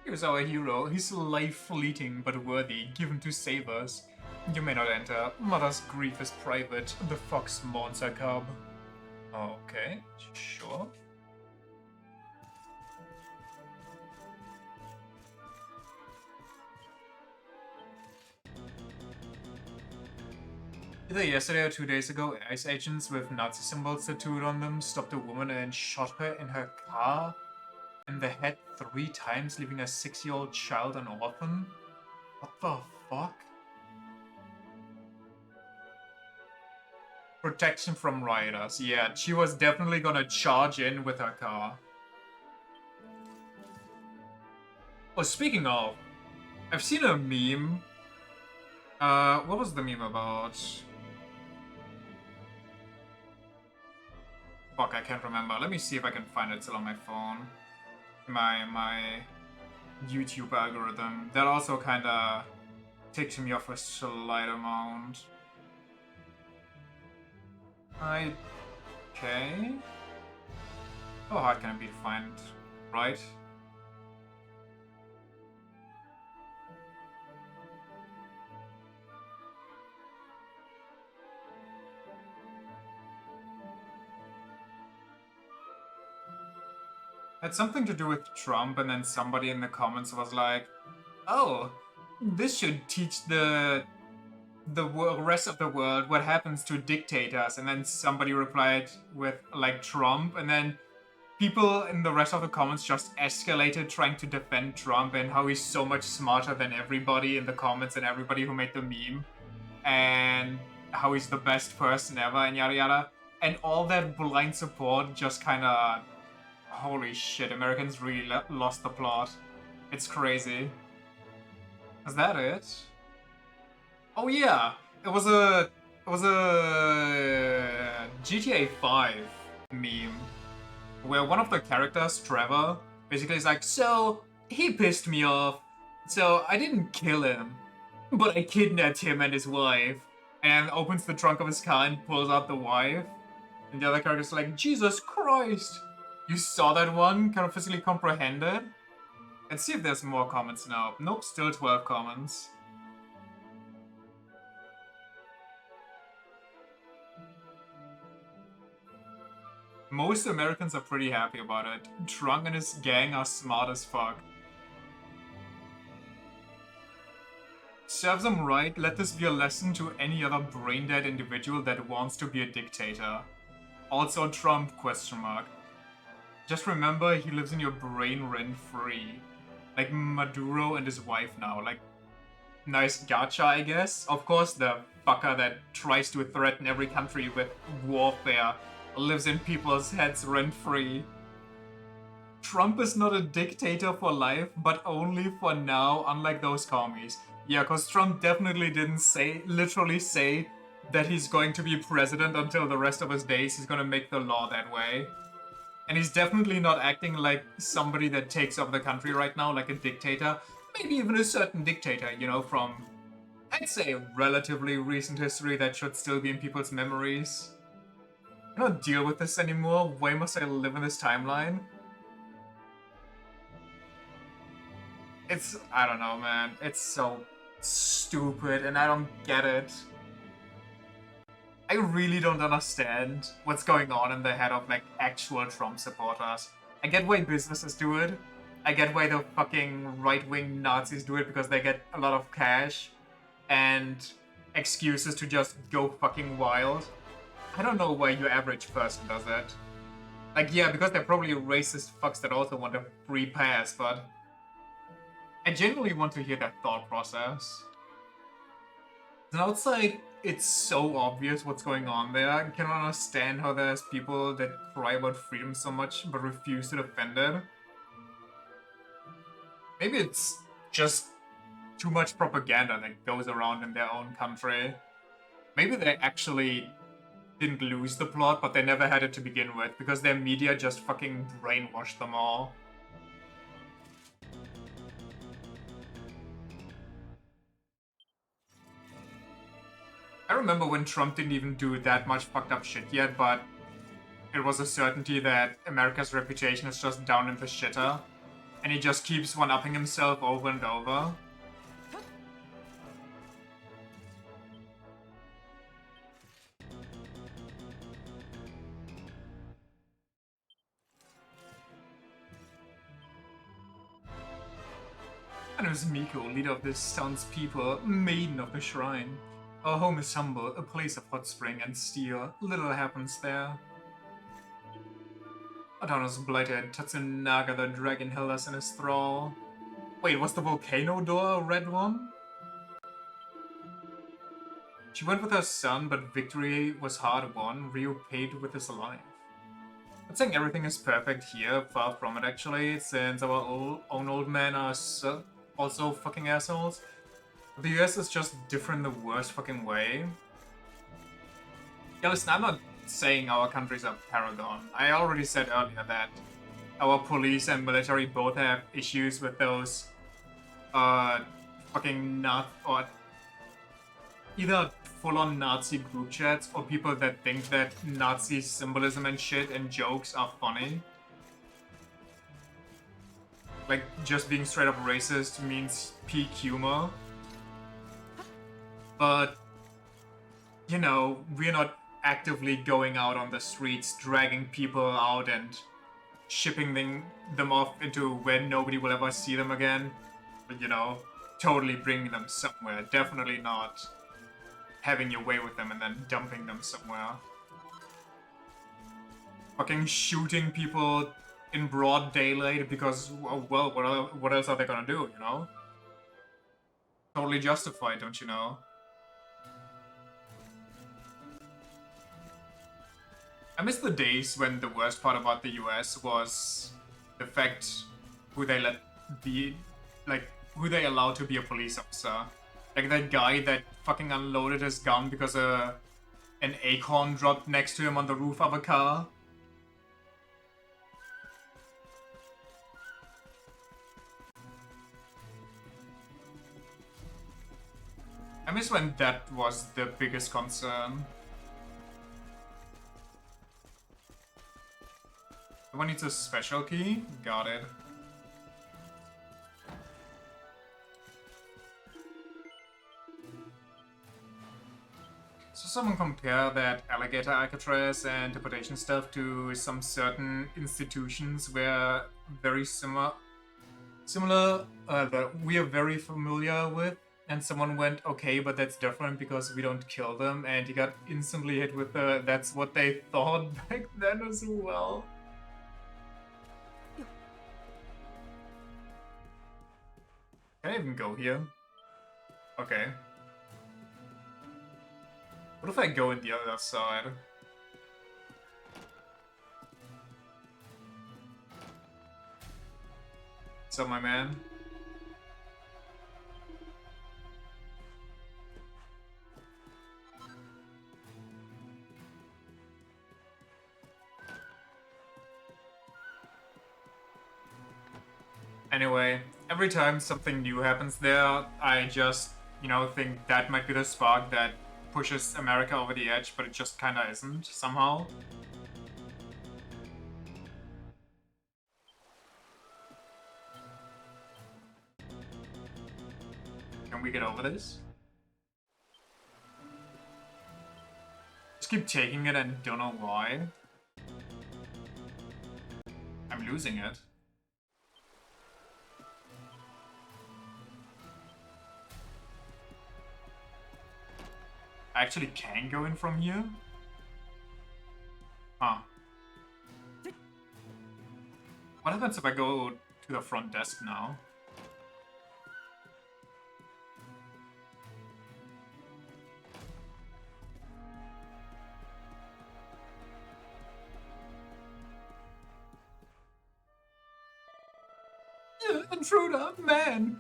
Here's our hero. He's life-fleeting but worthy, given to save us. You may not enter. Mother's grief is private. The fox mourns her cub. Okay, sure. Either yesterday or 2 days ago, ICE agents with Nazi symbols tattooed on them stopped a woman and shot her in her car in the head 3 times, leaving a 6-year-old child an orphan? What the fuck? Protection from rioters. Yeah, she was definitely gonna charge in with her car. Oh, speaking of, I've seen a meme. What was the meme about? Fuck, I can't remember. Let me see if I can find it still on my phone. My YouTube algorithm. That also kinda takes me off a slight amount. Okay. How hard can it be to find, right? Had something to do with Trump, and then somebody in the comments was like, "Oh, this should teach the rest of the world what happens to dictators." And then somebody replied with like Trump, and then people in the rest of the comments just escalated trying to defend Trump and how he's so much smarter than everybody in the comments and everybody who made the meme, and how he's the best person ever and yada yada. And all that blind support just kind of, holy shit, Americans really lost the plot. It's crazy. Is that it? Oh yeah, it was a GTA 5 meme where one of the characters, Trevor, basically is like, "So he pissed me off, so I didn't kill him, but I kidnapped him and his wife," and opens the trunk of his car and pulls out the wife, and the other character's like, "Jesus Christ, you saw that one? Kind of physically comprehended?" Let's see if there's more comments now. Nope, still 12 comments. Most Americans are pretty happy about it. Trunk and his gang are smart as fuck. Serves them right, let this be a lesson to any other brain-dead individual that wants to be a dictator. Also Trump, question mark. Just remember, he lives in your brain rent-free. Like Maduro and his wife now. Like, nice gacha, I guess. Of course, the fucker that tries to threaten every country with warfare lives in people's heads rent-free. Trump is not a dictator for life, but only for now, unlike those commies. Yeah, because Trump definitely didn't literally say that he's going to be president until the rest of his days. He's gonna make the law that way. And he's definitely not acting like somebody that takes over the country right now, like a dictator. Maybe even a certain dictator, you know, from, I'd say, relatively recent history that should still be in people's memories. I don't deal with this anymore. Why must I live in this timeline? I don't know, man. It's so stupid and I don't get it. I really don't understand what's going on in the head of, like, actual Trump supporters. I get why businesses do it. I get why the fucking right-wing Nazis do it because they get a lot of cash and excuses to just go fucking wild. I don't know why your average person does it. Like, yeah, because they're probably racist fucks that also want a free pass, but I genuinely want to hear their thought process. And outside, it's so obvious what's going on there. I cannot understand how there's people that cry about freedom so much but refuse to defend it. Maybe it's just too much propaganda that goes around in their own country. Maybe they actually didn't lose the plot, but they never had it to begin with, because their media just fucking brainwashed them all. I remember when Trump didn't even do that much fucked up shit yet, but it was a certainty that America's reputation is just down in the shitter, and he just keeps one-upping himself over and over. My name is Miko, leader of the townspeople, maiden of the shrine. Our home is humble, a place of hot spring and steel. Little happens there. Adano's blighted, Tatsunaga the dragon held us in his thrall. Wait, was the volcano door a red one? She went with her son, but victory was hard won. Ryu paid with his life. Not saying everything is perfect here, far from it actually, since our own old men are also fucking assholes. The US is just different the worst fucking way. Yeah, listen, I'm not saying our country's a paragon. I already said earlier that our police and military both have issues with those fucking or either full-on Nazi group chats or people that think that Nazi symbolism and shit and jokes are funny. Like, just being straight up racist means peak humor. But, you know, we're not actively going out on the streets, dragging people out and shipping them off into where nobody will ever see them again. But, you know, totally bringing them somewhere. Definitely not having your way with them and then dumping them somewhere. Fucking shooting people in broad daylight because, well, what else are they gonna do, you know? Totally justified, don't you know? I miss the days when the worst part about the US was the fact who they allowed to be a police officer. Like that guy that fucking unloaded his gun because an acorn dropped next to him on the roof of a car. I miss when that was the biggest concern. Someone needs a special key? Got it. So someone compare that alligator Alcatraz and teleportation stuff to some certain institutions where very similar that we are very familiar with, and someone went, okay, but that's different because we don't kill them, and he got instantly hit with the that's what they thought back then as well. Can I even go here? Okay. What if I go in the other side? What's up, my man? Anyway, every time something new happens there, I just, you know, think that might be the spark that pushes America over the edge, but it just kinda isn't, somehow. Can we get over this? Just keep taking it and don't know why. I'm losing it. I actually can go in from here? Huh. What happens if I go to the front desk now? Intruder, man!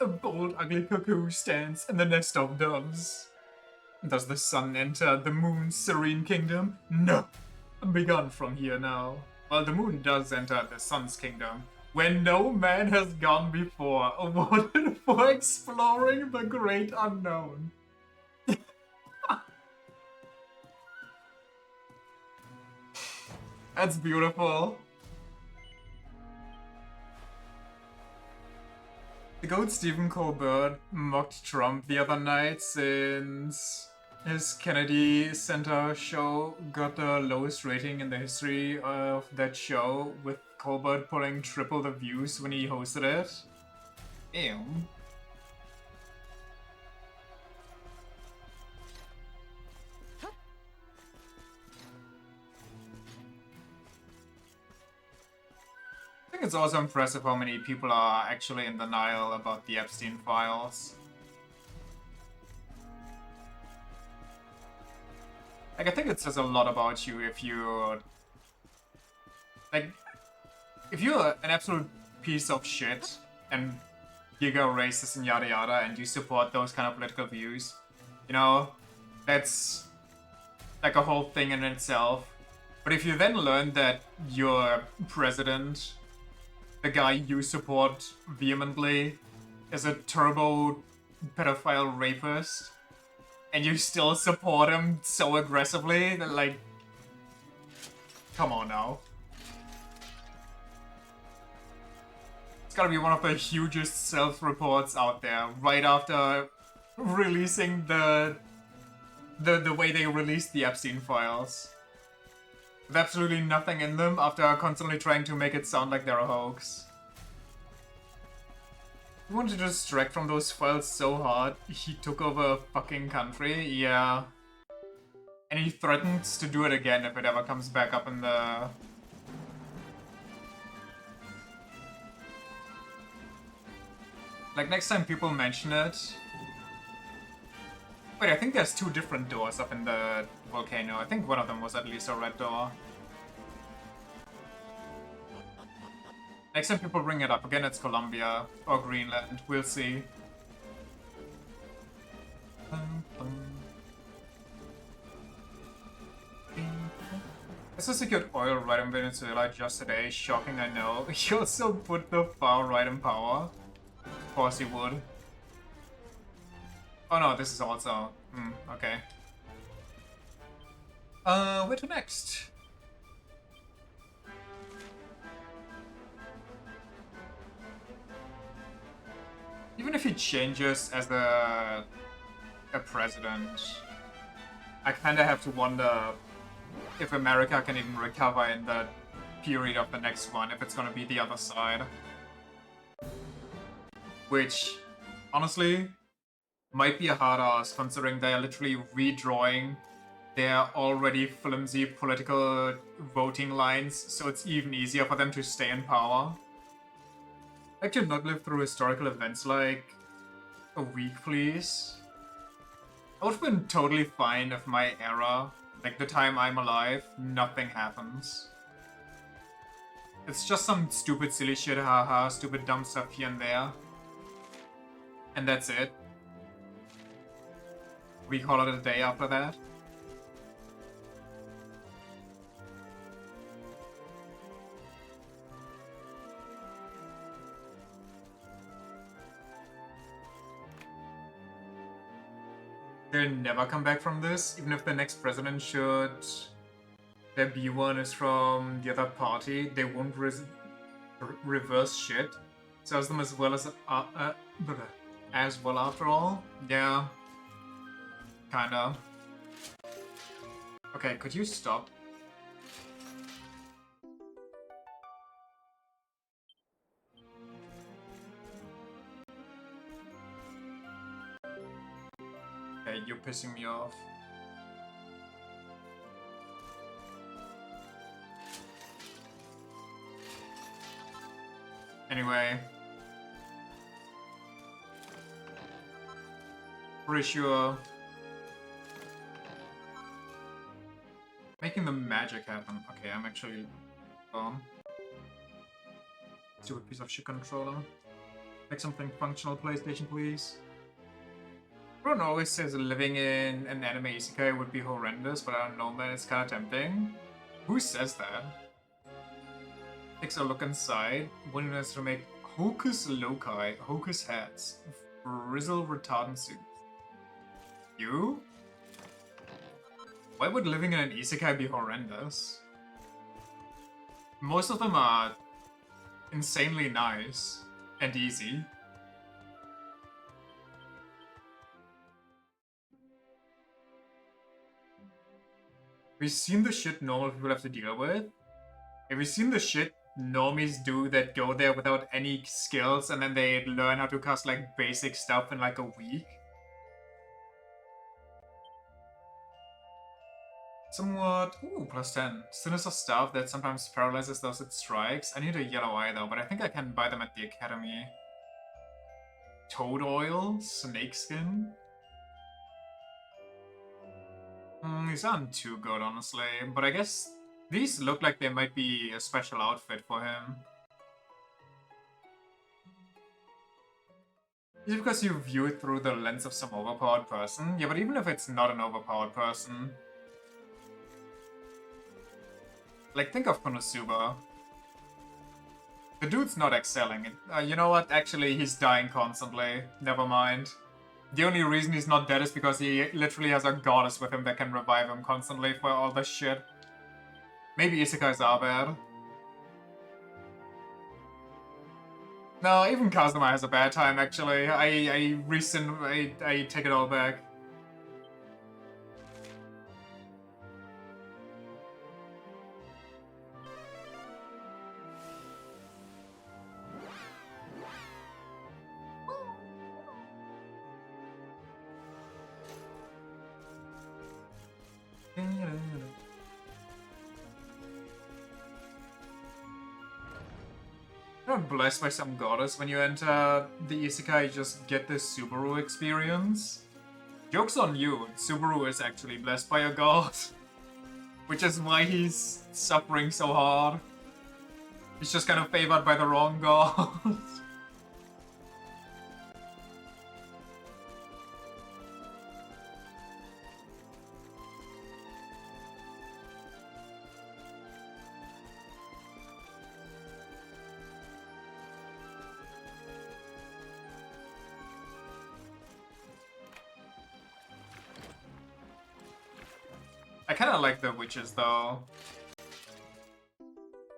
A bold, ugly cuckoo stands in the nest of doves. Does the sun enter the moon's serene kingdom? No! Begun from here now. Well, the moon does enter the sun's kingdom, where no man has gone before, awarded for exploring the great unknown. That's beautiful. The goat Stephen Colbert mocked Trump the other night since his Kennedy Center show got the lowest rating in the history of that show, with Colbert pulling triple the views when he hosted it. Ew. I think it's also impressive how many people are actually in denial about the Epstein files. Like, I think it says a lot about you if you... Like, if you're an absolute piece of shit and giga racist and yada yada and you support those kind of political views, you know, that's like a whole thing in itself. But if you then learn that your president, the guy you support vehemently, is a turbo pedophile rapist, and you still support him so aggressively, that, like, come on now. It's gotta be one of the hugest self-reports out there, right after releasing the way they released the Epstein files. With absolutely nothing in them, after constantly trying to make it sound like they're a hoax. He wanted to distract from those files so hard, he took over a fucking country, yeah. And he threatens to do it again if it ever comes back up in the... Like, next time people mention it... Wait, I think there's two different doors up in the volcano. I think one of them was at least a red door. Next time people bring it up again, it's Colombia or Greenland. We'll see. I also secured oil right in Venezuela just today. Shocking, I know. He also put the far right in power. Of course he would. Oh no, this is also... okay. Where to next? Even if he changes as a president, I kinda have to wonder if America can even recover in the period of the next one, if it's gonna be the other side. Which, honestly, might be a hard ask, considering they are literally redrawing their already flimsy political voting lines, so it's even easier for them to stay in power. I could not live through historical events like a week, please. I would have been totally fine if my era, like the time I'm alive, nothing happens. It's just some stupid silly shit, haha, stupid dumb stuff here and there. And that's it. We call it a day after that. they'll never come back from this, even if the next president should there be one is from the other party, they won't reverse shit. Sells them as well as well after all. Yeah, kinda. Okay, could you stop? Okay, you're pissing me off. Anyway. Pretty sure making the magic happen. Okay, I'm actually stupid piece of shit controller. Make something functional, PlayStation, please. Everyone always says living in an anime isekai would be horrendous, but I don't know, man, it's kind of tempting. Who says that? Takes a look inside. One wants to make Hocus Loci, Hocus hats, Frizzle retardant suits. You? Why would living in an isekai be horrendous? Most of them are insanely nice and easy. We've seen the shit normal people have to deal with. Have you seen the shit normies do that go there without any skills and then they learn how to cast like basic stuff in like a week? Somewhat. Ooh, +10. Sinister stuff that sometimes paralyzes those it strikes. I need a yellow eye though, but I think I can buy them at the academy. Toad oil? Snake skin? These aren't too good, honestly, but I guess these look like they might be a special outfit for him. Is it because you view it through the lens of some overpowered person? Yeah, but even if it's not an overpowered person... Like, think of Konosuba. The dude's not excelling. You know what? Actually, he's dying constantly. Never mind. The only reason he's not dead is because he literally has a goddess with him that can revive him constantly for all this shit. Maybe isekais are bad. No, even Kazuma has a bad time, actually. I take it all back. You're not blessed by some goddess when you enter the isekai, you just get this Subaru experience. Joke's on you, Subaru is actually blessed by a god. Which is why he's suffering so hard. He's just kind of favored by the wrong god. I kinda like the witches though.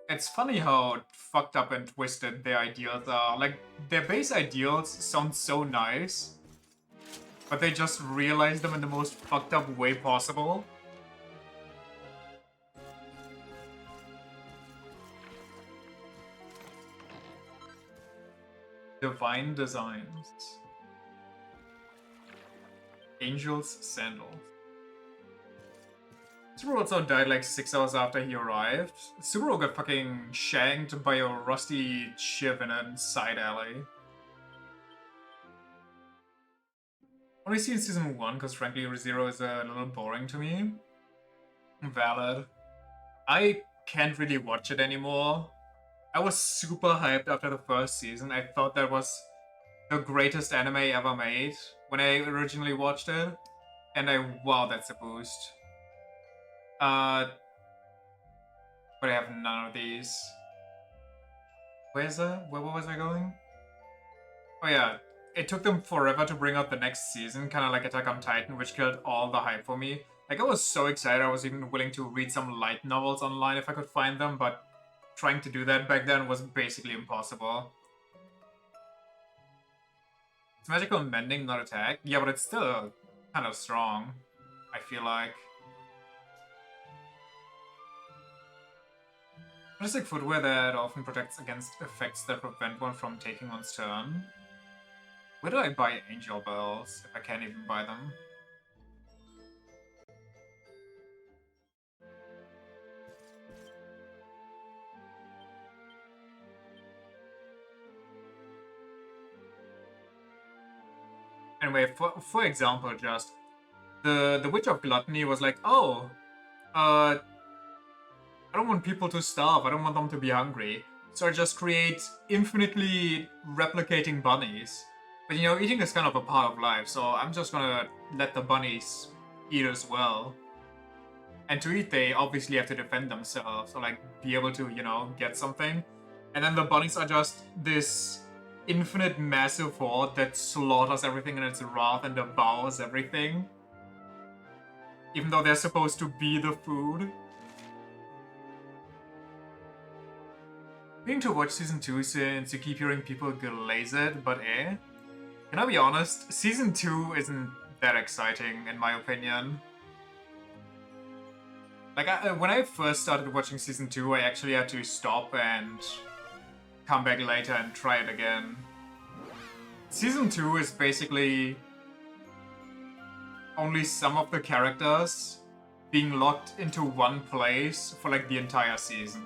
It's funny how fucked up and twisted their ideals are. Like, their base ideals sound so nice, but they just realize them in the most fucked up way possible. Divine Designs. Angel's Sandals. Subaru also died like 6 hours after he arrived. Subaru got fucking shanked by a rusty shiv in a side alley. Only seen season 1 because frankly ReZero is a little boring to me. Valid. I can't really watch it anymore. I was super hyped after the first season. I thought that was the greatest anime ever made when I originally watched it. And wow, that's a boost. But I have none of these. Where was I going? Oh yeah, it took them forever to bring out the next season, kind of like Attack on Titan, which killed all the hype for me. Like, I was so excited, I was even willing to read some light novels online if I could find them, but trying to do that back then was basically impossible. It's magical mending, not attack. Yeah, but it's still kind of strong, I feel like. Majestic footwear that often protects against effects that prevent one from taking one's turn. Where do I buy angel bells, if I can't even buy them? Anyway, for example, just the Witch of Gluttony was like, oh, I don't want people to starve, I don't want them to be hungry, so I just create infinitely replicating bunnies. But you know, eating is kind of a part of life, so I'm just gonna let the bunnies eat as well. And to eat, they obviously have to defend themselves, or like be able to, you know, get something. And then the bunnies are just this infinite massive horde that slaughters everything in its wrath and devours everything. Even though they're supposed to be the food. Being to watch season 2 since you keep hearing people glaze it, but eh? Can I be honest? Season 2 isn't that exciting, in my opinion. Like, when I first started watching season 2, I actually had to stop and come back later and try it again. Season 2 is basically only some of the characters being locked into one place for like the entire season.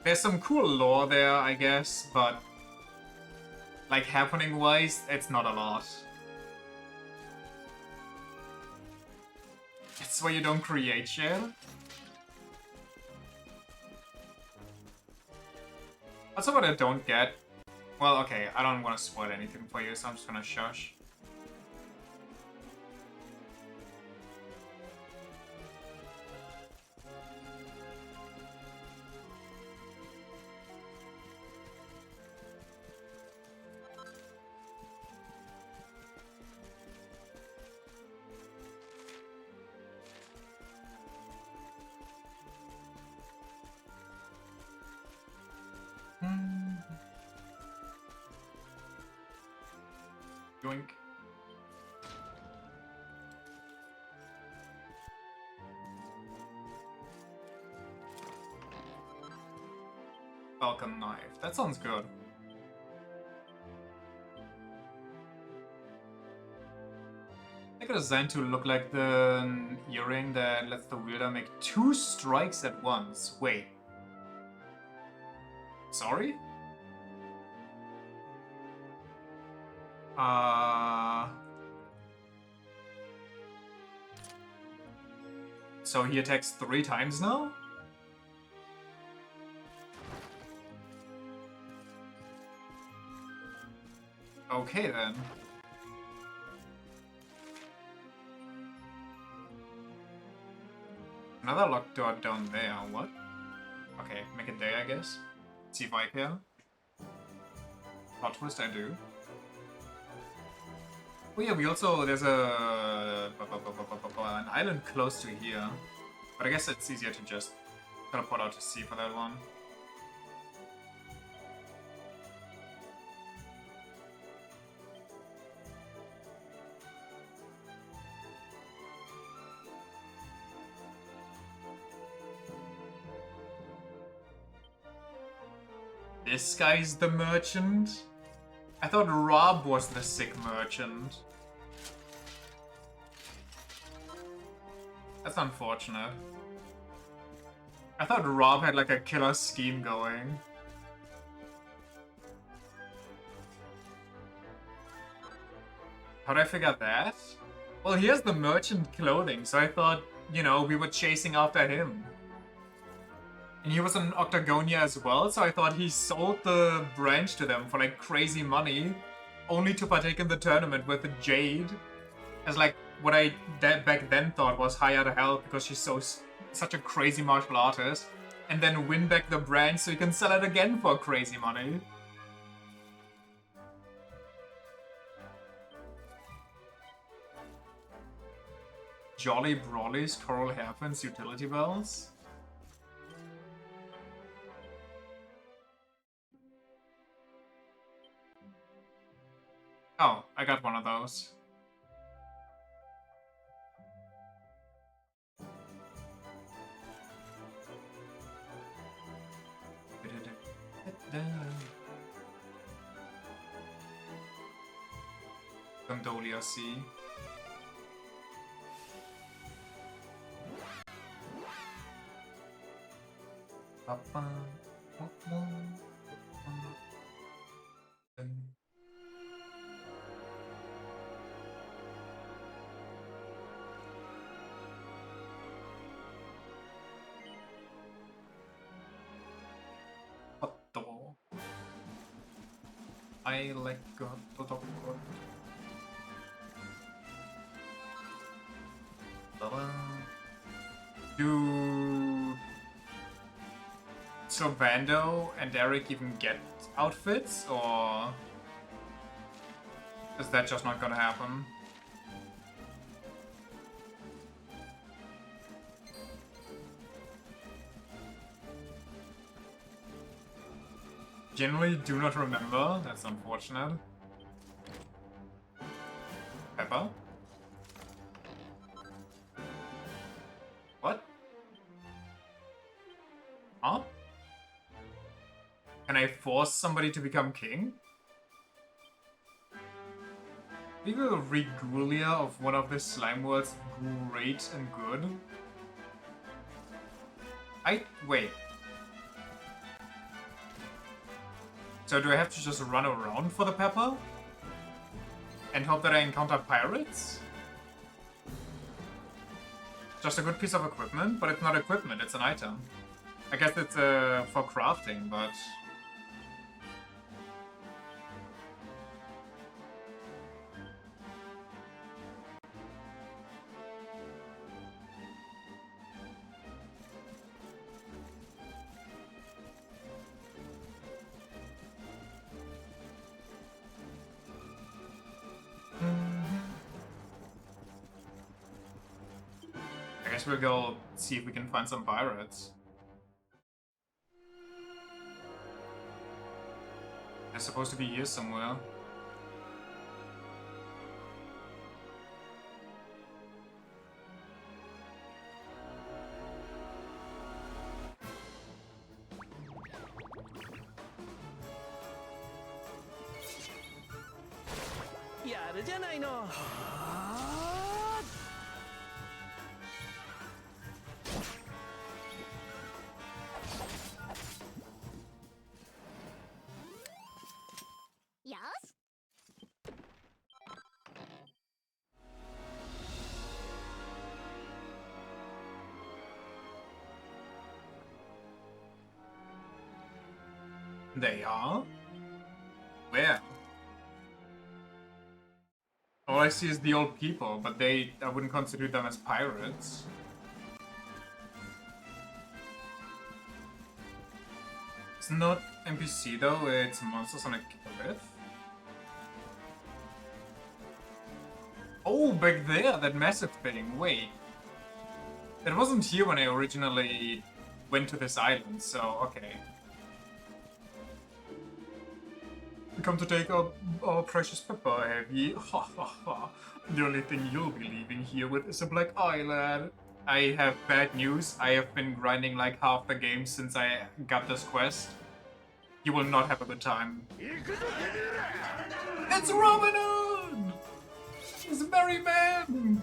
There's some cool lore there, I guess, but like happening-wise, it's not a lot. That's why you don't create shit. Also, what I don't get... Well, okay, I don't want to spoil anything for you, so I'm just gonna shush. Yoink. Falcon knife. That sounds good. I got designed to look like the earring that lets the wielder make 2 strikes at once. Wait. Sorry? So he attacks 3 times now? Okay then. Another locked door down there, what? Okay, make it there, I guess. See if I can. Plot twist, I do. Oh yeah, we also, there's an island close to here. But I guess it's easier to just teleport out to sea for that one. This guy's the merchant? I thought Rob was the sick merchant. That's unfortunate. I thought Rob had like a killer scheme going. How'd I figure that? Well, he has the merchant clothing, so I thought, you know, we were chasing after him. And he was an Octagonia as well, so I thought he sold the branch to them for like crazy money, only to partake in the tournament with the Jade. As like what I back then thought was higher to hell because she's such a crazy martial artist. and then win back the brand so you can sell it again for crazy money. Jolly Brawlies, Coral Hairpins, Utility Bells. Oh, I got one of those. Gondolia Sea. I like God. Do so Vando and Derek even get outfits, or is that just not gonna happen? Generally do not remember, that's unfortunate. Pepper? What? Huh? Can I force somebody to become king? Maybe a Regulia of one of the slime worlds great and good? Wait. So do I have to just run around for the pepper? And hope that I encounter pirates? Just a good piece of equipment, but it's not equipment, it's an item. I guess it's for crafting, but... I guess we'll go see if we can find some pirates. They're supposed to be here somewhere. They are? Where? All I see is the old people, but I wouldn't consider them as pirates. It's not NPC though, it's monsters on a cliff. Oh, back there, that massive thing, wait. That wasn't here when I originally went to this island, so okay. We come to take our precious pepper, have ye? Ha ha ha. The only thing you'll be leaving here with is a black eye, lad. I have bad news. I have been grinding like half the game since I got this quest. You will not have a good time. It's Robin Hood! He's a merry man!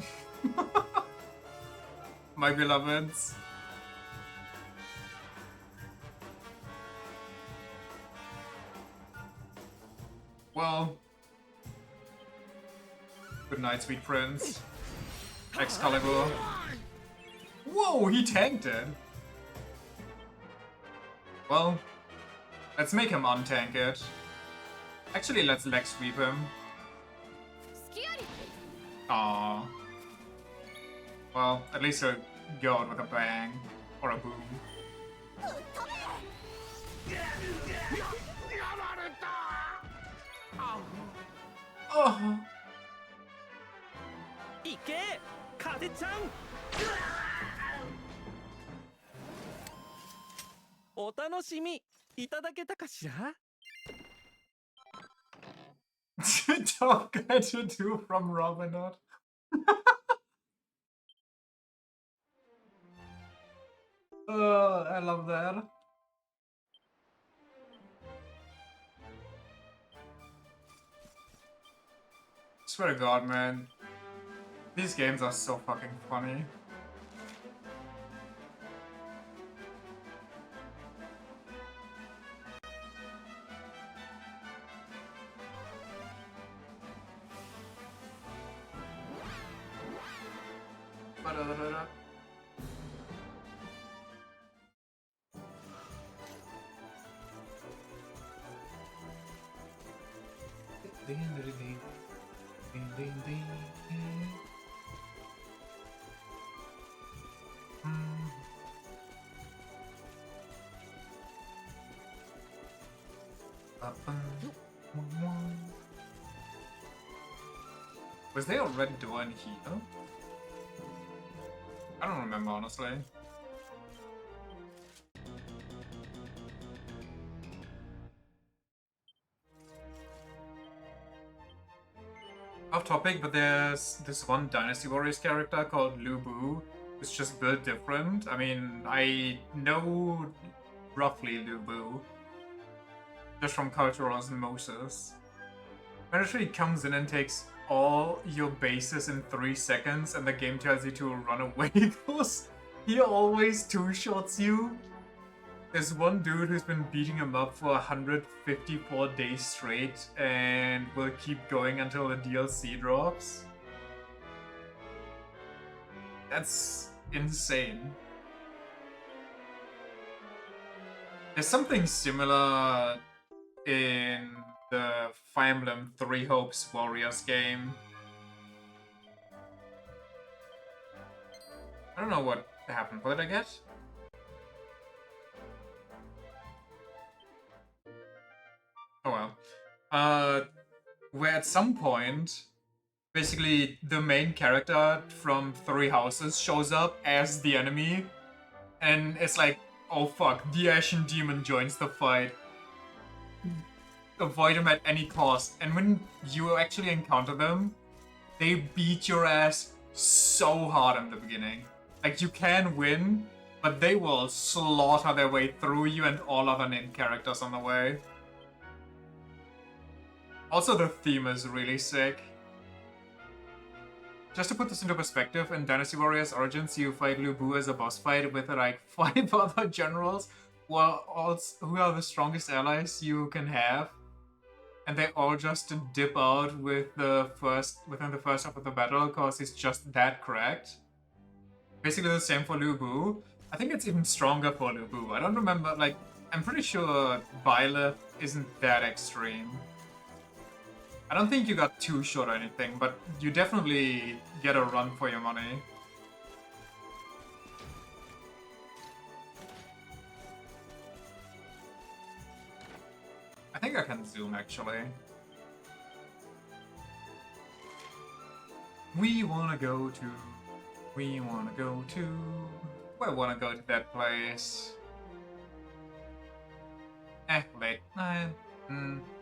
My beloveds. Well, good night, sweet prince. Excalibur. Whoa, he tanked it. Well, let's make him untank it. Actually, let's leg sweep him. Aww. Well, at least he'll go out with a bang. Or a boom. Oh. いけ風ちゃんお楽しみいただけたかしら Don't get to do from Robin Hood. I love that. Swear to God, man. These games are so fucking funny. Ba-da-da-da-da. Ding, ding, ding, ding, ding, ding, ding. Was there a red door in here? I don't remember, honestly. Off topic, but there's this one Dynasty Warriors character called Lu Bu. It's just built different. I mean, I know roughly Lu Bu, just from cultural osmosis. Eventually comes in and takes all your bases in 3 seconds and the game tells you to run away because he always two-shots you. There's one dude who's been beating him up for 154 days straight and will keep going until the DLC drops. That's insane. There's something similar in the Fire Emblem Three Hopes Warriors game. I don't know what happened. What did I get? Oh well. Where at some point, basically the main character from Three Houses shows up as the enemy, and it's like, oh fuck, the Ashen Demon joins the fight. Avoid him at any cost, and when you actually encounter them, they beat your ass so hard in the beginning. Like, you can win, but they will slaughter their way through you and all other named characters on the way. Also, the theme is really sick. Just to put this into perspective, in Dynasty Warriors Origins, you fight Lu Bu as a boss fight with like 5 other generals who are the strongest allies you can have. And they all just dip out within the first half of the battle because he's just that cracked. Basically the same for Lu Bu. I think it's even stronger for Lu Bu. I don't remember, like, I'm pretty sure Byleth isn't that extreme. I don't think you got too short or anything, but you definitely get a run for your money. I think I can zoom actually. We wanna go to... I wanna go to that place. Late night.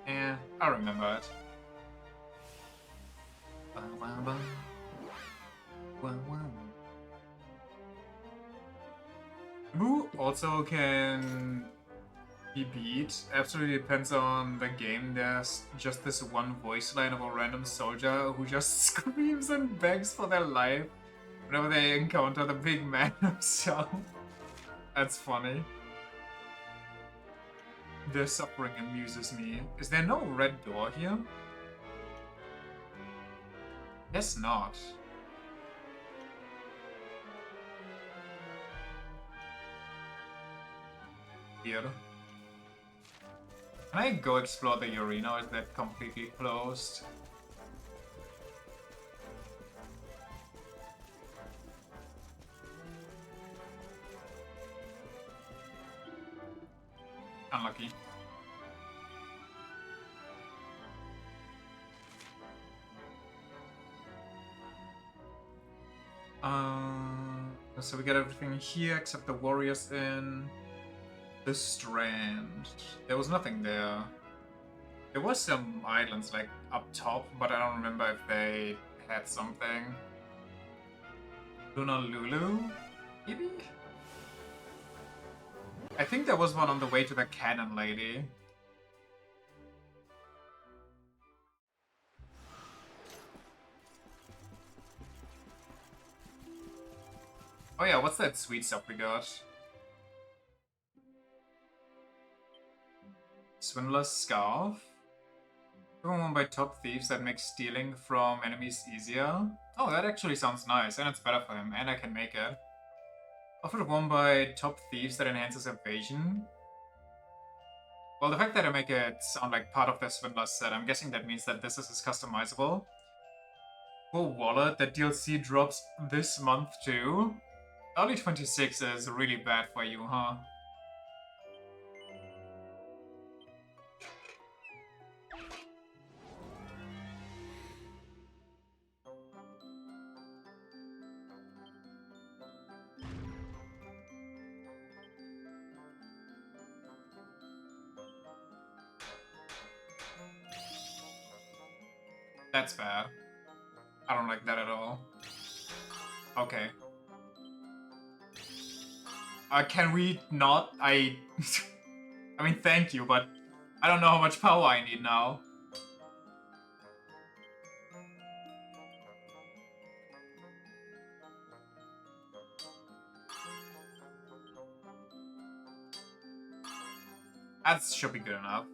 Yeah, I remember it. Who also can be beat? Absolutely depends on the game. There's just this one voice line of a random soldier who just screams and begs for their life whenever they encounter the big man himself. That's funny. Their suffering amuses me. Is there no red door here? Guess not. Here. Can I go explore the arena or is that completely closed? Unlucky. So we get everything here except the warriors in the Strand. There was nothing there. There was some islands like up top, but I don't remember if they had something. Lulu? Maybe? I think there was one on the way to the Cannon Lady. Oh yeah, what's that sweet stuff we got? Swindler's Scarf. Given one by top thieves that makes stealing from enemies easier. Oh, that actually sounds nice, and it's better for him, and I can make it. Offered one by top thieves that enhances evasion. Well, the fact that I make it sound like part of the Swindler's set, I'm guessing that means that this is customizable. Full wallet, that DLC drops this month too. Early 26 is really bad for you, huh? That's bad. I don't like that at all. Okay. Can we not? I mean, thank you, but I don't know how much power I need now. That should be good enough.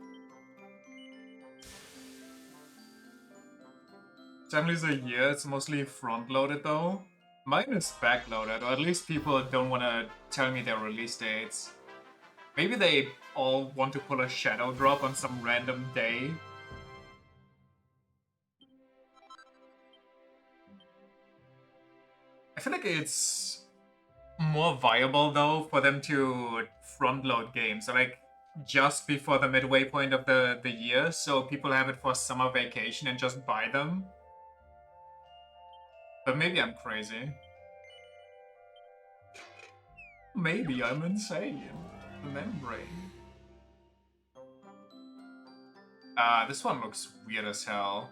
Families a year, it's mostly front-loaded though. Mine is back-loaded, or at least people don't want to tell me their release dates. Maybe they all want to pull a shadow drop on some random day. I feel like it's more viable though for them to front-load games, so like just before the midway point of the year, so people have it for summer vacation and just buy them. But maybe I'm crazy. Maybe I'm insane. The membrane. This one looks weird as hell.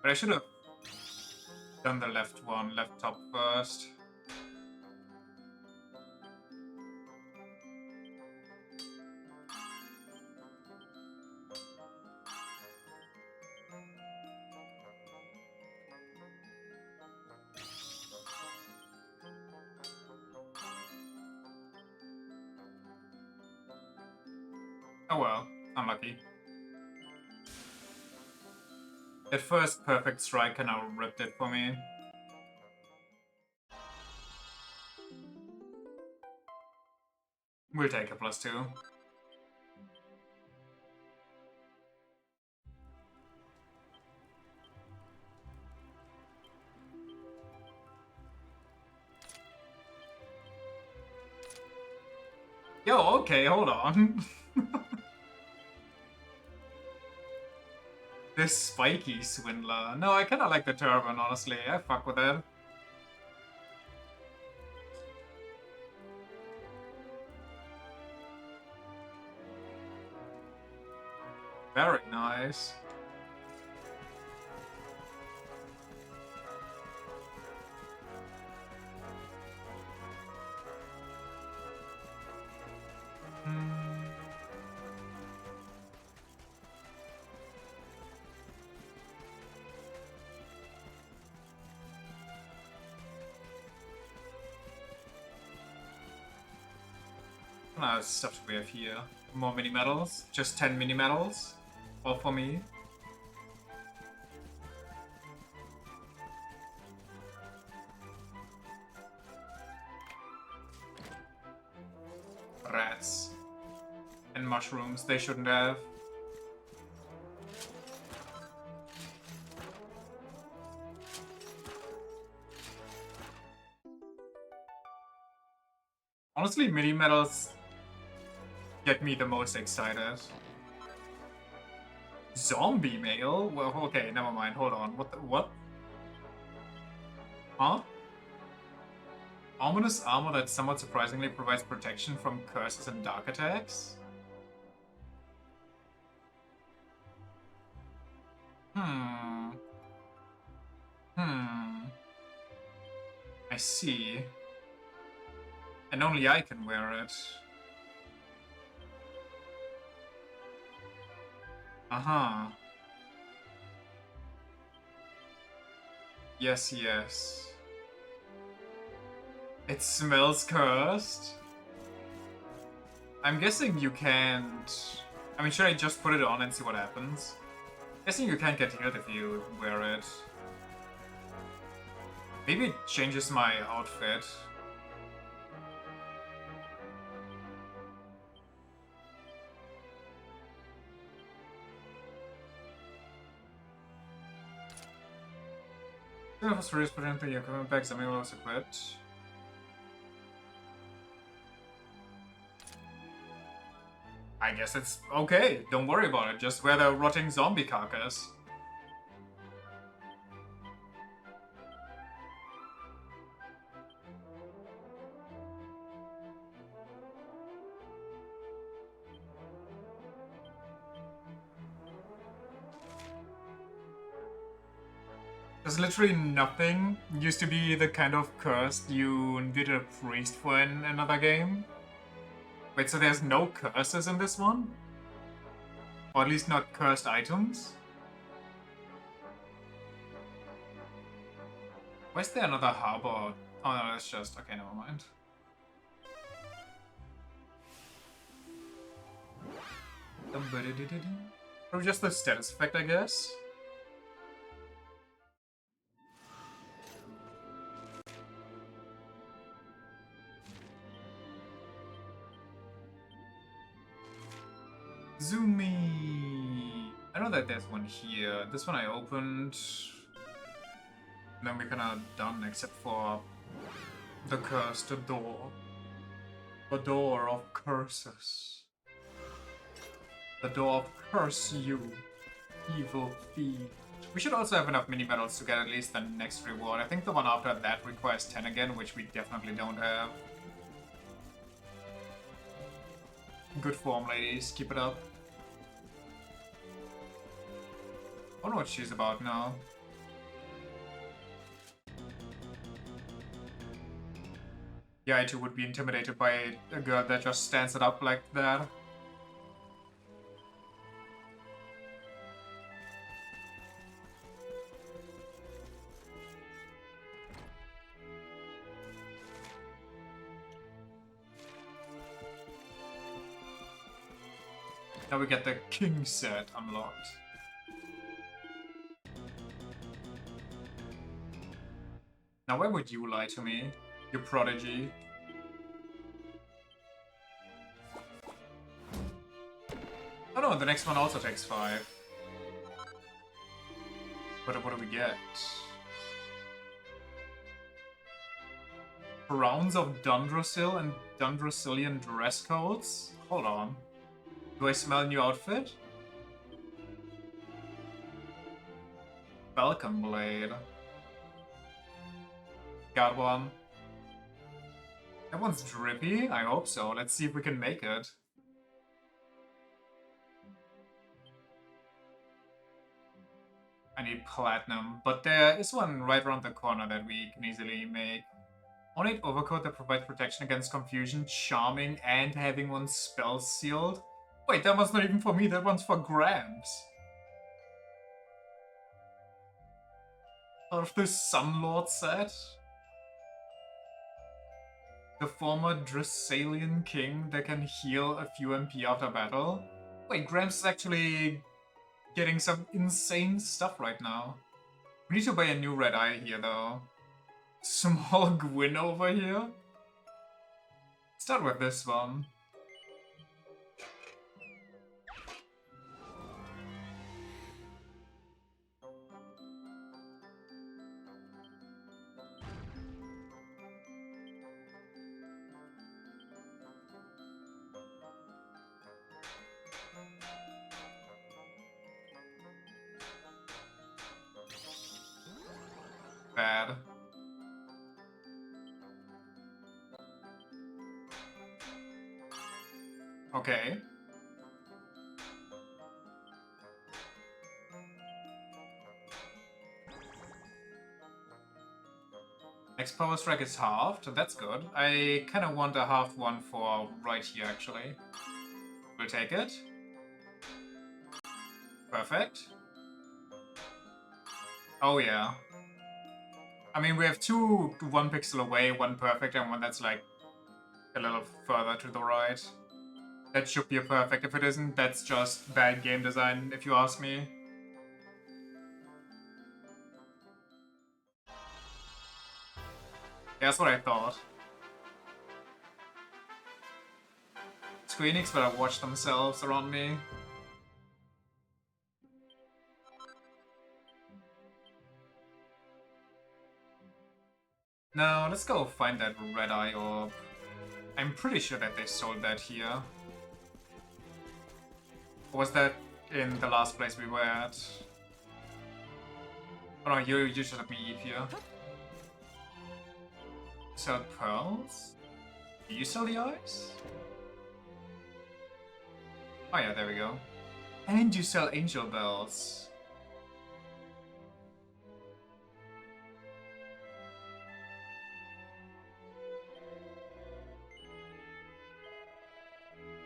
But I should have done the left top first. Oh well, unlucky. That first perfect strike kind of ripped it for me. We'll take a +2. Yo, okay, hold on. This spiky swindler. No, I kinda like the turban, honestly. I fuck with it. Very nice. Nah, stuff we have here. More mini medals. Just 10 mini medals. All for me. Rats. And mushrooms they shouldn't have. Honestly, mini medals get me the most excited. Zombie mail? Well, okay, never mind. Hold on. What? Huh? Ominous armor that somewhat surprisingly provides protection from curses and dark attacks? I see. And only I can wear it. Uh-huh. Yes, yes. It smells cursed. I'm guessing you can't... I mean, should I just put it on and see what happens? Guessing you can't get healed if you wear it. Maybe it changes my outfit. For serious potential, you're coming back, something was equipped. I guess it's okay, don't worry about it, just wear the rotting zombie carcass. There's literally nothing. Used to be the kind of curse you needed a priest for in another game. Wait, so there's no curses in this one? Or at least not cursed items? Why is there another harbor? Oh no, that's just... okay, never mind. Probably just the status effect, I guess. Zoomy! I know that there's one here. This one I opened. And then we're kinda done except for the curse, the door. The door of curses. The door of curse you, evil fiend. We should also have enough mini medals to get at least the next reward. I think the one after that requires 10 again, which we definitely don't have. Good form, ladies. Keep it up. I don't know what she's about now. Yeah, I too would be intimidated by a girl that just stands it up like that. Now we get the king set unlocked. Now why would you lie to me, you prodigy? Oh no, the next one also takes 5. But what do we get? Crowns of Dundrasil and Dundrasilian dress codes? Hold on. Do I smell a new outfit? Falcon Blade. Got one. That one's drippy? I hope so. Let's see if we can make it. I need platinum, but there is one right around the corner that we can easily make. Ornate overcoat that provides protection against confusion, charming, and having one spell sealed. Wait, that one's not even for me, that one's for Gramps. Out of the Sunlord set? The former Dressalian king that can heal a few MP after battle. Wait, Gramps is actually getting some insane stuff right now. We need to buy a new red eye here though. Small Gwyn over here. Start with this one. Bad. Okay. Next power strike is halved, that's good. I kinda want a halved one for right here actually. We'll take it. Perfect. Oh yeah. I mean, we have two 1 pixel away, one perfect and one that's like a little further to the right. That should be a perfect. If it isn't, that's just bad game design, if you ask me. Yeah, that's what I thought. Square Enix better watch themselves around me. No, let's go find that red eye orb. I'm pretty sure that they sold that here. Or was that in the last place we were at? Oh no, you just let me eat here. Sell pearls? Do you sell the eyes? Oh yeah, there we go. And you sell angel bells.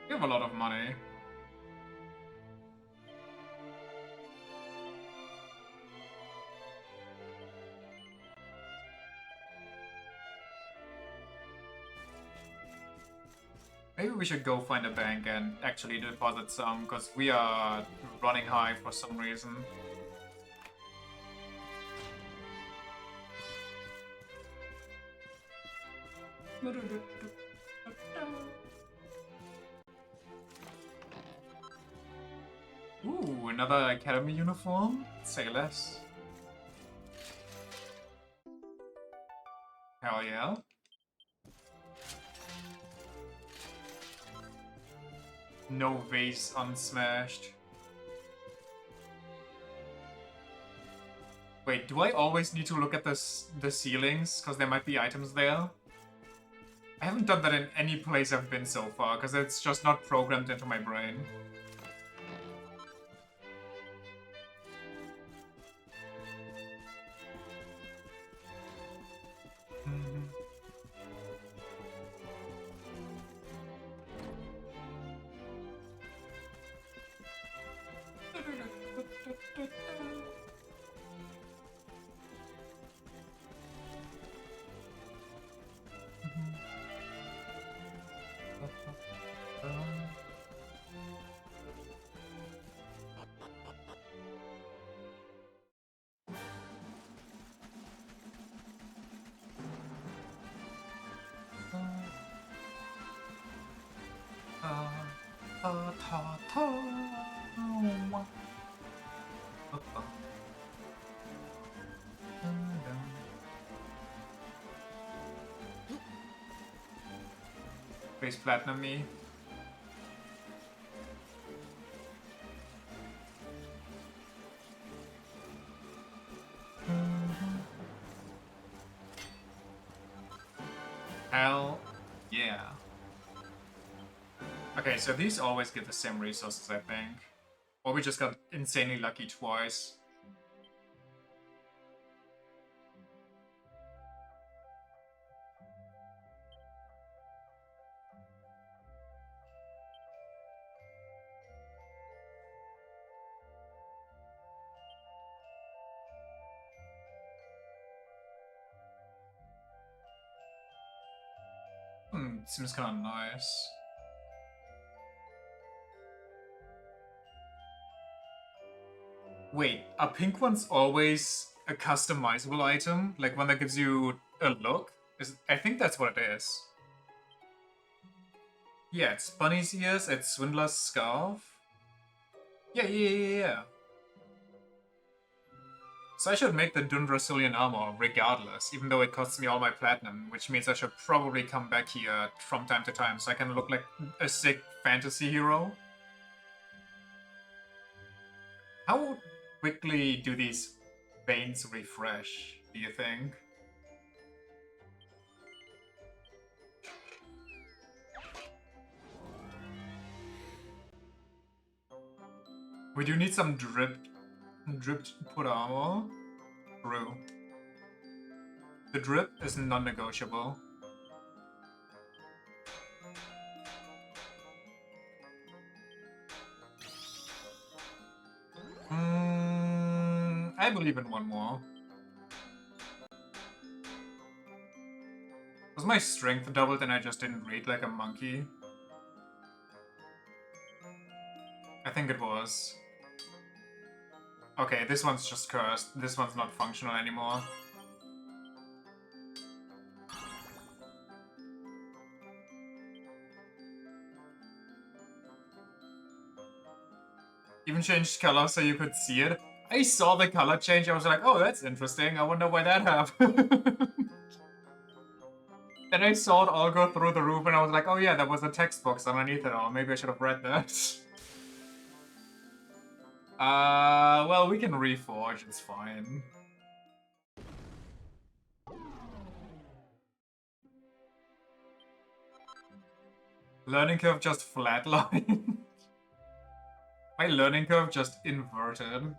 You have a lot of money. Maybe we should go find a bank and actually deposit some, because we are running high for some reason. Ooh, another academy uniform? Say less. Hell yeah. No vase unsmashed. Wait, do I always need to look at the ceilings? Because there might be items there? I haven't done that in any place I've been so far, because it's just not programmed into my brain. Face platinum me. Hell yeah. Okay, so these always give the same resources, I think. Or we just got insanely lucky twice. Seems kind of nice. Wait, are pink ones always a customizable item? Like one that gives you a look? I think that's what it is. Yeah, it's Bunny's ears, it's Swindler's scarf. Yeah. So I should make the Dundrasilian armor regardless, even though it costs me all my platinum, which means I should probably come back here from time to time so I can look like a sick fantasy hero. How quickly do these veins refresh, do you think? We do need some dripped put armor. True. The drip is non-negotiable. I believe in one more. Was my strength doubled and I just didn't read like a monkey? I think it was. Okay, this one's just cursed. This one's not functional anymore. Even changed color so you could see it. I saw the color change, I was like, oh, that's interesting. I wonder why that happened. Then I saw it all go through the roof and I was like, oh yeah, there was a text box underneath it all. Maybe I should have read that. Well, we can reforge, it's fine. Learning curve just flatlined. My learning curve just inverted.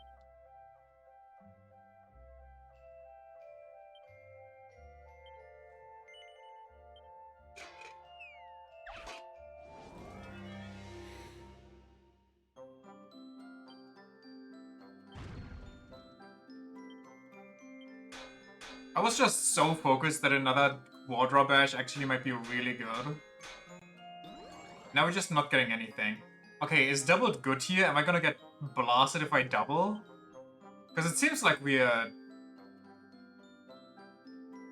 I was just so focused that another Wardrobe Bash actually might be really good. Now we're just not getting anything. Okay, is doubled good here? Am I gonna get blasted if I double? Because it seems like we're...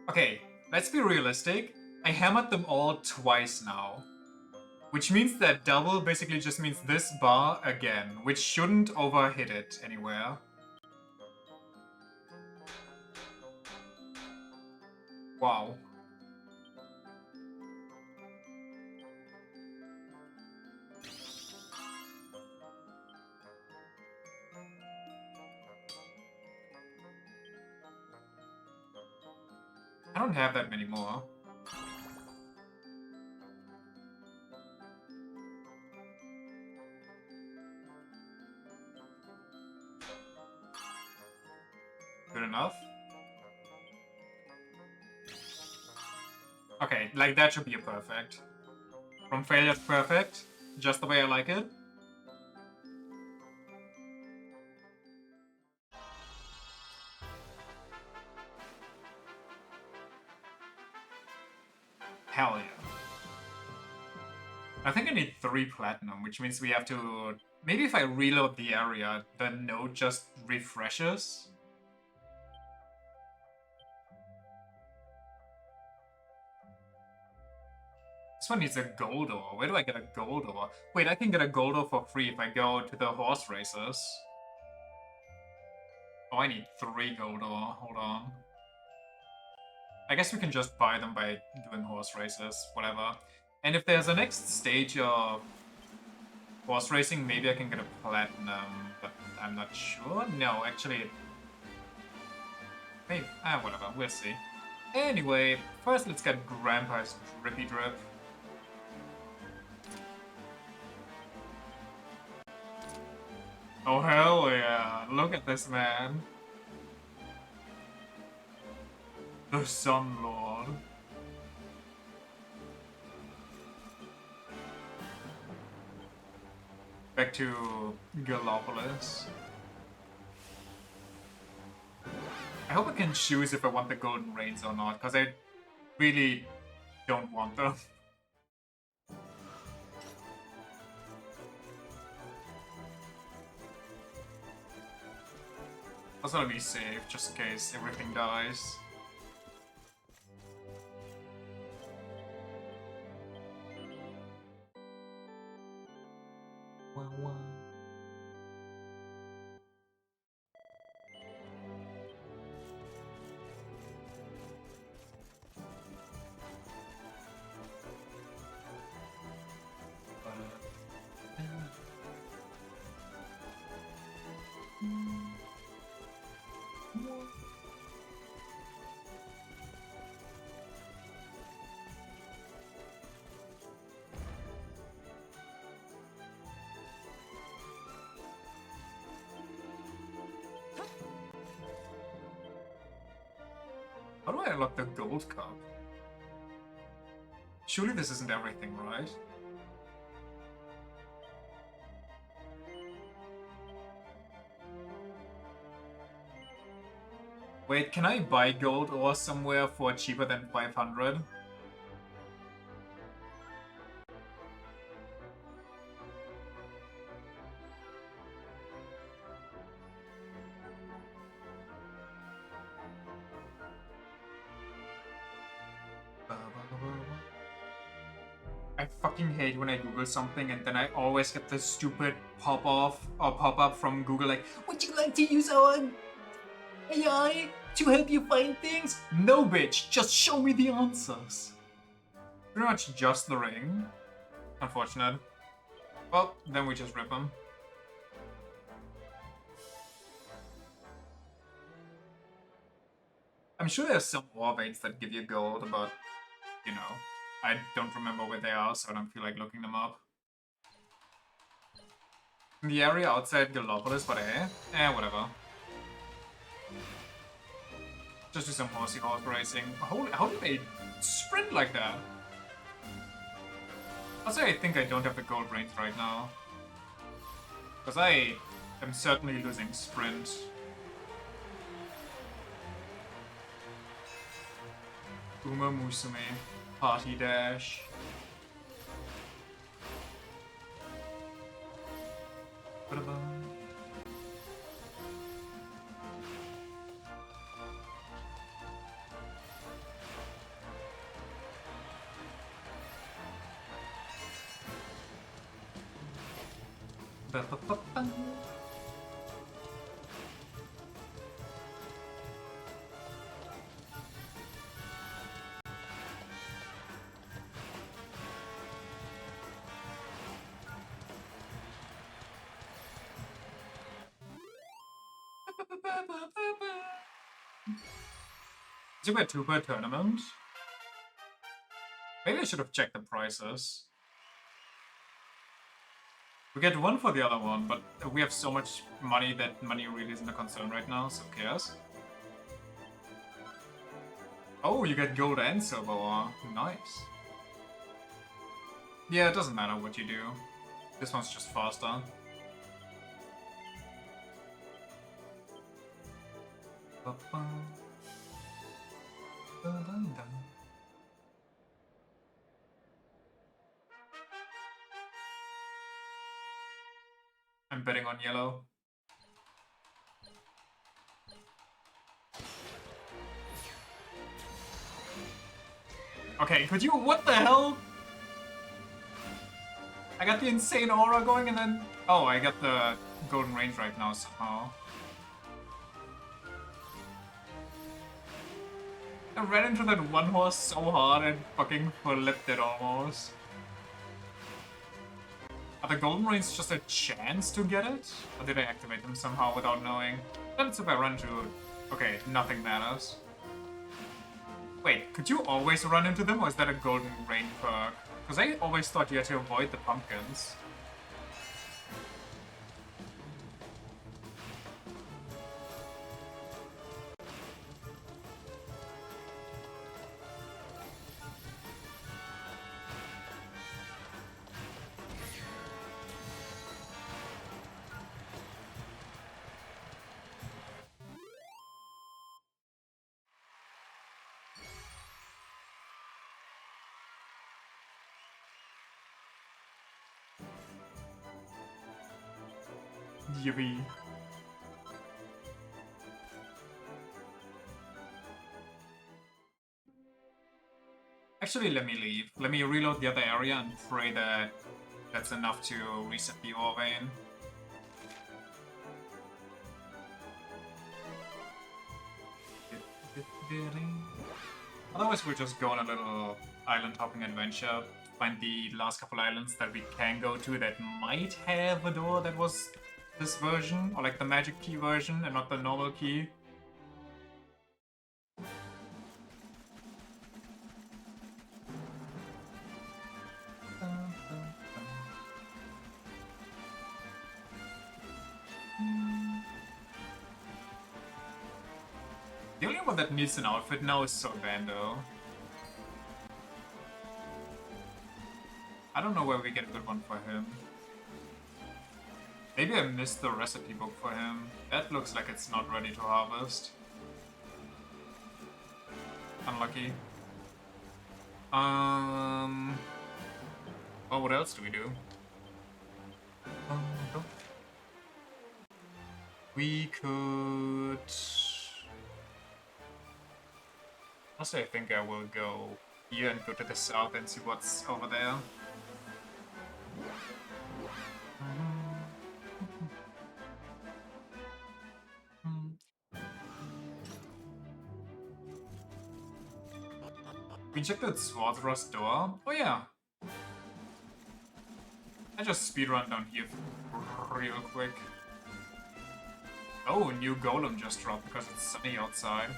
Okay, let's be realistic. I hammered them all twice now. Which means that double basically just means this bar again, which shouldn't overhit it anywhere. Wow. I don't have that many more. Good enough? Okay, like that should be a perfect. From failure to perfect, just the way I like it. Hell yeah. I think I need 3 platinum, which means we have to... Maybe if I reload the area, the node just refreshes? This one needs a gold ore. Where do I get a gold ore? Wait, I can get a gold ore for free if I go to the horse races. Oh, I need 3 gold ore. Hold on. I guess we can just buy them by doing horse races, whatever. And if there's a next stage of horse racing, maybe I can get a platinum, but I'm not sure. No, actually... Maybe, whatever, we'll see. Anyway, first let's get Grandpa's Drippy Drip. Oh hell yeah, look at this man. The Sun Lord. Back to Gallopolis. I hope I can choose if I want the Golden Rains or not, because I really don't want them. Also, let me save just in case everything dies. How do I unlock the gold cup? Surely this isn't everything, right? Wait, can I buy gold ore somewhere for cheaper than 500? I fucking hate when I Google something and then I always get this stupid pop-off or pop-up from Google like, would you like to use our AI to help you find things? No, bitch, just show me the answers. Pretty much just the ring. Unfortunate. Well, then we just rip them. I'm sure there's some ore veins that give you gold, but, you know, I don't remember where they are, so I don't feel like looking them up. In the area outside Gallopolis, but whatever. Just do some horsey horse racing. How do they sprint like that? Also, I think I don't have the gold brains right now. Because I am certainly losing sprint. Uma Musume, Party Dash. Super Tuber tournament? Maybe I should have checked the prices. We get one for the other one, but we have so much money that money really isn't a concern right now, so who cares? Oh, you get gold and silver ore. Nice. Yeah, it doesn't matter what you do. This one's just faster. I'm betting on yellow. Okay, could you— what the hell? I got the insane aura going and then— oh, I got the golden range right now somehow. I ran into that one horse so hard and fucking flipped it almost. Are the golden rains just a chance to get it? Or did I activate them somehow without knowing? That's if I run into— okay, nothing matters. Wait, could you always run into them or is that a golden rain perk? Because I always thought you had to avoid the pumpkins. Yippee. Actually, let me leave. Let me reload the other area and pray that that's enough to reset the ore vein. Otherwise, we'll just go on a little island hopping adventure, find the last couple islands that we can go to that might have a door that was this version, or like the magic key version and not the normal key. The only one that needs an outfit now is Sorbando. I don't know where we get a good one for him. Maybe I missed the recipe book for him. That looks like it's not ready to harvest. Unlucky. Well, what else do we do? We could... Honestly, I think I will go here and go to the south and see what's over there. We checked out Swarthro's door. Oh yeah. I just speedrun down here real quick. Oh, a new golem just dropped because it's sunny outside.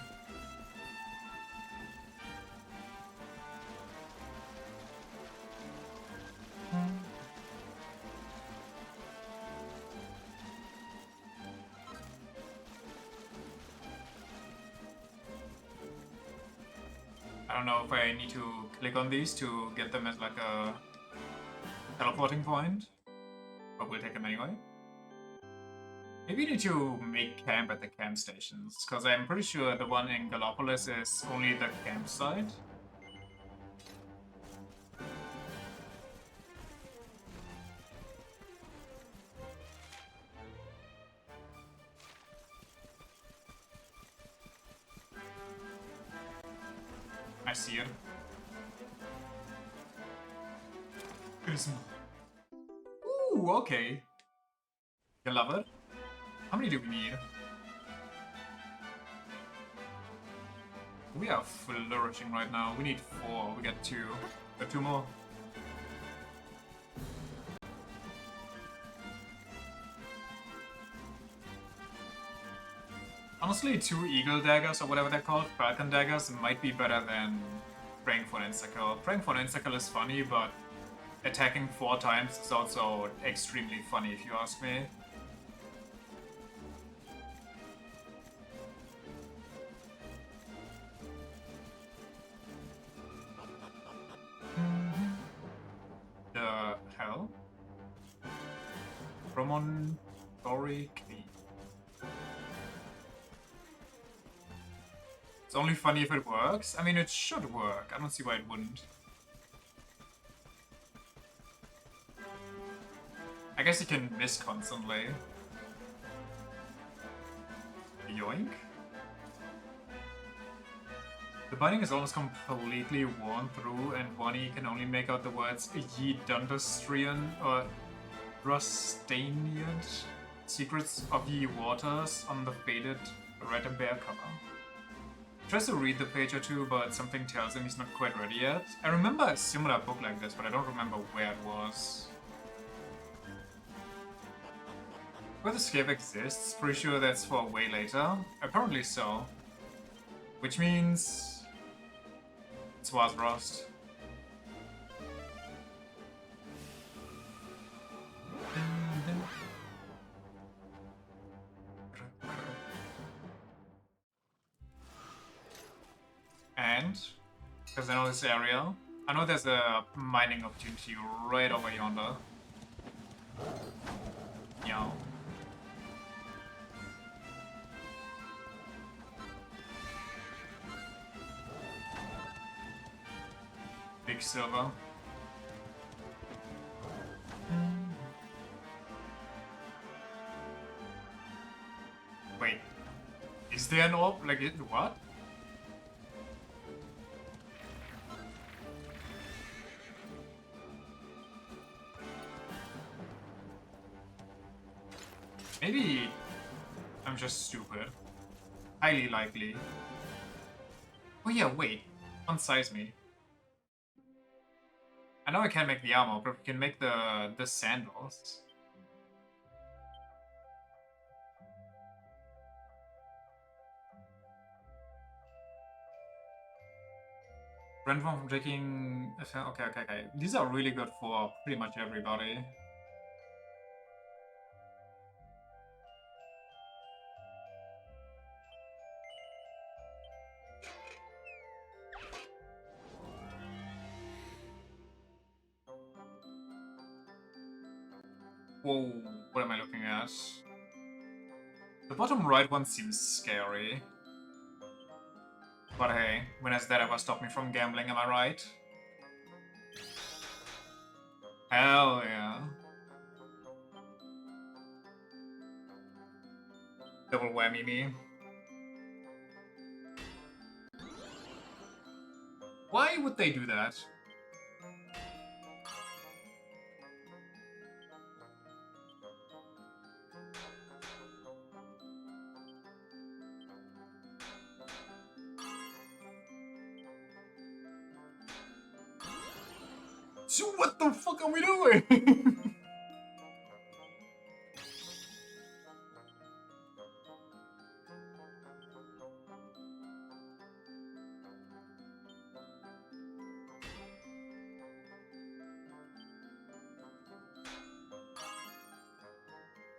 I don't know if I need to click on these to get them as like a teleporting point, but we'll take them anyway. Maybe you need to make camp at the camp stations, because I'm pretty sure the one in Gallopolis is only the campsite. I see it. Charisma. Ooh, okay. You love it? How many do we need? We are flourishing right now. We need 4. We got 2. Got 2 more. Honestly, 2 eagle daggers or whatever they're called, falcon daggers, might be better than praying for an Instakill. Praying for an Instakill is funny, but attacking 4 times is also extremely funny if you ask me. The hell? Promontory Key. It's only funny if it works. I mean, it should work. I don't see why it wouldn't. I guess you can miss constantly. Yoink. The binding is almost completely worn through, and Bonnie can only make out the words Ye Dundustrian or Rustanian Secrets of Ye Waters on the faded red and bare cover. Tries to read the page or two, but something tells him he's not quite ready yet. I remember a similar book like this, but I don't remember where it was. Where the cave exists, pretty sure that's for way later. Apparently so. Which means... it's Swathrost. And, because I know this area, I know there's a mining opportunity right over yonder. Meow. Big silver. Wait, is there an orb? Like, what? Maybe I'm just stupid. Highly likely. Oh yeah, wait. Unsize me. I know I can't make the armor, but we can make the sandals. Prevent one from taking... Okay. These are really good for pretty much everybody. Whoa, what am I looking at? The bottom right one seems scary. But hey, when has that ever stopped me from gambling, am I right? Hell yeah. Double whammy me. Why would they do that? So what the fuck are we doing?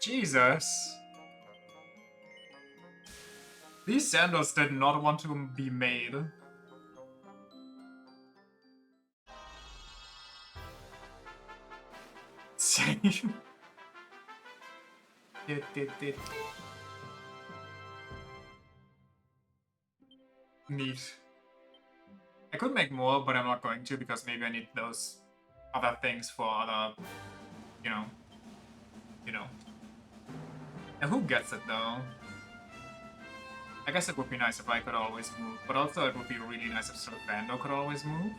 Jesus. These sandals did not want to be made. Same. Neat. I could make more, but I'm not going to because maybe I need those other things for other, you know. And who gets it though? I guess it would be nice if I could always move, but also it would be really nice if Servando could always move.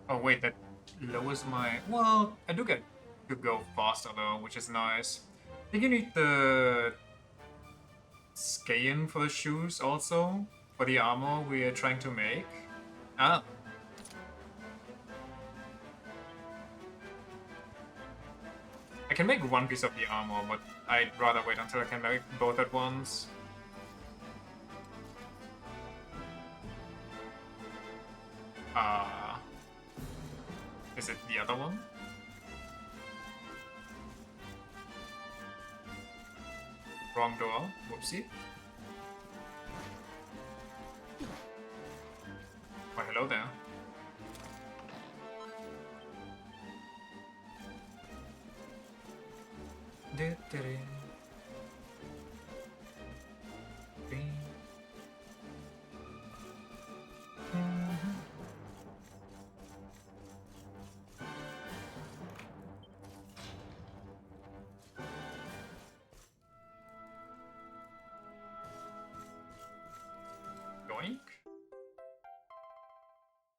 Oh wait, that lowers my... Well, I do get to go faster though, which is nice. I think you need the skein for the shoes also, for the armor we are trying to make. Ah. I can make one piece of the armor, but I'd rather wait until I can make both at once. Is it the other one? Wrong door. Whoopsie. Oh, hello there.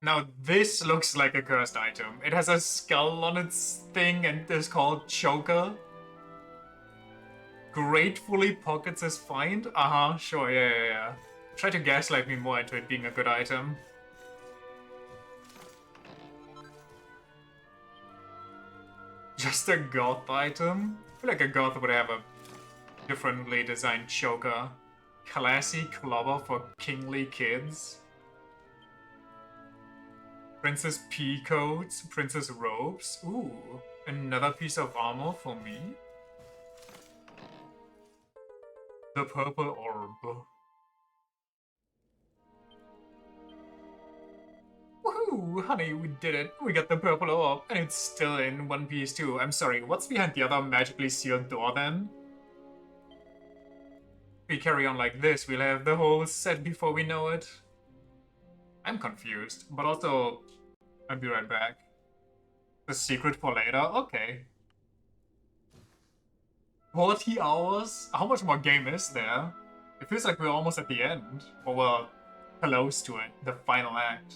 Now this looks like a cursed item. It has a skull on its thing and is called Choker. Gratefully pockets his find? Sure, yeah. Try to gaslight me more into it being a good item. Just a goth item? I feel like a goth would have a differently designed choker. Classy clobber for kingly kids. Princess pea coats, princess robes. Ooh, another piece of armor for me. The purple orb. Woohoo, honey, we did it. We got the purple orb, and it's still in one piece too. I'm sorry, what's behind the other magically sealed door then? If we carry on like this, we'll have the whole set before we know it. I'm confused, but also I'll be right back. The secret for later? Okay. 40 hours? How much more game is there? It feels like we're almost at the end, or we're close to it, the final act.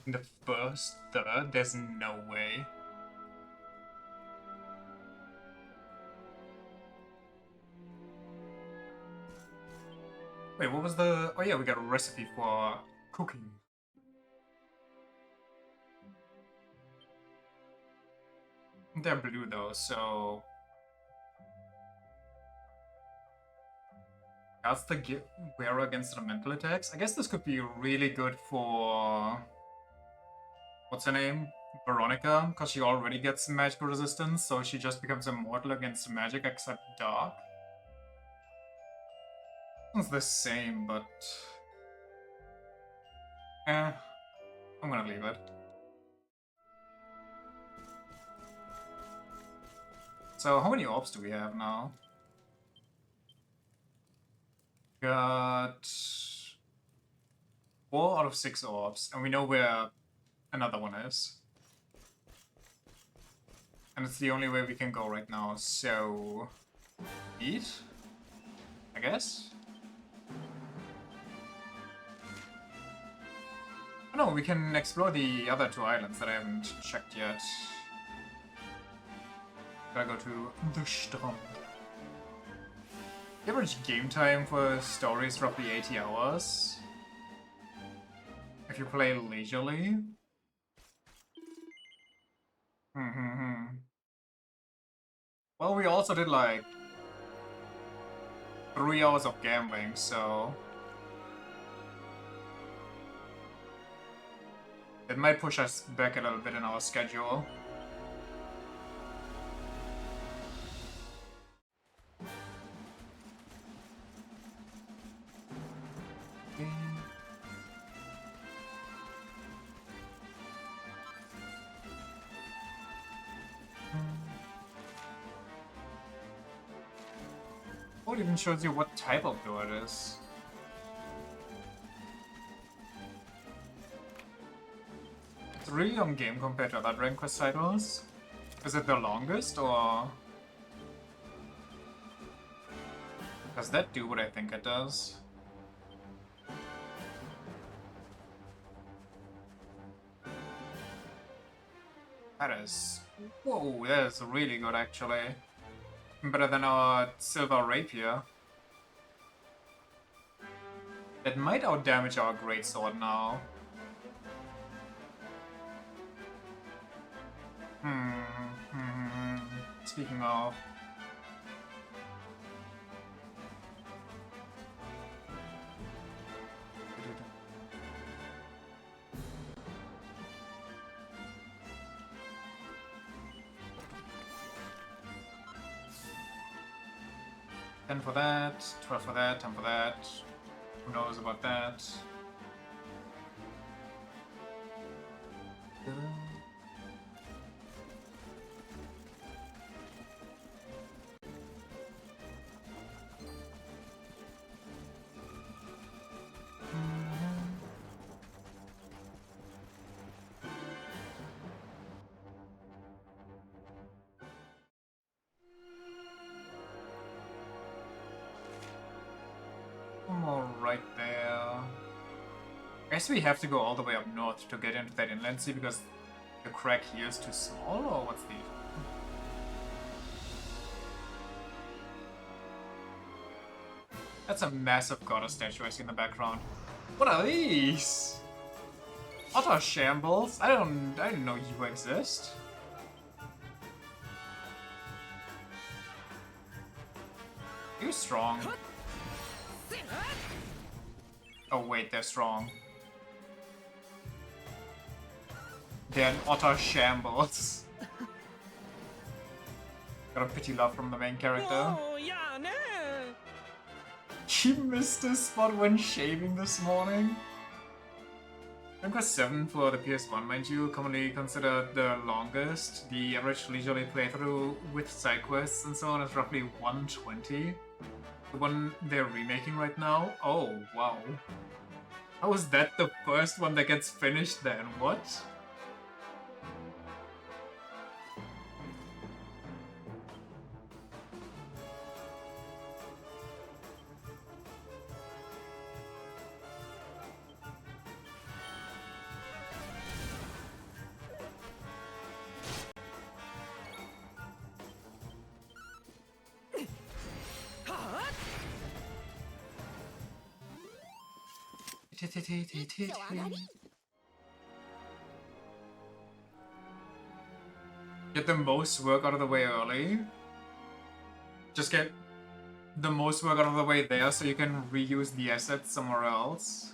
In the first third, there's no way. Wait, what was the... Oh yeah, we got a recipe for cooking. They're blue though, so... That's the wearer against elemental attacks. I guess this could be really good for... what's her name? Veronica, because she already gets magical resistance, so she just becomes immortal against magic except dark. It's the same, but... I'm gonna leave it. So, how many orbs do we have now? Got 4 out of 6 orbs, and we know where another one is. And it's the only way we can go right now, so... eat? I guess? Oh no, we can explore the other 2 islands that I haven't checked yet. Gotta go to the Strand. The average game time for story is roughly 80 hours. If you play leisurely. Well, we also did like 3 hours of gambling, so... it might push us back a little bit in our schedule. It even shows you what type of door it is. It's a really long game compared to other Dragon Quest titles. Is it the longest, or does that do what I think it does? That is... whoa, that is really good actually. Better than our Silver Rapier. That might outdamage our Greatsword now. Speaking of... $10 for that, $12 for that, $10 for that. Who knows about that? Right there. I guess we have to go all the way up north to get into that inland sea because the crack here is too small, or what's the... That's a massive goddess statue I see in the background. What are these? Otter shambles? I didn't know you exist. You're strong. Oh wait, they're strong. They're an otter shambles. Got a pity love from the main character. Oh, yeah, no. He missed his spot when shaving this morning. Dragon Quest 7 for the PS1, mind you, commonly considered the longest. The average leisurely playthrough with side quests and so on is roughly 120. The one they're remaking right now? Oh, wow. How is that the first one that gets finished then? What? Get the most work out of the way early. Just get the most work out of the way there so you can reuse the assets somewhere else.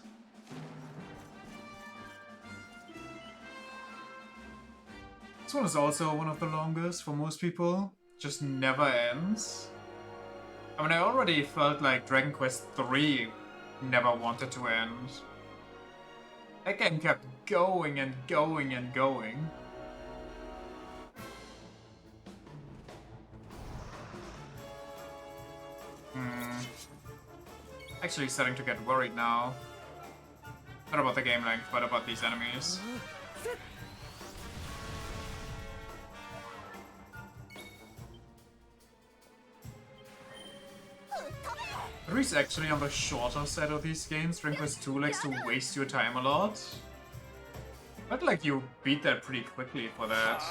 This one is also one of the longest for most people. Just never ends. I mean, I already felt like Dragon Quest III never wanted to end. That game kept going and going and going. Actually starting to get worried now. Not about the game length, but about these enemies. Three's actually on the shorter side of these games. Dragon Quest 2 likes to waste your time a lot. But like you beat that pretty quickly for that.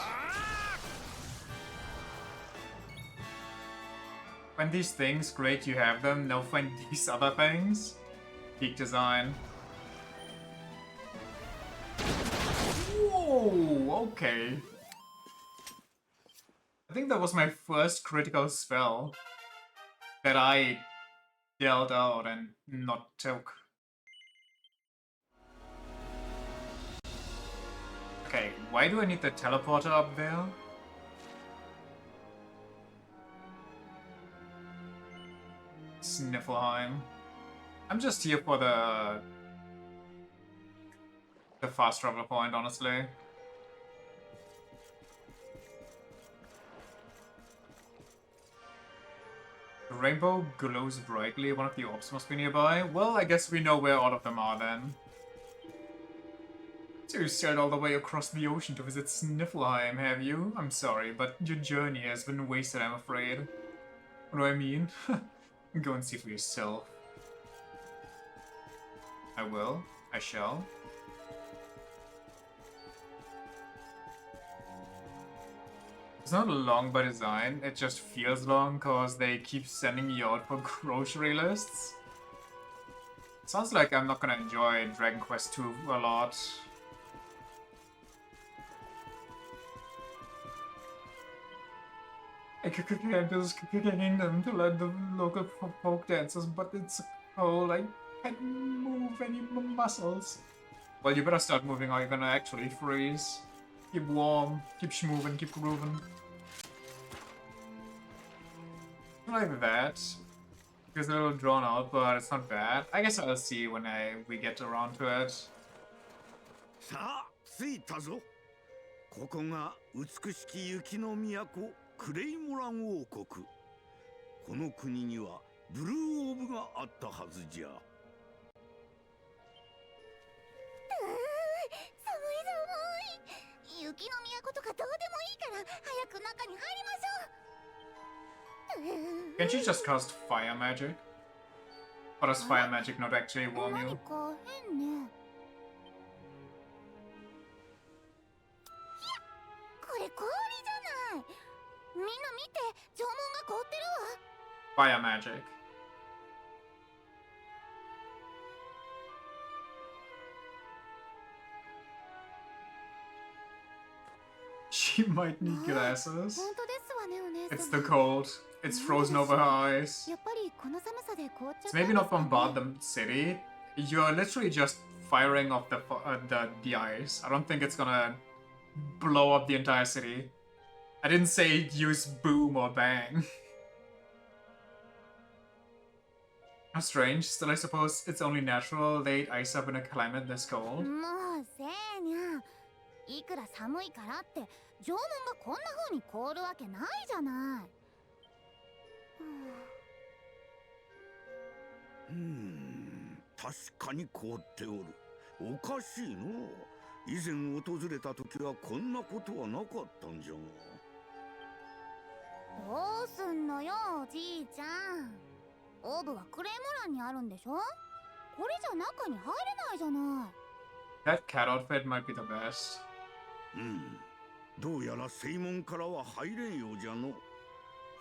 Find these things, great, you have them. Now find these other things. Peak design. Whoa, okay. I think that was my first critical spell that I dealt out and not took. Okay, why do I need the teleporter up there? Sniffleheim. I'm just here for the fast travel point, honestly. The rainbow glows brightly. One of the orbs must be nearby. Well, I guess we know where all of them are then. So you sailed all the way across the ocean to visit Sniffleheim, have you? I'm sorry, but your journey has been wasted, I'm afraid. What do I mean? Go and see for yourself. I will. I shall. It's not long by design, it just feels long because they keep sending me out for grocery lists. Sounds like I'm not gonna enjoy Dragon Quest 2 a lot. I can't just kingdom to learn the local folk dances, but it's cold. I can't move any muscles. Well, you better start moving or you're gonna actually freeze. Keep warm, keep schmoving, keep grooving. Like that. It's a little drawn out, but it's not bad. I guess I'll see when we get around to it. さあ、着いたぞ。ここが美しき雪の都、クレイモラン王国。この国にはブルーオーブがあったはずじゃ。雪の都とかどうでもいいから早く中に入りましょう。Can't you just cast fire magic? Or does fire magic not actually warm 何 you? か変ね。これ氷じゃない。みんな見て、縄文が凍ってるわ。Fire magic. She might need glasses. 本当ですわね、お姉さん。 It's the cold. It's frozen over her eyes. やっぱりこの寒さで凍っちゃ So った maybe んです not かね bombard the city. You're literally just firing off the ice. I don't think it's gonna blow up the entire city. I didn't say use boom or bang. How strange. Still, I suppose it's only natural they'd ice up in a climate this cold. もうせいにゃん。いくら寒いからって縄文がこんな風に凍るわけないじゃない。確かに凍っておる。おかしいの。以前訪れた時はこんなことはなかったんじゃが。どうすんのよ、おじいちゃん。オーブはクレイモランにあるんでしょ。これじゃ中に入れないじゃない。 That cat outfit might be the best. どうやら正門からは入れんようじゃの。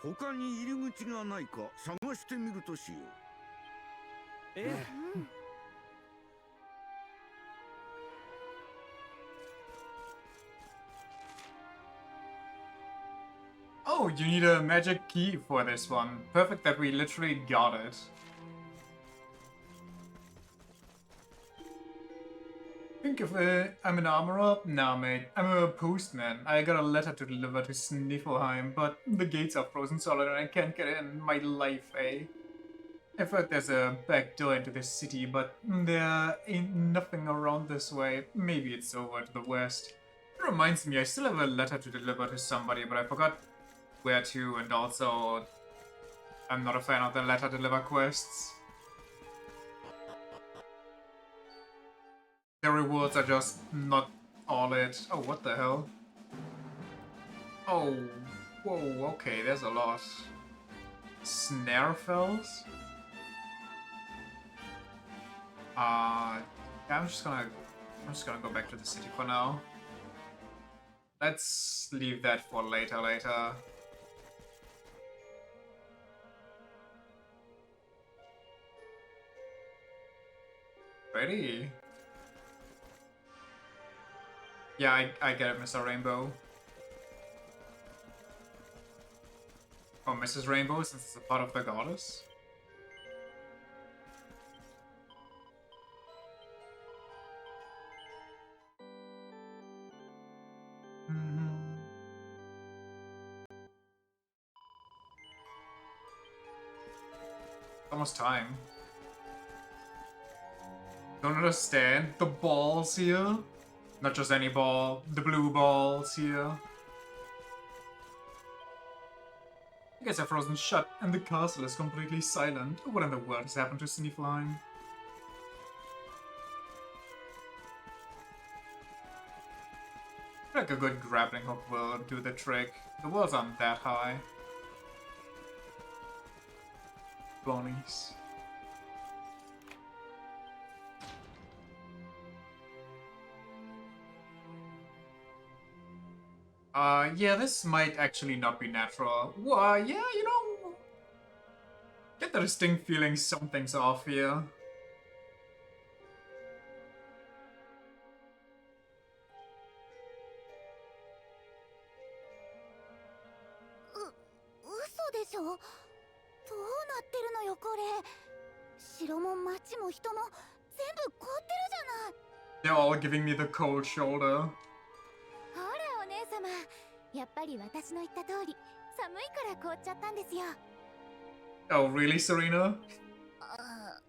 他に入り口がないか探してみるとしよう。Oh, you need a magic key for this one. Perfect that we literally got it. Think if I'm an armorer? Nah, mate. I'm a postman. I got a letter to deliver to Sniffelheim, but the gates are frozen solid and I can't get in. My life, eh? I've heard there's a back door into this city, but there ain't nothing around this way. Maybe it's over to the west. It reminds me, I still have a letter to deliver to somebody, but I forgot where to, and also I'm not a fan of the letter deliver quests. The rewards are just not all it. Oh, what the hell? Oh, whoa, okay, there's a lot. Snarefells? Yeah, I'm just gonna go back to the city for now. Let's leave that for later. Ready? Yeah, I get it, Mr. Rainbow. Or Mrs. Rainbow, since it's a part of the goddess. Almost time. Don't understand. The balls here. Not just any ball. The blue balls here. You guys are frozen shut, and the castle is completely silent. What in the world has happened to Sniffelheim? Like a good grappling hook will do the trick. The walls aren't that high. Bonies. Yeah, this might actually not be natural. Well, yeah, you know... Get the distinct feeling something's off here. They're all giving me the cold shoulder. やっぱり私の言った通り寒いから凍っちゃったんですよ。 Oh, really, Serena?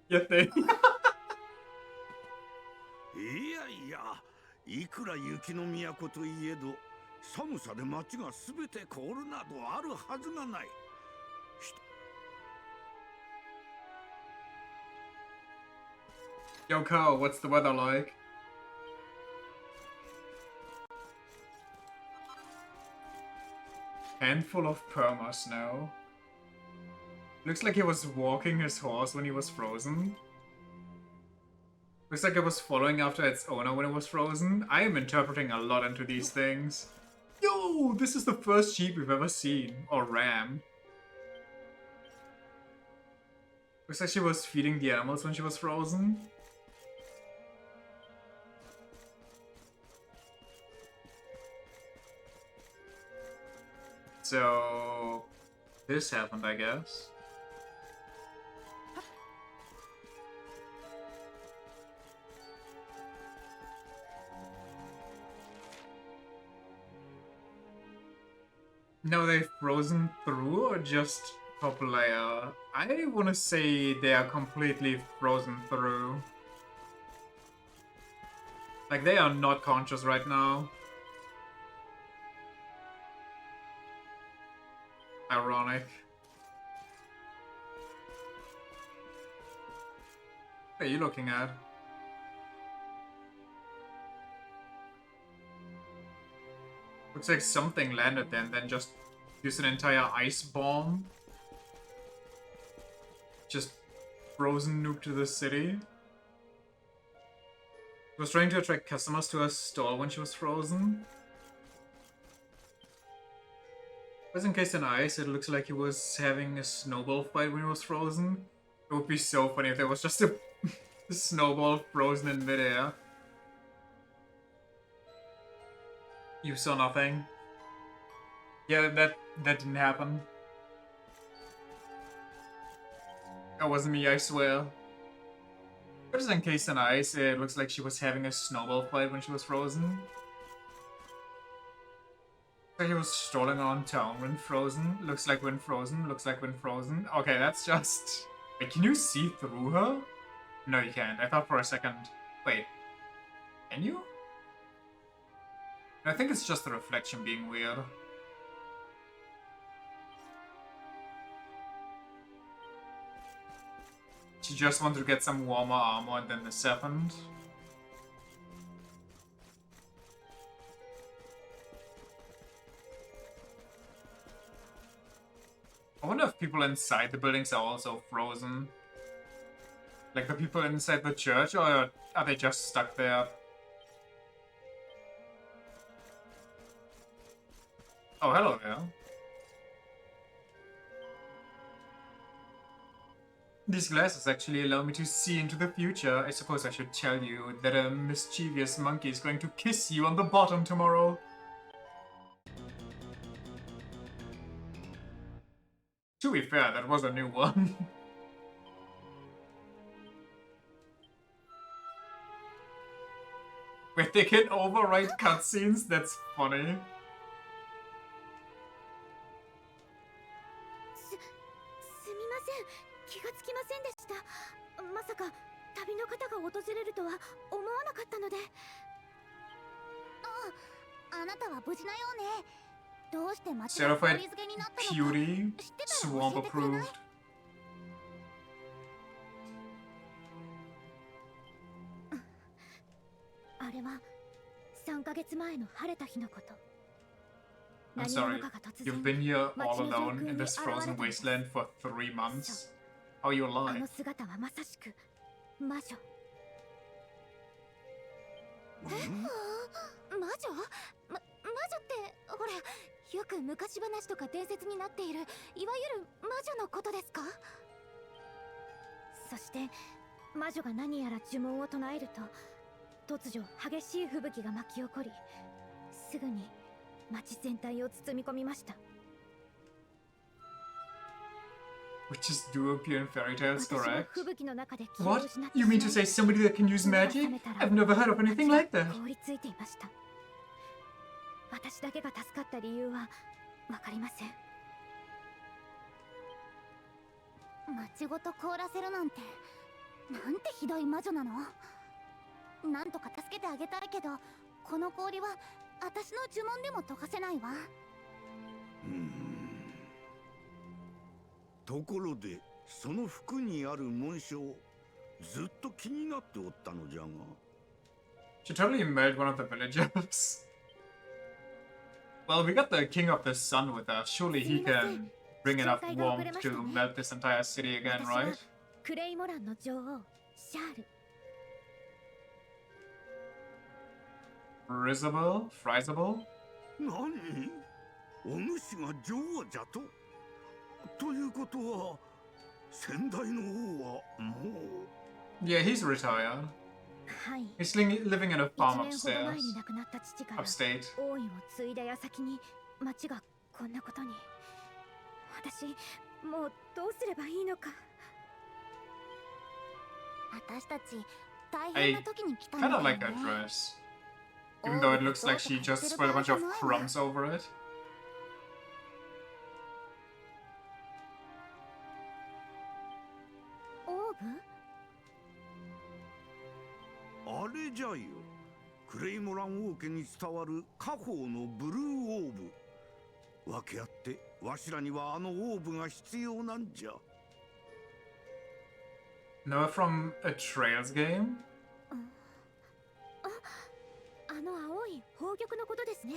You think? いやいや、いくら雪の都といえど、寒さで街がすべて凍るなどあるはずがない。Yo, Carl, what's the weather like? Handful of perma snow. Looks like he was walking his horse when he was frozen. Looks like it was following after its owner when it was frozen. I am interpreting a lot into these things. Yo, this is the first sheep we've ever seen. Or ram. Looks like she was feeding the animals when she was frozen. So, this happened, I guess. No, they've frozen through or just top layer? I want to say they are completely frozen through. Like, they are not conscious right now. Ironic. What are you looking at? Looks like something landed there and then just used an entire ice bomb. Just frozen nuke to the city. She was trying to attract customers to her store when she was frozen. Just in case in ice, it looks like he was having a snowball fight when he was frozen. It would be so funny if there was just a snowball frozen in midair. You saw nothing. Yeah, That didn't happen. That wasn't me, I swear. But just in case on ice, it looks like she was having a snowball fight when she was frozen. So he was strolling around town when frozen. Looks like when frozen. Looks like when frozen. Okay, that's just... Wait, can you see through her? No, you can't. I thought for a second. Wait. Can you? I think it's just the reflection being weird. She just wanted to get some warmer armor and then the second. I wonder if people inside the buildings are also frozen. Like the people inside the church, or are they just stuck there? Oh, hello there. These glasses actually allow me to see into the future. I suppose I should tell you that a mischievous monkey is going to kiss you on the bottom tomorrow. To be fair, that was a new one. Wait, they can overwrite cutscenes? That's funny. すみません、気がつきませんでした。まさか旅の方が訪れるとは思わなかったので。あなたは無事なようね。どうして町が通り付けになったのか Beauty, 知ってたら swamp 教えてくれない？ approved. あれは3ヶ月前の晴れた日のこと。 I'm sorry, you've been here all alone in this frozen wasteland for 3 months? How are you あ alive? の姿はまさしく魔女。魔女？魔女ってほら、よく昔話とか伝説になっているいわゆる魔女のことですか？そして魔女が何やら呪文を唱えると、突如激しい吹雪が巻き起こり、すぐに街全体を包み込みました。 Which is do appear in fairy tales, 私は correct? 吹雪の中で気を What? 失ってし You ま mean い to say somebody that can use 目が magic? 覚めたら I've never heard of anything like that. 凍りついていました。私だけが助かった理由はわかりません。街ごと凍らせるなんて、なんてひどい魔女なの。なんとか助けてあげたいけど、この氷は私の呪文でも解かせないわ。ところでその服にある紋章、ずっと気になっておったのじゃが。 She totally married one of the villagers. Well, we got the king of the sun with us. Surely he can bring enough warmth to melt this entire city again, 私は right? クレイモランの女王シャール。 Risible? Frizable? 何？お主が女王じゃと？ということは先代の王はもう。 Yeah, he's retired. はい。 He's living in a 1 farm 年ほど前 upstairs. に亡くなった父から Upstate. 王位を継いだ矢先に町がこんなことに。私もうどうすればいいのか。私たち大変な時に来たんだ Kinda よ like ね。 her dress. Even though it looks like she just spread a bunch of crumbs over it. オーブ？あれじゃよ。クレイモラン王家に伝わる家宝のブルーオーブ。訳あってわしらにはあのオーブが必要なんじゃ。 No, from a Trails game? あの青い宝玉のことですね。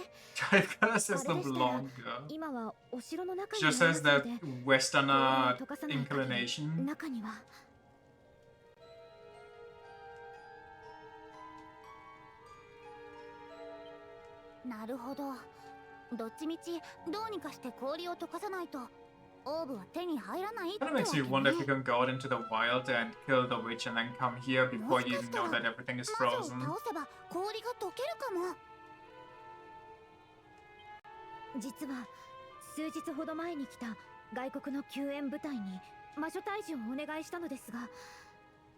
I kinda says the あれでしたら blonde girl. 今はお城の中 She に just あり says ます that ので、 Westerner 溶かさない限り inclination. 中には。なるほど。どっちみちどうにかして氷を溶かさないとオーブは手に入らないって Kinda わ makes け you wonder if you ね。 can go out into the wild and kill the witch and then come here before you know that everything is 魔女を frozen. 倒せば氷が溶けるかも。実は数日ほど前に来た外国の救援部隊に魔女退治をお願いしたのですが、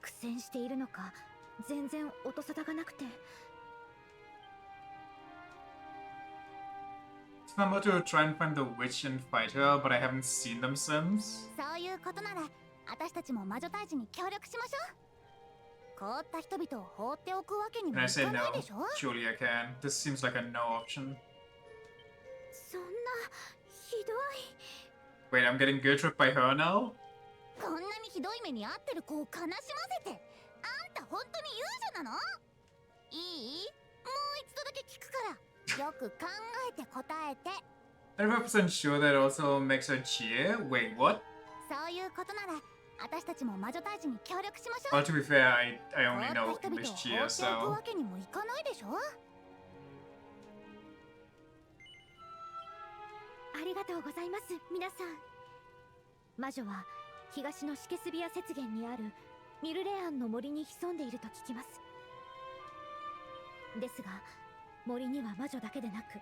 苦戦しているのか全然音沙汰がなくて。 Remember to try and find the witch and fight her, but I haven't seen them since. そういうことなら私たちも魔女退治に協力しましょう。凍った人々を放っておくわけにも And い I say かない no. でしょ。 Surely I can. This seems like a no option. そんなひどい。 Wait, I'm getting guilt tripped by her now? こんなにひどい目に遭ってる子を悲しませて、あんた本当に勇者なの？いい？もう一度だけ聞くから、よく考えて答えて。 95% sure that also makes her cheer. Wait, what? そういうことなら私たちも魔女退治に協力しましょう。 Well, to be fair, I only 凍 know った人々を English 放 cheer, っておく so. わけにもいかないでしょ。ありがとうございます皆さん。魔女は東のシケスビア雪原にあるミルレアンの森に潜んでいると聞きます。ですが森には魔女だけでなく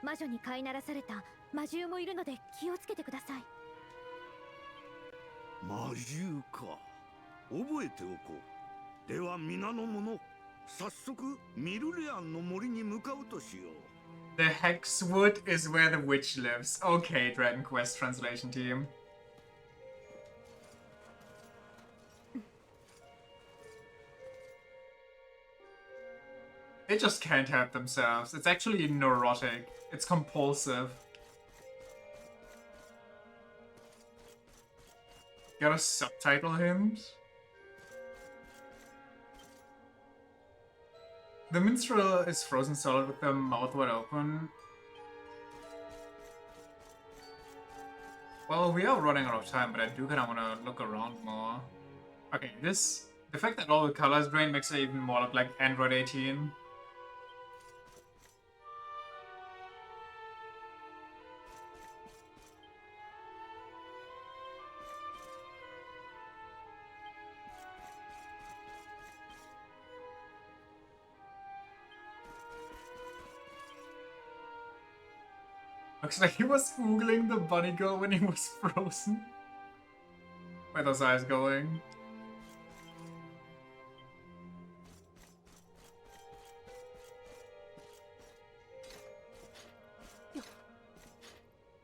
魔女に飼いならされた魔獣もいるので気をつけてください。魔獣か。覚えておこう。では皆の者、早速ミルレアンの森に向かうとしよう。 The Hexwood is where the witch lives. Okay, Dragon Quest translation team. They just can't help themselves. It's actually neurotic. It's compulsive. Gotta subtitle him. The minstrel is frozen solid with the mouth wide open. Well, we are running out of time, but I do kinda wanna look around more. Okay, the fact that all the colors drain makes it even more look like Android 18. Looks like he was oogling the bunny girl when he was frozen. Where are those eyes going?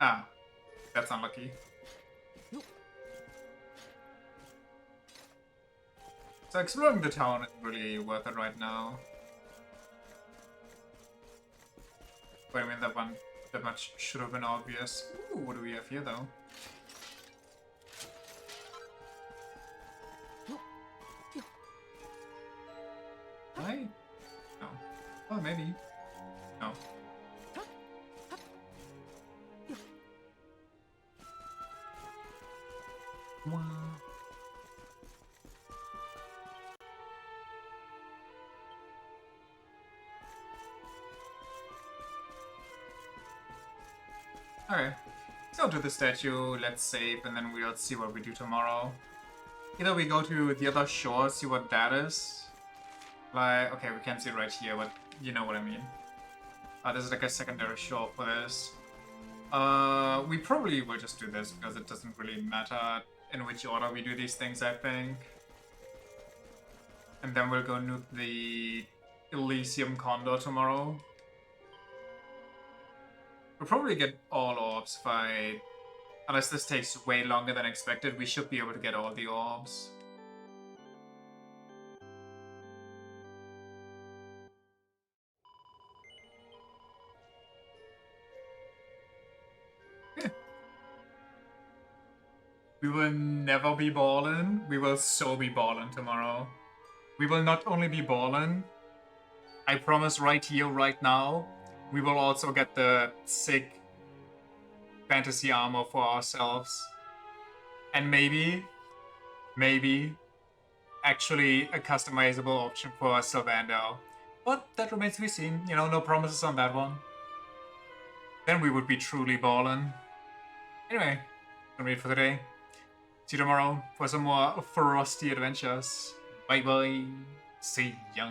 Ah, that's unlucky. So exploring the town is really worth it right now. Wait a minute, that much should have been obvious. Ooh, what do we have here though? Right? No. Oh, maybe. No. Wow. Okay, let's go to the statue, let's save, and then we'll see what we do tomorrow. Either we go to the other shore, see what that is. Like, okay, we can't see it right here, but you know what I mean. This is like a secondary shore for this. We probably will just do this, because it doesn't really matter in which order we do these things, I think. And then we'll go nuke the Elysium Condor tomorrow. We'll probably get all orbs if I... Unless this takes way longer than expected, we should be able to get all the orbs. Yeah. We will never be ballin', we will so be ballin' tomorrow. We will not only be ballin', I promise right here, right now, we will also get the sick fantasy armor for ourselves. And maybe, actually a customizable option for Sylvando. But that remains to be seen, you know, no promises on that one. Then we would be truly ballin'. Anyway, gonna read for today. See you tomorrow for some more frosty adventures. Bye bye. See ya.